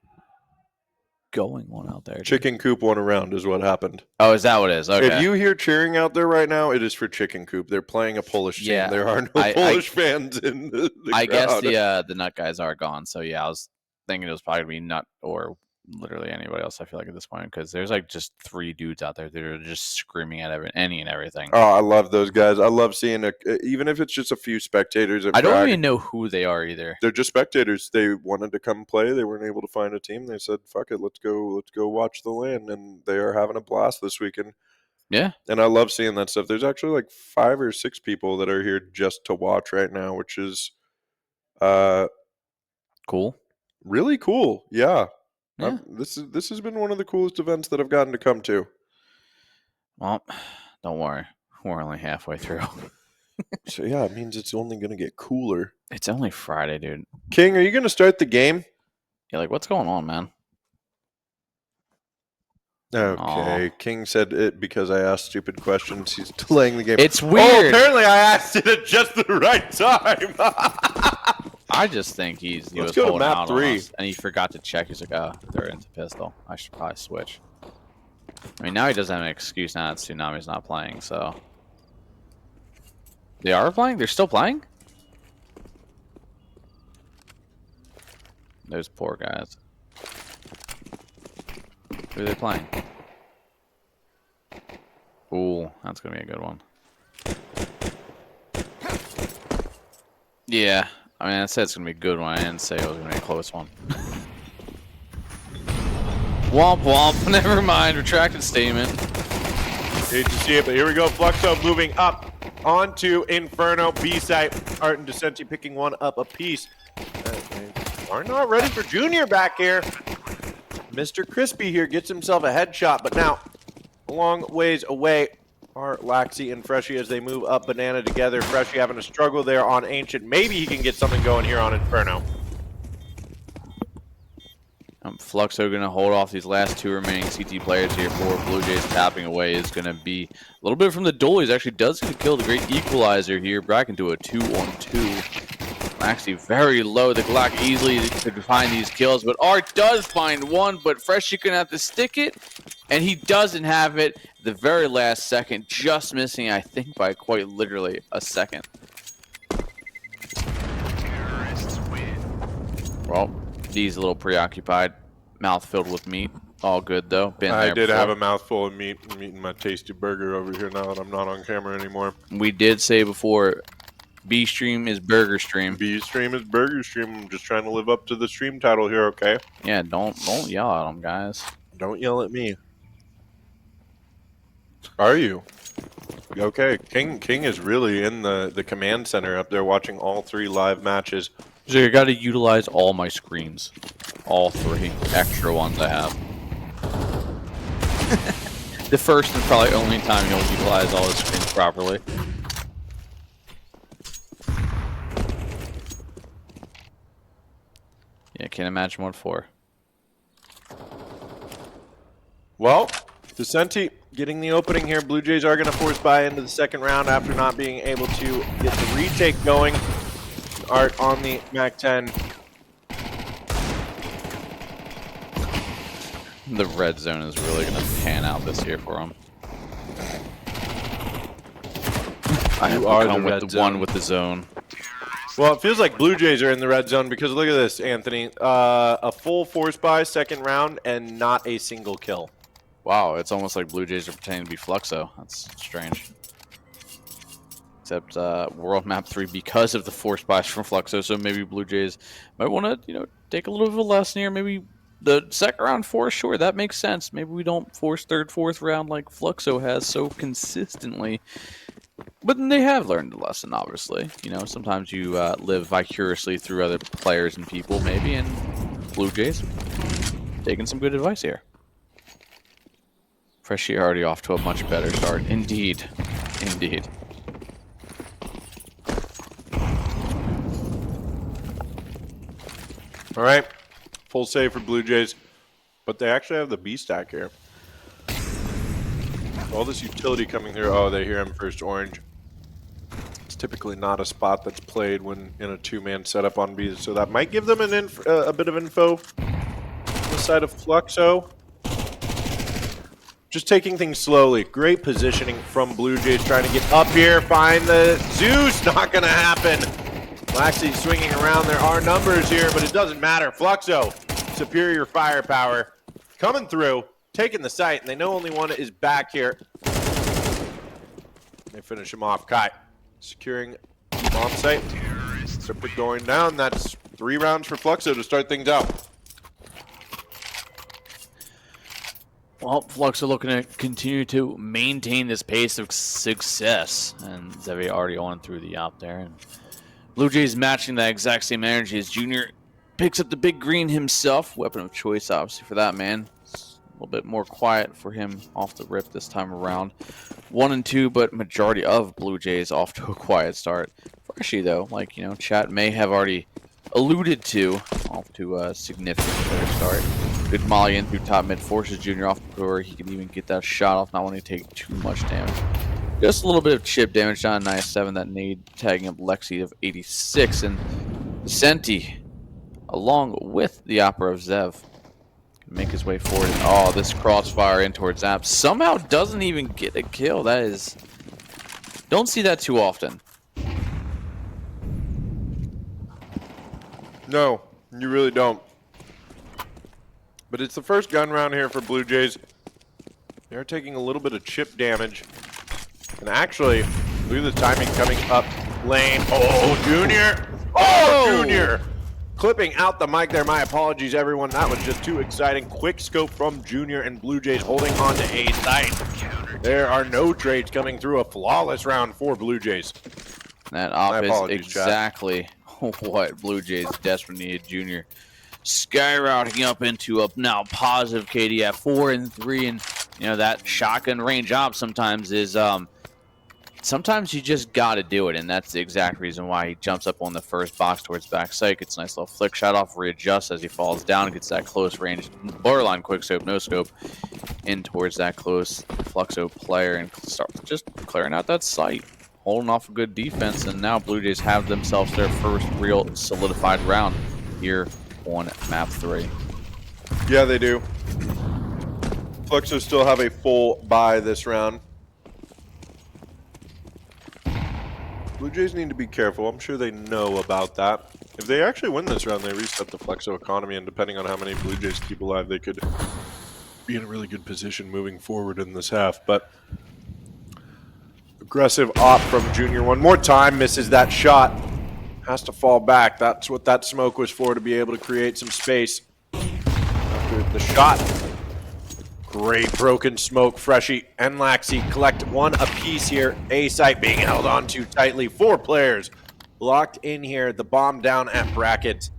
S10: going on out there? Dude?
S6: Chicken Coop won a round is what happened.
S10: Oh, is that what it is? Okay.
S6: If you hear cheering out there right now, it is for Chicken Coop. They're playing a Polish team.
S10: Yeah,
S6: There are no
S10: I-
S6: Polish fans in the
S10: I guess
S6: crowd.
S10: the nut guys are gone. So yeah, I was thinking it was probably gonna be nut or literally anybody else. I feel like at this point because there's like just 3 dudes out there that are just screaming at any and everything.
S6: Oh, I love those guys. I love seeing even if it's just a few spectators. At
S10: I don't
S6: Frag,
S10: even know who they are either.
S6: They're just spectators. They wanted to come play. They weren't able to find a team. They said, "Fuck it, let's go watch the land." And they are having a blast this weekend.
S10: Yeah,
S6: And I love seeing that stuff. There's actually like 5 or 6 people that are here just to watch right now, which is
S10: cool.
S6: really cool. Yeah.
S10: Yeah.
S6: This has been one of the coolest events that I've gotten to come to.
S10: Well, don't worry, we're only halfway through.
S6: So yeah, it means it's only going to get cooler.
S10: It's only Friday, dude.
S6: King, are you going to start the game?
S10: Yeah, like what's going on, man?
S6: Okay.
S10: Aw.
S6: King said it because I asked stupid questions. He's delaying the game.
S10: It's
S6: Oh,
S10: weird.
S6: apparently I asked it at just the right time.
S10: I just think he
S6: Let's
S10: was
S6: go to
S10: holding
S6: map
S10: out
S6: 3.
S10: on us, and he forgot to check. He's like, oh, they're into pistol. I should probably switch. I mean, now he doesn't have an excuse now that Tsunami's not playing, so. They are playing? They're still playing? Those poor guys. Who are they playing? Ooh, that's going to be a good one. Yeah, I mean, I said it's going to be a good one. I didn't say it was going to be a close one. Womp womp. Never mind. Retracted statement.
S6: Hate to see it, but here we go. Fluxo moving up onto Inferno. B-site. Art and Decenti picking one up apiece. They are not ready for Junior back here. Mr. Crispy here gets himself a headshot, but now a long ways away are Laxi and Freshie as they move up Banana together. Freshie having a struggle there on Ancient. Maybe he can get something going here on Inferno.
S10: Fluxo going to hold off these last two remaining CT players here for Blue Jays. Tapping away is going to be a little bit from the dualies. Actually does get to kill the great equalizer here. Back into a 2-on-2. Actually very low. The Glock easily could find these kills, but Art does find one, but Freshie going to have to stick it, and he doesn't have it at the very last second, just missing, I think, by quite literally a second. Well, D's a little preoccupied. Mouth filled with meat. All good, though.
S6: I did have a mouthful of meat. I'm eating my tasty burger over here now that I'm not on camera anymore.
S10: We did say before, B stream is burger stream.
S6: B stream is burger stream. I'm just trying to live up to the stream title here, okay?
S10: Yeah, don't yell at them, guys.
S6: Don't yell at me. Are you? Okay, King is really in the command center up there watching all 3 live matches.
S10: So you got to utilize all my screens. All 3 extra ones I have. The first and probably only time you'll utilize all the screens properly. Yeah, can't imagine what for.
S6: Well, Decenti getting the opening here. Blue Jays are going to force buy into the second round after not being able to get the retake going. Art on the MAC-10.
S10: The red zone is really going to pan out this year for him. I have come with the one with the zone.
S6: Well, it feels like Blue Jays are in the red zone because look at this, Anthony. A full force buy second round and not a single kill.
S10: Wow, it's almost like Blue Jays are pretending to be Fluxo. That's strange. Except World Map 3 because of the force buys from Fluxo, so maybe Blue Jays might want to, take a little bit of a lesson here. Maybe the second round force, sure, that makes sense. Maybe we don't force third, fourth round like Fluxo has so consistently. But then they have learned a lesson, obviously. Sometimes you live vicariously through other players and people, maybe, and Blue Jays taking some good advice here. Freshie already off to a much better start. Indeed. Indeed.
S6: All right, full save for Blue Jays, but they actually have the B stack here. All this utility coming through. Oh, they hear him first orange. It's typically not a spot that's played when in a 2-man setup on B, so that might give them a bit of info on the side of Fluxo. Just taking things slowly. Great positioning from Blue Jays trying to get up here, find the Zeus. Not going to happen. Laxi swinging around. There are numbers here, but it doesn't matter. Fluxo, superior firepower, coming through, taking the site, and they know only one is back here. They finish him off. Kai securing bomb site. Triplet going down. That's 3 rounds for Fluxo to start things out.
S10: Well, Fluxo looking to continue to maintain this pace of success, and Zevi already on through the op there. And Blue Jays matching that exact same energy as Junior picks up the big green himself. Weapon of choice, obviously, for that man. It's a little bit more quiet for him off the rip this time around. 1 and 2, but majority of Blue Jays off to a quiet start. Freshie, though, like, chat may have already alluded to, off to a significant better start. Good molly in through top mid, forces Junior off before he can even get that shot off, not wanting to take too much damage. Just a little bit of chip damage on 97, that nade tagging up Lexi of 86, and Senti, along with the Opera of Zev, can make his way forward. Oh, this crossfire in towards Zap somehow doesn't even get a kill. That is, don't see that too often.
S6: No, you really don't. But it's the first gun round here for Blue Jays. They're taking a little bit of chip damage. And actually, look at the timing coming up lane. Oh, Junior Oh, Junior! Clipping out the mic there. My apologies, everyone. That was just too exciting. Quick scope from Junior, and Blue Jays holding on to a site. There are no trades coming through. A flawless round for Blue Jays.
S10: That op is
S6: apologies,
S10: exactly what Blue Jays desperately needed. Junior skyrocketing up into a now positive KD at 4 and 3, and you know that shotgun range op sometimes is sometimes you just got to do it, and that's the exact reason why he jumps up on the first box towards backside, gets a nice little flick shot off, readjusts as he falls down, gets that close range, borderline quick scope, no scope, in towards that close Fluxo player, and start just clearing out that sight, holding off a good defense, and now Blue Jays have themselves their first real solidified round here on map 3.
S6: Yeah, they do. Fluxo still have a full buy this round. Blue Jays need to be careful. I'm sure they know about that. If they actually win this round, they reset the Fluxo economy, and depending on how many Blue Jays keep alive, they could be in a really good position moving forward in this half. But aggressive op from Junior one more time, misses that shot. Has to fall back. That's what that smoke was for, to be able to create some space after the shot. Great broken smoke. Freshie and Laxi collect one apiece here. A site being held on to tightly. 4 players locked in here. The bomb down at bracket.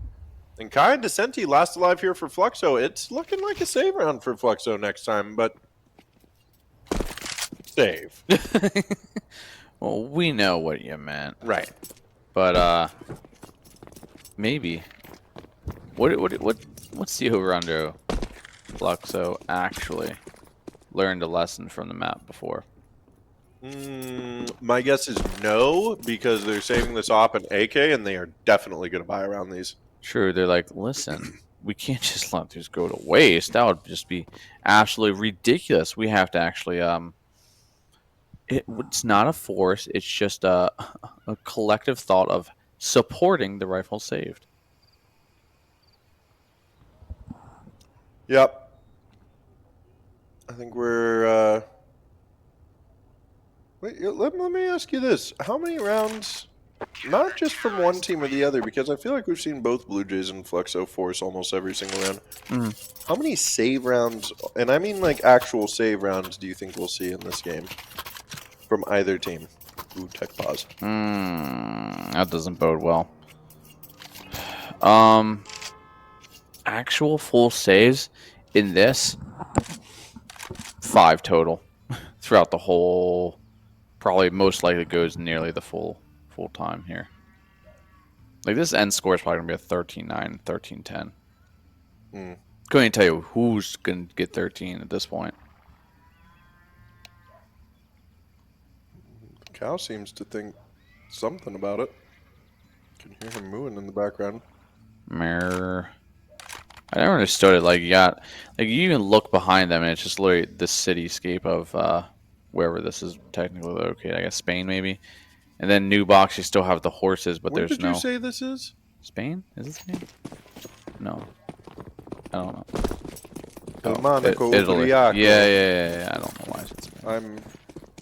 S6: And Kai and Descenti last alive here for Fluxo. It's looking like a save round for Fluxo next time, but save.
S10: Well, we know what you meant.
S6: Right.
S10: But maybe. What's the over-under? Fluxo actually learned a lesson from the map before.
S6: My guess is no, because they're saving this op and AK, and they are definitely going to buy around these.
S10: True, they're like, listen, we can't just let these go to waste. That would just be absolutely ridiculous. We have to actually it's not a force, it's just a collective thought of supporting the rifle saved.
S6: Yep. I think we're wait, let me ask you this. How many rounds, not just from one team or the other, because I feel like we've seen both Blue Jays and Fluxo force almost every single round. How many save rounds, and I mean like actual save rounds, do you think we'll see in this game from either team? Ooh, tech pause.
S10: That doesn't bode well. Actual full saves in this, 5 total throughout the whole. Probably most likely goes nearly the full time here. Like this end score is probably gonna be a 13-9, 13-10. Couldn't even tell you who's gonna get 13 at this point.
S6: Cal seems to think something about it. Can hear him mooing in the background.
S10: Mirror. I never understood it. Like you even look behind them, and it's just literally the cityscape of wherever this is technically located. I guess Spain, maybe. And then new box, you still have the horses, but
S6: Where
S10: there's
S6: did
S10: no.
S6: you say this is?
S10: Spain? Is it Spain? No, I don't know.
S6: Italy.
S10: Yeah. I don't know why it's Spain.
S6: I'm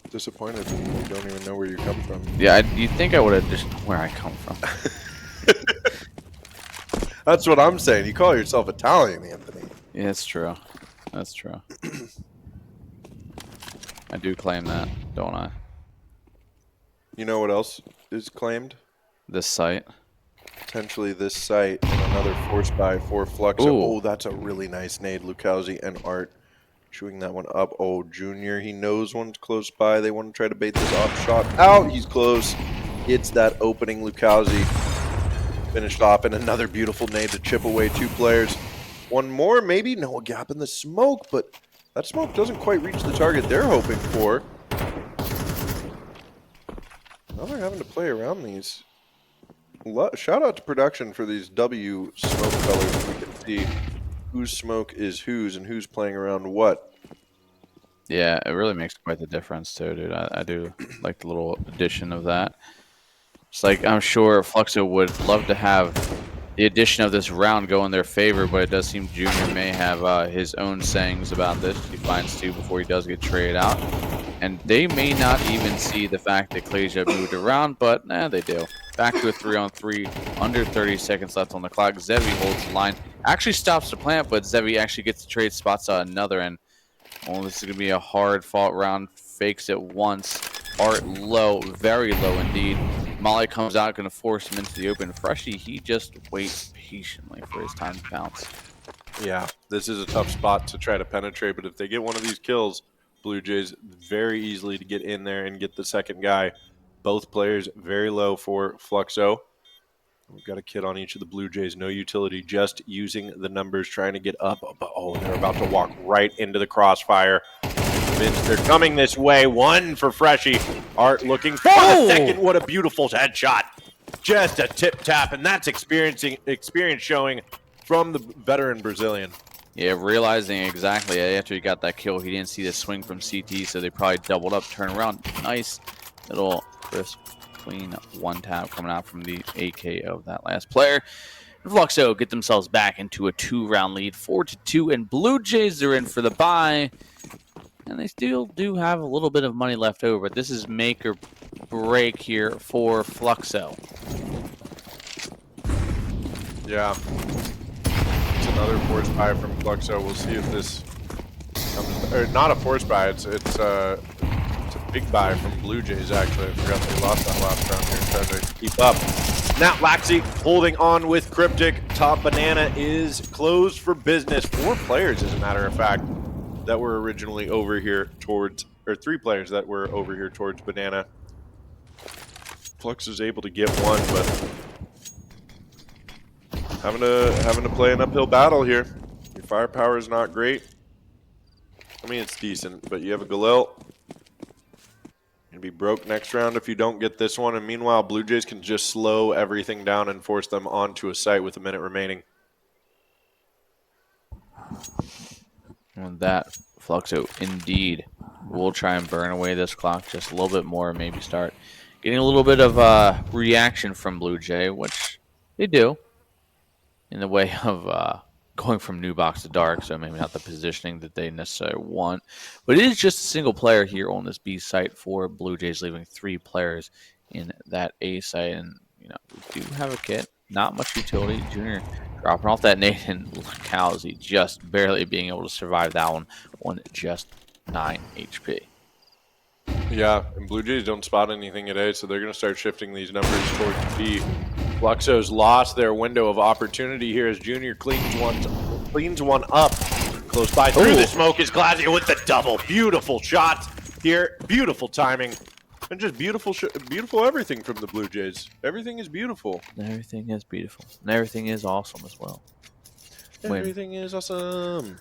S6: disappointed that you don't even know where you come from.
S10: Yeah, you'd think I would have just where I come from.
S6: That's what I'm saying. You call yourself Italian, Anthony.
S10: Yeah, that's true. That's true. I do claim that, don't I?
S6: You know what else is claimed?
S10: This site.
S6: Potentially this site and another force buy for Fluxo.
S10: Ooh.
S6: Oh, that's a really nice nade. Lukowski and Art chewing that one up. Oh, Junior, he knows one's close by. They want to try to bait this off shot out. He's close. Hits that opening. Lukowski finished off, and another beautiful nade to chip away 2 players. One more, maybe. No, a gap in the smoke, but that smoke doesn't quite reach the target they're hoping for. Now they're having to play around these. Shout out to production for these W smoke colors. We can see whose smoke is whose and who's playing around what.
S10: Yeah, it really makes quite the difference too, dude. I do like the little addition of that. It's like I'm sure Fluxo would love to have the addition of this round go in their favor, but it does seem Junior may have his own sayings about this. He finds 2 before he does get traded out. And they may not even see the fact that Klasia moved around, but they do. Back to a 3-on-3, under 30 seconds left on the clock. Zevi holds the line. Actually stops the plant, but Zevi actually gets the trade spots on another end. Oh, this is going to be a hard-fought round. Fakes it once. Art low, very low indeed. Molly comes out, going to force him into the open. Freshie, he just waits patiently for his time to bounce.
S6: Yeah, this is a tough spot to try to penetrate, but if they get one of these kills, Blue Jays very easily to get in there and get the second guy. Both players very low for Fluxo. We've got a kid on each of the Blue Jays, no utility, just using the numbers, trying to get up. Oh, they're about to walk right into the crossfire. They're coming this way. One for Freshie. Art looking for the second. What a beautiful headshot. Just a tip-tap, and that's experience showing from the veteran Brazilian.
S10: Yeah, realizing exactly after he got that kill, he didn't see the swing from CT, so they probably doubled up, turn around. Nice little crisp, clean one tap coming out from the AK of that last player. And Fluxo get themselves back into a 2-round lead, 4-2, and Blue Jays are in for the bye. And they still do have a little bit of money left over, but this is make or break here for Fluxo.
S6: Yeah. It's another force buy from Fluxo. We'll see if this comes, or not a force buy. It's a big buy from Blue Jays, actually. I forgot they lost that last round here, trying to keep up. Now Laxi holding on with Cryptic. Top Banana is closed for business. 4 players, as a matter of fact, that were originally over here towards, or 3 players that were over here towards Banana. Flux is able to get one, but having to play an uphill battle here. Your firepower is not great. I mean, it's decent, but you have a Galil. You'll be broke next round if you don't get this one. And meanwhile, Blue Jays can just slow everything down and force them onto a site with a minute remaining.
S10: And that Fluxo indeed will try and burn away this clock just a little bit more, maybe start getting a little bit of reaction from Blue Jay, which they do in the way of going from new box to dark, so maybe not the positioning that they necessarily want. But it is just a single player here on this B site for Blue Jays, leaving 3 players in that A site. And, you know, we do have a kit, not much utility. Junior dropping off that nade, and Cowsey just barely being able to survive that one on just 9 HP.
S6: Yeah, and Blue Jays don't spot anything today, so they're going to start shifting these numbers towards B. Fluxo's lost their window of opportunity here as Junior cleans one up. Close by through the smoke is Glazier with the double. Beautiful shot here, beautiful timing, and just beautiful everything from the Blue Jays. Everything is beautiful.
S10: Everything is beautiful. And everything is awesome as well.
S6: Everything is awesome.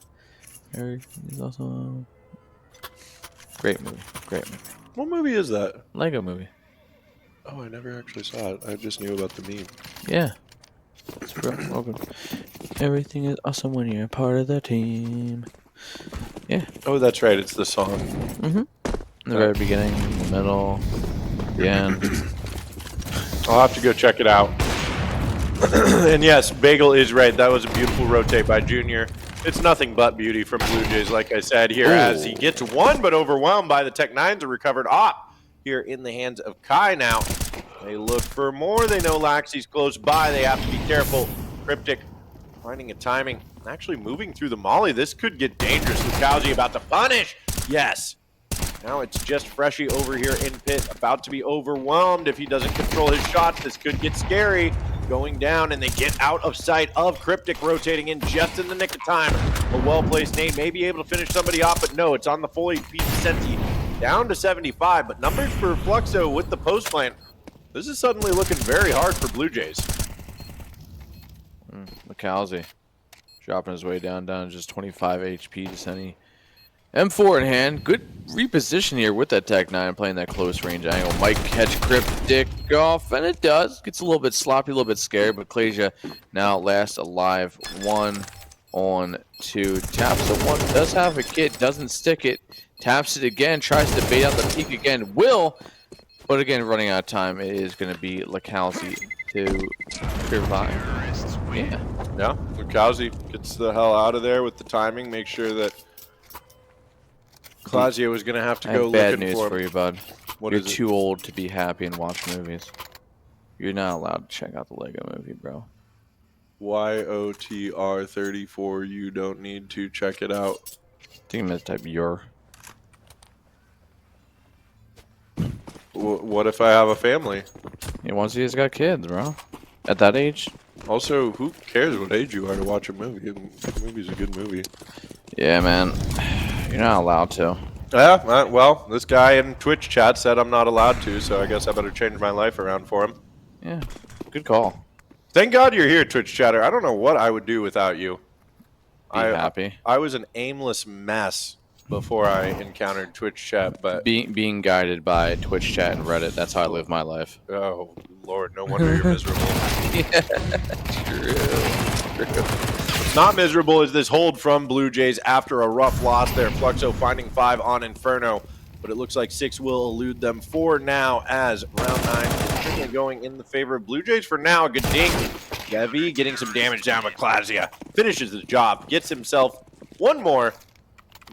S10: Everything is awesome. Great movie. Great movie.
S6: What movie is that?
S10: Lego movie.
S6: Oh, I never actually saw it. I just knew about the meme.
S10: Yeah. Welcome. Everything is awesome when you're a part of the team. Yeah.
S6: Oh, that's right. It's the song.
S10: Mm-hmm. In the very beginning, in the middle, the end.
S6: I'll have to go check it out. And yes, Bagel is right. That was a beautiful rotate by Junior. It's nothing but beauty from Blue Jays, like I said here, as he gets one, but overwhelmed by the Tech 9s, a recovered op here in the hands of Kai now. They look for more. They know Laxi's close by. They have to be careful. Cryptic finding a timing, actually moving through the molly. This could get dangerous. Lukowski about to punish. Yes. Now it's just Freshie over here in pit, about to be overwhelmed. If he doesn't control his shots, this could get scary. Going down, and they get out of sight of Cryptic, rotating in just in the nick of time. A well-placed nade may be able to finish somebody off, but no, it's on the full HP Senti. Down to 75, but numbers for Fluxo with the post plant. This is suddenly looking very hard for Blue Jays.
S10: Lukowski dropping his way down to just 25 HP to Senti. M4 in hand. Good reposition here with that Tech 9 playing that close range angle. Might catch Cryptic off, and it does. Gets a little bit sloppy, a little bit scared, but Klasia now last alive. 1 on 2. Taps the one, does have a kit, doesn't stick it. Taps it again, tries to bait out the peak again. Will, but again, running out of time. It is going to be Lukowski to survive. Yeah.
S6: Yeah, Lukowski gets the hell out of there with the timing. Make sure that Claudio was going to have to
S10: I
S6: go
S10: have bad
S6: looking
S10: news
S6: for
S10: for
S6: him.
S10: you, bud.
S6: What
S10: You're
S6: is it?
S10: too old to be happy and watch movies. You're not allowed to check out the Lego movie, bro.
S6: YOTR34. You don't need to check it out.
S10: I think I'm gonna type your.
S6: What if I have a family?
S10: Yeah, once he's got kids, bro. At that age.
S6: Also, who cares what age you are to watch a movie? A movie's a good movie.
S10: Yeah, man. You're not allowed to.
S6: Yeah, well, this guy in Twitch chat said I'm not allowed to, so I guess I better change my life around for him.
S10: Yeah. Good call.
S6: Thank God you're here, Twitch chatter. I don't know what I would do without you.
S10: Be happy.
S6: I was an aimless mess before I encountered Twitch chat, but
S10: Being guided by Twitch chat and Reddit, that's how I live my life.
S6: oh Lord, no wonder you're miserable.
S10: True.
S6: Not miserable is this hold from Blue Jays after a rough loss there. Fluxo finding 5 on Inferno, but it looks like 6 will elude them for now as round 9 is going in the favor of Blue Jays for now. Good ding. Gavi getting some damage down, but Claudia finishes the job, gets himself one more,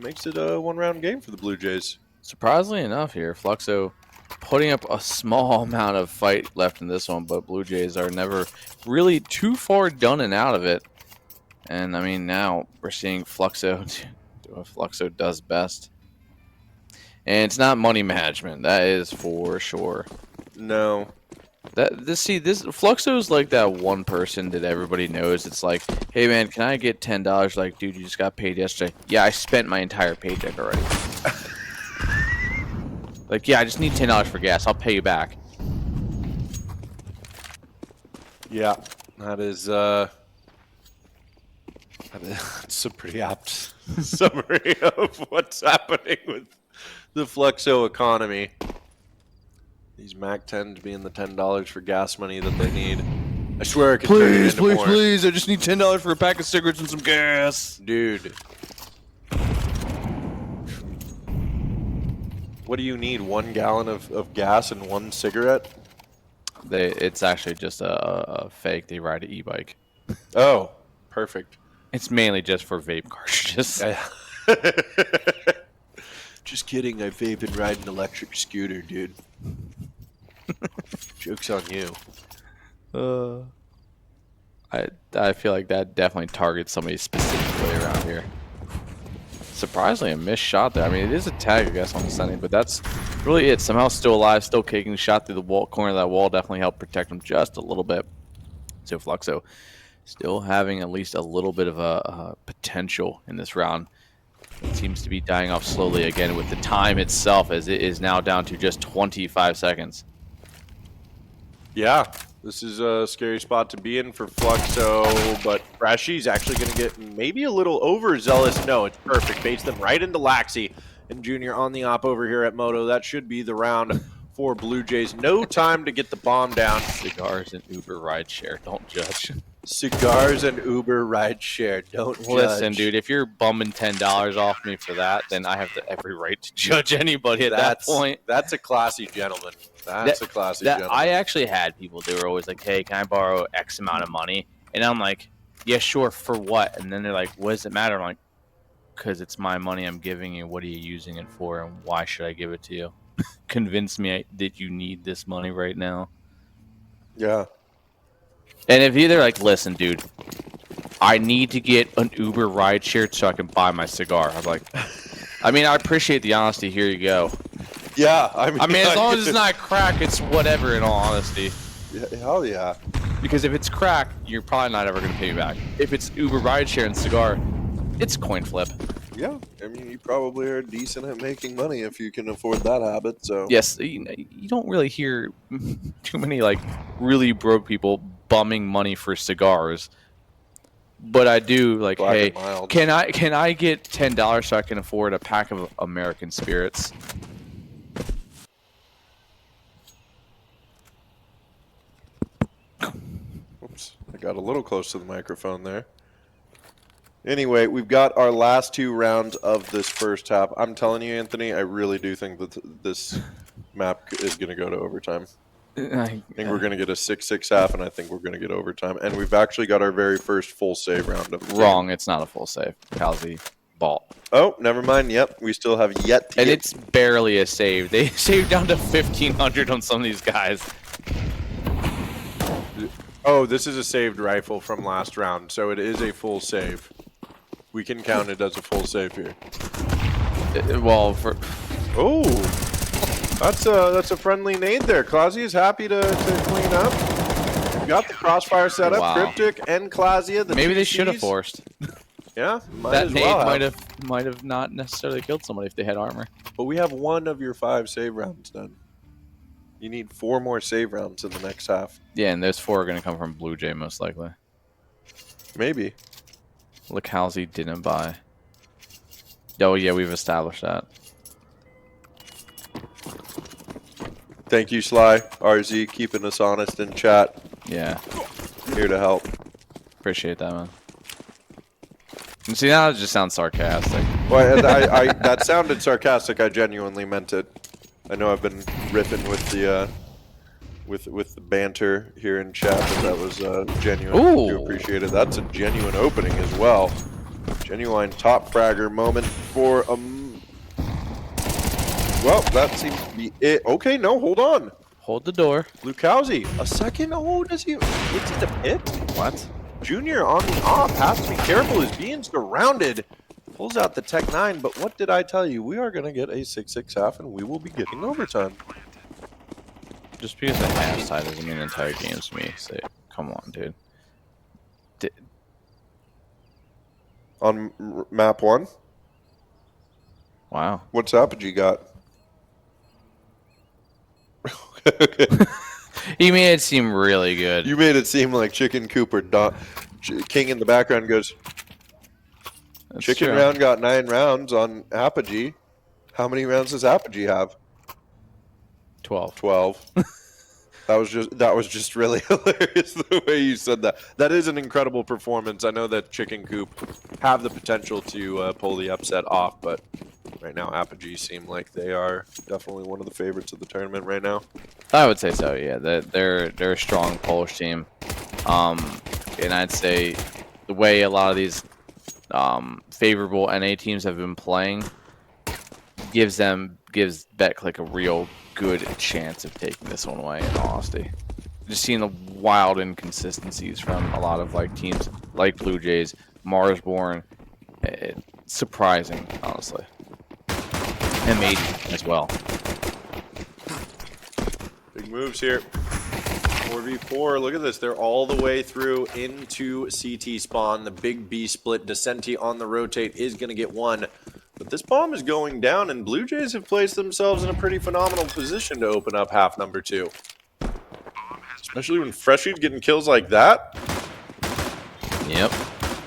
S6: makes it a 1-round game for the Blue Jays.
S10: Surprisingly enough here, Fluxo putting up a small amount of fight left in this one, but Blue Jays are never really too far done and out of it. And I mean, now we're seeing Fluxo do what Fluxo does best. And it's not money management, that is for sure.
S6: No.
S10: This Fluxo's like that one person that everybody knows. It's like, hey man, can I get $10? Like, dude, you just got paid yesterday. Yeah, I spent my entire paycheck already. Like, yeah, I just need $10 for gas. I'll pay you back.
S6: Yeah, that's a pretty apt summary of what's happening with the Fluxo economy. These Mac 10s being the $10 for gas money that they need. I swear I could turn it into more.
S10: Please. I just need $10 for a pack of cigarettes and some gas.
S6: Dude. What do you need? 1 gallon of gas and 1 cigarette?
S10: It's actually just a fake. They ride an e-bike.
S6: Oh, perfect.
S10: It's mainly just for vape cartridges.
S6: Just kidding. I vape and ride an electric scooter, dude. Joke's on you.
S10: I feel like that definitely targets somebody specifically around here. Surprisingly, a missed shot there. I mean, it is a tag, I guess, on the Sunny, but that's really it. Somehow still alive, still kicking the shot through the wall, corner of that wall. Definitely helped protect him just a little bit. So Fluxo still having at least a little bit of a potential in this round. It seems to be dying off slowly again with the time itself, as it is now down to just 25 seconds.
S6: Yeah, this is a scary spot to be in for Fluxo, but Rashi's actually going to get maybe a little overzealous. No, it's perfect. Baits them right into Laxi and Junior on the op over here at Moto. That should be the round for Blue Jays. No time to get the bomb down.
S10: Cigars and Uber rideshare. Don't judge.
S6: Cigars and Uber rideshare. Don't judge.
S10: Listen, dude, if you're bumming $10 off me for that, then I have every right to judge anybody at that point.
S6: That's a classy gentleman. That's a classy gentleman.
S10: I actually had people, they were always like, hey, can I borrow X amount of money? And I'm like, yeah, sure, for what? And then they're like, what does it matter? I'm like, because it's my money I'm giving you. What are you using it for? And why should I give it to you? Convince me that you need this money right now.
S6: Yeah.
S10: And if they're like, listen, dude, I need to get an Uber ride share so I can buy my cigar. I'm like, I mean, I appreciate the honesty. Here you go.
S6: Yeah,
S10: I mean, as long as it's not crack, it's whatever, in all honesty.
S6: Yeah, hell yeah.
S10: Because if it's crack, you're probably not ever going to pay me back. If it's Uber rideshare and cigar, it's a coin flip.
S6: Yeah, I mean, you probably are decent at making money if you can afford that habit. So
S10: yes, you don't really hear too many like really broke people bumming money for cigars. But I do like, hey, can I get $10 so I can afford a pack of American Spirits?
S6: Oops, I got a little close to the microphone there. Anyway, we've got our last 2 rounds of this first half. I'm telling you, Anthony, I really do think that this map is going to go to overtime. I think we're going to get a 6-6 half, and I think we're going to get overtime. And we've actually got our very first full save round of the
S10: Wrong, it's not a full save. Palsy. Balt.
S6: Oh, never mind. Yep, we still have yet to
S10: And
S6: get...
S10: it's barely a save. They saved down to 1,500 on some of these guys.
S6: Oh, this is a saved rifle from last round, so it is a full save. We can count it as a full save here.
S10: Well, for...
S6: Oh, that's a friendly nade there. Clausia is happy to clean up. We got the crossfire set up.
S10: Wow.
S6: Cryptic and Clausia.
S10: Maybe they should have forced.
S6: Yeah,
S10: That nade might have not necessarily killed somebody if they had armor.
S6: But we have 1 of your 5 save rounds done. You need 4 more save rounds in the next half.
S10: Yeah, and those 4 are going to come from Blue Jay most likely.
S6: Maybe.
S10: Lacalzi didn't buy. Oh yeah, we've established that.
S6: Thank you, Sly. RZ, keeping us honest in chat.
S10: Yeah,
S6: Here to help.
S10: appreciate that, man. And see, now it just sounds sarcastic.
S6: Well, and I that sounded sarcastic. I genuinely meant it. I know I've been riffing with the with the banter here in chat, but that was genuine. I do
S10: Ooh.
S6: appreciate it. That's a genuine opening as well. Genuine top fragger moment for a. Well, that seems to be it. Okay, no, hold on.
S10: Hold the door.
S6: Lukowski, a second. Oh, does he? It's in the pit.
S10: What?
S6: Junior on the off, has to be careful, is being surrounded. Pulls out the Tech 9, but what did I tell you? We are going to get a 6-6 half, and we will be getting overtime.
S10: Just because the half side doesn't mean the entire game's me. Say, come on, dude.
S6: On map 1,
S10: Wow.
S6: what's Apogee got? Okay.
S10: He made it seem really good.
S6: You made it seem like Chicken Cooper. King in the background goes,
S10: That's
S6: Chicken
S10: true.
S6: Round got 9 rounds on Apogee. How many rounds does Apogee have?
S10: 12.
S6: 12. That was just really hilarious the way you said that. That is an incredible performance. I know that Chicken Coop have the potential to pull the upset off, but right now Apogee seem like they are definitely one of the favorites of the tournament right now.
S10: I would say so. Yeah, they're a strong Polish team, and I'd say the way a lot of these favorable NA teams have been playing gives BetClick a real good chance of taking this one away. In all honesty, just seeing the wild inconsistencies from a lot of like teams like Blue Jays, Marsborn, surprising, honestly, and maybe as well.
S6: Big moves here. 4v4. Look at this. They're all the way through into CT spawn. The big B split. Descenti on the rotate is going to get 1. But this bomb is going down, and Blue Jays have placed themselves in a pretty phenomenal position to open up half number 2. Especially when Freshy's getting kills like that.
S10: Yep.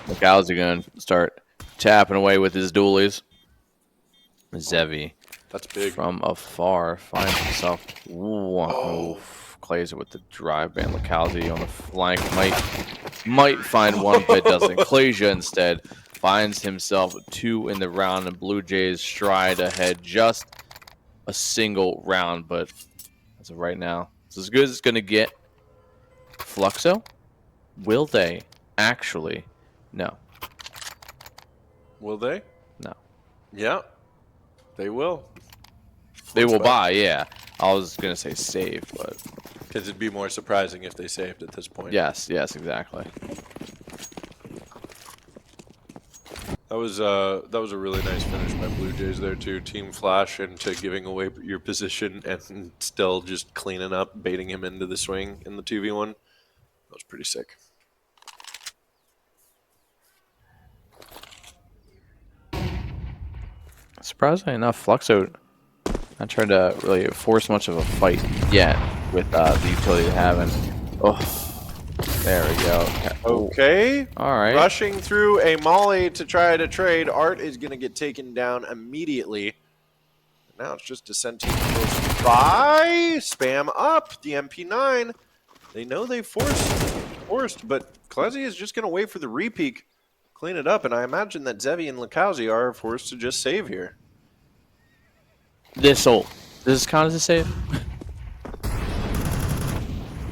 S10: Lacalzi going to start tapping away with his dualies. Zevi.
S6: That's big.
S10: From afar finds himself. Ooh, Clays with the drive band. Lacalzi on the flank might find one, but doesn't. Clasia instead finds himself 2 in the round, and Blue Jays stride ahead just a single round. But as of right now, it's as good as it's going to get. Fluxo? Will they actually? No.
S6: Will they?
S10: No.
S6: Yeah. They will.
S10: They will buy, yeah. I was going to say save, but...
S6: Because it'd be more surprising if they saved at this point.
S10: Yes, exactly.
S6: That was a really nice finish by Blue Jays there too. Team flash into giving away your position and still just cleaning up, baiting him into the swing in the 2v1. That was pretty sick.
S10: Surprisingly enough, Fluxo not trying to really force much of a fight yet with the utility they have. And oh, there we go.
S6: Okay.
S10: All right.
S6: Rushing through a molly to try to trade. Art is going to get taken down immediately. Now it's just Descenti close by. Spam up the MP9. They know they forced, but Klezi is just going to wait for the repeak, clean it up, and I imagine that Zevi and Lacalzi are forced to just save here.
S10: This count as a save?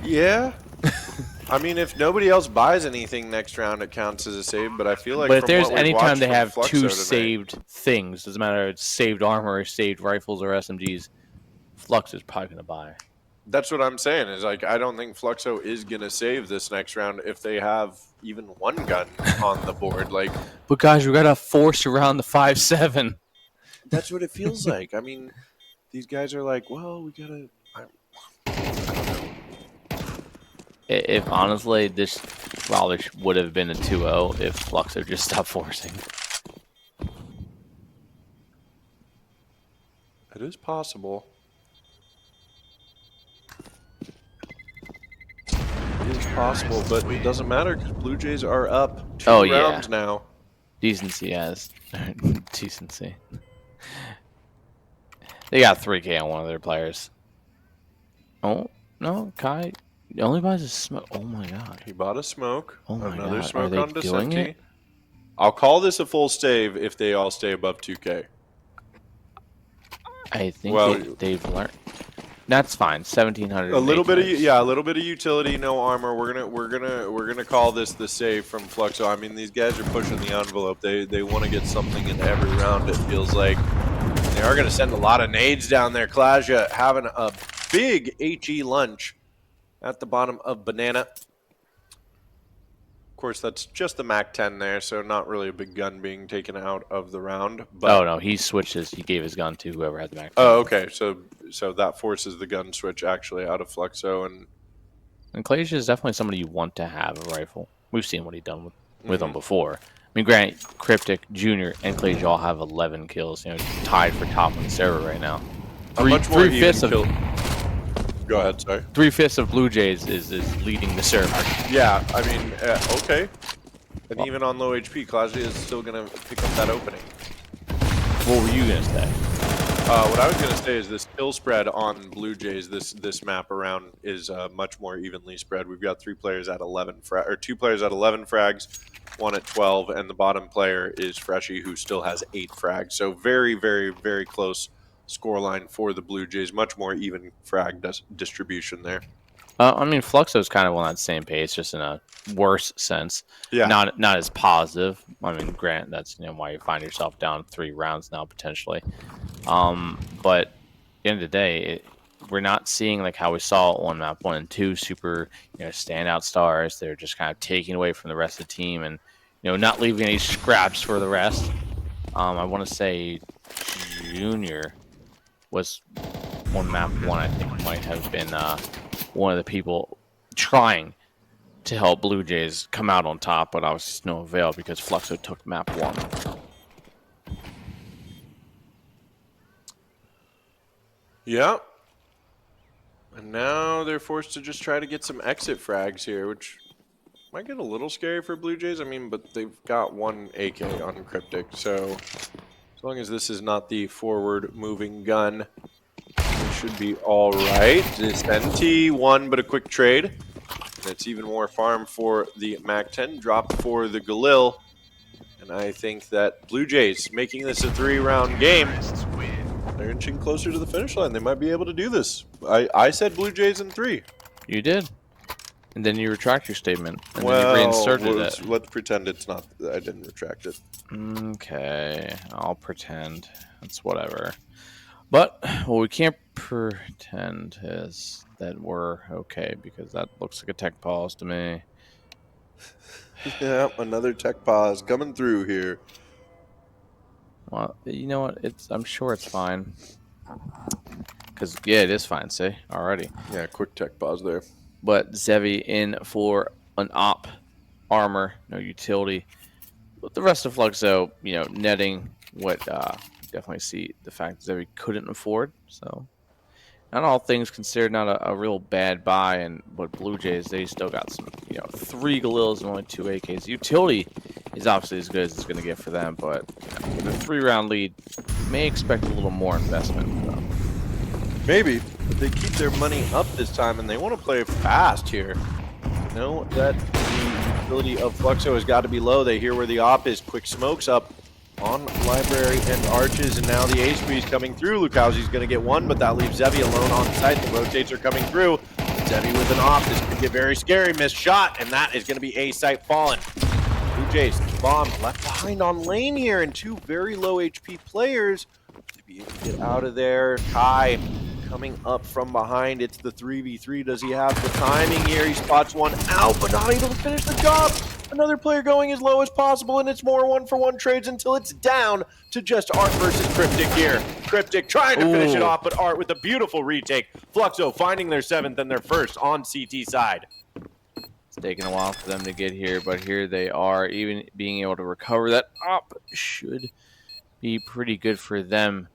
S6: Yeah. I mean, if nobody else buys anything next round, it counts as a save. But I feel like,
S10: But if
S6: from
S10: there's
S6: what we've
S10: any time
S6: watched
S10: they
S6: from
S10: have
S6: Fluxo
S10: two
S6: tonight-
S10: saved things, doesn't matter if it's saved armor or saved rifles or SMGs, Flux is probably going to buy.
S6: That's what I'm saying. Is like I don't think Fluxo is gonna save this next round if they have even one gun on the board. Like,
S10: But guys, we got to force around the 5-7.
S6: that's what it feels like. I mean, these guys are like, well, we gotta.
S10: If honestly, this probably would have been a 2-0 if Fluxo just stopped forcing.
S6: It is possible. It is possible, but it doesn't matter because Blue Jays are up 2 rounds now.
S10: Decency has decency. They got 3K on one of their players. Oh no, Kai only buys a smoke. Oh my god.
S6: He bought a smoke.
S10: Oh my
S6: Another
S10: god.
S6: smoke
S10: Are they
S6: on
S10: doing
S6: Descenti.
S10: it?
S6: I'll call this a full save if they all stay above 2K.
S10: I think
S6: Well,
S10: they've learned. That's fine. 1700.
S6: A little bit of a little bit of utility, no armor. We're gonna call this the save from Fluxo. I mean, these guys are pushing the envelope. They want to get something in every round. It feels like they are gonna send a lot of nades down there. Klasia having a big HE lunch at the bottom of Banana. Of course, that's just the MAC-10 there, so not really a big gun being taken out of the round. But
S10: oh no, he switched his. He gave his gun to whoever had the Mac.
S6: oh, okay. So that forces the gun switch actually out of Fluxo,
S10: And Klasia is definitely somebody you want to have a rifle. We've seen what he's done with them before. I mean, Grant, Cryptic, Junior, and Klasia all have 11 kills. You know, tied for top on the server right now. Three-fifths of
S6: Go ahead, sorry.
S10: 3/5 of Blue Jays is leading the server.
S6: Yeah, I mean, okay. And even on low HP, Klasia is still going to pick up that opening.
S10: What were you gonna say?
S6: What I was going to say is this kill spread on Blue Jays, this map around is much more evenly spread. We've got 3 players at 11 or 2 players at 11 frags, 1 at 12, and the bottom player is Freshy, who still has 8 frags. So very, very, very close scoreline for the Blue Jays. Much more even frag distribution there.
S10: I mean, Fluxo's kind of on that same pace, just in a worse sense.
S6: Yeah.
S10: Not as positive. I mean, Grant, that's why you find yourself down 3 rounds now potentially. But at the end of the day, we're not seeing like how we saw on map 1 and 2 super standout stars. They're just kind of taking away from the rest of the team and not leaving any scraps for the rest. I want to say Junior was on map 1. I think might have been one of the people trying to help Blue Jays come out on top, but I was just no avail because Fluxo took map 1.
S6: Yeah. And now they're forced to just try to get some exit frags here, which might get a little scary for Blue Jays. I mean, but they've got 1 AK on Cryptic, so as long as this is not the forward-moving gun, it should be all right. Descenti won, but a quick trade. And it's even more farm for the MAC-10, drop for the Galil. And I think that Blue Jays, making this a 3-round game, they're inching closer to the finish line. They might be able to do this. I said Blue Jays in 3.
S10: You did. And then you retract your statement. And
S6: Well,
S10: then you reinserted it.
S6: let's pretend it's not. I didn't retract it.
S10: Okay, I'll pretend. It's whatever. But what we can't pretend is that we're okay, because that looks like a tech pause to me.
S6: Yeah, another tech pause coming through here.
S10: Well, you know what? I'm sure it's fine. Because, yeah, it is fine, see? Already.
S6: Yeah, quick tech pause there.
S10: But Zevi in for an op, armor, no utility. But the rest of Fluxo, netting what definitely see the fact that Zevi couldn't afford. So, not all things considered, not a real bad buy. But Blue Jays, they still got some, 3 Galils and only 2 AKs. Utility is obviously as good as it's going to get for them. But with a 3-round lead, may expect a little more investment.
S6: Maybe. But they keep their money up this time, and they want to play fast here. Know that the ability of Fluxo has got to be low. They hear where the op is. Quick smokes up on Library and Arches, and now the HP is coming through. Lukowski's going to get 1, but that leaves Zevi alone on site. The rotates are coming through. Zevi with an off. This could get very scary. Missed shot, and that is going to be a site fallen. Blue Jays bomb left behind on lane here, and two very low HP players. To be able to get out of there. Kai coming up from behind. It's the 3v3. Does he have the timing here? He spots one out, but not able to finish the job. Another player going as low as possible, and it's more 1-for-1 trades until it's down to just Art versus Cryptic here. Cryptic trying to finish it off, but Art with a beautiful retake. Fluxo finding their 7th and their first on CT side.
S10: It's taken a while for them to get here, but here they are. Even being able to recover that up should be pretty good for them.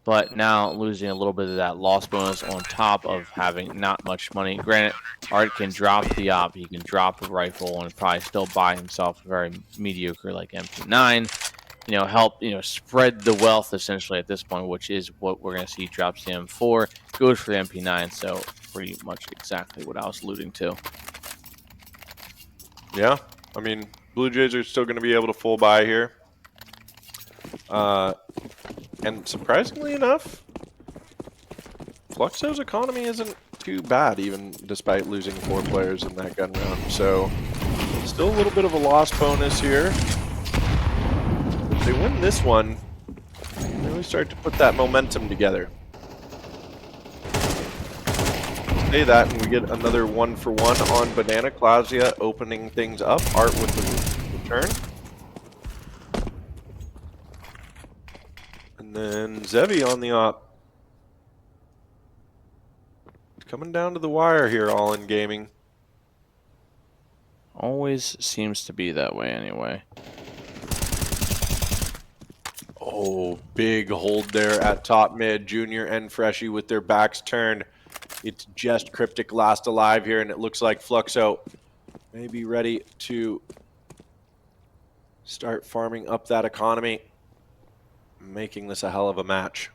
S10: But now losing a little bit of that loss bonus on top of having not much money. Granted, Art can drop the op, he can drop a rifle, and probably still buy himself a very mediocre like MP9. Help spread the wealth essentially at this point, which is what we're going to see. Drops the M4, goes for the MP9. So pretty much exactly what I was alluding to.
S6: Yeah, I mean, Blue Jays are still going to be able to full buy here. And surprisingly enough, Fluxo's economy isn't too bad, even despite losing 4 players in that gun round. So, still a little bit of a loss bonus here. If they win this one, they really start to put that momentum together. Say that, and we get another 1-for-1 on Banana. Clausia opening things up. Art with the return. And then Zevi on the op. Coming down to the wire here, all in gaming.
S10: Always seems to be that way anyway.
S6: Oh, big hold there at top mid. Junior and Freshie with their backs turned. It's just Cryptic last alive here, and it looks like Fluxo may be ready to start farming up that economy, making this a hell of a match.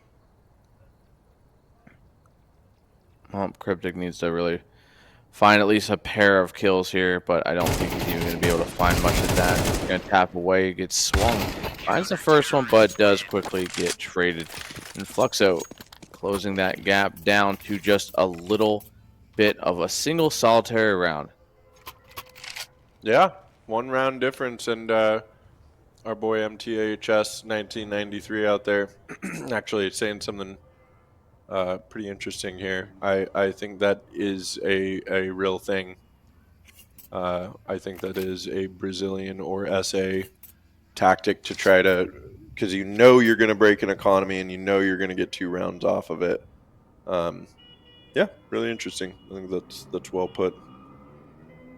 S10: Well, Cryptic needs to really find at least a pair of kills here, but I don't think he's even going to be able to find much of that. He's going to tap away, gets swung. Finds the first one, but does quickly get traded. And Fluxo closing that gap down to just a little bit of a single solitary round.
S6: Yeah, 1 round difference, and our boy MTHS 1993 out there actually saying something pretty interesting here. I think that is a real thing. I think that is a Brazilian or SA tactic to try to, because you're going to break an economy and you're going to get 2 rounds off of it. Yeah, really interesting. I think that's well put.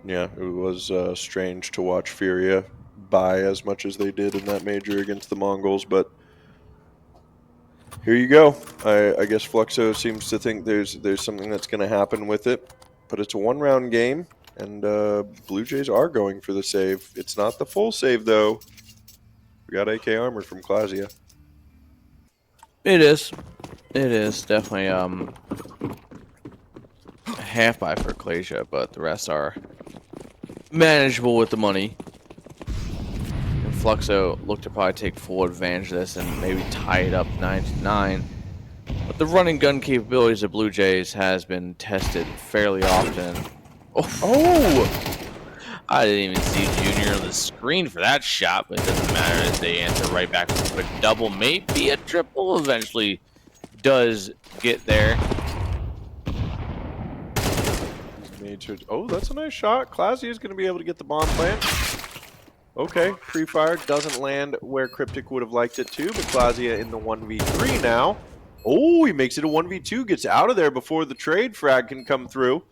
S6: Yeah, it was strange to watch Furia buy as much as they did in that major against the Mongols, but here you go. I guess Fluxo seems to think there's something that's going to happen with it, but it's a 1-round game, and Blue Jays are going for the save. It's not the full save, though. We got AK armor from Clausia.
S10: It is. It is definitely a half buy for Clausia, but the rest are manageable with the money. And Fluxo looked to probably take full advantage of this and maybe tie it up 9-9. But the running gun capabilities of Blue Jays has been tested fairly often. Oh! I didn't even see Junior on the screen for that shot, but it doesn't matter as they answer right back with a double, maybe a triple eventually does get there.
S6: Oh, that's a nice shot. Clausia is going to be able to get the bomb plant. Okay, pre-fire doesn't land where Cryptic would have liked it to, but Clausia in the 1v3 now. Oh, he makes it a 1v2, gets out of there before the trade frag can come through.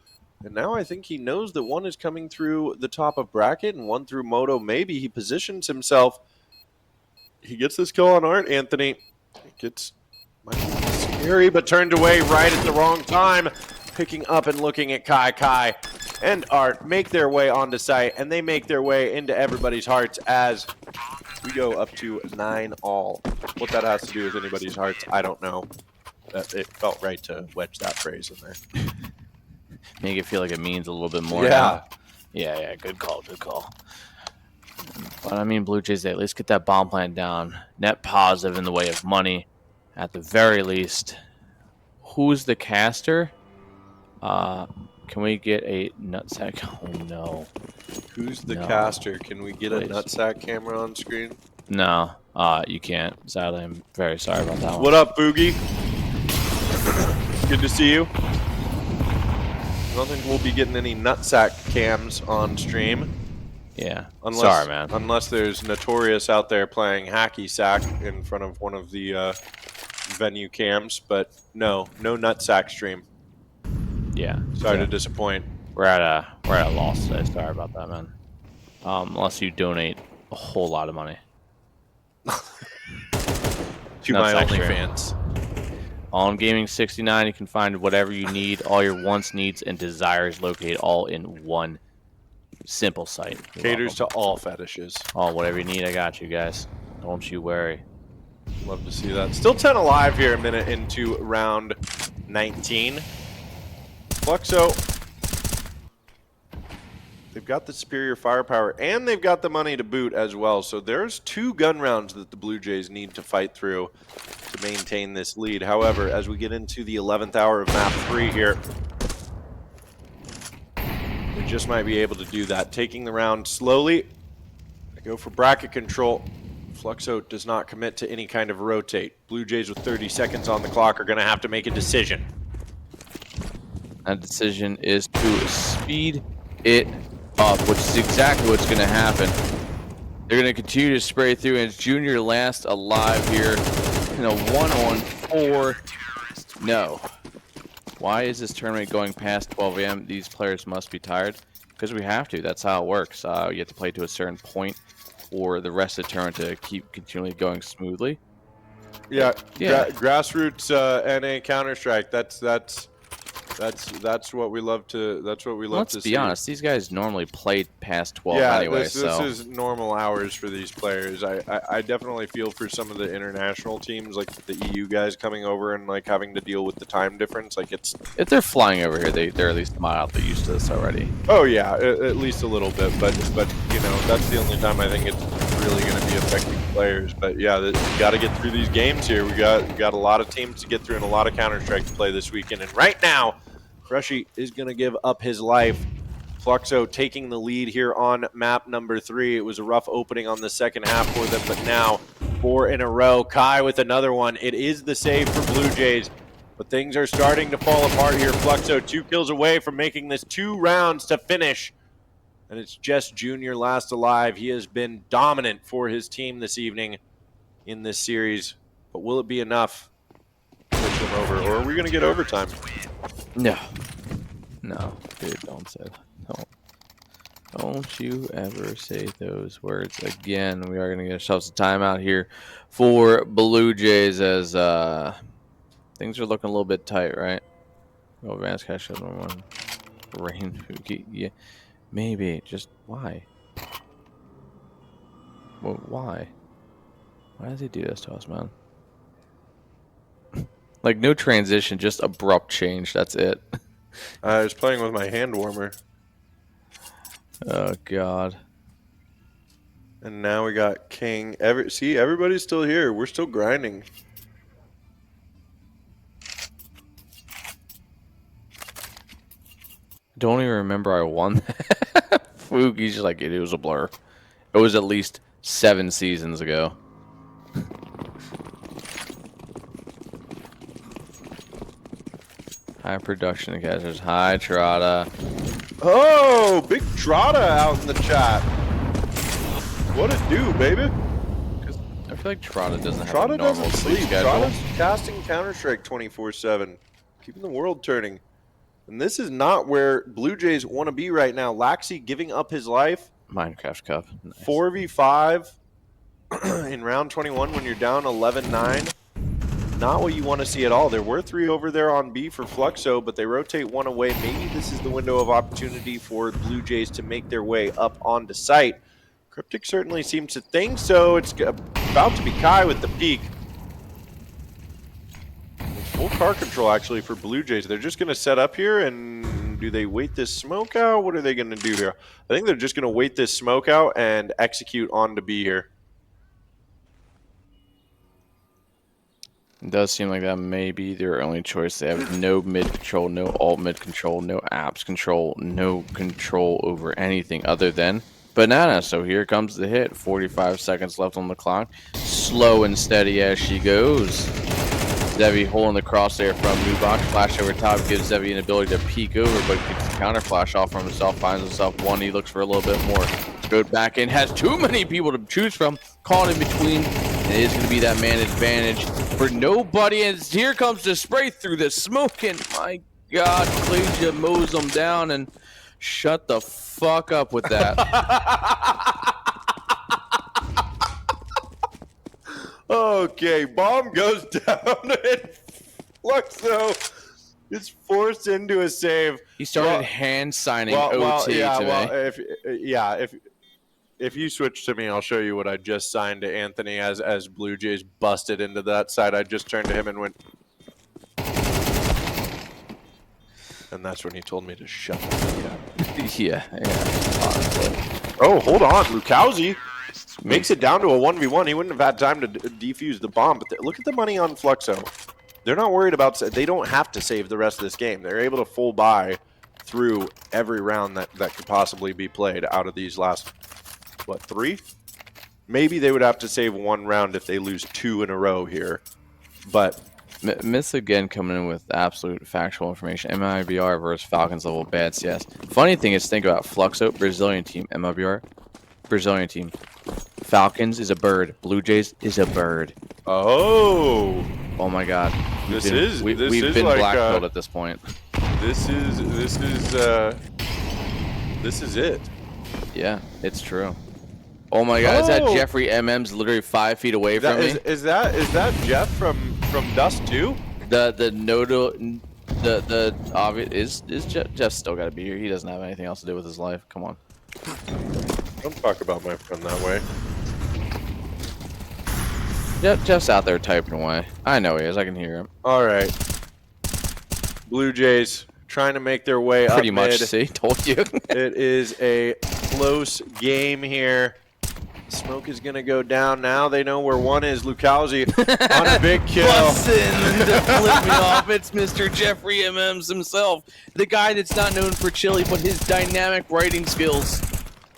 S6: And now I think he knows that one is coming through the top of bracket and one through Moto. Maybe he positions himself. He gets this kill on Art, Anthony. It gets scary, but turned away right at the wrong time. Picking up and looking at Kai and Art make their way onto site, and they make their way into everybody's hearts as we go up to 9-all. What that has to do with anybody's hearts, I don't know. It felt right to wedge that phrase in there.
S10: Make it feel like it means a little bit more.
S6: Yeah.
S10: Now. Yeah, good call. But I mean, Blue Jays, they at least get that bomb plant down. Net positive in the way of money, at the very least. Who's the caster? Can we get a nutsack? Oh no.
S6: Who's the
S10: No.
S6: caster? Can we get a
S10: Please.
S6: nutsack camera on screen?
S10: No, you can't. Sadly, I'm very sorry about that one.
S6: What up, Boogie? Good to see you. I don't think we'll be getting any nutsack cams on stream.
S10: Yeah.
S6: Unless,
S10: Sorry, man.
S6: Unless there's Notorious out there playing hacky sack in front of one of the venue cams, but no nutsack stream.
S10: Yeah.
S6: Sorry
S10: so
S6: to disappoint.
S10: we're at a loss today. Sorry about that, man. Unless you donate a whole lot of money.
S6: To my
S10: Nutsack stream.
S6: OnlyFans.
S10: On Gaming 69, you can find whatever you need, all your wants, needs, and desires located all in one simple site. You're
S6: Caters to
S10: welcome.
S6: all fetishes.
S10: Oh, whatever you need, I got you guys. Don't you worry.
S6: Love to see that. Still 10 alive here, a minute into round 19. Fluxo. They've got the superior firepower, and they've got the money to boot as well. So there's 2 gun rounds that the Blue Jays need to fight through to maintain this lead. However, as we get into the 11th hour of map 3 here, they just might be able to do that. Taking the round slowly. They go for bracket control. Fluxo does not commit to any kind of rotate. Blue Jays with 30 seconds on the clock are going to have to make a decision.
S10: That decision is to speed it up, which is exactly what's going to happen. They're going to continue to spray through, and it's Junior last alive here in a 1-on-4. No. Why is this tournament going past 12 a.m.? These players must be tired. Because we have to. That's how it works. You have to play to a certain point for the rest of the tournament to keep continually going smoothly.
S6: Yeah,
S10: Yeah.
S6: Grassroots NA Counter-Strike. That's what we love to. That's what we love to see.
S10: Let's be honest. These guys normally play past 12
S6: Yeah,
S10: anyway.
S6: this
S10: So
S6: is normal hours for these players. I definitely feel for some of the international teams, like the EU guys coming over and like having to deal with the time difference. Like it's.
S10: if they're flying over here, they're at least a mile out. They're used to this already.
S6: Oh yeah, at least a little bit, but you know that's the only time I think it's really going to be affecting players. But yeah, we got to get through these games here. We got a lot of teams to get through and a lot of Counter-Strike to play this weekend. And right now, Freshy is going to give up his life. Fluxo taking the lead here on map number 3. It was a rough opening on the second half for them, but now 4 in a row. Kai with another one. It is the save for Blue Jays, but things are starting to fall apart here. Fluxo 2 kills away from making this 2 rounds to finish, and it's just Junior last alive. He has been dominant for his team this evening in this series, but will it be enough to push them over, or are we going to get overtime?
S10: No. No, dude, don't say that. Don't you ever say those words again. We are going to get ourselves a timeout here for Blue Jays as things are looking a little bit tight, right? Oh, advanced cash one. Rain. Yeah, maybe. Just why? Well, why? Why does he do this to us, man? Like, no transition, just abrupt change. That's it.
S6: I was playing with my hand warmer.
S10: Oh, God.
S6: And now we got King. See, everybody's still here. We're still grinding.
S10: Don't even remember I won that. Fugi's just like, it was a blur. It was at least 7 seasons ago. High production catchers. Hi, Trotta.
S6: Oh, big Trotta out in the chat. What it do, baby?
S10: I feel like Trotta doesn't have
S6: Trotta
S10: a normal
S6: doesn't
S10: sleep
S6: sleep.
S10: schedule.
S6: Trotta's casting Counter-Strike 24/7, keeping the world turning. And this is not where Blue Jays want to be right now. Laxi giving up his life.
S10: Minecraft Cup. Nice.
S6: 4v5 in round 21 when you're down 11-9. Not what you want to see at all. There were 3 over there on B for Fluxo, but they rotate 1 away. Maybe this is the window of opportunity for Blue Jays to make their way up onto site. Cryptic certainly seems to think so. It's about to be Kai with the peak. It's full car control, actually, for Blue Jays. They're just going to set up here, and do they wait this smoke out? What are they going to do here? I think they're just going to wait this smoke out and execute on to B here.
S10: It does seem like that may be their only choice. They have no mid control, no alt mid control, no apps control, no control over anything other than Banana. So here comes the hit. 45 seconds left on the clock. Slow and steady as she goes. Zevi holding the crosshair from Nubox. Flash over top gives Zevi an ability to peek over, but gets the counter flash off from himself. Finds himself one. He looks for a little bit more. Goes back in. Has too many people to choose from. Caught in between. And it is going to be that man advantage for nobody. And here comes the spray through the smoke. And my God, Claudia mows him down. And shut the fuck up with that.
S6: Okay, bomb goes down and Fluxo is forced into a save.
S10: He started hand signing OT to me.
S6: If you switch to me, I'll show you what I just signed to Anthony as Blue Jays busted into that side. I just turned to him and went, and that's when he told me to shut up.
S10: Yeah, honestly.
S6: Oh, hold on, Lukowski makes it down to a 1v1. He wouldn't have had time to defuse the bomb, but look at the money on Fluxo. They're not worried about, they don't have to save the rest of this game. They're able to full buy through every round that could possibly be played out of these last, what, 3? Maybe they would have to save 1 round if they lose 2 in a row here, but...
S10: Myth again coming in with absolute factual information. MIBR versus Falcons level bad CS. Funny thing is, think about Fluxo, Brazilian team, MIBR, Brazilian team. Falcons is a bird. Blue Jays is a bird.
S6: Oh
S10: my God!
S6: We've
S10: been
S6: like,
S10: blackpilled at this point.
S6: This is it.
S10: Yeah, it's true. Oh my God! Is that Jeffrey MM's literally 5 feet away from me?
S6: Is that Jeff from Dust 2?
S10: The obvious is Jeff's still got to be here. He doesn't have anything else to do with his life. Come on.
S6: Don't talk about my friend that way.
S10: Jeff's out there typing away. I know he is. I can hear him.
S6: All right. Blue Jays trying to make their way up
S10: Pretty much,
S6: mid.
S10: see? Told you.
S6: It is a close game here. Smoke is going to go down now. They know where one is. Lukowski on a big kill.
S10: Bussin' to flip me off. It's Mr. Jeffrey MMs himself. The guy that's not known for chili, but his dynamic writing skills.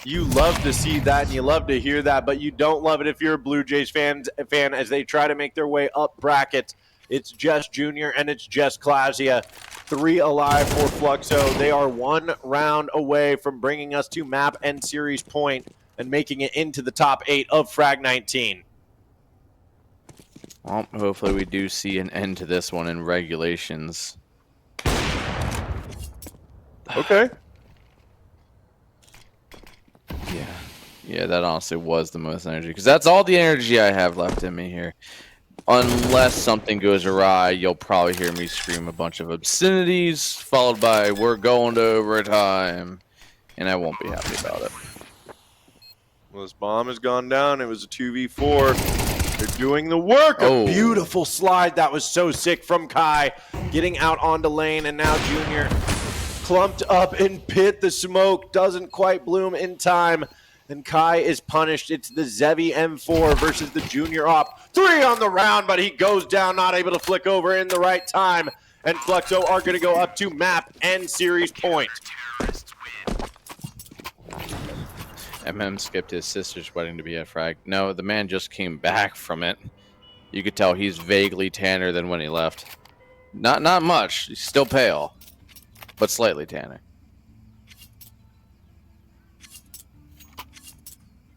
S6: You love to see that and you love to hear that, but you don't love it if you're a Blue Jays fan as they try to make their way up bracket. It's just Junior and it's just Claudia. 3 alive for Fluxo. They are 1 round away from bringing us to map and series point and making it into the top 8 of Frag 19.
S10: Well, hopefully we do see an end to this one in regulations.
S6: Okay.
S10: Yeah, that honestly was the most energy. Because that's all the energy I have left in me here. Unless something goes awry, you'll probably hear me scream a bunch of obscenities, followed by, we're going to overtime. And I won't be happy about it.
S6: Well, this bomb has gone down. It was a 2v4. They're doing the work.
S10: Oh.
S6: A beautiful slide. That was so sick from Kai. Getting out onto lane, and now Junior clumped up in pit. The smoke doesn't quite bloom in time. And Kai is punished. It's the Zevi M4 versus the Junior Op. 3 on the round, but he goes down, not able to flick over in the right time. And Fluxo are going to go up to map and series point.
S10: MM skipped his sister's wedding to be at Frag. No, the man just came back from it. You could tell he's vaguely tanner than when he left. Not much. He's still pale, but slightly tanner.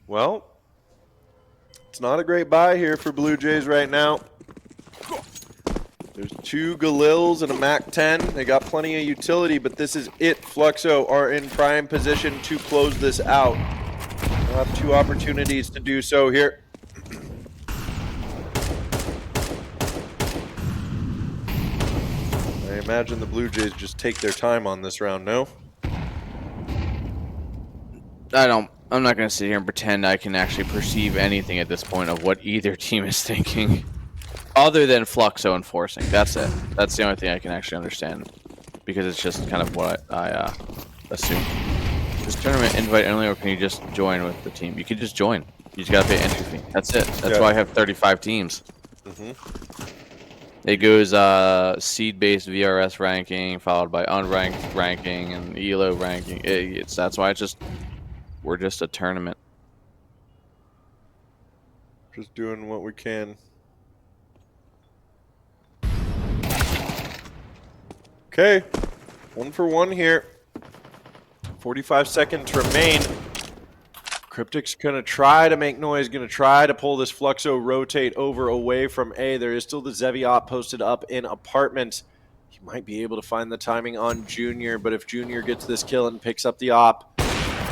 S6: Well, it's not a great buy here for Blue Jays right now. There's 2 Galils and a MAC-10. They got plenty of utility, but this is it. Fluxo are in prime position to close this out. They'll have 2 opportunities to do so here. I imagine the Blue Jays just take their time on this round, no?
S10: I'm not going to sit here and pretend I can actually perceive anything at this point of what either team is thinking. Other than Fluxo enforcing. That's it. That's the only thing I can actually understand. Because it's just kind of what I assume. Is tournament invite only, or can you just join with the team? You can just join. You just got to pay entry fee. That's it. That's why I have 35 teams. It goes seed-based VRS ranking, followed by unranked ranking and ELO ranking. That's why we're just a tournament.
S6: Just doing what we can. Okay, 1 for 1 here. 45 seconds remain. Cryptic's going to try to make noise, going to try to pull this Fluxo rotate over away from A. There is still the Zevi op posted up in apartment. He might be able to find the timing on Junior, but if Junior gets this kill and picks up the op,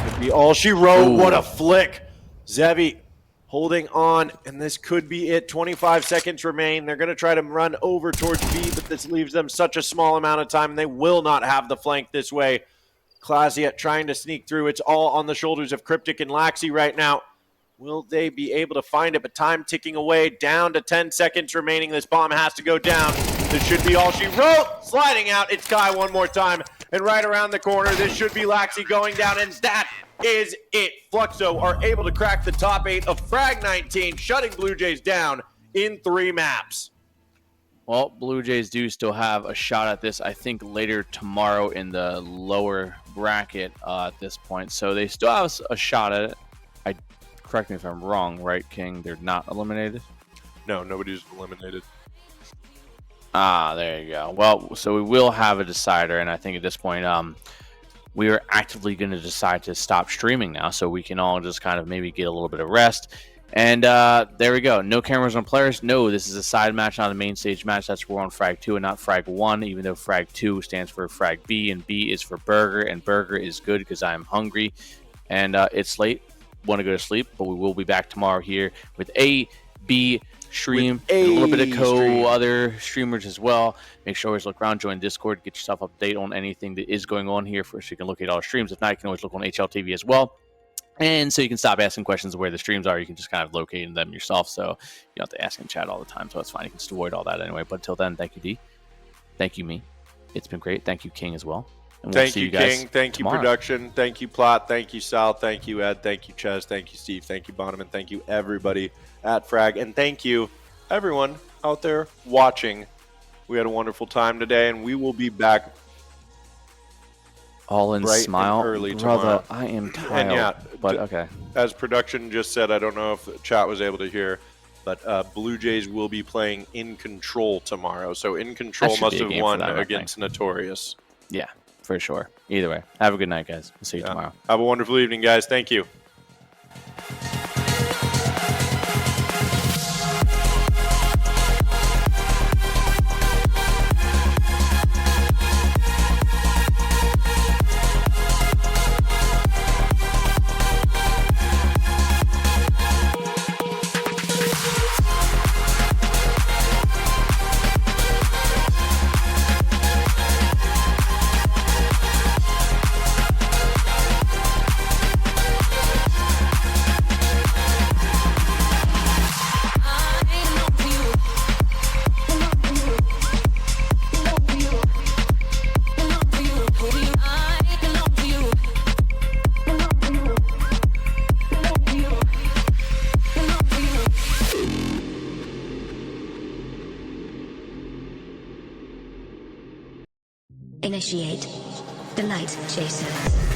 S6: it'd be all she wrote. Ooh. What a flick. Zevi holding on, and this could be it. 25 seconds remain. They're going to try to run over towards B, but this leaves them such a small amount of time, and they will not have the flank this way. Claziet trying to sneak through. It's all on the shoulders of Cryptic and Laxi right now. Will they be able to find it? But time ticking away, down to 10 seconds remaining. This bomb has to go down. This should be all she wrote. Sliding out, it's Kai one more time. And right around the corner, this should be Laxi going down. And that is it. Fluxo are able to crack the top 8 of Frag 19, shutting Blue Jays down in 3 maps.
S10: Well, Blue Jays do still have a shot at this, I think, later tomorrow in the lower bracket at this point. So they still have a shot at it. Correct me if I'm wrong, right, King? They're not eliminated?
S6: No, nobody's eliminated.
S10: Ah, there you go. Well, so we will have a decider, and I think at this point we are actively going to decide to stop streaming now so we can all just kind of maybe get a little bit of rest. And there we go. No cameras on players. No, this is a side match, not a main stage match. That's we're on Frag 2 and not Frag 1, even though Frag 2 stands for Frag B, and B is for Burger, and Burger is good because I'm hungry. And it's late. Want to go to sleep, but we will be back tomorrow here with A, B stream, and a little bit of other streamers as well. Make sure always look around, join Discord, get yourself up to date on anything that is going on here so you can look at all the streams. If not, you can always look on HLTV as well. And so you can stop asking questions of where the streams are. You can just kind of locate them yourself. So you don't have to ask in chat all the time. So that's fine. You can just avoid all that anyway. But until then, thank you, D. Thank you, me. It's been great. Thank you, King, as well. And we'll
S6: thank you, King. Thank you, production. Thank you, Plot. Thank you, Sal. Thank you, Ed. Thank you, Ches. Thank you, Steve. Thank you, Bonham. And thank you, everybody at Frag. And thank you, everyone out there watching. We had a wonderful time today, and we will be back
S10: all in smile
S6: early
S10: brother
S6: tomorrow.
S10: I am tired.
S6: And yeah,
S10: but okay,
S6: as production just said, I don't know if the chat was able to hear, but Blue Jays will be playing In Control tomorrow. So In Control must have won against Notorious.
S10: Yeah, for sure. Either way, have a good night, guys. We'll see you tomorrow.
S6: Have a wonderful evening, guys. Thank you.
S11: Initiate the Light Chaser.